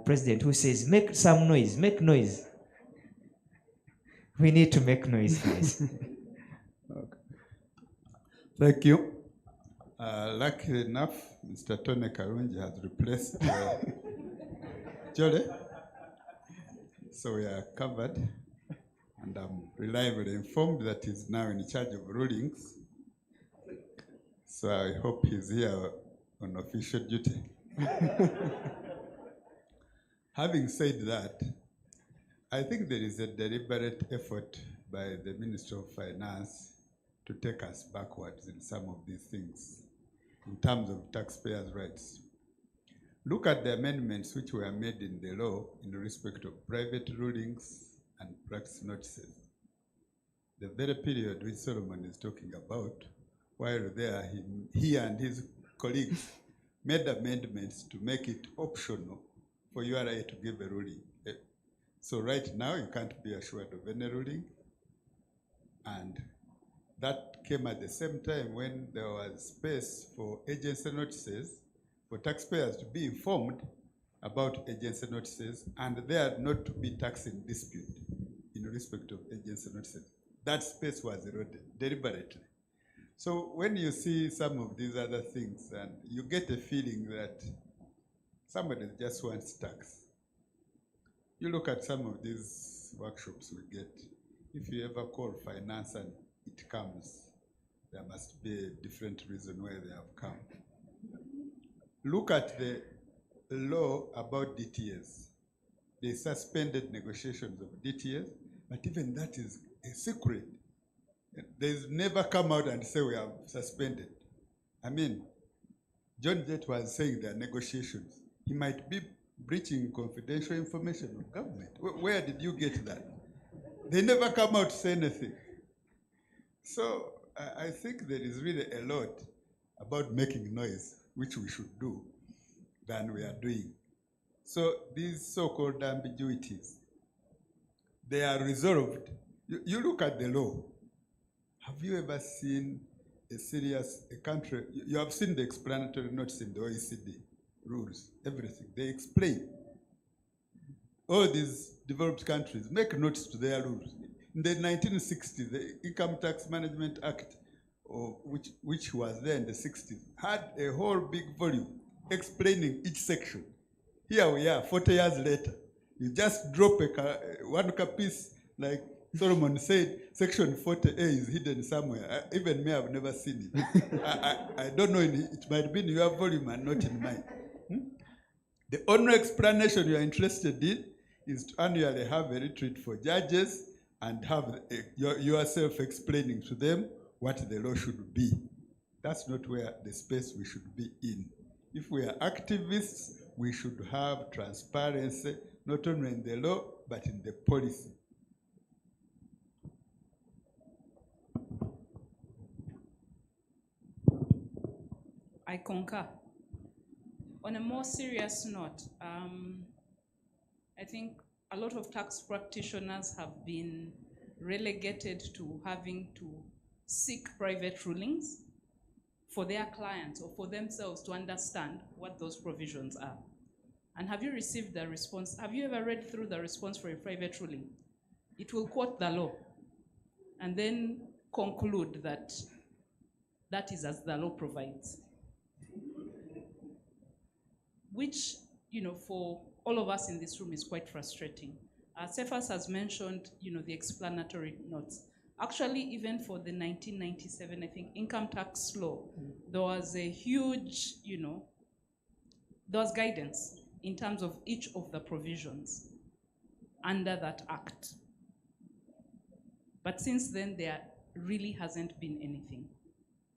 president who says, make some noise, make noise. We need to make noise, guys. Okay. Thank you. Luckily enough, Mr. Tony Karunji has replaced Jolly. So we are covered. And I'm reliably informed that he's now in charge of rulings. So I hope he's here on official duty. Having said that, I think there is a deliberate effort by the Ministry of Finance to take us backwards in some of these things in terms of taxpayers' rights. Look at the amendments which were made in the law in respect of private rulings and practice notices. The very period which Solomon is talking about, while there he and his colleagues made amendments to make it optional for URA to give a ruling. So right now you can't be assured of any ruling, and that came at the same time when there was space for agency notices, for taxpayers to be informed about agency notices and there not to be tax in dispute in respect of agency notices. That space was eroded deliberately. So when you see some of these other things and you get a feeling that somebody just wants tax. You look at some of these workshops we get. If you ever call finance and it comes, there must be a different reason why they have come. Look at the law about DTS. They suspended negotiations of DTS, but even that is a secret. They've never come out and say we have suspended. I mean, John Jett was saying there are negotiations. He might be breaching confidential information of government. Where did you get that? They never come out to say anything. So I think there is really a lot about making noise, which we should do, than we are doing. So these so-called ambiguities, they are resolved. You look at the law. Have you ever seen a country, you have seen the explanatory notes in the OECD rules, everything. They explain. All these developed countries make notes to their rules. In the 1960s, the Income Tax Management Act, which was there in the 60s, had a whole big volume explaining each section. Here we are, 40 years later. You just drop one piece, like Solomon said, section 40A is hidden somewhere. Even me, I've never seen it. I don't know, it might be in your volume and not in mine. The only explanation you are interested in is to annually have a retreat for judges and have yourself explaining to them what the law should be. That's not where the space we should be in. If we are activists, we should have transparency, not only in the law, but in the policy. I concur. On a more serious note, I think a lot of tax practitioners have been relegated to having to seek private rulings for their clients or for themselves to understand what those provisions are. And have you received the response? Have you ever read through the response for a private ruling? It will quote the law and then conclude that that is as the law provides. Which, for all of us in this room is quite frustrating. Cephas has mentioned, the explanatory notes. Actually, even for the 1997, I think, income tax law, there was a huge, there was guidance in terms of each of the provisions under that act. But since then, there really hasn't been anything.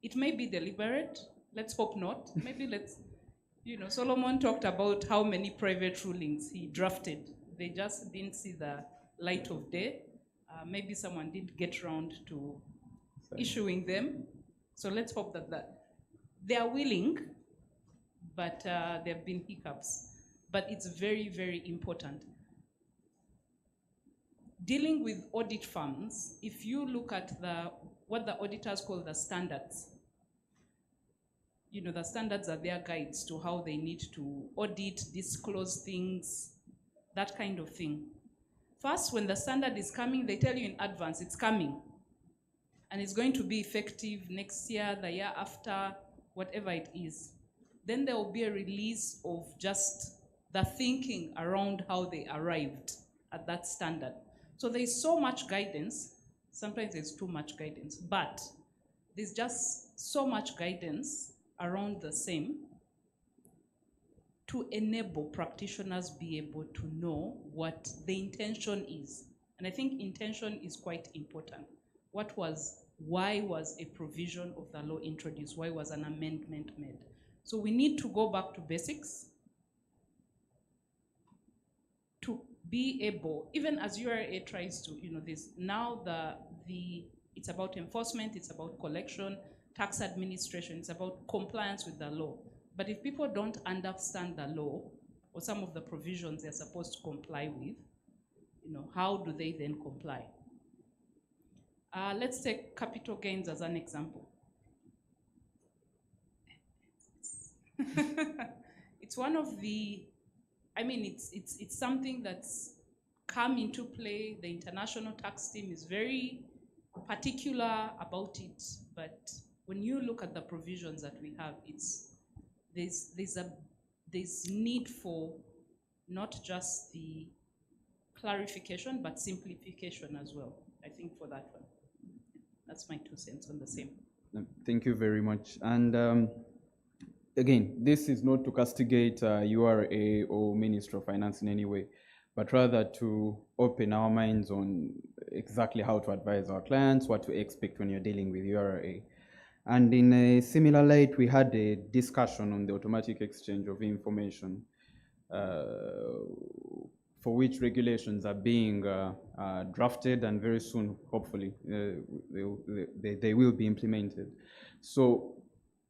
It may be deliberate. Let's hope not. Maybe Solomon talked about how many private rulings he drafted. They just didn't see the light of day. Maybe someone didn't get around to issuing them. So let's hope that they are willing, but there have been hiccups. But it's very, very important. Dealing with audit firms, if you look at what the auditors call the standards, the standards are their guides to how they need to audit, disclose things, that kind of thing. First, when the standard is coming, they tell you in advance it's coming. And it's going to be effective next year, the year after, whatever it is. Then there will be a release of just the thinking around how they arrived at that standard. So there's so much guidance. Sometimes there's too much guidance, but there's just so much guidance around the same to enable practitioners be able to know what the intention is. And I think intention is quite important. Why was a provision of the law introduced? Why was an amendment made? So we need to go back to basics to be able, even as URA tries to, this now it's about enforcement, it's about collection, tax administration, it's about compliance with the law. But if people don't understand the law or some of the provisions they're supposed to comply with, how do they then comply? Let's take capital gains as an example. It's one of the, I mean, it's something that's come into play. The international tax team is very particular about it, but when you look at the provisions that we have, there's need for not just the clarification, but simplification as well. I think for that one. That's my 2 cents on the same. Thank you very much. And again, this is not to castigate URA or Minister of Finance in any way, but rather to open our minds on exactly how to advise our clients, what to expect when you're dealing with URA. And in a similar light, we had a discussion on the automatic exchange of information, for which regulations are being drafted, and very soon, hopefully, they will be implemented. So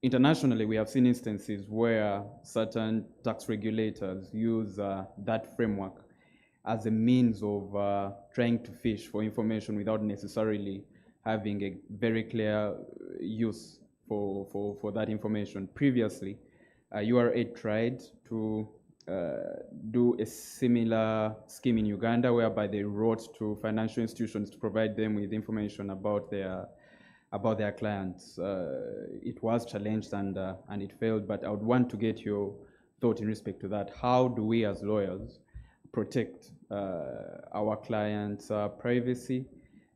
internationally, we have seen instances where certain tax regulators use that framework as a means of trying to fish for information without necessarily having a very clear use for that information. Previously, URA tried to do a similar scheme in Uganda, whereby they wrote to financial institutions to provide them with information about their clients. It was challenged and it failed, but I would want to get your thought in respect to that. How do we as lawyers protect our clients' privacy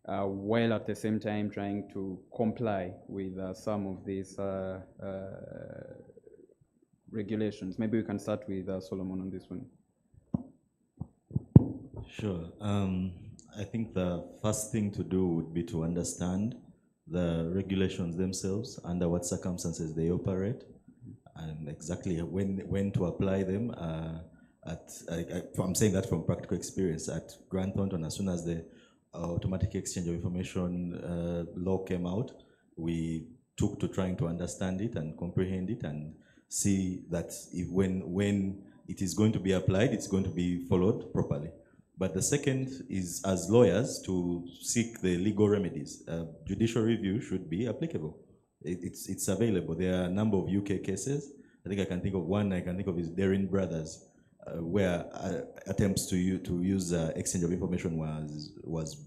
while at the same time trying to comply with some of these regulations? Maybe we can start with Solomon on this one. Sure. I think the first thing to do would be to understand the regulations themselves, under what circumstances they operate, and exactly when to apply them. I'm saying that from practical experience. At Grant Thornton, as soon as the automatic exchange of information law came out, we took to trying to understand it and comprehend it and see that when it is going to be applied, it's going to be followed properly. But the second is, as lawyers, to seek the legal remedies. Judicial review should be applicable. It's available. There are a number of UK cases. I think I can think of one. I can think of is Daring Brothers, where attempts to use exchange of information was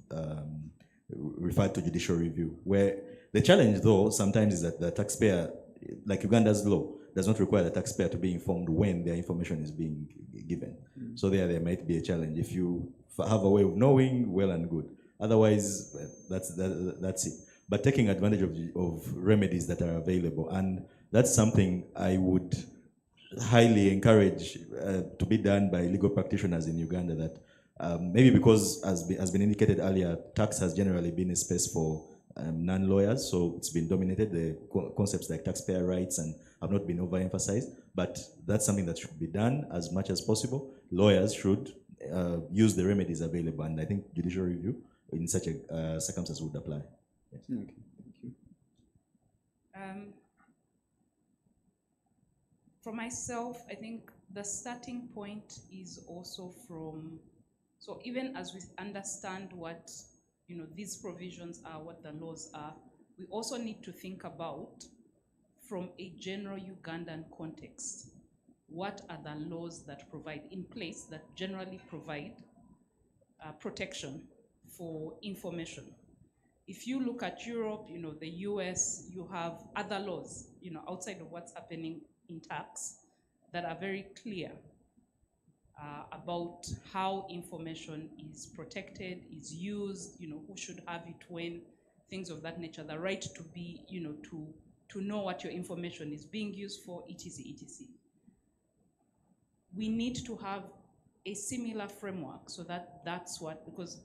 referred to judicial review. Where the challenge, though, sometimes is that the taxpayer, like Uganda's law, does not require the taxpayer to be informed when their information is being given. So there might be a challenge. If you have a way of knowing, well and good. Otherwise, that's it. But taking advantage of remedies that are available, and that's something I would highly encourage to be done by legal practitioners in Uganda. That maybe because, as has been indicated earlier, tax has generally been a space for non-lawyers, so it's been dominated. The concepts like taxpayer rights and have not been overemphasized, but that's something that should be done as much as possible. Lawyers should use the remedies available, and I think judicial review in such a circumstance would apply. Yes. Okay, thank you. For myself, I think the starting point is also from, so even as we understand what these provisions are, what the laws are, we also need to think about, from a general Ugandan context, what are the laws that provide in place that generally provide protection for information. If you look at Europe, the US, you have other laws, outside of what's happening in tax, that are very clear about how information is protected, is used, who should have it when, things of that nature, the right to be, to know what your information is being used for, etc., etc. We need to have a similar framework, so that's what, because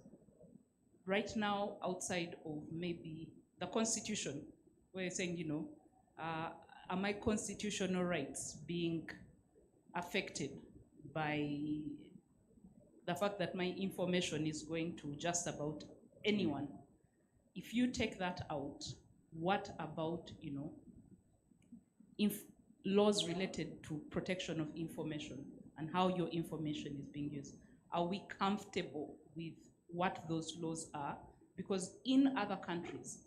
right now, outside of maybe the Constitution, where you're saying, are my constitutional rights being affected by the fact that my information is going to just about anyone? If you take that out, what about, laws related to protection of information and how your information is being used? Are we comfortable with what those laws are because in other countries,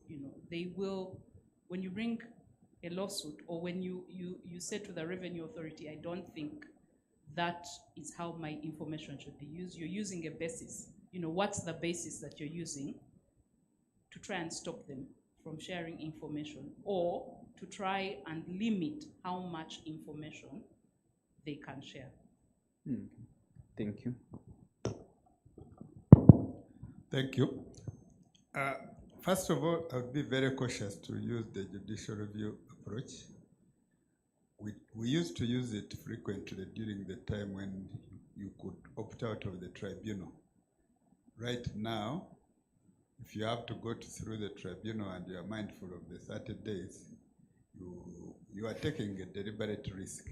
they will, when you bring a lawsuit or when you say to the revenue authority, I don't think that is how my information should be used. You're using a basis. What's the basis that you're using to try and stop them from sharing information or to try and limit how much information they can share? Thank you. Thank you. First of all, I would be very cautious to use the judicial review approach. We used to use it frequently during the time when you could opt out of the tribunal. Right now, if you have to go through the tribunal and you are mindful of the 30 days, you are taking a deliberate risk.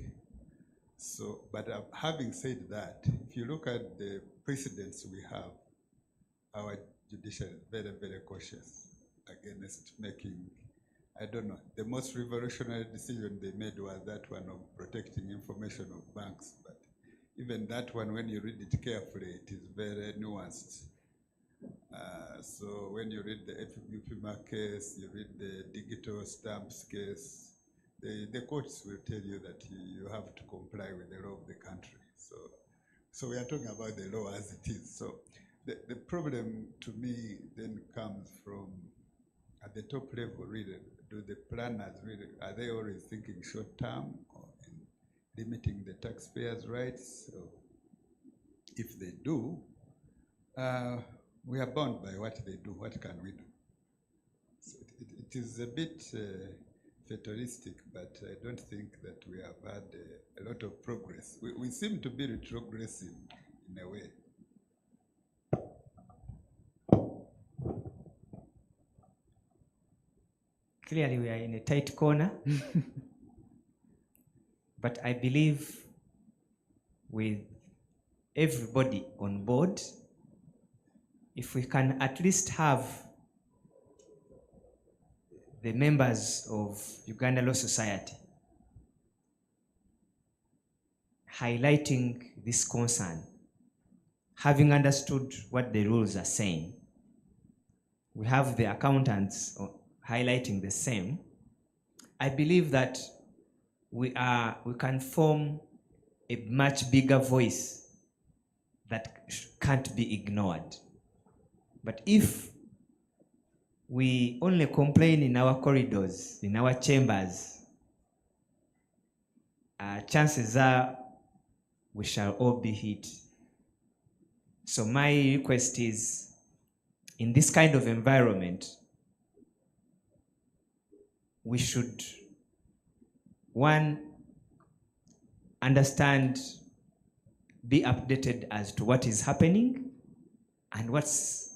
So, but having said that, if you look at the precedents we have, our judiciary is very, very cautious against making, I don't know, the most revolutionary decision they made was that one of protecting information of banks. But even that one, when you read it carefully, it is very nuanced. So when you read the FBPMA case, you read the digital stamps case, the courts will tell you that you have to comply with the law of the country. So we are talking about the law as it is. So the problem to me then comes from at the top level, really. Do the planners really, are they always thinking short term or in limiting the taxpayers' rights? So if they do, we are bound by what they do. What can we do? So it is a bit fatalistic, but I don't think that we have had a lot of progress. We seem to be retrogressing in a way. Clearly, we are in a tight corner. But I believe with everybody on board, if we can at least have the members of Uganda Law Society highlighting this concern, having understood what the rules are saying, we have the accountants highlighting the same, I believe that we can form a much bigger voice that can't be ignored. But if we only complain in our corridors, in our chambers, chances are we shall all be hit. So my request is, in this kind of environment, we should, one, understand, be updated as to what is happening and what's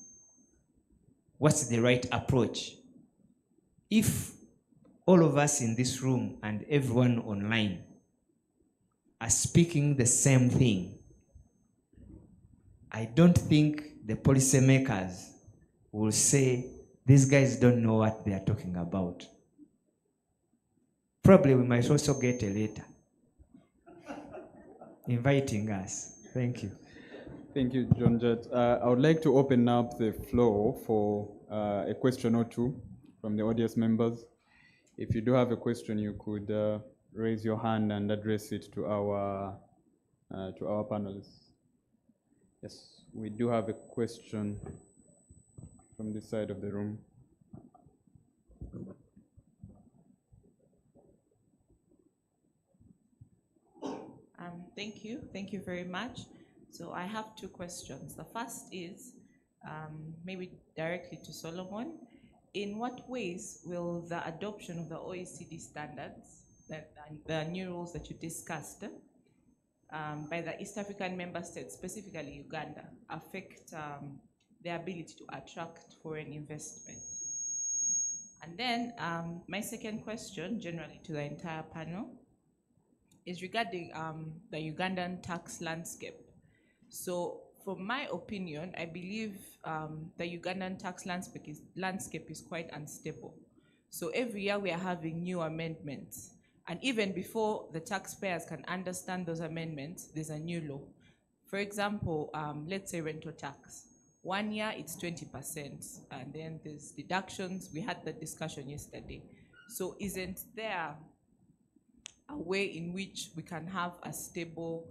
the right approach. If all of us in this room and everyone online are speaking the same thing, I don't think the policymakers will say, these guys don't know what they are talking about. Probably we might also get a letter inviting us. Thank you. Thank you, John Jett. I would like to open up the floor for a question or two from the audience members. If you do have a question, you could raise your hand and address it to our panelists. Yes, we do have a question from this side of the room. Thank you very much. So I have two questions. The first is maybe directly to Solomon. In what ways will the adoption of the OECD standards, the new rules that you discussed, by the East African member states, specifically Uganda, affect their ability to attract foreign investment? And then my second question, generally to the entire panel, is regarding the Ugandan tax landscape. So from my opinion, I believe the Ugandan tax landscape is quite unstable. So every year we are having new amendments. And even before the taxpayers can understand those amendments, there's a new law. For example, let's say rental tax. 1 year it's 20%, and then there's deductions. We had that discussion yesterday. So isn't there a way in which we can have a stable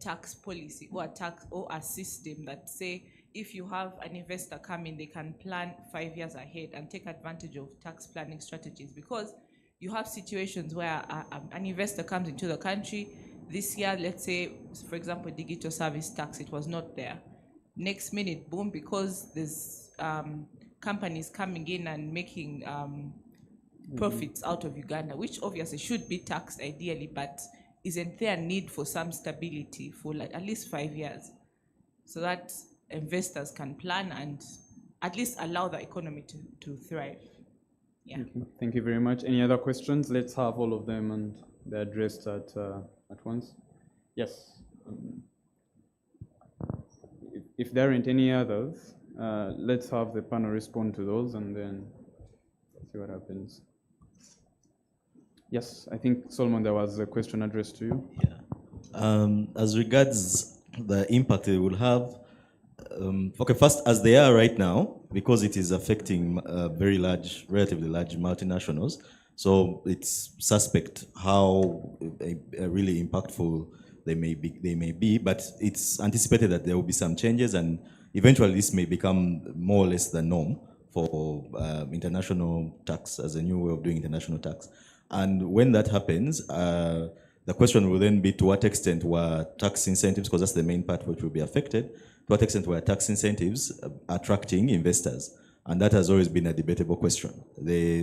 tax policy or a system that say, if you have an investor come in, they can plan 5 years ahead and take advantage of tax planning strategies? Because you have situations where an investor comes into the country this year, let's say, for example, digital service tax, it was not there. Next minute, boom, because there's companies coming in and making profits out of Uganda, which obviously should be taxed ideally, but isn't there a need for some stability for like at least 5 years so that investors can plan and at least allow the economy to thrive? Yeah. Thank you very much. Any other questions? Let's have all of them and they're addressed at once. Yes. If there aren't any others, let's have the panel respond to those and then see what happens. Yes, I think, Solomon, there was a question addressed to you. Yeah. As regards the impact it will have, okay, first, as they are right now, because it is affecting very large, relatively large multinationals, so it's suspect how really impactful they may be, but it's anticipated that there will be some changes, and eventually this may become more or less the norm for international tax as a new way of doing international tax. And when that happens, the question will then be to what extent were tax incentives, because that's the main part which will be affected, to what extent were tax incentives attracting investors? And that has always been a debatable question.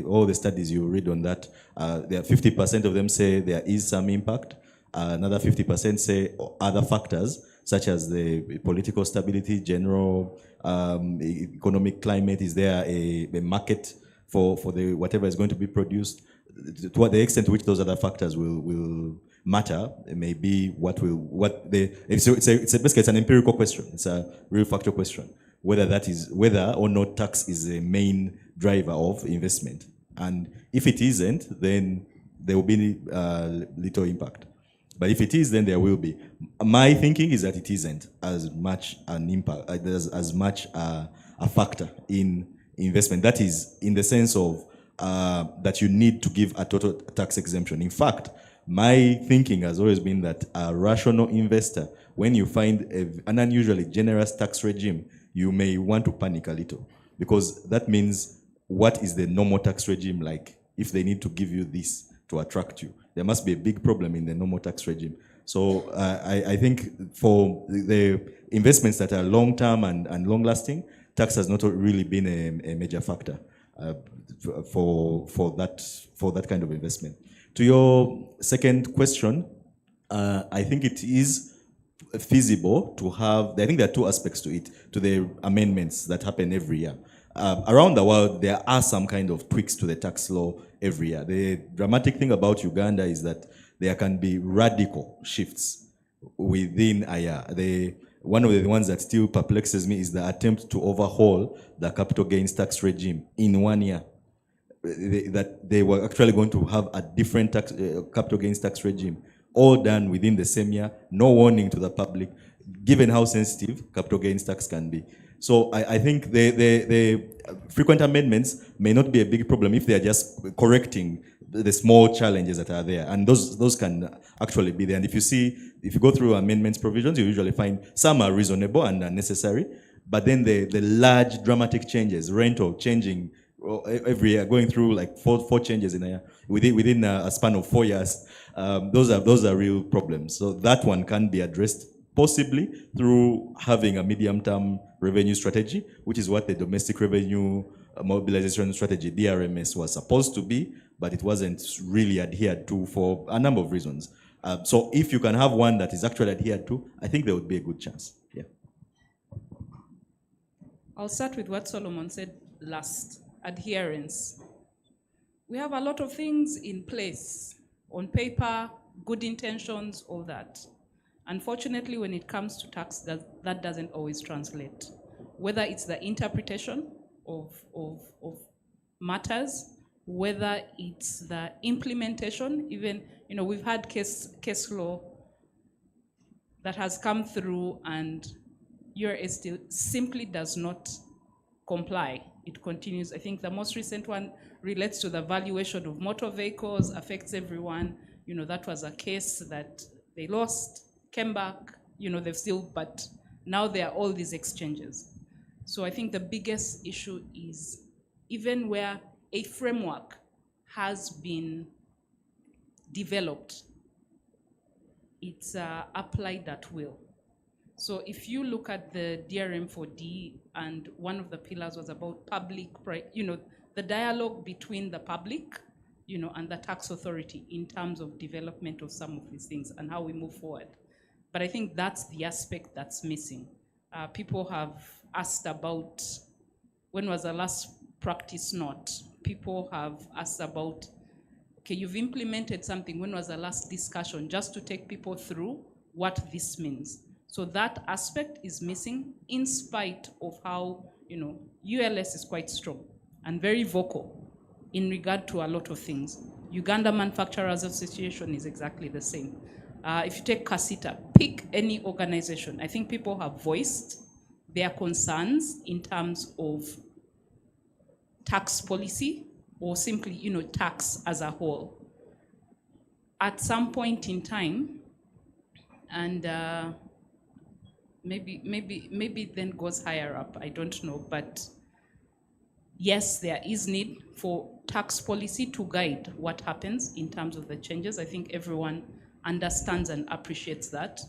All the studies you read on that, there are 50% of them say there is some impact. Another 50% say other factors, such as the political stability, general economic climate. Is there a market for the whatever is going to be produced? To what the extent to which those other factors will matter, it may be it's an empirical question. It's a real factual question, whether or not tax is a main driver of investment. And if it isn't, then there will be little impact. But if it is, then there will be. My thinking is that it isn't as much an impact, as much a factor in investment. That is, in the sense of that you need to give a total tax exemption. In fact, my thinking has always been that a rational investor, when you find an unusually generous tax regime, you may want to panic a little, because that means, what is the normal tax regime like if they need to give you this to attract you? There must be a big problem in the normal tax regime. So I think for the investments that are long-term and long-lasting, tax has not really been a major factor for that kind of investment. To your second question, I think it is feasible to have, I think there are two aspects to it, to the amendments that happen every year. Around the world, there are some kind of tweaks to the tax law every year. The dramatic thing about Uganda is that there can be radical shifts within a year. One of the ones that still perplexes me is the attempt to overhaul the capital gains tax regime in 1 year. That they were actually going to have a different capital gains tax regime, all done within the same year, no warning to the public, given how sensitive capital gains tax can be. So I think the frequent amendments may not be a big problem if they are just correcting the small challenges that are there, and those can actually be there. And if you go through amendments provisions, you usually find some are reasonable and are necessary, but then the large dramatic changes, rental changing every year, going through like four changes in a year within a span of 4 years, those are real problems. So that one can be addressed possibly through having a medium-term revenue strategy, which is what the domestic revenue mobilization strategy, DRMS, was supposed to be, but it wasn't really adhered to for a number of reasons. So if you can have one that is actually adhered to, I think there would be a good chance. Yeah. I'll start with what Solomon said last, adherence. We have a lot of things in place, on paper, good intentions, all that. Unfortunately, when it comes to tax, that doesn't always translate. Whether it's the interpretation of matters, whether it's the implementation, even, we've had case law that has come through, and URA still simply does not comply. It continues. I think the most recent one relates to the valuation of motor vehicles, affects everyone. That was a case that they lost, came back, they've still, but now there are all these exchanges. So I think the biggest issue is even where a framework has been developed, it's applied at will. So if you look at the DRM4D, and one of the pillars was about the dialogue between the public, and the tax authority in terms of development of some of these things and how we move forward. But I think that's the aspect that's missing. People have asked about when was the last practice note. People have asked about, okay, you've implemented something, when was the last discussion, just to take people through what this means. So that aspect is missing, in spite of how, ULS is quite strong and very vocal in regard to a lot of things. Uganda Manufacturers Association is exactly the same. If you take CASITA, pick any organization, I think people have voiced their concerns in terms of tax policy or simply, tax as a whole. At some point in time, and maybe then goes higher up, I don't know, but yes, there is need for tax policy to guide what happens in terms of the changes. I think everyone understands and appreciates that.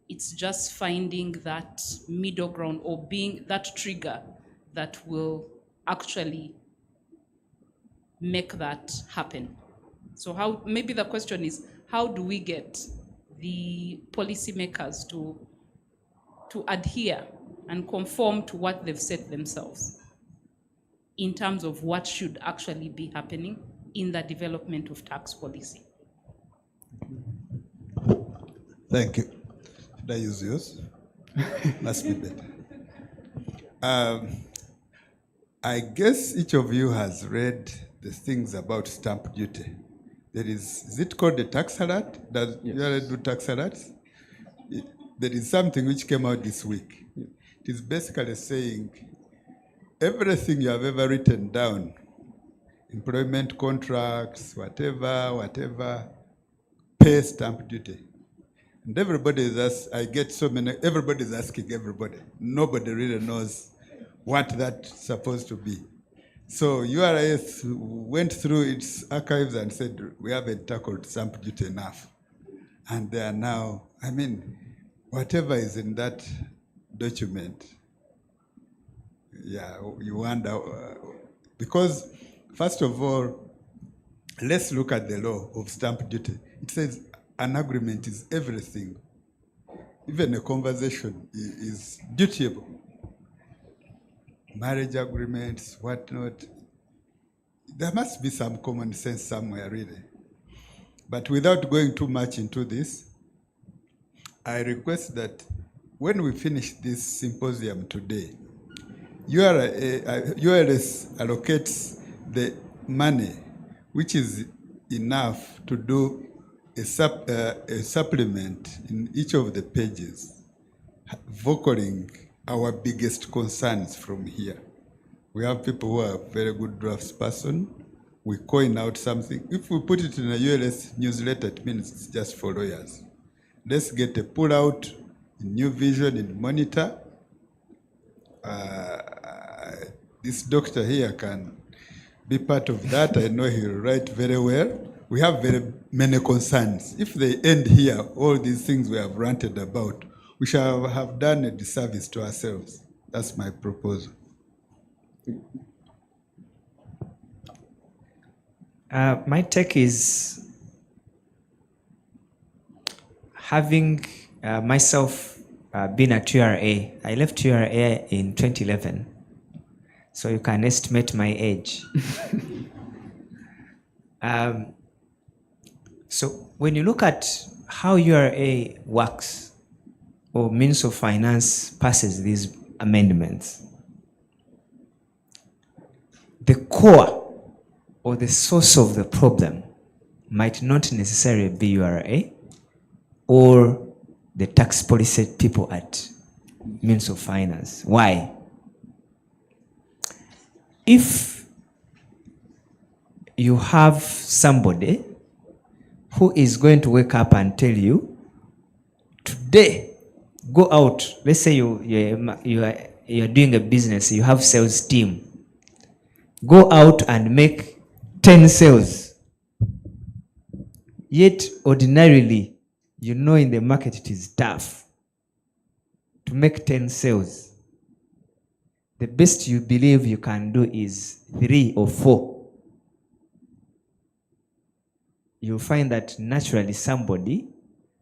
It's just finding that middle ground or being that trigger that will actually make that happen. So maybe the question is, how do we get the policymakers to adhere and conform to what they've set themselves in terms of what should actually be happening in the development of tax policy? Thank you. Should I use yours? Must be better. I guess each of you has read the things about stamp duty. Is it called the tax alert? Does you already do tax alerts? There is something which came out this week. It is basically saying everything you have ever written down, employment contracts, whatever, pay stamp duty. And everybody is everybody is asking everybody. Nobody really knows what that's supposed to be. So URS went through its archives and said, we haven't tackled stamp duty enough. And they are now, whatever is in that document, you wonder, because first of all, let's look at the law of stamp duty. It says an agreement is everything. Even a conversation is dutiable. Marriage agreements, whatnot. There must be some common sense somewhere, really. But without going too much into this, I request that when we finish this symposium today, URS allocates the money, which is enough to do a supplement in each of the pages, vocaling our biggest concerns from here. We have people who are very good draftsperson. We coin out something. If we put it in a ULS newsletter, it means it's just for lawyers. Let's get a pull out in New Vision, in Monitor. This doctor here can be part of that. I know he'll write very well. We have very many concerns. If they end here, all these things we have ranted about, we shall have done a disservice to ourselves. That's my proposal. My take is, having myself been at URA, I left URA in 2011, so you can estimate my age. So when you look at how URA works, or means of finance passes these amendments, the core or the source of the problem might not necessarily be URA or the tax policy people at means of finance. Why? If you have somebody who is going to wake up and tell you, today, go out. Let's say you're doing a business, you have sales team. Go out and make 10 sales. Yet, ordinarily, you know in the market it is tough to make 10 sales. The best you believe you can do is 3 or 4. You'll find that naturally somebody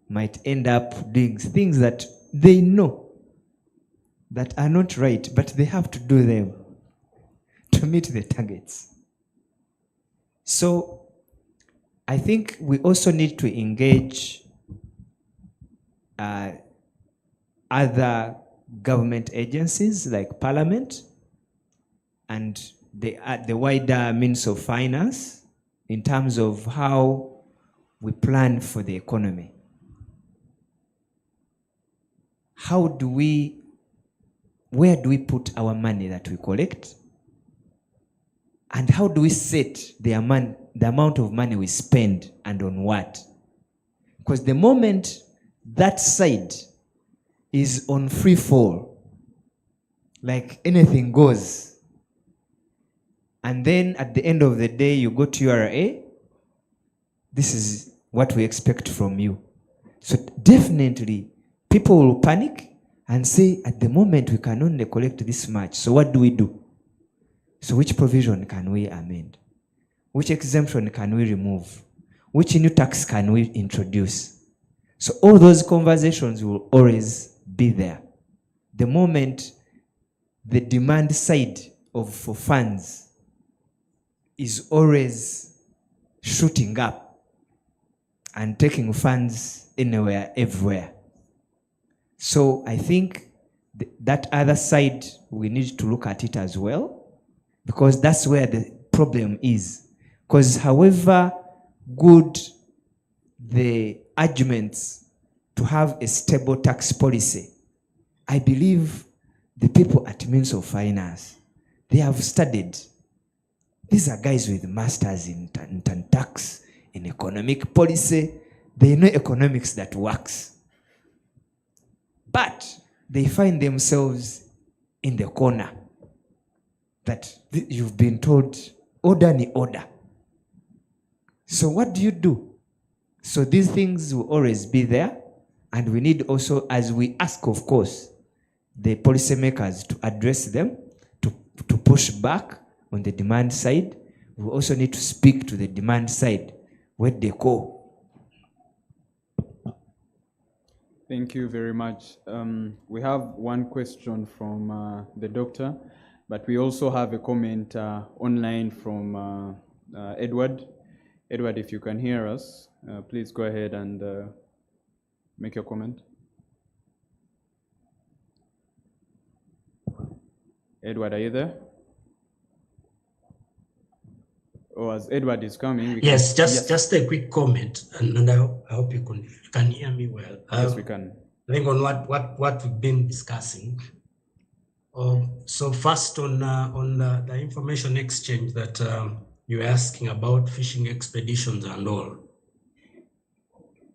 might end up doing things that they know that are not right, but they have to do them to meet the targets. So I think we also need to engage other government agencies like Parliament and the wider means of finance in terms of how we plan for the economy. Where do we put our money that we collect? And how do we set the amount of money we spend and on what? Because the moment that side is on free fall, like anything goes, and then at the end of the day you go to URA, this is what we expect from you. So definitely people will panic and say, at the moment we can only collect this much, so what do we do? So which provision can we amend? Which exemption can we remove? Which new tax can we introduce? So all those conversations will always be there. The moment the demand side for funds is always shooting up and taking funds anywhere, everywhere. So I think that other side, we need to look at it as well, because that's where the problem is. Because however good the arguments to have a stable tax policy, I believe the people at Means of Finance, they have studied. These are guys with masters in tax, in economic policy. They know economics that works. But they find themselves in the corner that you've been told, order ni order. So what do you do? So these things will always be there, and we need also, as we ask, of course, the policymakers to address them, to push back on the demand side. We also need to speak to the demand side, where they go. Thank you very much. We have one question from the doctor, but we also have a comment online from Edward. Edward, if you can hear us, please go ahead and make your comment. Edward, are you there? Oh, as Edward is coming, yes, just a quick comment, and I hope you can hear me well. Yes, we can. I think on what we've been discussing. So first on the information exchange that you're asking about, fishing expeditions and all.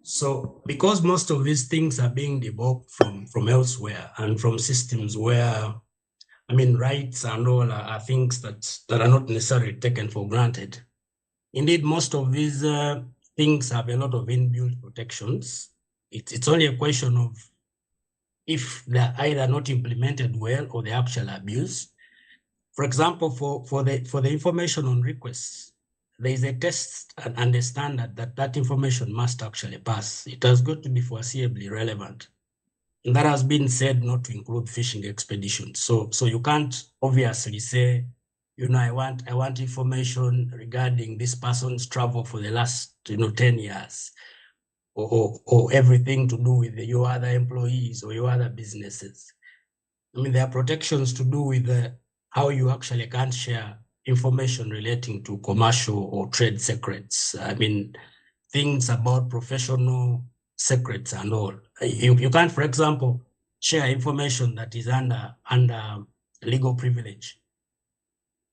So because most of these things are being developed from elsewhere and from systems where, I mean, rights and all are things that are not necessarily taken for granted. Indeed, most of these things have a lot of inbuilt protections. It's only a question of if they're either not implemented well or they're actually abused. For example, for the information on requests, there is a test and a standard that information must actually pass. It has got to be foreseeably relevant. And that has been said not to include fishing expeditions. So you can't obviously say, you know, I want information regarding this person's travel for the last 10 years, or everything to do with your other employees or your other businesses. I mean, there are protections to do with how you actually can't share information relating to commercial or trade secrets. I mean, things about professional secrets and all. You can't, for example, share information that is under legal privilege.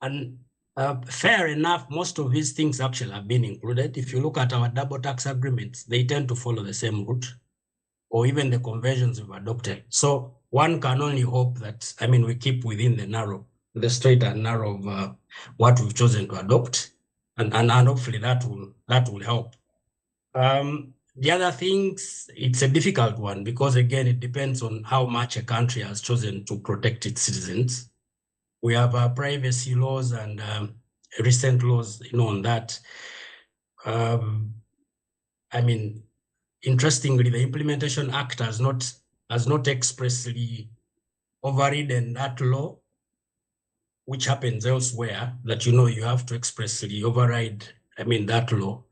And fair enough, most of these things actually have been included. If you look at our double tax agreements, they tend to follow the same route, or even the conversions we've adopted. So one can only hope that, I mean, we keep within the straight and narrow of what we've chosen to adopt, and hopefully that will help. The other things, it's a difficult one because again, it depends on how much a country has chosen to protect its citizens. We have our privacy laws and recent laws, on that. I mean, interestingly, the Implementation Act has not expressly overridden that law, which happens elsewhere, that you have to expressly override, that law.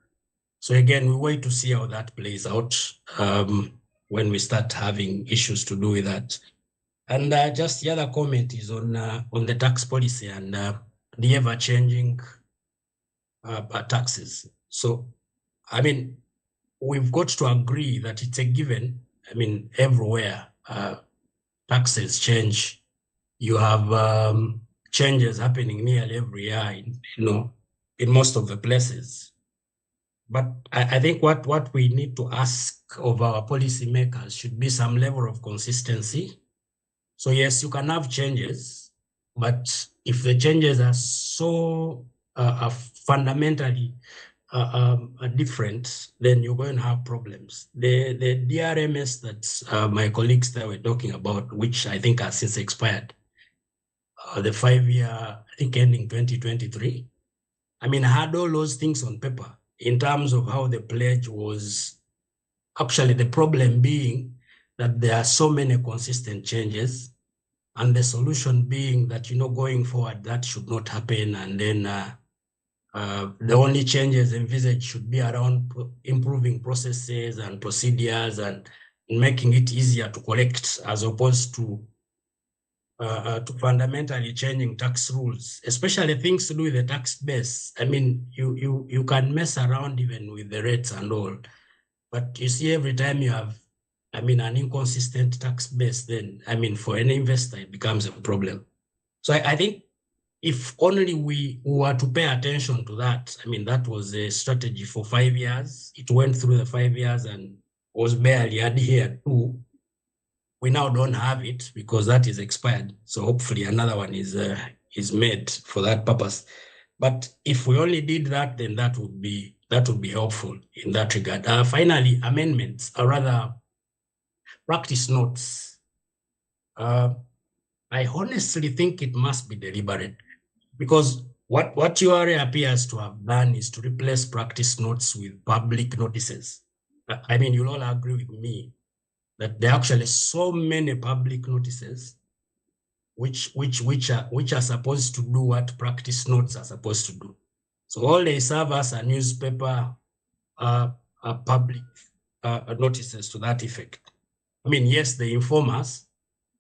So again, we wait to see how that plays out when we start having issues to do with that. And just the other comment is on the tax policy and the ever-changing taxes. So, I mean, we've got to agree that it's a given. I mean, everywhere taxes change. You have changes happening nearly every year, in most of the places. But I think what we need to ask of our policymakers should be some level of consistency. So yes, you can have changes, but if the changes are so fundamentally different, then you're going to have problems. The DRMS that my colleagues there were talking about, which I think has since expired, the 5-year, I think ending 2023. I mean, I had all those things on paper in terms of how the pledge was. Actually, the problem being that there are so many consistent changes, and the solution being that, going forward, that should not happen. And then the only changes envisaged should be around improving processes and procedures and making it easier to collect, as opposed to fundamentally changing tax rules, especially things to do with the tax base. I mean, you can mess around even with the rates and all, but you see, every time you have, an inconsistent tax base, then, for any investor, it becomes a problem. So I think if only we were to pay attention to that, that was a strategy for 5 years. It went through the 5 years and was barely adhered to. We now don't have it because that is expired. So hopefully another one is made for that purpose. But if we only did that, then that would be helpful in that regard. Finally, amendments, or rather practice notes. I honestly think it must be deliberate, because what URA appears to have done is to replace practice notes with public notices. You'll all agree with me that there are actually so many public notices which are supposed to do what practice notes are supposed to do. So all they serve as a newspaper public notices to that effect. Yes, they inform us.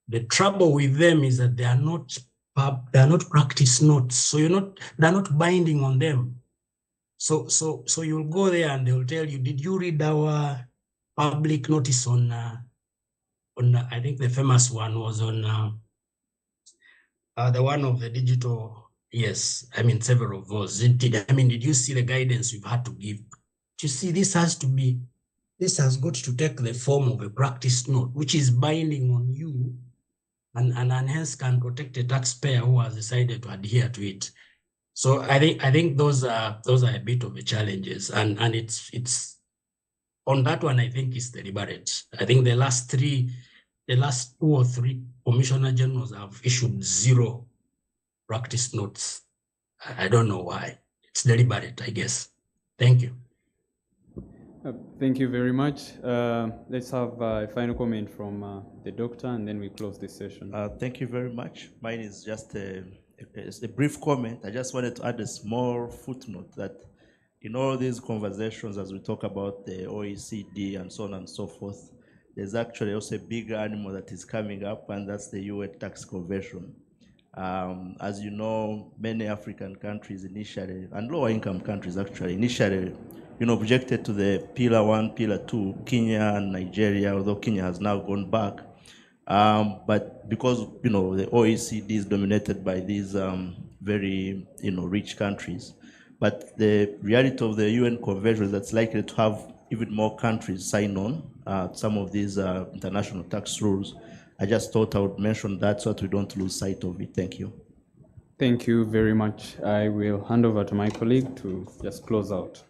The trouble with them is that they are not practice notes. So they're not binding on them. So you'll go there and they'll tell you, did you read our public notice on I think the famous one was on the one of the digital. Yes, several of those. Did you see the guidance we've had to give? You see, this has got to take the form of a practice note, which is binding on you, and hence can protect a taxpayer who has decided to adhere to it. So I think those are a bit of the challenges, and it's on that one. I think it's deliberate. I think the last 2 or 3 commissioner generals have issued 0 practice notes. I don't know why. It's deliberate, I guess. Thank you. Thank you very much. Let's have a final comment from the doctor, and then we close this session. Thank you very much. Mine is just a brief comment. I just wanted to add a small footnote that in all these conversations, as we talk about the OECD and so on and so forth, there's actually also a big animal that is coming up, and that's the UN tax conversion. As you know, many African countries initially, and lower income countries actually, initially, objected to the Pillar 1, Pillar 2, Kenya and Nigeria, although Kenya has now gone back. But because the OECD is dominated by these very rich countries, but the reality of the UN convention is that's likely to have even more countries sign on some of these international tax rules. I just thought I would mention that so that we don't lose sight of it. Thank you. Thank you very much. I will hand over to my colleague to just close out.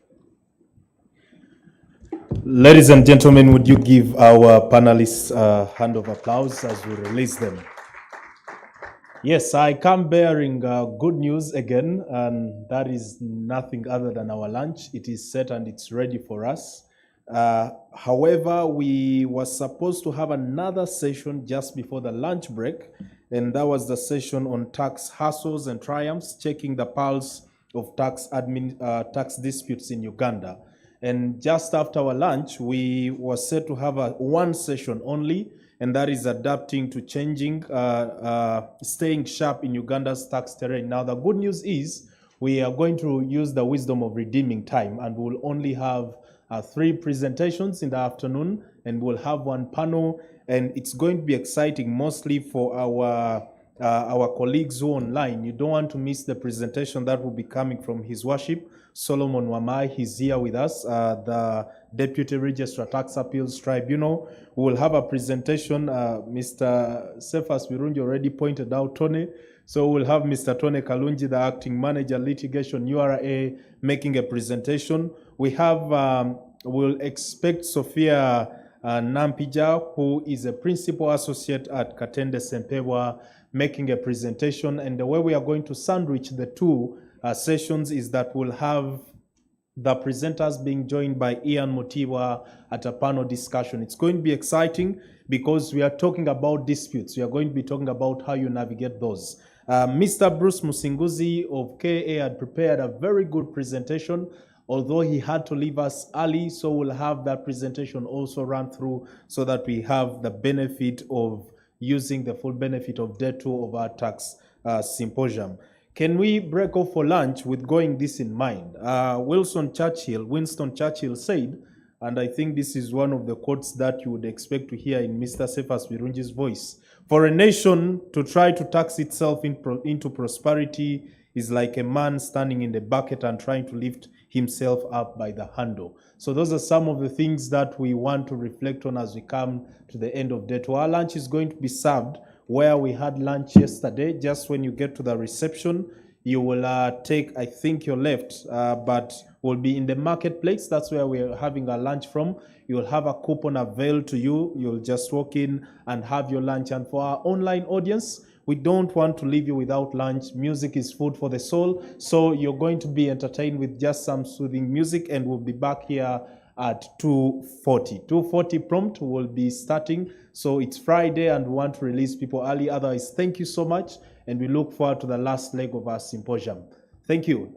Ladies and gentlemen, would you give our panelists a hand of applause as we release them? Yes, I come bearing good news again, and that is nothing other than our lunch. It is set and it's ready for us. However, we were supposed to have another session just before the lunch break, and that was the session on tax hassles and triumphs, checking the pulse of tax disputes in Uganda. And just after our lunch, we were set to have one session only, and that is adapting to changing, staying sharp in Uganda's tax terrain. Now, the good news is we are going to use the wisdom of redeeming time, and we'll only have 3 presentations in the afternoon, and we'll have 1 panel, and it's going to be exciting mostly for our colleagues who are online. You don't want to miss the presentation that will be coming from His Worship Solomon Wamai. He's here with us, the Deputy Registrar Tax Appeals Tribunal. We will have a presentation. Mr. Cephas Virungi already pointed out Tony. So we'll have Mr. Tony Kalunji, the Acting Manager Litigation URA, making a presentation. We have, we'll expect Sophia Nampija, who is a Principal Associate at Katende Sempewa, making a presentation. And the way we are going to sandwich the 2 sessions is that we'll have the presenters being joined by Ian Motiwa at a panel discussion. It's going to be exciting because we are talking about disputes. We are going to be talking about how you navigate those. Mr. Bruce Musinguzi of KA had prepared a very good presentation, although he had to leave us early, so we'll have that presentation also run through so that we have the benefit of using the full benefit of day 2 of our tax symposium. Can we break off for lunch with going this in mind? Winston Churchill said, and I think this is one of the quotes that you would expect to hear in Mr. Cephas Virungi's voice. For a nation to try to tax itself into prosperity is like a man standing in the bucket and trying to lift himself up by the handle. So those are some of the things that we want to reflect on as we come to the end of day 2. Our lunch is going to be served where we had lunch yesterday. Just when you get to the reception, you will take, I think, your left, but we'll be in the marketplace. That's where we're having our lunch from. You'll have a coupon available to you. You'll just walk in and have your lunch. And for our online audience, we don't want to leave you without lunch. Music is food for the soul. So you're going to be entertained with just some soothing music, and we'll be back here at 2:40. 2:40 prompt will be starting. So it's Friday and we want to release people early. Otherwise, thank you so much, and we look forward to the last leg of our symposium. Thank you.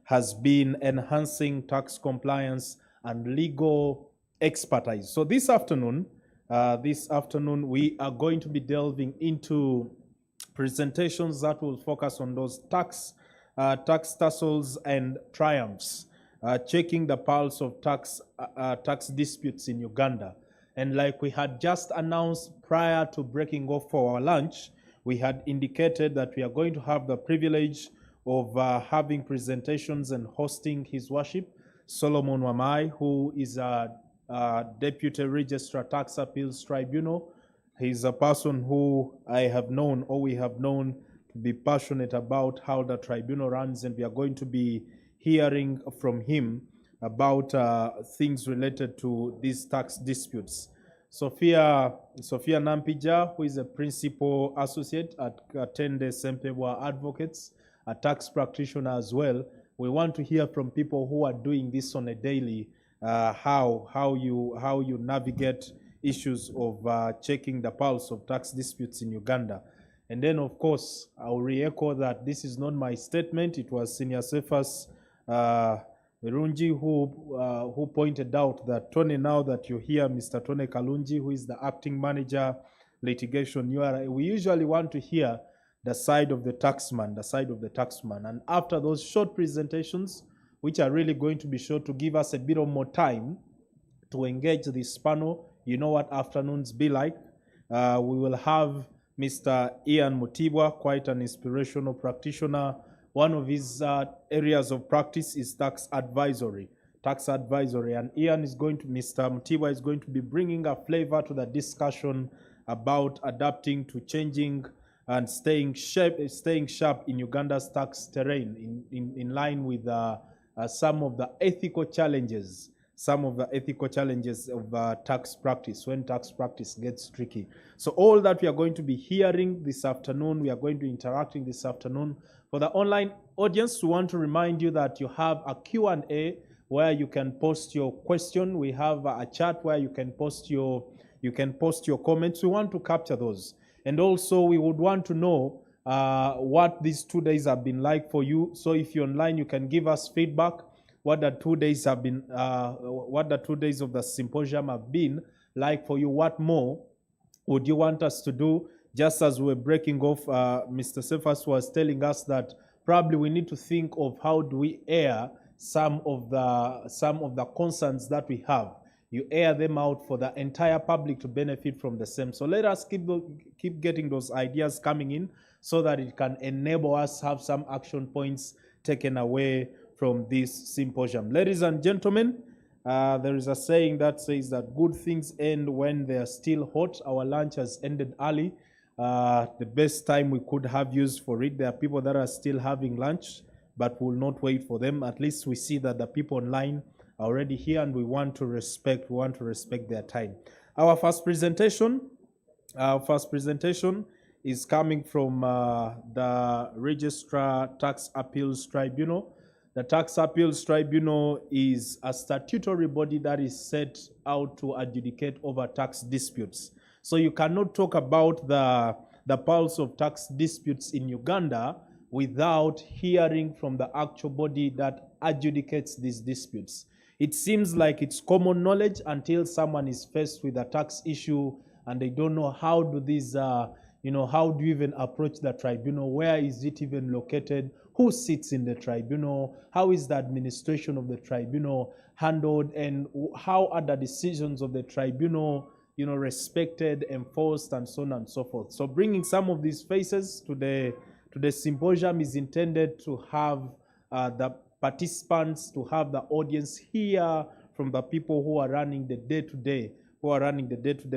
has been enhancing tax compliance and legal expertise. So this afternoon, we are going to be delving into presentations that will focus on those tax tussles and triumphs, checking the pulse of tax disputes in Uganda. And like we had just announced prior to breaking off for our lunch, we had indicated that we are going to have the privilege of having presentations and hosting His Worship Solomon Wamai, who is a Deputy Registrar Tax Appeals Tribunal. He's a person who I have known, or we have known, to be passionate about how the tribunal runs, and we are going to be hearing from him about things related to these tax disputes. Sophia Nampija, who is a principal associate at Tende Sempewa Advocates, a tax practitioner as well. We want to hear from people who are doing this on a daily, how you navigate issues of checking the pulse of tax disputes in Uganda. And then, of course, I'll re-echo that this is not my statement. It was Senior Cephas Mirungi who pointed out that, Tony, now that you hear Mr. Tony Kalungi, who is the acting manager, litigation, we usually want to hear the side of the taxman. And after those short presentations, which are really going to be short to give us a bit of more time to engage this panel, you know what afternoons be like. We will have Mr. Ian Mutibwa, quite an inspirational practitioner. One of his areas of practice is tax advisory. And Ian is going to, Mr. Mutibwa is going to be bringing a flavor to the discussion about adapting to changing and staying sharp in Uganda's tax terrain, in line with some of the ethical challenges of tax practice, when tax practice gets tricky. So all that we are going to be hearing this afternoon, we are going to be interacting this afternoon. For the online audience, we want to remind you that you have a Q&A where you can post your question. We have a chat where you can post your comments. We want to capture those. And also, we would want to know what these 2 days have been like for you. So if you're online, you can give us feedback. What the 2 days have been, what the 2 days of the symposium have been like for you. What more would you want us to do? Just as we're breaking off, Mr. Cephas was telling us that probably we need to think of how do we air some of the concerns that we have. You air them out for the entire public to benefit from the same. So let us keep getting those ideas coming in so that it can enable us have some action points taken away from this symposium. Ladies and gentlemen, there is a saying that says that good things end when they are still hot. Our lunch has ended early. The best time we could have used for it. There are people that are still having lunch, but will not wait for them. At least we see that the people online are already here, and we want to respect their time. Our first presentation is coming from the Registrar Tax Appeals Tribunal. The Tax Appeals Tribunal is a statutory body that is set out to adjudicate over tax disputes. So you cannot talk about the pulse of tax disputes in Uganda without hearing from the actual body that adjudicates these disputes. It seems like it's common knowledge until someone is faced with a tax issue and they don't know how do these, how do you even approach the tribunal? Where is it even located? Who sits in the tribunal? How is the administration of the tribunal handled? And how are the decisions of the tribunal, respected, enforced, and so on and so forth? So bringing some of these faces to the symposium is intended to have the participants, to have the audience hear from the people who are running the day-to-day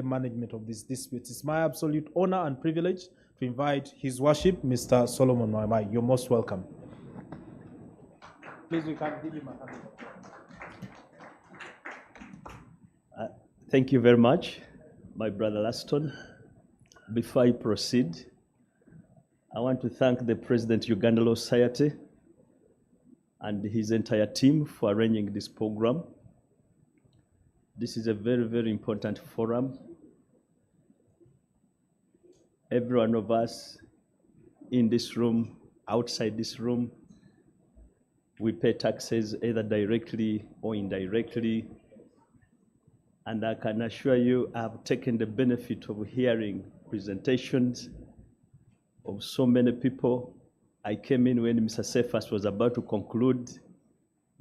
management of these disputes. It's my absolute honor and privilege to invite His Worship, Mr. Solomon Wamai. You're most welcome. Please, we can give him a hand. Thank you very much, my brother Laston. Before I proceed, I want to thank the President Uganda Law Society and his entire team for arranging this program. This is a very, very important forum. Every one of us in this room, outside this room, We pay taxes either directly or indirectly. And I can assure you, I've taken the benefit of hearing presentations of so many people. I came in when Mr. Cephas was about to conclude,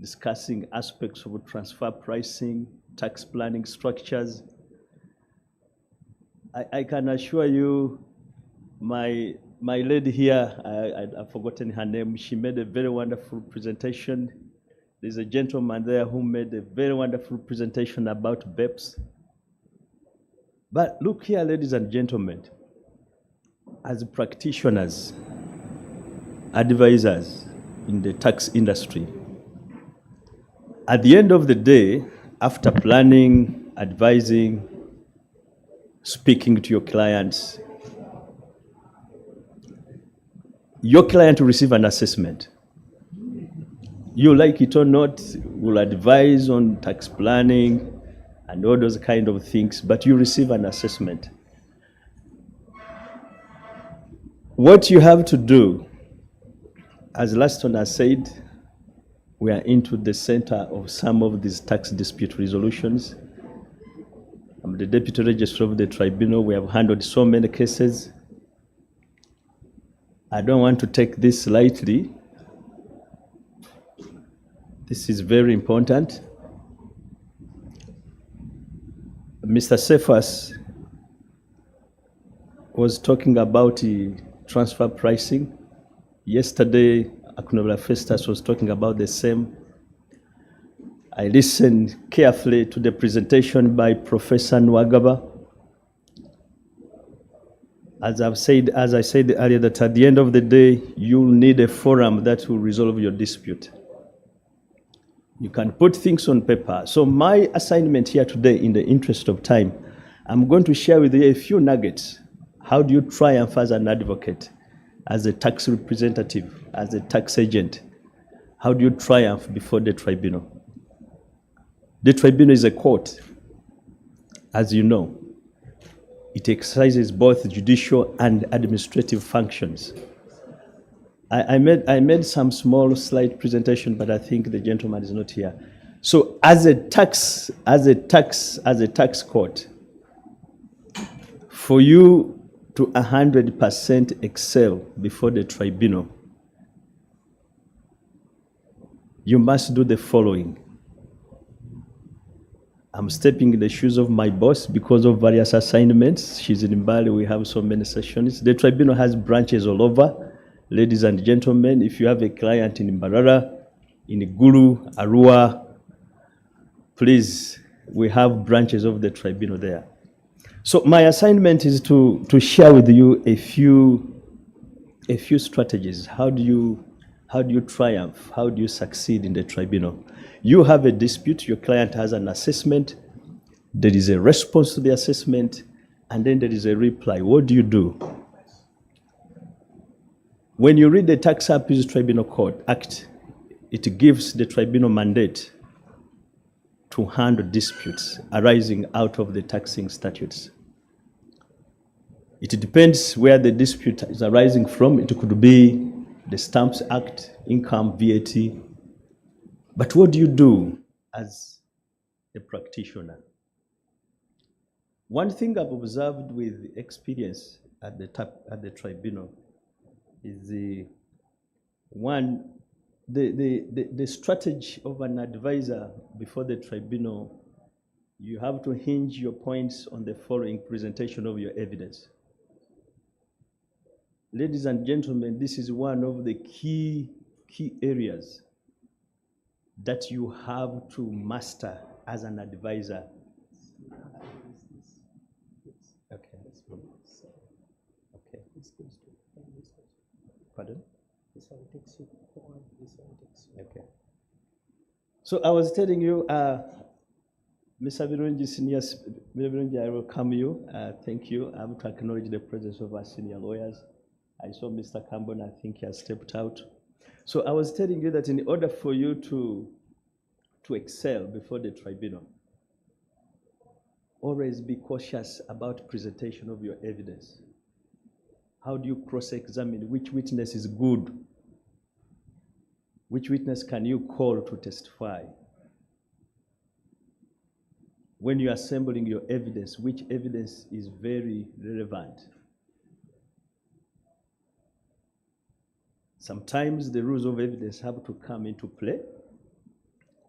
discussing aspects of transfer pricing, tax planning structures. I can assure you, my lady here, I've forgotten her name, she made a very wonderful presentation. There's a gentleman there who made a very wonderful presentation about BEPS. But look here, ladies and gentlemen, as practitioners, advisors in the tax industry, at the end of the day, after planning, advising, speaking to your clients, your client will receive an assessment. You like it or not, will advise on tax planning and all those kind of things, but you receive an assessment. What you have to do, as Laston has said, we are into the center of some of these tax dispute resolutions. I'm the Deputy Registrar of the Tribunal. We have handled so many cases. I don't want to take this lightly. This is very important. Mr. Cephas was talking about the transfer pricing. Yesterday, Akunobla Festus was talking about the same. I listened carefully to the presentation by Professor Nwagaba. As I said earlier, that at the end of the day, you'll need a forum that will resolve your dispute. You can put things on paper. So my assignment here today, in the interest of time, I'm going to share with you a few nuggets. How do you triumph as an advocate, as a tax representative, as a tax agent? How do you triumph before the tribunal? The tribunal is a court, as you know. It exercises both judicial and administrative functions. I made some small slide presentation, but I think the gentleman is not here. So as a tax court, for you to 100% excel before the tribunal, you must do the following. I'm stepping in the shoes of my boss because of various assignments. She's in Mbali, we have so many sessions. The tribunal has branches all over. Ladies and gentlemen, if you have a client in Mbarara, in Gulu, Arua, please, we have branches of the tribunal there. So my assignment is to share with you a few strategies. How do you triumph? How do you succeed in the tribunal? You have a dispute, your client has an assessment, there is a response to the assessment, and then there is a reply. What do you do? When you read the Tax Appeals Tribunal Code Act, it gives the tribunal mandate to handle disputes arising out of the taxing statutes. It depends where the dispute is arising from. It could be the Stamps Act, income, VAT. But what do you do as a practitioner? One thing I've observed with experience at the tribunal is the strategy of an advisor before the tribunal. You have to hinge your points on the following presentation of your evidence. Ladies and gentlemen, this is one of the key areas that you have to master as an advisor. Okay. Okay. Pardon? Okay. So I was telling you, Mr. Birungi, Senior Birungi, I welcome you. Thank you. I want to acknowledge the presence of our senior lawyers. I saw Mr. Campbell, I think he has stepped out. So I was telling you that in order for you to excel before the tribunal, always be cautious about presentation of your evidence. How do you cross-examine which witness is good? Which witness can you call to testify? When you're assembling your evidence, which evidence is very relevant? Sometimes the rules of evidence have to come into play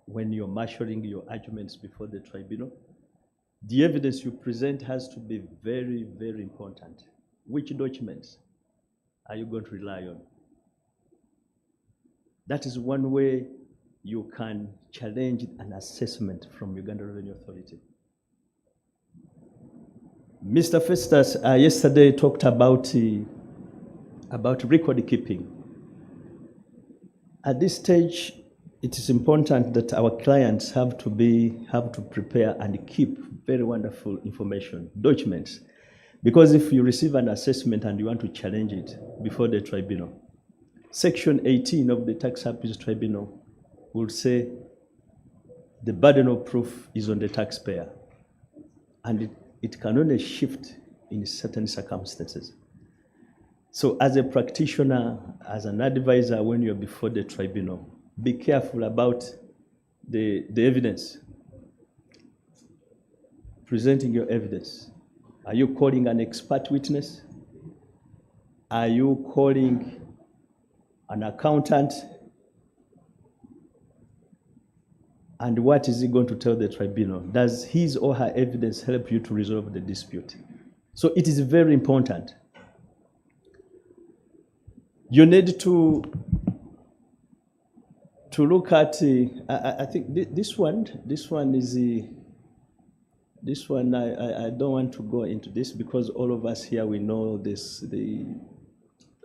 when you're marshalling your arguments before the tribunal. The evidence you present has to be very, very important. Which documents are you going to rely on? That is one way you can challenge an assessment from Uganda Revenue Authority. Mr. Festus yesterday talked about record keeping. At this stage, it is important that our clients have to prepare and keep very wonderful information, documents. Because if you receive an assessment and you want to challenge it before the tribunal, Section 18 of the Tax Appeals Tribunal will say the burden of proof is on the taxpayer, and it can only shift in certain circumstances. So as a practitioner, as an advisor, when you're before the tribunal, be careful about the evidence, presenting your evidence. Are you calling an expert witness? Are you calling an accountant? And what is he going to tell the tribunal? Does his or her evidence help you to resolve the dispute? So it is very important. You need to look at, I think this one is this one, I don't want to go into this because all of us here, we know this, the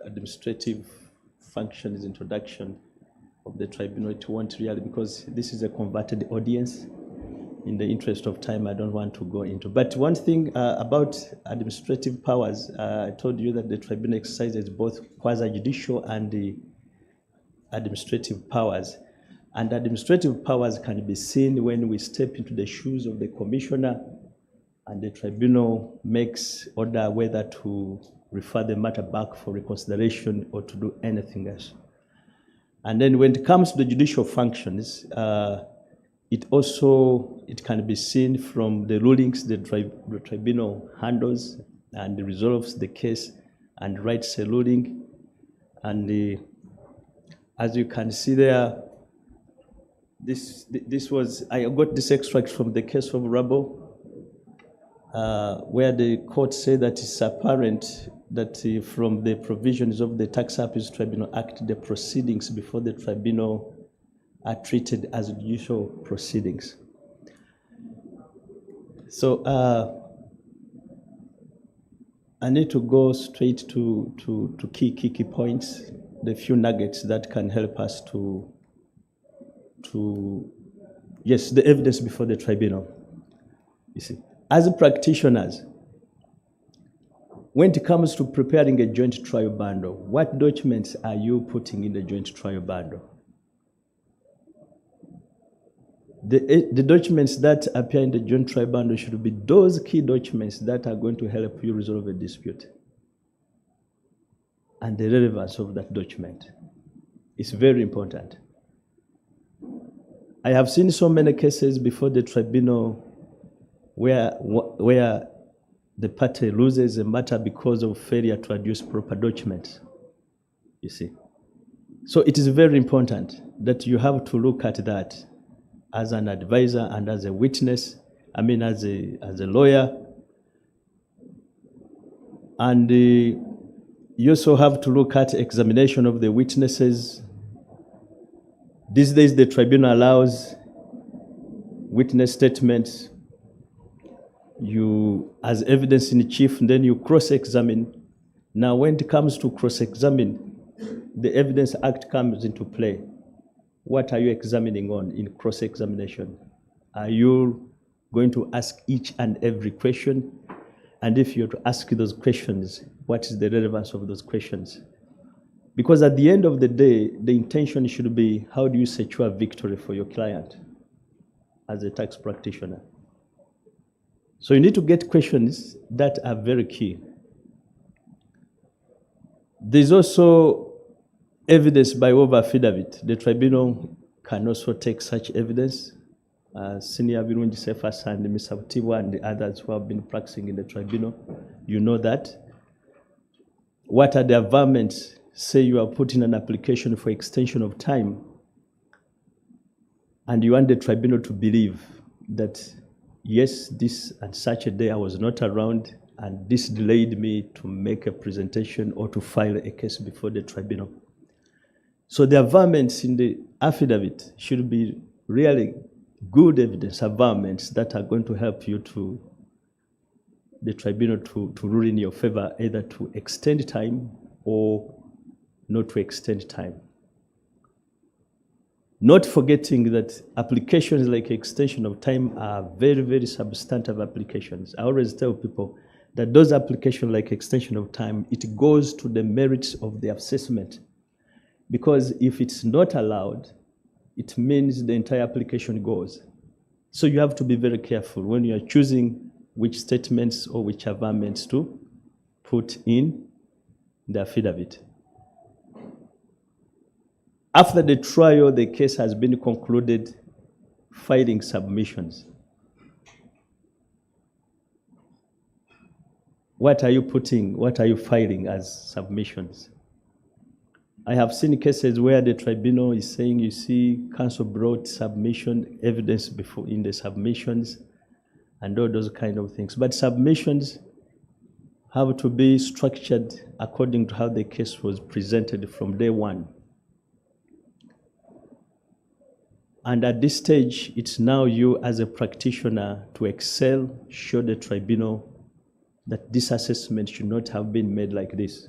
administrative functions introduction of the tribunal. It won't really, because this is a converted audience. In the interest of time, I don't want to go into. But one thing about administrative powers, I told you that the tribunal exercises both quasi-judicial and the administrative powers. And administrative powers can be seen when we step into the shoes of the commissioner and the tribunal makes order whether to refer the matter back for reconsideration or to do anything else. And then when it comes to the judicial functions, it can be seen from the rulings the tribunal handles and resolves the case and writes a ruling. And as you can see there, this was, I got this extract from the case of Rabo, where the court said that it's apparent that from the provisions of the Tax Appeals Tribunal Act, the proceedings before the tribunal are treated as judicial proceedings. So I need to go straight to key points, the few nuggets that can help us to yes, the evidence before the tribunal. You see, as practitioners, when it comes to preparing a joint trial bundle, what documents are you putting in the joint trial bundle? The documents that appear in the joint trial bundle should be those key documents that are going to help you resolve a dispute. And the relevance of that document is very important. I have seen so many cases before the tribunal where the party loses a matter because of failure to adduce proper documents, you see. So it is very important that you have to look at that as an advisor and as a witness, as a lawyer. And you also have to look at examination of the witnesses. These days, the tribunal allows witness statements, you as evidence in chief, and then you cross-examine. Now, when it comes to cross-examine, the Evidence Act comes into play. What are you examining on in cross-examination? Are you going to ask each and every question? And if you're to ask those questions, what is the relevance of those questions? Because at the end of the day, the intention should be, how do you secure victory for your client as a tax practitioner? So you need to get questions that are very key. There's also evidence by way of affidavit. The tribunal can also take such evidence. Senior Birungi Cephas and Mr. Tiwa and the others who have been practicing in the tribunal, you know that. What are the averments? Say you are putting an application for extension of time, and you want the tribunal to believe that, yes, this and such a day I was not around, and this delayed me to make a presentation or to file a case before the tribunal. So the averments in the affidavit should be really good evidence, averments that are going to help you to the tribunal to rule in your favor, either to extend time or not to extend time. Not forgetting that applications like extension of time are very, very substantive applications. I always tell people that those applications like extension of time, it goes to the merits of the assessment. Because if it's not allowed, it means the entire application goes. So you have to be very careful when you are choosing which statements or which averments to put in the affidavit. After the trial, the case has been concluded, filing submissions. What are you putting, what are you filing as submissions? I have seen cases where the tribunal is saying, you see, counsel brought submission evidence before in the submissions and all those kind of things. But submissions have to be structured according to how the case was presented from day one. And at this stage, it's now you as a practitioner to excel, show the tribunal that this assessment should not have been made like this.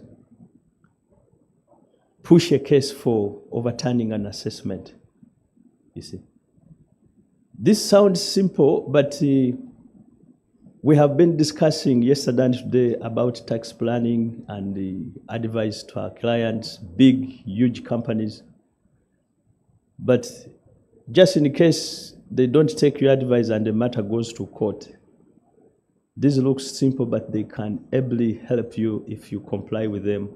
Push a case for overturning an assessment, you see. This sounds simple, but we have been discussing yesterday and today about tax planning and the advice to our clients, big, huge companies. But just in case they don't take your advice and the matter goes to court, this looks simple, but they can ably help you if you comply with them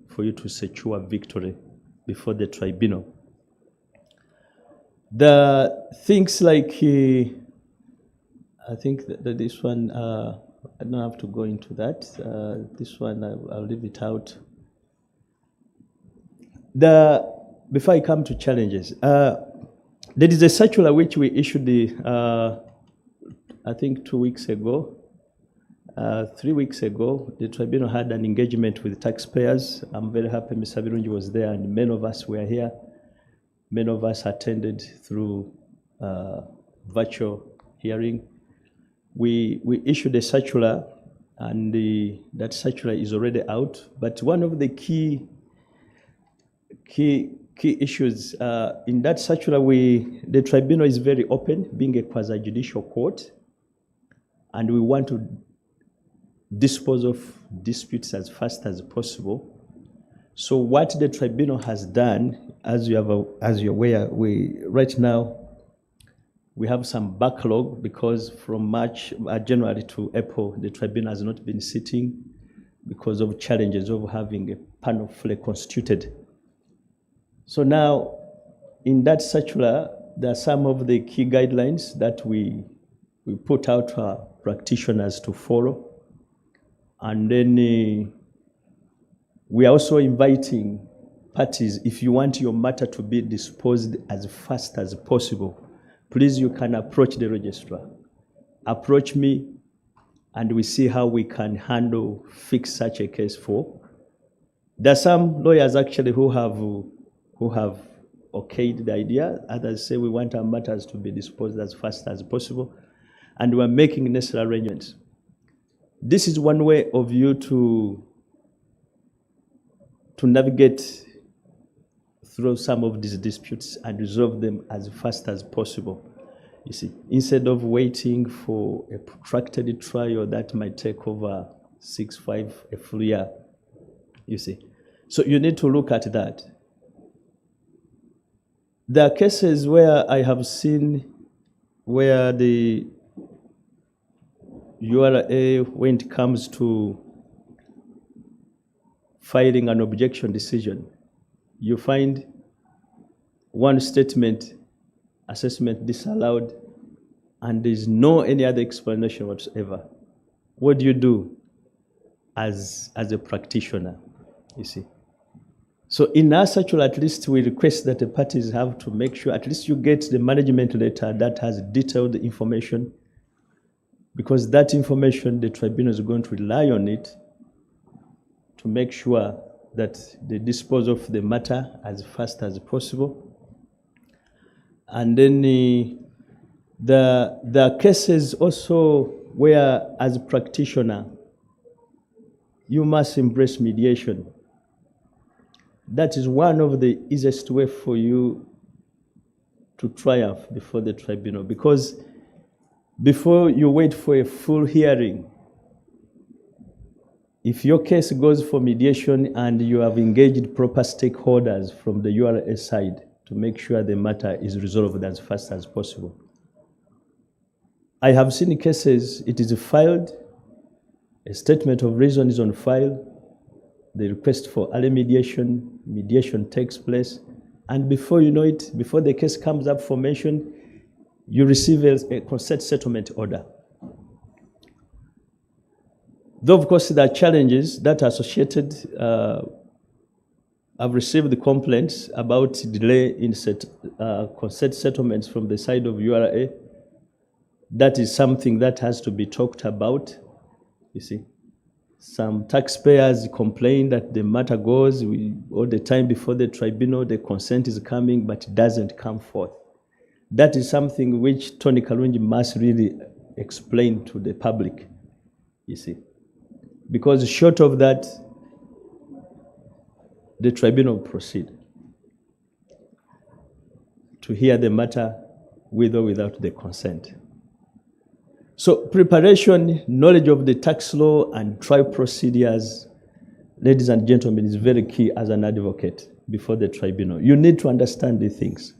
for you to secure victory before the tribunal. The things like, I think that this one, I don't have to go into that. This one, I'll leave it out. Before I come to challenges, there is a circular which we issued, I think 2 weeks ago, 3 weeks ago. The tribunal had an engagement with taxpayers. I'm very happy Mr. Birungi was there and many of us were here. Many of us attended through virtual hearing. We issued a circular, and that circular is already out. But one of the key issues in that circular, the tribunal is very open, being a quasi-judicial court, and we want to dispose of disputes as fast as possible. So what the tribunal has done, as you're aware, right now we have some backlog because from January to April, the tribunal has not been sitting because of challenges of having a panel fully constituted. So now, in that circular, there are some of the key guidelines that we put out to our practitioners to follow. And then we are also inviting parties, if you want your matter to be disposed as fast as possible, please, you can approach the registrar. Approach me, and we see how we can fix such a case for. There are some lawyers actually who have okayed the idea. Others say we want our matters to be disposed as fast as possible, and we're making necessary arrangements. This is one way of you to navigate through some of these disputes and resolve them as fast as possible. You see, instead of waiting for a protracted trial that might take over 6-5, a full year, you see. So you need to look at that. There are cases where I have seen where the URA, when it comes to filing an objection decision, you find one statement, assessment disallowed, and there's no any other explanation whatsoever. What do you do as a practitioner, you see? So in our circle, at least we request that the parties have to make sure at least you get the management letter that has detailed information, because that information, the tribunal is going to rely on it to make sure that they dispose of the matter as fast as possible. And then there are cases also where, as a practitioner, you must embrace mediation. That is one of the easiest way for you to triumph before the tribunal, because before you wait for a full hearing, if your case goes for mediation and you have engaged proper stakeholders from the URA side to make sure the matter is resolved as fast as possible. I have seen cases, it is filed, a statement of reason is on file, the request for early mediation, mediation takes place, and before you know it, before the case comes up for mention, you receive a consent settlement order. Though, of course, there are challenges that are associated. I've received the complaints about delay in consent settlements from the side of URA. That is something that has to be talked about, you see. Some taxpayers complain that the matter goes all the time before the tribunal, the consent is coming, but it doesn't come forth. That is something which Tony Kalungi must really explain to the public, you see. Because short of that, the tribunal will proceed to hear the matter with or without the consent. So preparation, knowledge of the tax law and trial procedures, ladies and gentlemen, is very key as an advocate before the tribunal. You need to understand the things.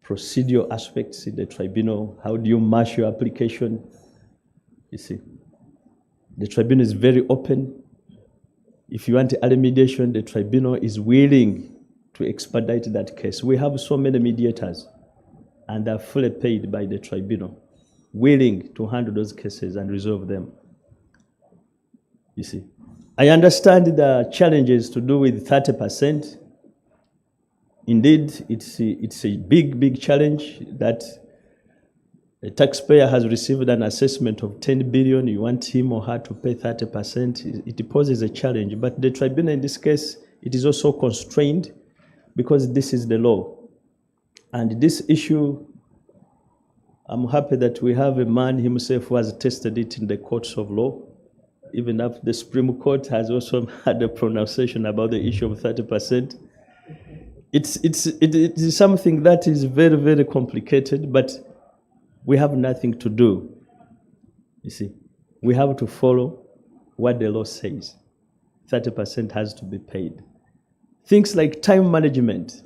Procedural aspects in the tribunal, how do you marsh your application? You see, the tribunal is very open. If you want early mediation, the tribunal is willing to expedite that case. We have so many mediators, and they're fully paid by the tribunal, willing to handle those cases and resolve them. You see, I understand the challenges to do with 30%. Indeed, it's a big challenge that a taxpayer has received an assessment of 10 billion. You want him or her to pay 30%. It poses a challenge. But the tribunal in this case, it is also constrained because this is the law. And this issue, I'm happy that we have a man himself who has tested it in the courts of law. Even after the Supreme Court has also had a pronunciation about the issue of 30%. It is something that is very complicated, but we have nothing to do. You see, we have to follow what the law says. 30% has to be paid. Things like time management,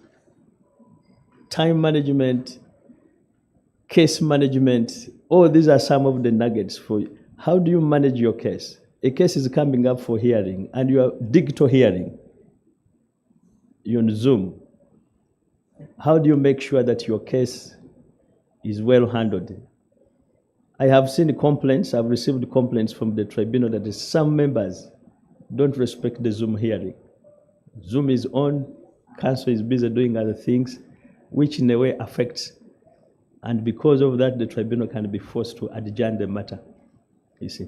case management, all these are some of the nuggets for you. How do you manage your case? A case is coming up for hearing, and you are digital hearing. You're on Zoom. How do you make sure that your case is well handled? I have seen complaints, I've received complaints from the tribunal that some members don't respect the Zoom hearing. Zoom is on, counsel is busy doing other things, which in a way affects, and because of that, the tribunal can be forced to adjourn the matter, you see.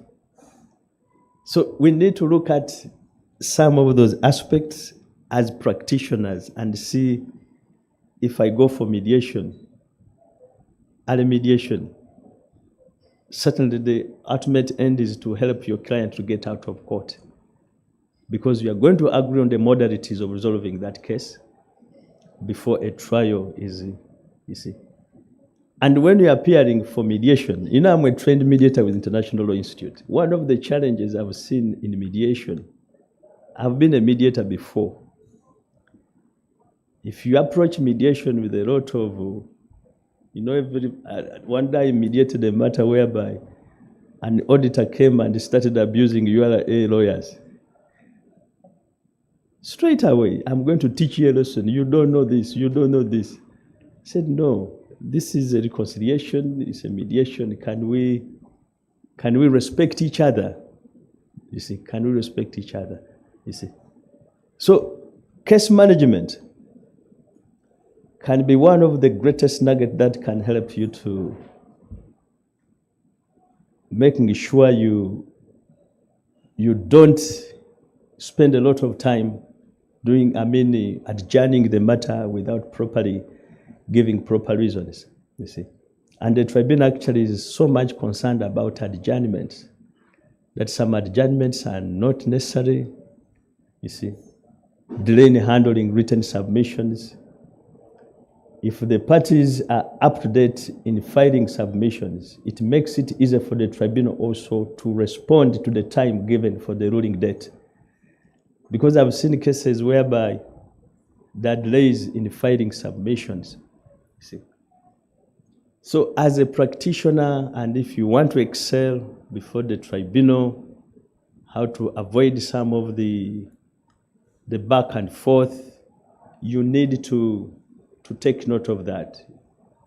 So we need to look at some of those aspects as practitioners and see if I go for mediation, early mediation, certainly the ultimate end is to help your client to get out of court, because you are going to agree on the modalities of resolving that case before a trial is, you see. And when you're appearing for mediation, you know, I'm a trained mediator with International Law Institute. One of the challenges I've seen in mediation, I've been a mediator before. If you approach mediation with a lot of, you know, one day I mediated a matter whereby an auditor came and started abusing URA lawyers. Straight away, I'm going to teach you a lesson. You don't know this, you don't know this. I said, no, this is a reconciliation, it's a mediation. Can we respect each other? You see, can we respect each other? You see. So, case management can be one of the greatest nuggets that can help you to making sure you don't spend a lot of time adjourning the matter without properly giving proper reasons, you see. And the tribunal actually is so much concerned about adjournments that some adjournments are not necessary, you see. Delay in handling written submissions. If the parties are up to date in filing submissions, it makes it easier for the tribunal also to respond to the time given for the ruling date. Because I've seen cases whereby there are delays in filing submissions, you see. So as a practitioner, and if you want to excel before the tribunal, how to avoid some of the back and forth, you need to take note of that,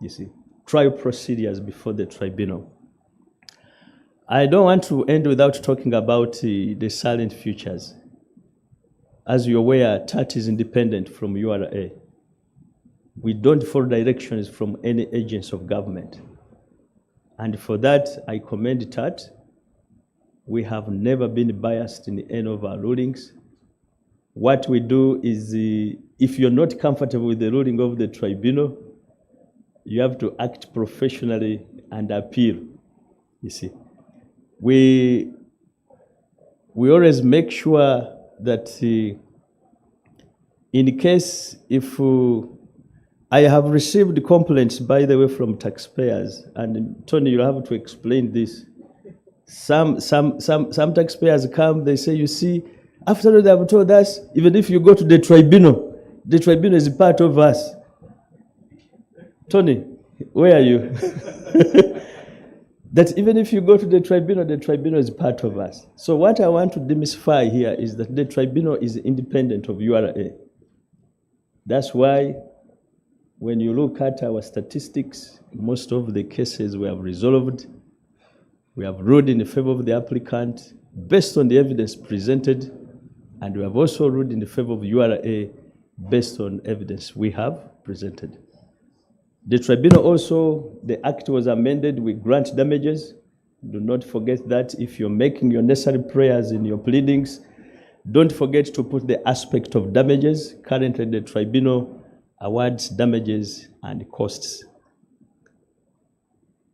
you see. Trial procedures before the tribunal. I don't want to end without talking about the silent futures. As you're aware, TAT is independent from URA. We don't follow directions from any agents of government. And for that, I commend TAT. We have never been biased in any of our rulings. What we do is, if you're not comfortable with the ruling of the tribunal, you have to act professionally and appeal, you see. We always make sure that in case if I have received complaints, by the way, from taxpayers, and Tony, you have to explain this. Some taxpayers come, they say, you see, after all they have told us, even if you go to the tribunal is part of us. Tony, where are you? That even if you go to the tribunal is part of us. So what I want to demystify here is that the tribunal is independent of URA. That's why when you look at our statistics, most of the cases we have resolved, we have ruled in favor of the applicant based on the evidence presented, and we have also ruled in favor of URA based on evidence we have presented. The tribunal also, the act was amended, we grant damages. Do not forget that if you're making your necessary prayers in your pleadings, don't forget to put the aspect of damages. Currently, the tribunal awards damages and costs.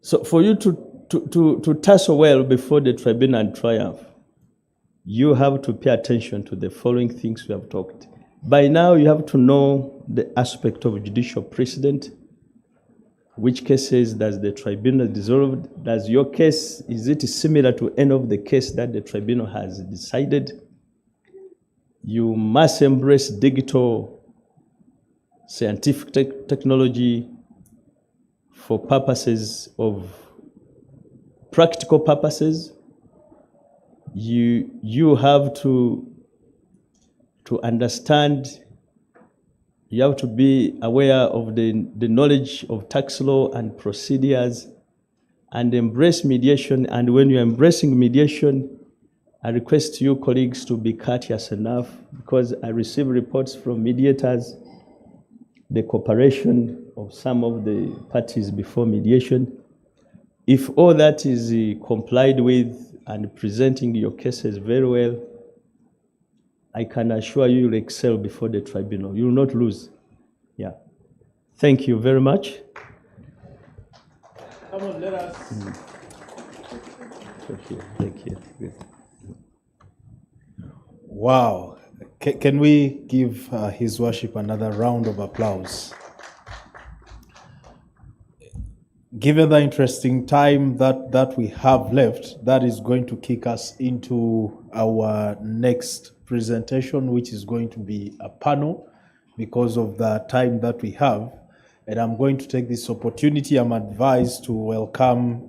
So for you to tussle well before the tribunal and triumph, you have to pay attention to the following things we have talked. By now, you have to know the aspect of judicial precedent. Which cases does the tribunal dissolve? Does your case, is it similar to any of the case that the tribunal has decided? You must embrace digital scientific technology for purposes of practical purposes. You have to understand. You have to be aware of the knowledge of tax law and procedures and embrace mediation. And when you're embracing mediation, I request you colleagues to be courteous enough, because I receive reports from mediators, the cooperation of some of the parties before mediation. If all that is complied with and presenting your cases very well, I can assure you you'll excel before the tribunal. You will not lose. Yeah. Thank you very much. Come on, let us. Thank you. Wow. Can we give His Worship another round of applause? Given the interesting time that we have left, that is going to kick us into our next presentation, which is going to be a panel because of the time that we have. And I'm going to take this opportunity, I'm advised to welcome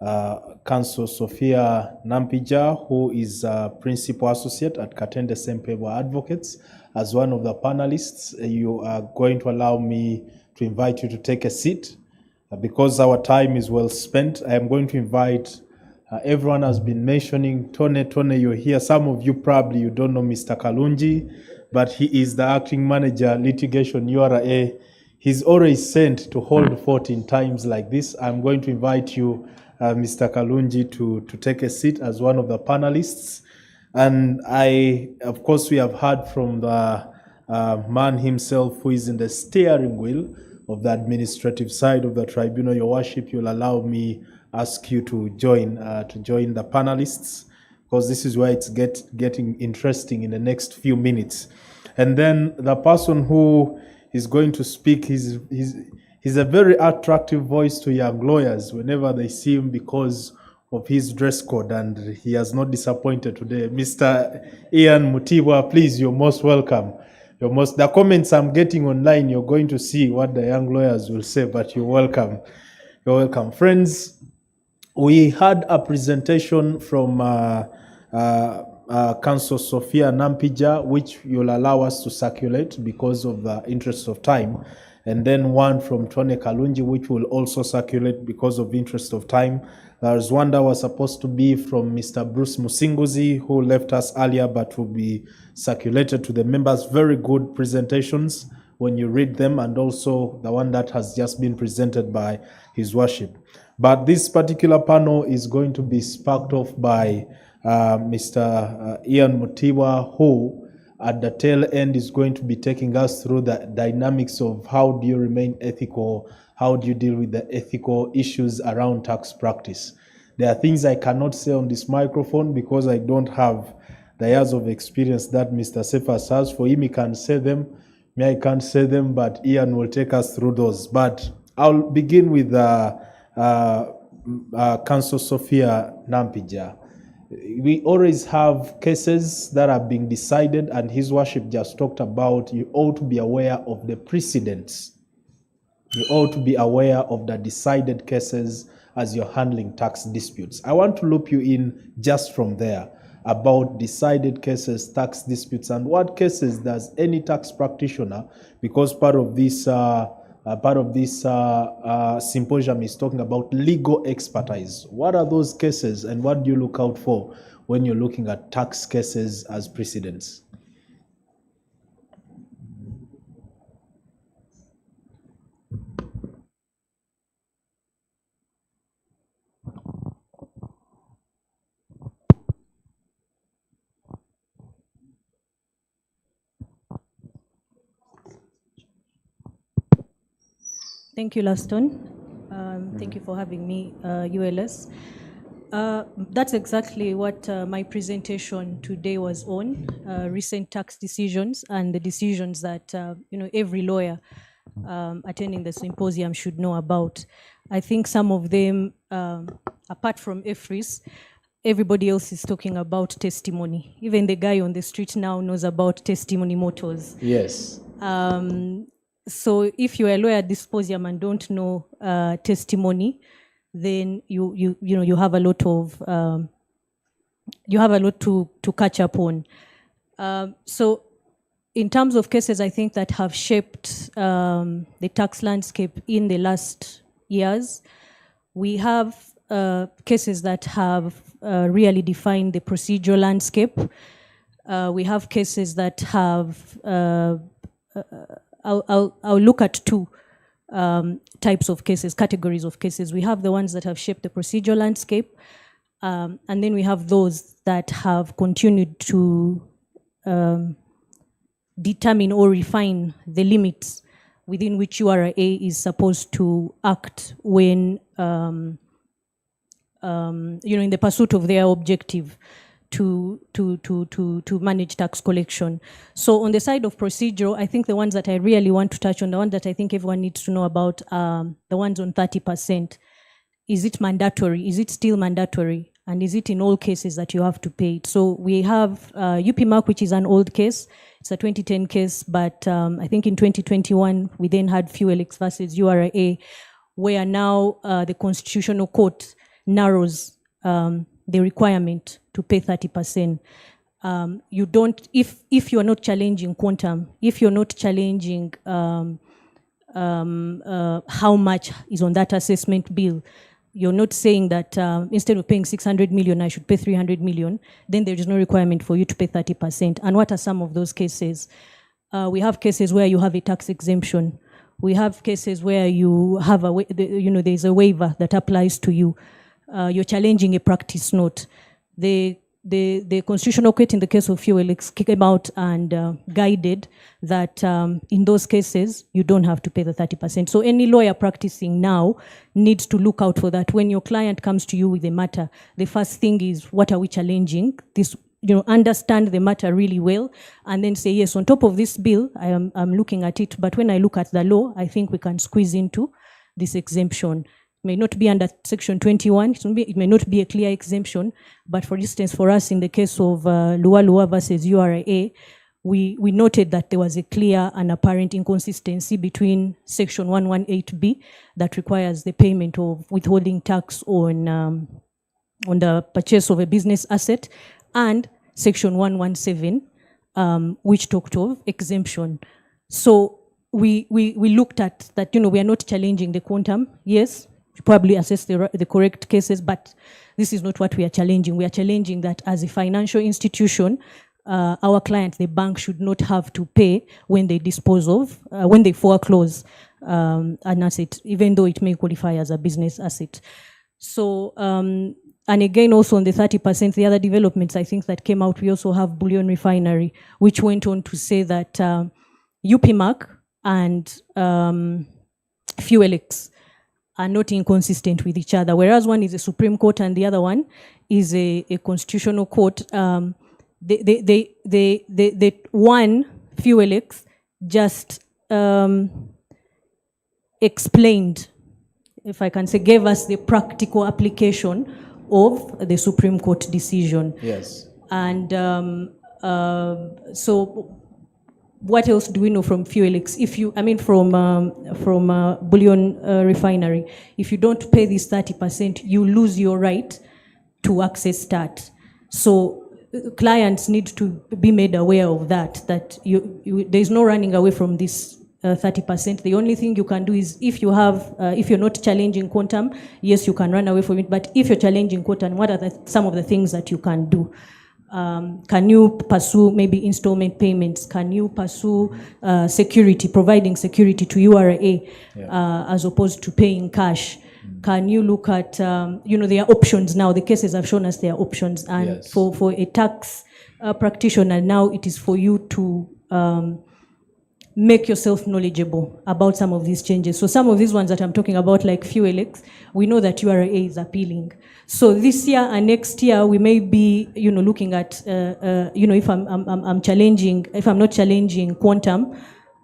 Counsel Sophia Nampija, who is a Principal Associate at Katende Sempebwa Advocates, as one of the panelists. You are going to allow me to invite you to take a seat. Because our time is well spent, I am going to invite everyone has been mentioning Tone, you're here. Some of you probably you don't know Mr. Kalunji, but he is the acting manager, litigation URA. He's always sent to hold fort in times like this. I'm going to invite you, Mr. Kalunji, to take a seat as one of the panelists. And of course, we have heard from the man himself who is in the steering wheel of the administrative side of the tribunal. Your Worship, you'll allow me ask you to join the panelists, because this is where it's getting interesting in the next few minutes. And then the person who is going to speak, he's a very attractive voice to young lawyers whenever they see him because of his dress code, and he has not disappointed today. Mr. Ian Mutibwa, please, you're most welcome. The comments I'm getting online, you're going to see what the young lawyers will say, but you're welcome. You're welcome. Friends, we had a presentation from Counsel Sophia Nampija, which you'll allow us to circulate because of the interest of time, and then one from Tone Kalunji, which will also circulate because of interest of time. There's one that was supposed to be from Mr. Bruce Musinguzi, who left us earlier, but will be circulated to the members. Very good presentations when you read them, and also the one that has just been presented by His Worship. But this particular panel is going to be sparked off by Mr. Ian Mutibwa, who at the tail end is going to be taking us through the dynamics of how do you remain ethical, how do you deal with the ethical issues around tax practice. There are things I cannot say on this microphone because I don't have the years of experience that Mr. Cephas has. For him, he can say them, me, I can't say them, but Ian will take us through those. But I'll begin with Counsel Sophia Nampija. We always have cases that are being decided, and His Worship just talked about you ought to be aware of the precedents. You ought to be aware of the decided cases as you're handling tax disputes. I want to loop you in just from there about decided cases, tax disputes, and what cases does any tax practitioner, because part of this symposium is talking about legal expertise. What are those cases, and what do you look out for when you're looking at tax cases as precedents? Thank you, Laston. Thank you for having me, ULS. That's exactly what my presentation today was on, recent tax decisions and the decisions that every lawyer attending the symposium should know about. I think some of them, apart from EFRIS, everybody else is talking about testimony. Even the guy on the street now knows about testimony motors. Yes. So if you're a lawyer at this symposium and don't know testimony, then you have a lot of to catch up on. So in terms of cases, I think that have shaped the tax landscape in the last years, we have cases that have really defined the procedural landscape. We have cases that have I'll look at two types of cases, categories of cases. We have the ones that have shaped the procedural landscape, and then we have those that have continued to determine or refine the limits within which URA is supposed to act when, in the pursuit of their objective to manage tax collection. So on the side of procedural, I think the ones that I really want to touch on, the ones that I think everyone needs to know about, the ones on 30%. Is it mandatory? Is it still mandatory? And is it in all cases that you have to pay it? So we have UPMAC, which is an old case. It's a 2010 case, but I think in 2021, we then had Fuel X versus URA, where now the Constitutional Court narrows the requirement to pay 30%. You don't, if you're not challenging quantum, if you're not challenging how much is on that assessment bill, you're not saying that instead of paying 600 million, I should pay 300 million, then there is no requirement for you to pay 30%. And what are some of those cases? We have cases where you have a tax exemption. We have cases where you have there's a waiver that applies to you. You're challenging a practice note. The Constitutional Court in the case of Fuelex came out and guided that in those cases, you don't have to pay the 30%. So any lawyer practicing now needs to look out for that. When your client comes to you with a matter, the first thing is, what are we challenging? This, understand the matter really well, and then say, yes, on top of this bill, I'm looking at it, but when I look at the law, I think we can squeeze into this exemption. May not be under Section 21, it may not be a clear exemption, but for instance, for us in the case of Lua versus URA, we noted that there was a clear and apparent inconsistency between Section 118B that requires the payment of withholding tax on the purchase of a business asset, and Section 117, which talked of exemption. So we looked at that, we are not challenging the quantum. Yes, probably assess the correct cases, but this is not what we are challenging. We are challenging that as a financial institution, our client, the bank, should not have to pay when they dispose of, when they foreclose an asset, even though it may qualify as a business asset. So, and again, also on the 30%, the other developments I think that came out, we also have Bullion Refinery, which went on to say that UPMAC and Fuelex are not inconsistent with each other, whereas one is a Supreme Court and the other one is a Constitutional Court. The one, Fuelex, just explained, if I can say, gave us the practical application of the Supreme Court decision. Yes. And so what else do we know from Fuelex? From Bullion Refinery, if you don't pay this 30%, you lose your right to access STAT. So clients need to be made aware of that there's no running away from this 30%. The only thing you can do is, if you're not challenging quantum, yes, you can run away from it. But if you're challenging quantum, what are some of the things that you can do? Can you pursue maybe installment payments? Can you pursue providing security to URA as opposed to paying cash? Can you look at, there are options now. The cases have shown us there are options. And yes, for a tax practitioner, now it is for you to make yourself knowledgeable about some of these changes. So some of these ones that I'm talking about, like Fuelex, we know that URA is appealing. So this year and next year, we may be, looking at, if I'm challenging, if I'm not challenging quantum,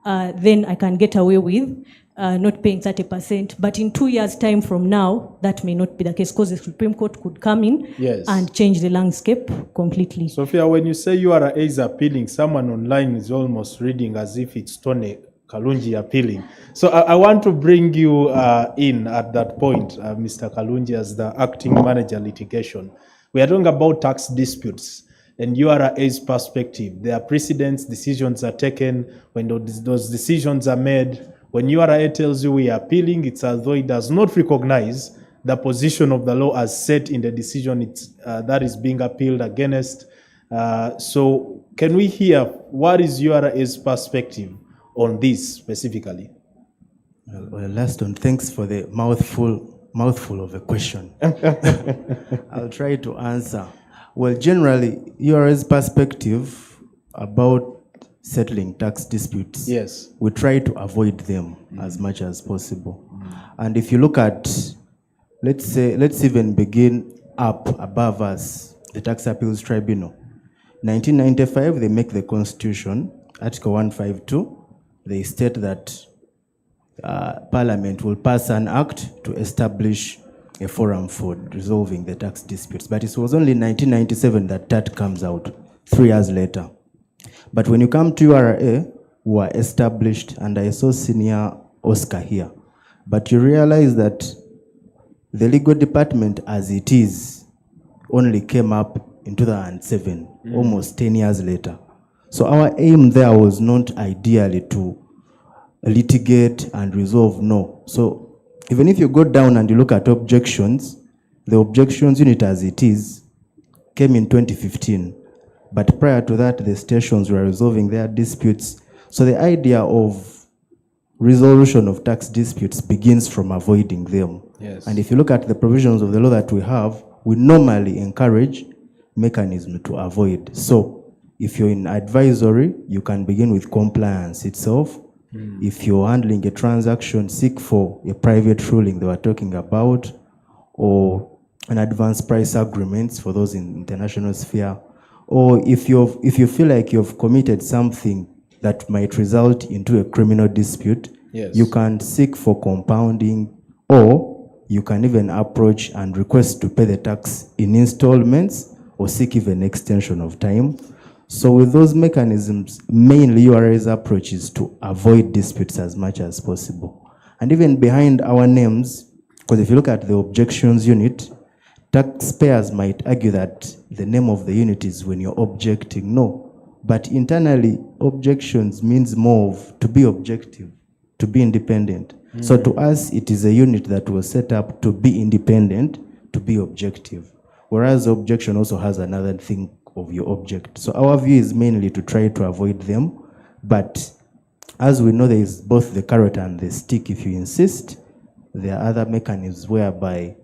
then I can get away with not paying 30%. But in 2 years' time from now, that may not be the case, because the Supreme Court could come in and change the landscape completely. Sophia, when you say URA is appealing, someone online is almost reading as if it's Tony Kalunji appealing. So I want to bring you in at that point, Mr. Kalunji, as the acting manager litigation. We are talking about tax disputes and URA's perspective. There are precedents, decisions are taken. When those decisions are made, when URA tells you we are appealing, it's as though it does not recognize the position of the law as set in the decision that is being appealed against. So can we hear what is URA's perspective on this specifically? Well, Laston, thanks for the mouthful of a question. I'll try to answer. Well, generally, URA's perspective about settling tax disputes, yes, we try to avoid them as much as possible. And if you look at, let's even begin up above us, the Tax Appeals Tribunal. 1995, they make the Constitution, Article 152. They state that Parliament will pass an act to establish a forum for resolving the tax disputes. But it was only in 1997 that comes out, 3 years later. But when you come to URA, who are established, and I saw Senior Oscar here, but you realize that the legal department as it is only came up in 2007, almost 10 years later. So our aim there was not ideally to litigate and resolve, no. So even if you go down and you look at objections, the objections unit as it is came in 2015. But prior to that, the stations were resolving their disputes. So the idea of resolution of tax disputes begins from avoiding them. Yes. And if you look at the provisions of the law that we have, we normally encourage mechanism to avoid. So if you're in advisory, you can begin with compliance itself. If you're handling a transaction, seek for a private ruling they were talking about, or an advance price agreements for those in international sphere. Or if you feel like you've committed something that might result into a criminal dispute, Yes. you can seek for compounding, or you can even approach and request to pay the tax in installments or seek even extension of time. So with those mechanisms, mainly URA's approach is to avoid disputes as much as possible. And even behind our names, because if you look at the objections unit, taxpayers might argue that the name of the unit is when you're objecting. No, but internally, objections means more of to be objective, to be independent. So to us, it is a unit that was set up to be independent, to be objective. Whereas objection also has another thing of your object. So our view is mainly to try to avoid them. But as we know, there is both the carrot and the stick. If you insist, there are other mechanisms whereby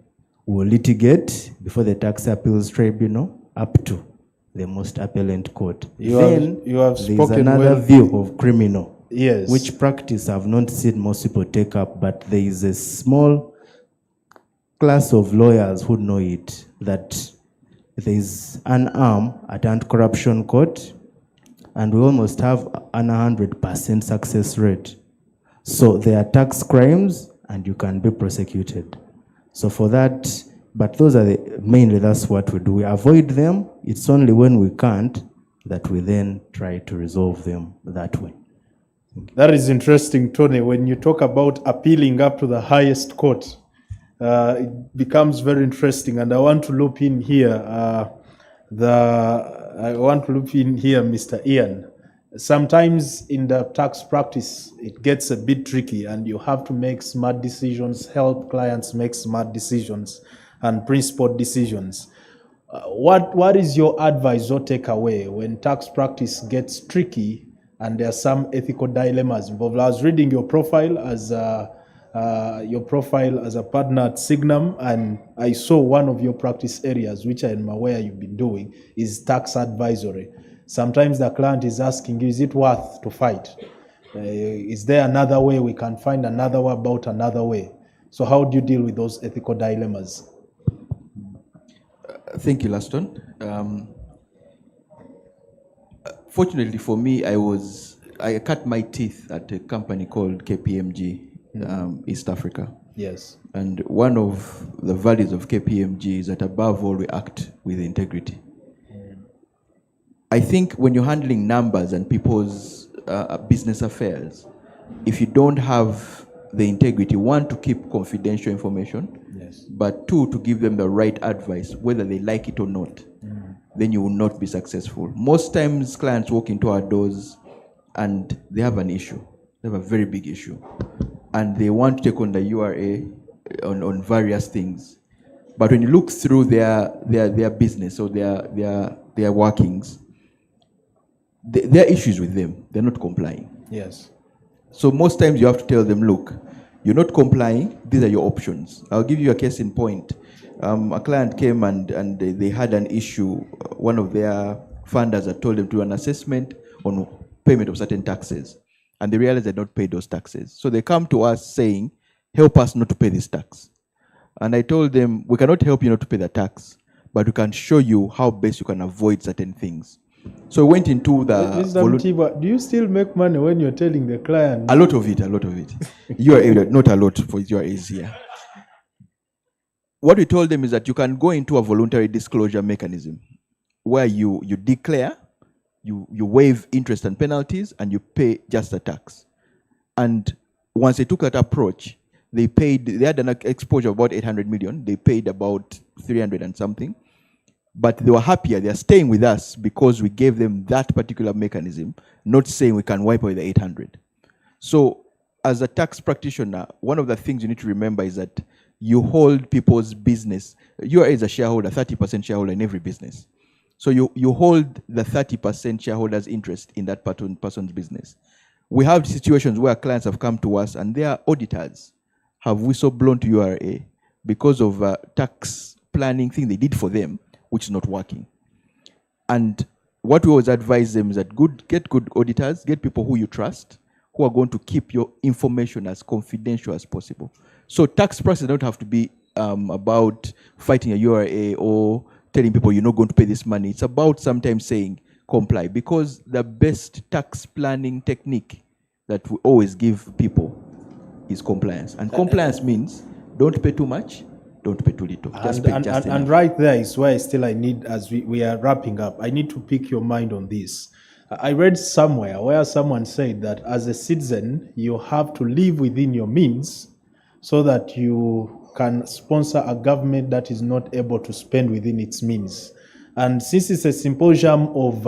we'll litigate before the tax appeals tribunal up to the most appellant court. You Then have there is spoken another well. view of criminal, Yes. which practice I've not seen most people take up, but there is a small class of lawyers who know it, that there is an arm at anti-corruption court, and we almost have an 100% success rate. So there are tax crimes, and you can be prosecuted. So for that, but those are mainly that's what we do. We avoid them. It's only when we can't that we then try to resolve them that way. That is interesting, Tony. When you talk about appealing up to the highest court, it becomes very interesting. And I want to loop in here, Mr. Ian. Sometimes in the tax practice, it gets a bit tricky, and you have to make smart decisions, help clients make smart decisions and principled decisions. What is your advice or takeaway when tax practice gets tricky and there are some ethical dilemmas involved? I was reading your profile as a partner at Signum, and I saw one of your practice areas, which I am aware you've been doing, is tax advisory. Sometimes the client is asking, is it worth to fight? Is there another way we can find another way about another way? So how do you deal with those ethical dilemmas? Thank you, Laston. Fortunately for me, I cut my teeth at a company called KPMG, East Africa. Yes. And one of the values of KPMG is that above all, we act with integrity. I think when you're handling numbers and people's business affairs, if you don't have the integrity, one, to keep confidential information, yes, but two, to give them the right advice, whether they like it or not, then you will not be successful. Most times clients walk into our doors and they have an issue. They have a very big issue. And they want to take on the URA on various things. But when you look through their business or their workings, there are issues with them. They're not complying. Yes. So most times you have to tell them, look, you're not complying, these are your options. I'll give you a case in point. A client came and they had an issue. One of their funders had told them to do an assessment on payment of certain taxes. And they realized they had not paid those taxes. So they come to us saying, help us not to pay this tax. And I told them, we cannot help you not to pay the tax, but we can show you how best you can avoid certain things. So we went into the... Mr. Mtiba, do you still make money when you're telling the client? A lot of it. You are not a lot for your is here. What we told them is that you can go into a voluntary disclosure mechanism where you declare, you waive interest and penalties, and you pay just the tax. And once they took that approach, They had an exposure of about 800 million. They paid about 300 and something. But they were happier. They are staying with us because we gave them that particular mechanism, not saying we can wipe away the 800. So as a tax practitioner, one of the things you need to remember is that you hold people's business. You are as a shareholder, 30% shareholder in every business. So you hold the 30% shareholders' interest in that person's business. We have situations where clients have come to us and their auditors have whistleblown to URA because of a tax planning thing they did for them, which is not working. And what we always advise them is that get good auditors, get people who you trust, who are going to keep your information as confidential as possible. So tax process don't have to be about fighting a URA or telling people you're not going to pay this money. It's about sometimes saying comply, because the best tax planning technique that we always give people is compliance. And compliance means don't pay too much, don't pay too little. Just pay just enough. And right there is where I need, as we are wrapping up, I need to pick your mind on this. I read somewhere where someone said that as a citizen, you have to live within your means so that you can sponsor a government that is not able to spend within its means. And since it's a symposium of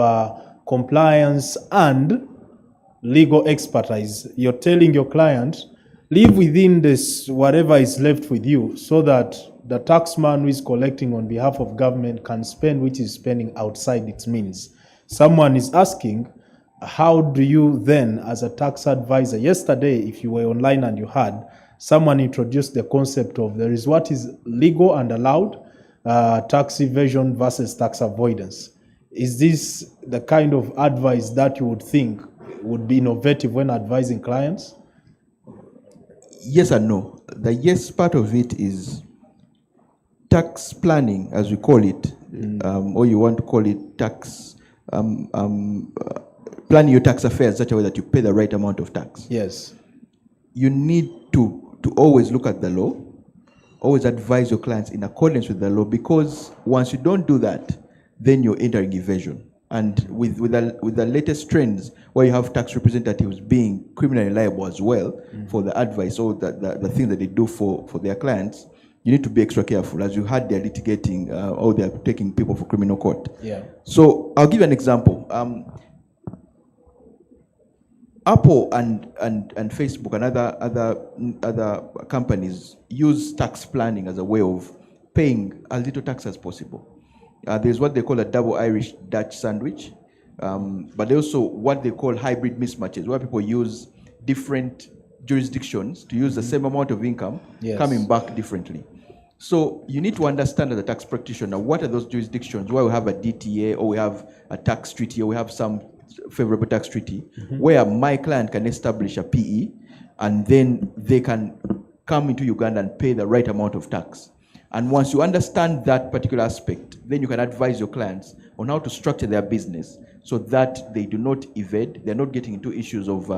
compliance and legal expertise, you're telling your client, live within this, whatever is left with you, so that the taxman who is collecting on behalf of government can spend which is spending outside its means. Someone is asking, how do you then, as a tax advisor, yesterday, if you were online and you had, someone introduced the concept of there is what is legal and allowed, tax evasion versus tax avoidance. Is this the kind of advice that you would think would be innovative when advising clients? Yes and no. The yes part of it is tax planning, as we call it, or you want to call it tax, planning your tax affairs such a way that you pay the right amount of tax. Yes. You need to always look at the law, always advise your clients in accordance with the law, because once you don't do that, then you're entering evasion. And with the latest trends, where you have tax representatives being criminally liable as well for the advice or the things that they do for their clients, you need to be extra careful. As you heard, they're litigating or they're taking people for criminal court. Yeah. So I'll give you an example. Apple and Facebook and other companies use tax planning as a way of paying as little tax as possible. There's what they call a double Irish Dutch sandwich, but also what they call hybrid mismatches, where people use different jurisdictions to use the same amount of income, coming back differently. So you need to understand as a tax practitioner, what are those jurisdictions where we have a DTA or we have a tax treaty or we have some favorable tax treaty, where my client can establish a PE and then they can come into Uganda and pay the right amount of tax. And once you understand that particular aspect, then you can advise your clients on how to structure their business so that they do not evade, they're not getting into issues of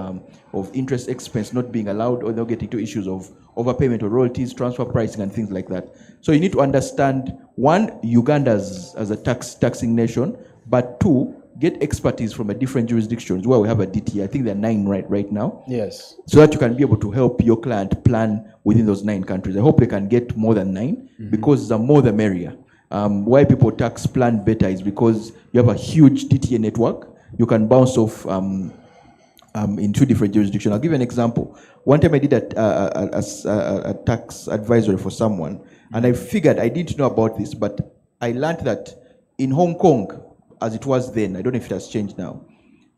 interest expense not being allowed, or they're getting into issues of overpayment of royalties, transfer pricing, and things like that. So you need to understand, one, Uganda as a taxing nation, but two, get expertise from a different jurisdictions where we have a DT. I think there are 9 right now. Yes. So that you can be able to help your client plan within those 9 countries. I hope they can get more than 9 because the more the merrier. Why people tax plan better is because you have a huge DTA network. You can bounce off in 2 different jurisdictions. I'll give you an example. One time I did a tax advisory for someone, and I figured I didn't know about this, but I learned that in Hong Kong, as it was then, I don't know if it has changed now,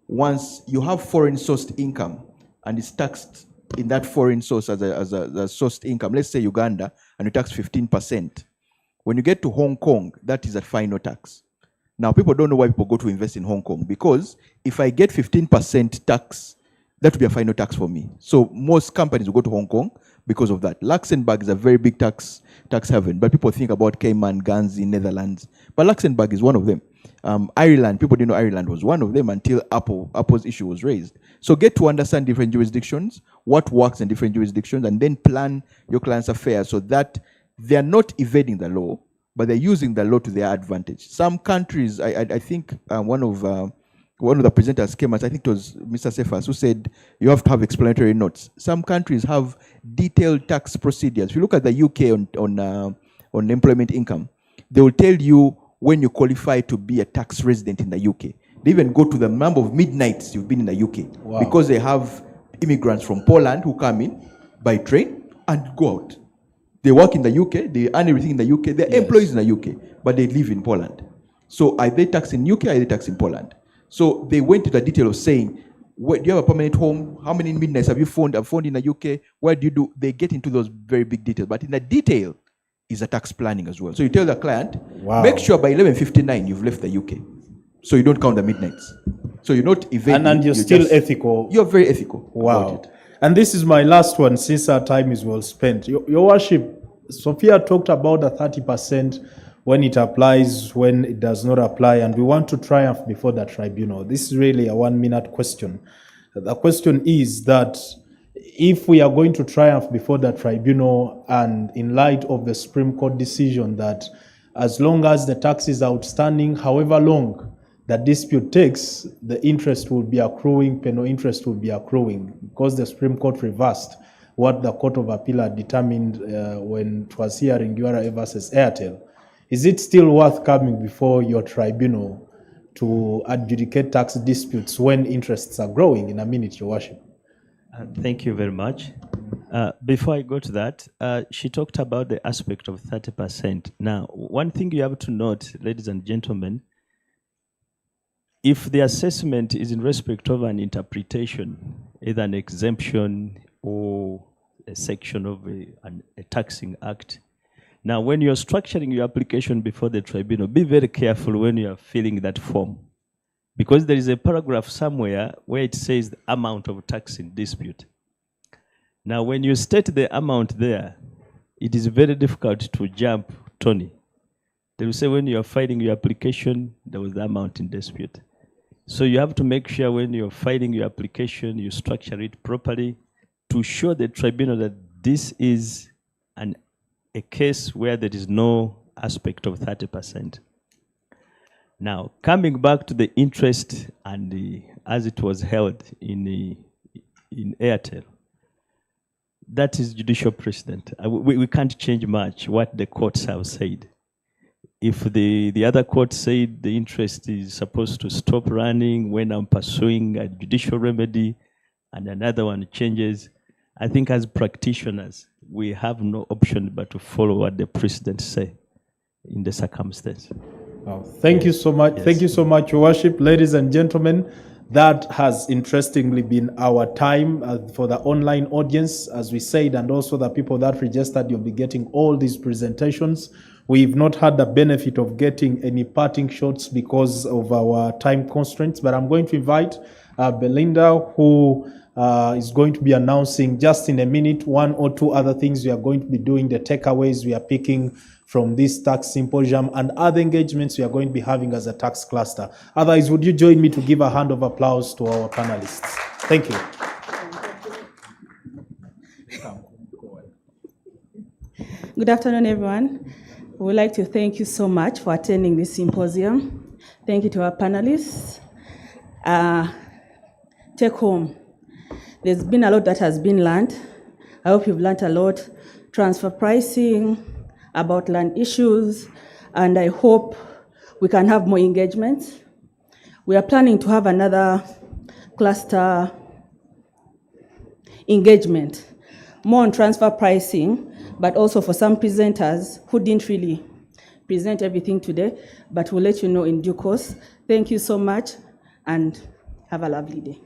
once you have foreign sourced income and it's taxed in that foreign source as a sourced income, let's say Uganda, and you tax 15%, when you get to Hong Kong, that is a final tax. Now, people don't know why people go to invest in Hong Kong, because if I get 15% tax, that would be a final tax for me. So most companies will go to Hong Kong because of that. Luxembourg is a very big tax haven, but people think about Cayman, Guernsey, Netherlands, but Luxembourg is one of them. Ireland, people didn't know Ireland was one of them until Apple's issue was raised. So get to understand different jurisdictions, what works in different jurisdictions, and then plan your clients' affairs so that they're not evading the law, but they're using the law to their advantage. Some countries, I think one of one of the presenters came, and I think it was Mr. Cephas, who said you have to have explanatory notes. Some countries have detailed tax procedures. If you look at the UK on employment income, they will tell you when you qualify to be a tax resident in the UK. They even go to the number of midnights you've been in the UK. Wow. Because they have immigrants from Poland who come in by train and go out. They work in the UK, they earn everything in the UK, they're employees in the UK, but they live in Poland. So are they taxed in UK, are they taxed in Poland? So they went to the detail of saying, do you have a permanent home? How many midnights have you found? I've found in the UK. Where do you do? They get into those very big details. But in the detail is a tax planning as well. So you tell the client, make sure by 11:59 you've left the UK. So you don't count the midnights. So you're not evading. And you're still ethical. You're very ethical. Wow. About it. And this is my last one, since our time is well spent. Your Worship, Sophia talked about the 30% when it applies, when it does not apply, and we want to triumph before the tribunal. This is really a 1-minute question. The question is that if we are going to triumph before the tribunal, and in light of the Supreme Court decision that as long as the tax is outstanding, however long the dispute takes, the interest will be accruing, penal interest will be accruing, because the Supreme Court reversed what the Court of Appeal had determined when it was hearing URA versus Airtel. Is it still worth coming before your tribunal to adjudicate tax disputes when interests are growing? In a minute, Your Worship. Thank you very much. Before I go to that, she talked about the aspect of 30%. Now, one thing you have to note, ladies and gentlemen, if the assessment is in respect of an interpretation, either an exemption or a section of a taxing act, now when you're structuring your application before the tribunal, be very careful when you are filling that form, because there is a paragraph somewhere where it says the amount of tax in dispute. Now, when you state the amount there, it is very difficult to jump, Tony. They will say when you are filing your application, there was the amount in dispute. So you have to make sure when you're filing your application, you structure it properly to show the tribunal that this is a case where there is no aspect of 30%. Now, coming back to the interest and as it was held in Airtel, that is judicial precedent. We can't change much what the courts have said. If the other court said the interest is supposed to stop running when I'm pursuing a judicial remedy and another one changes, I think as practitioners, we have no option but to follow what the precedents say in the circumstance. Wow. Thank you so much. Yes. Thank you so much, Your Worship. Ladies and gentlemen, that has interestingly been our time for the online audience, as we said, and also the people that registered, you'll be getting all these presentations. We've not had the benefit of getting any parting shots because of our time constraints, but I'm going to invite Belinda, who is going to be announcing just in a minute 1 or 2 other things we are going to be doing, the takeaways we are picking from this tax symposium and other engagements we are going to be having as a tax cluster. Otherwise, would you join me to give a hand of applause to our panelists? Thank you. Good afternoon, everyone. We would like to thank you so much for attending this symposium. Thank you to our panelists. Take home. There's been a lot that has been learned. I hope you've learned a lot. Transfer pricing, about land issues, and I hope we can have more engagements. We are planning to have another cluster engagement, more on transfer pricing, but also for some presenters who didn't really present everything today, but we'll let you know in due course. Thank you so much, and have a lovely day.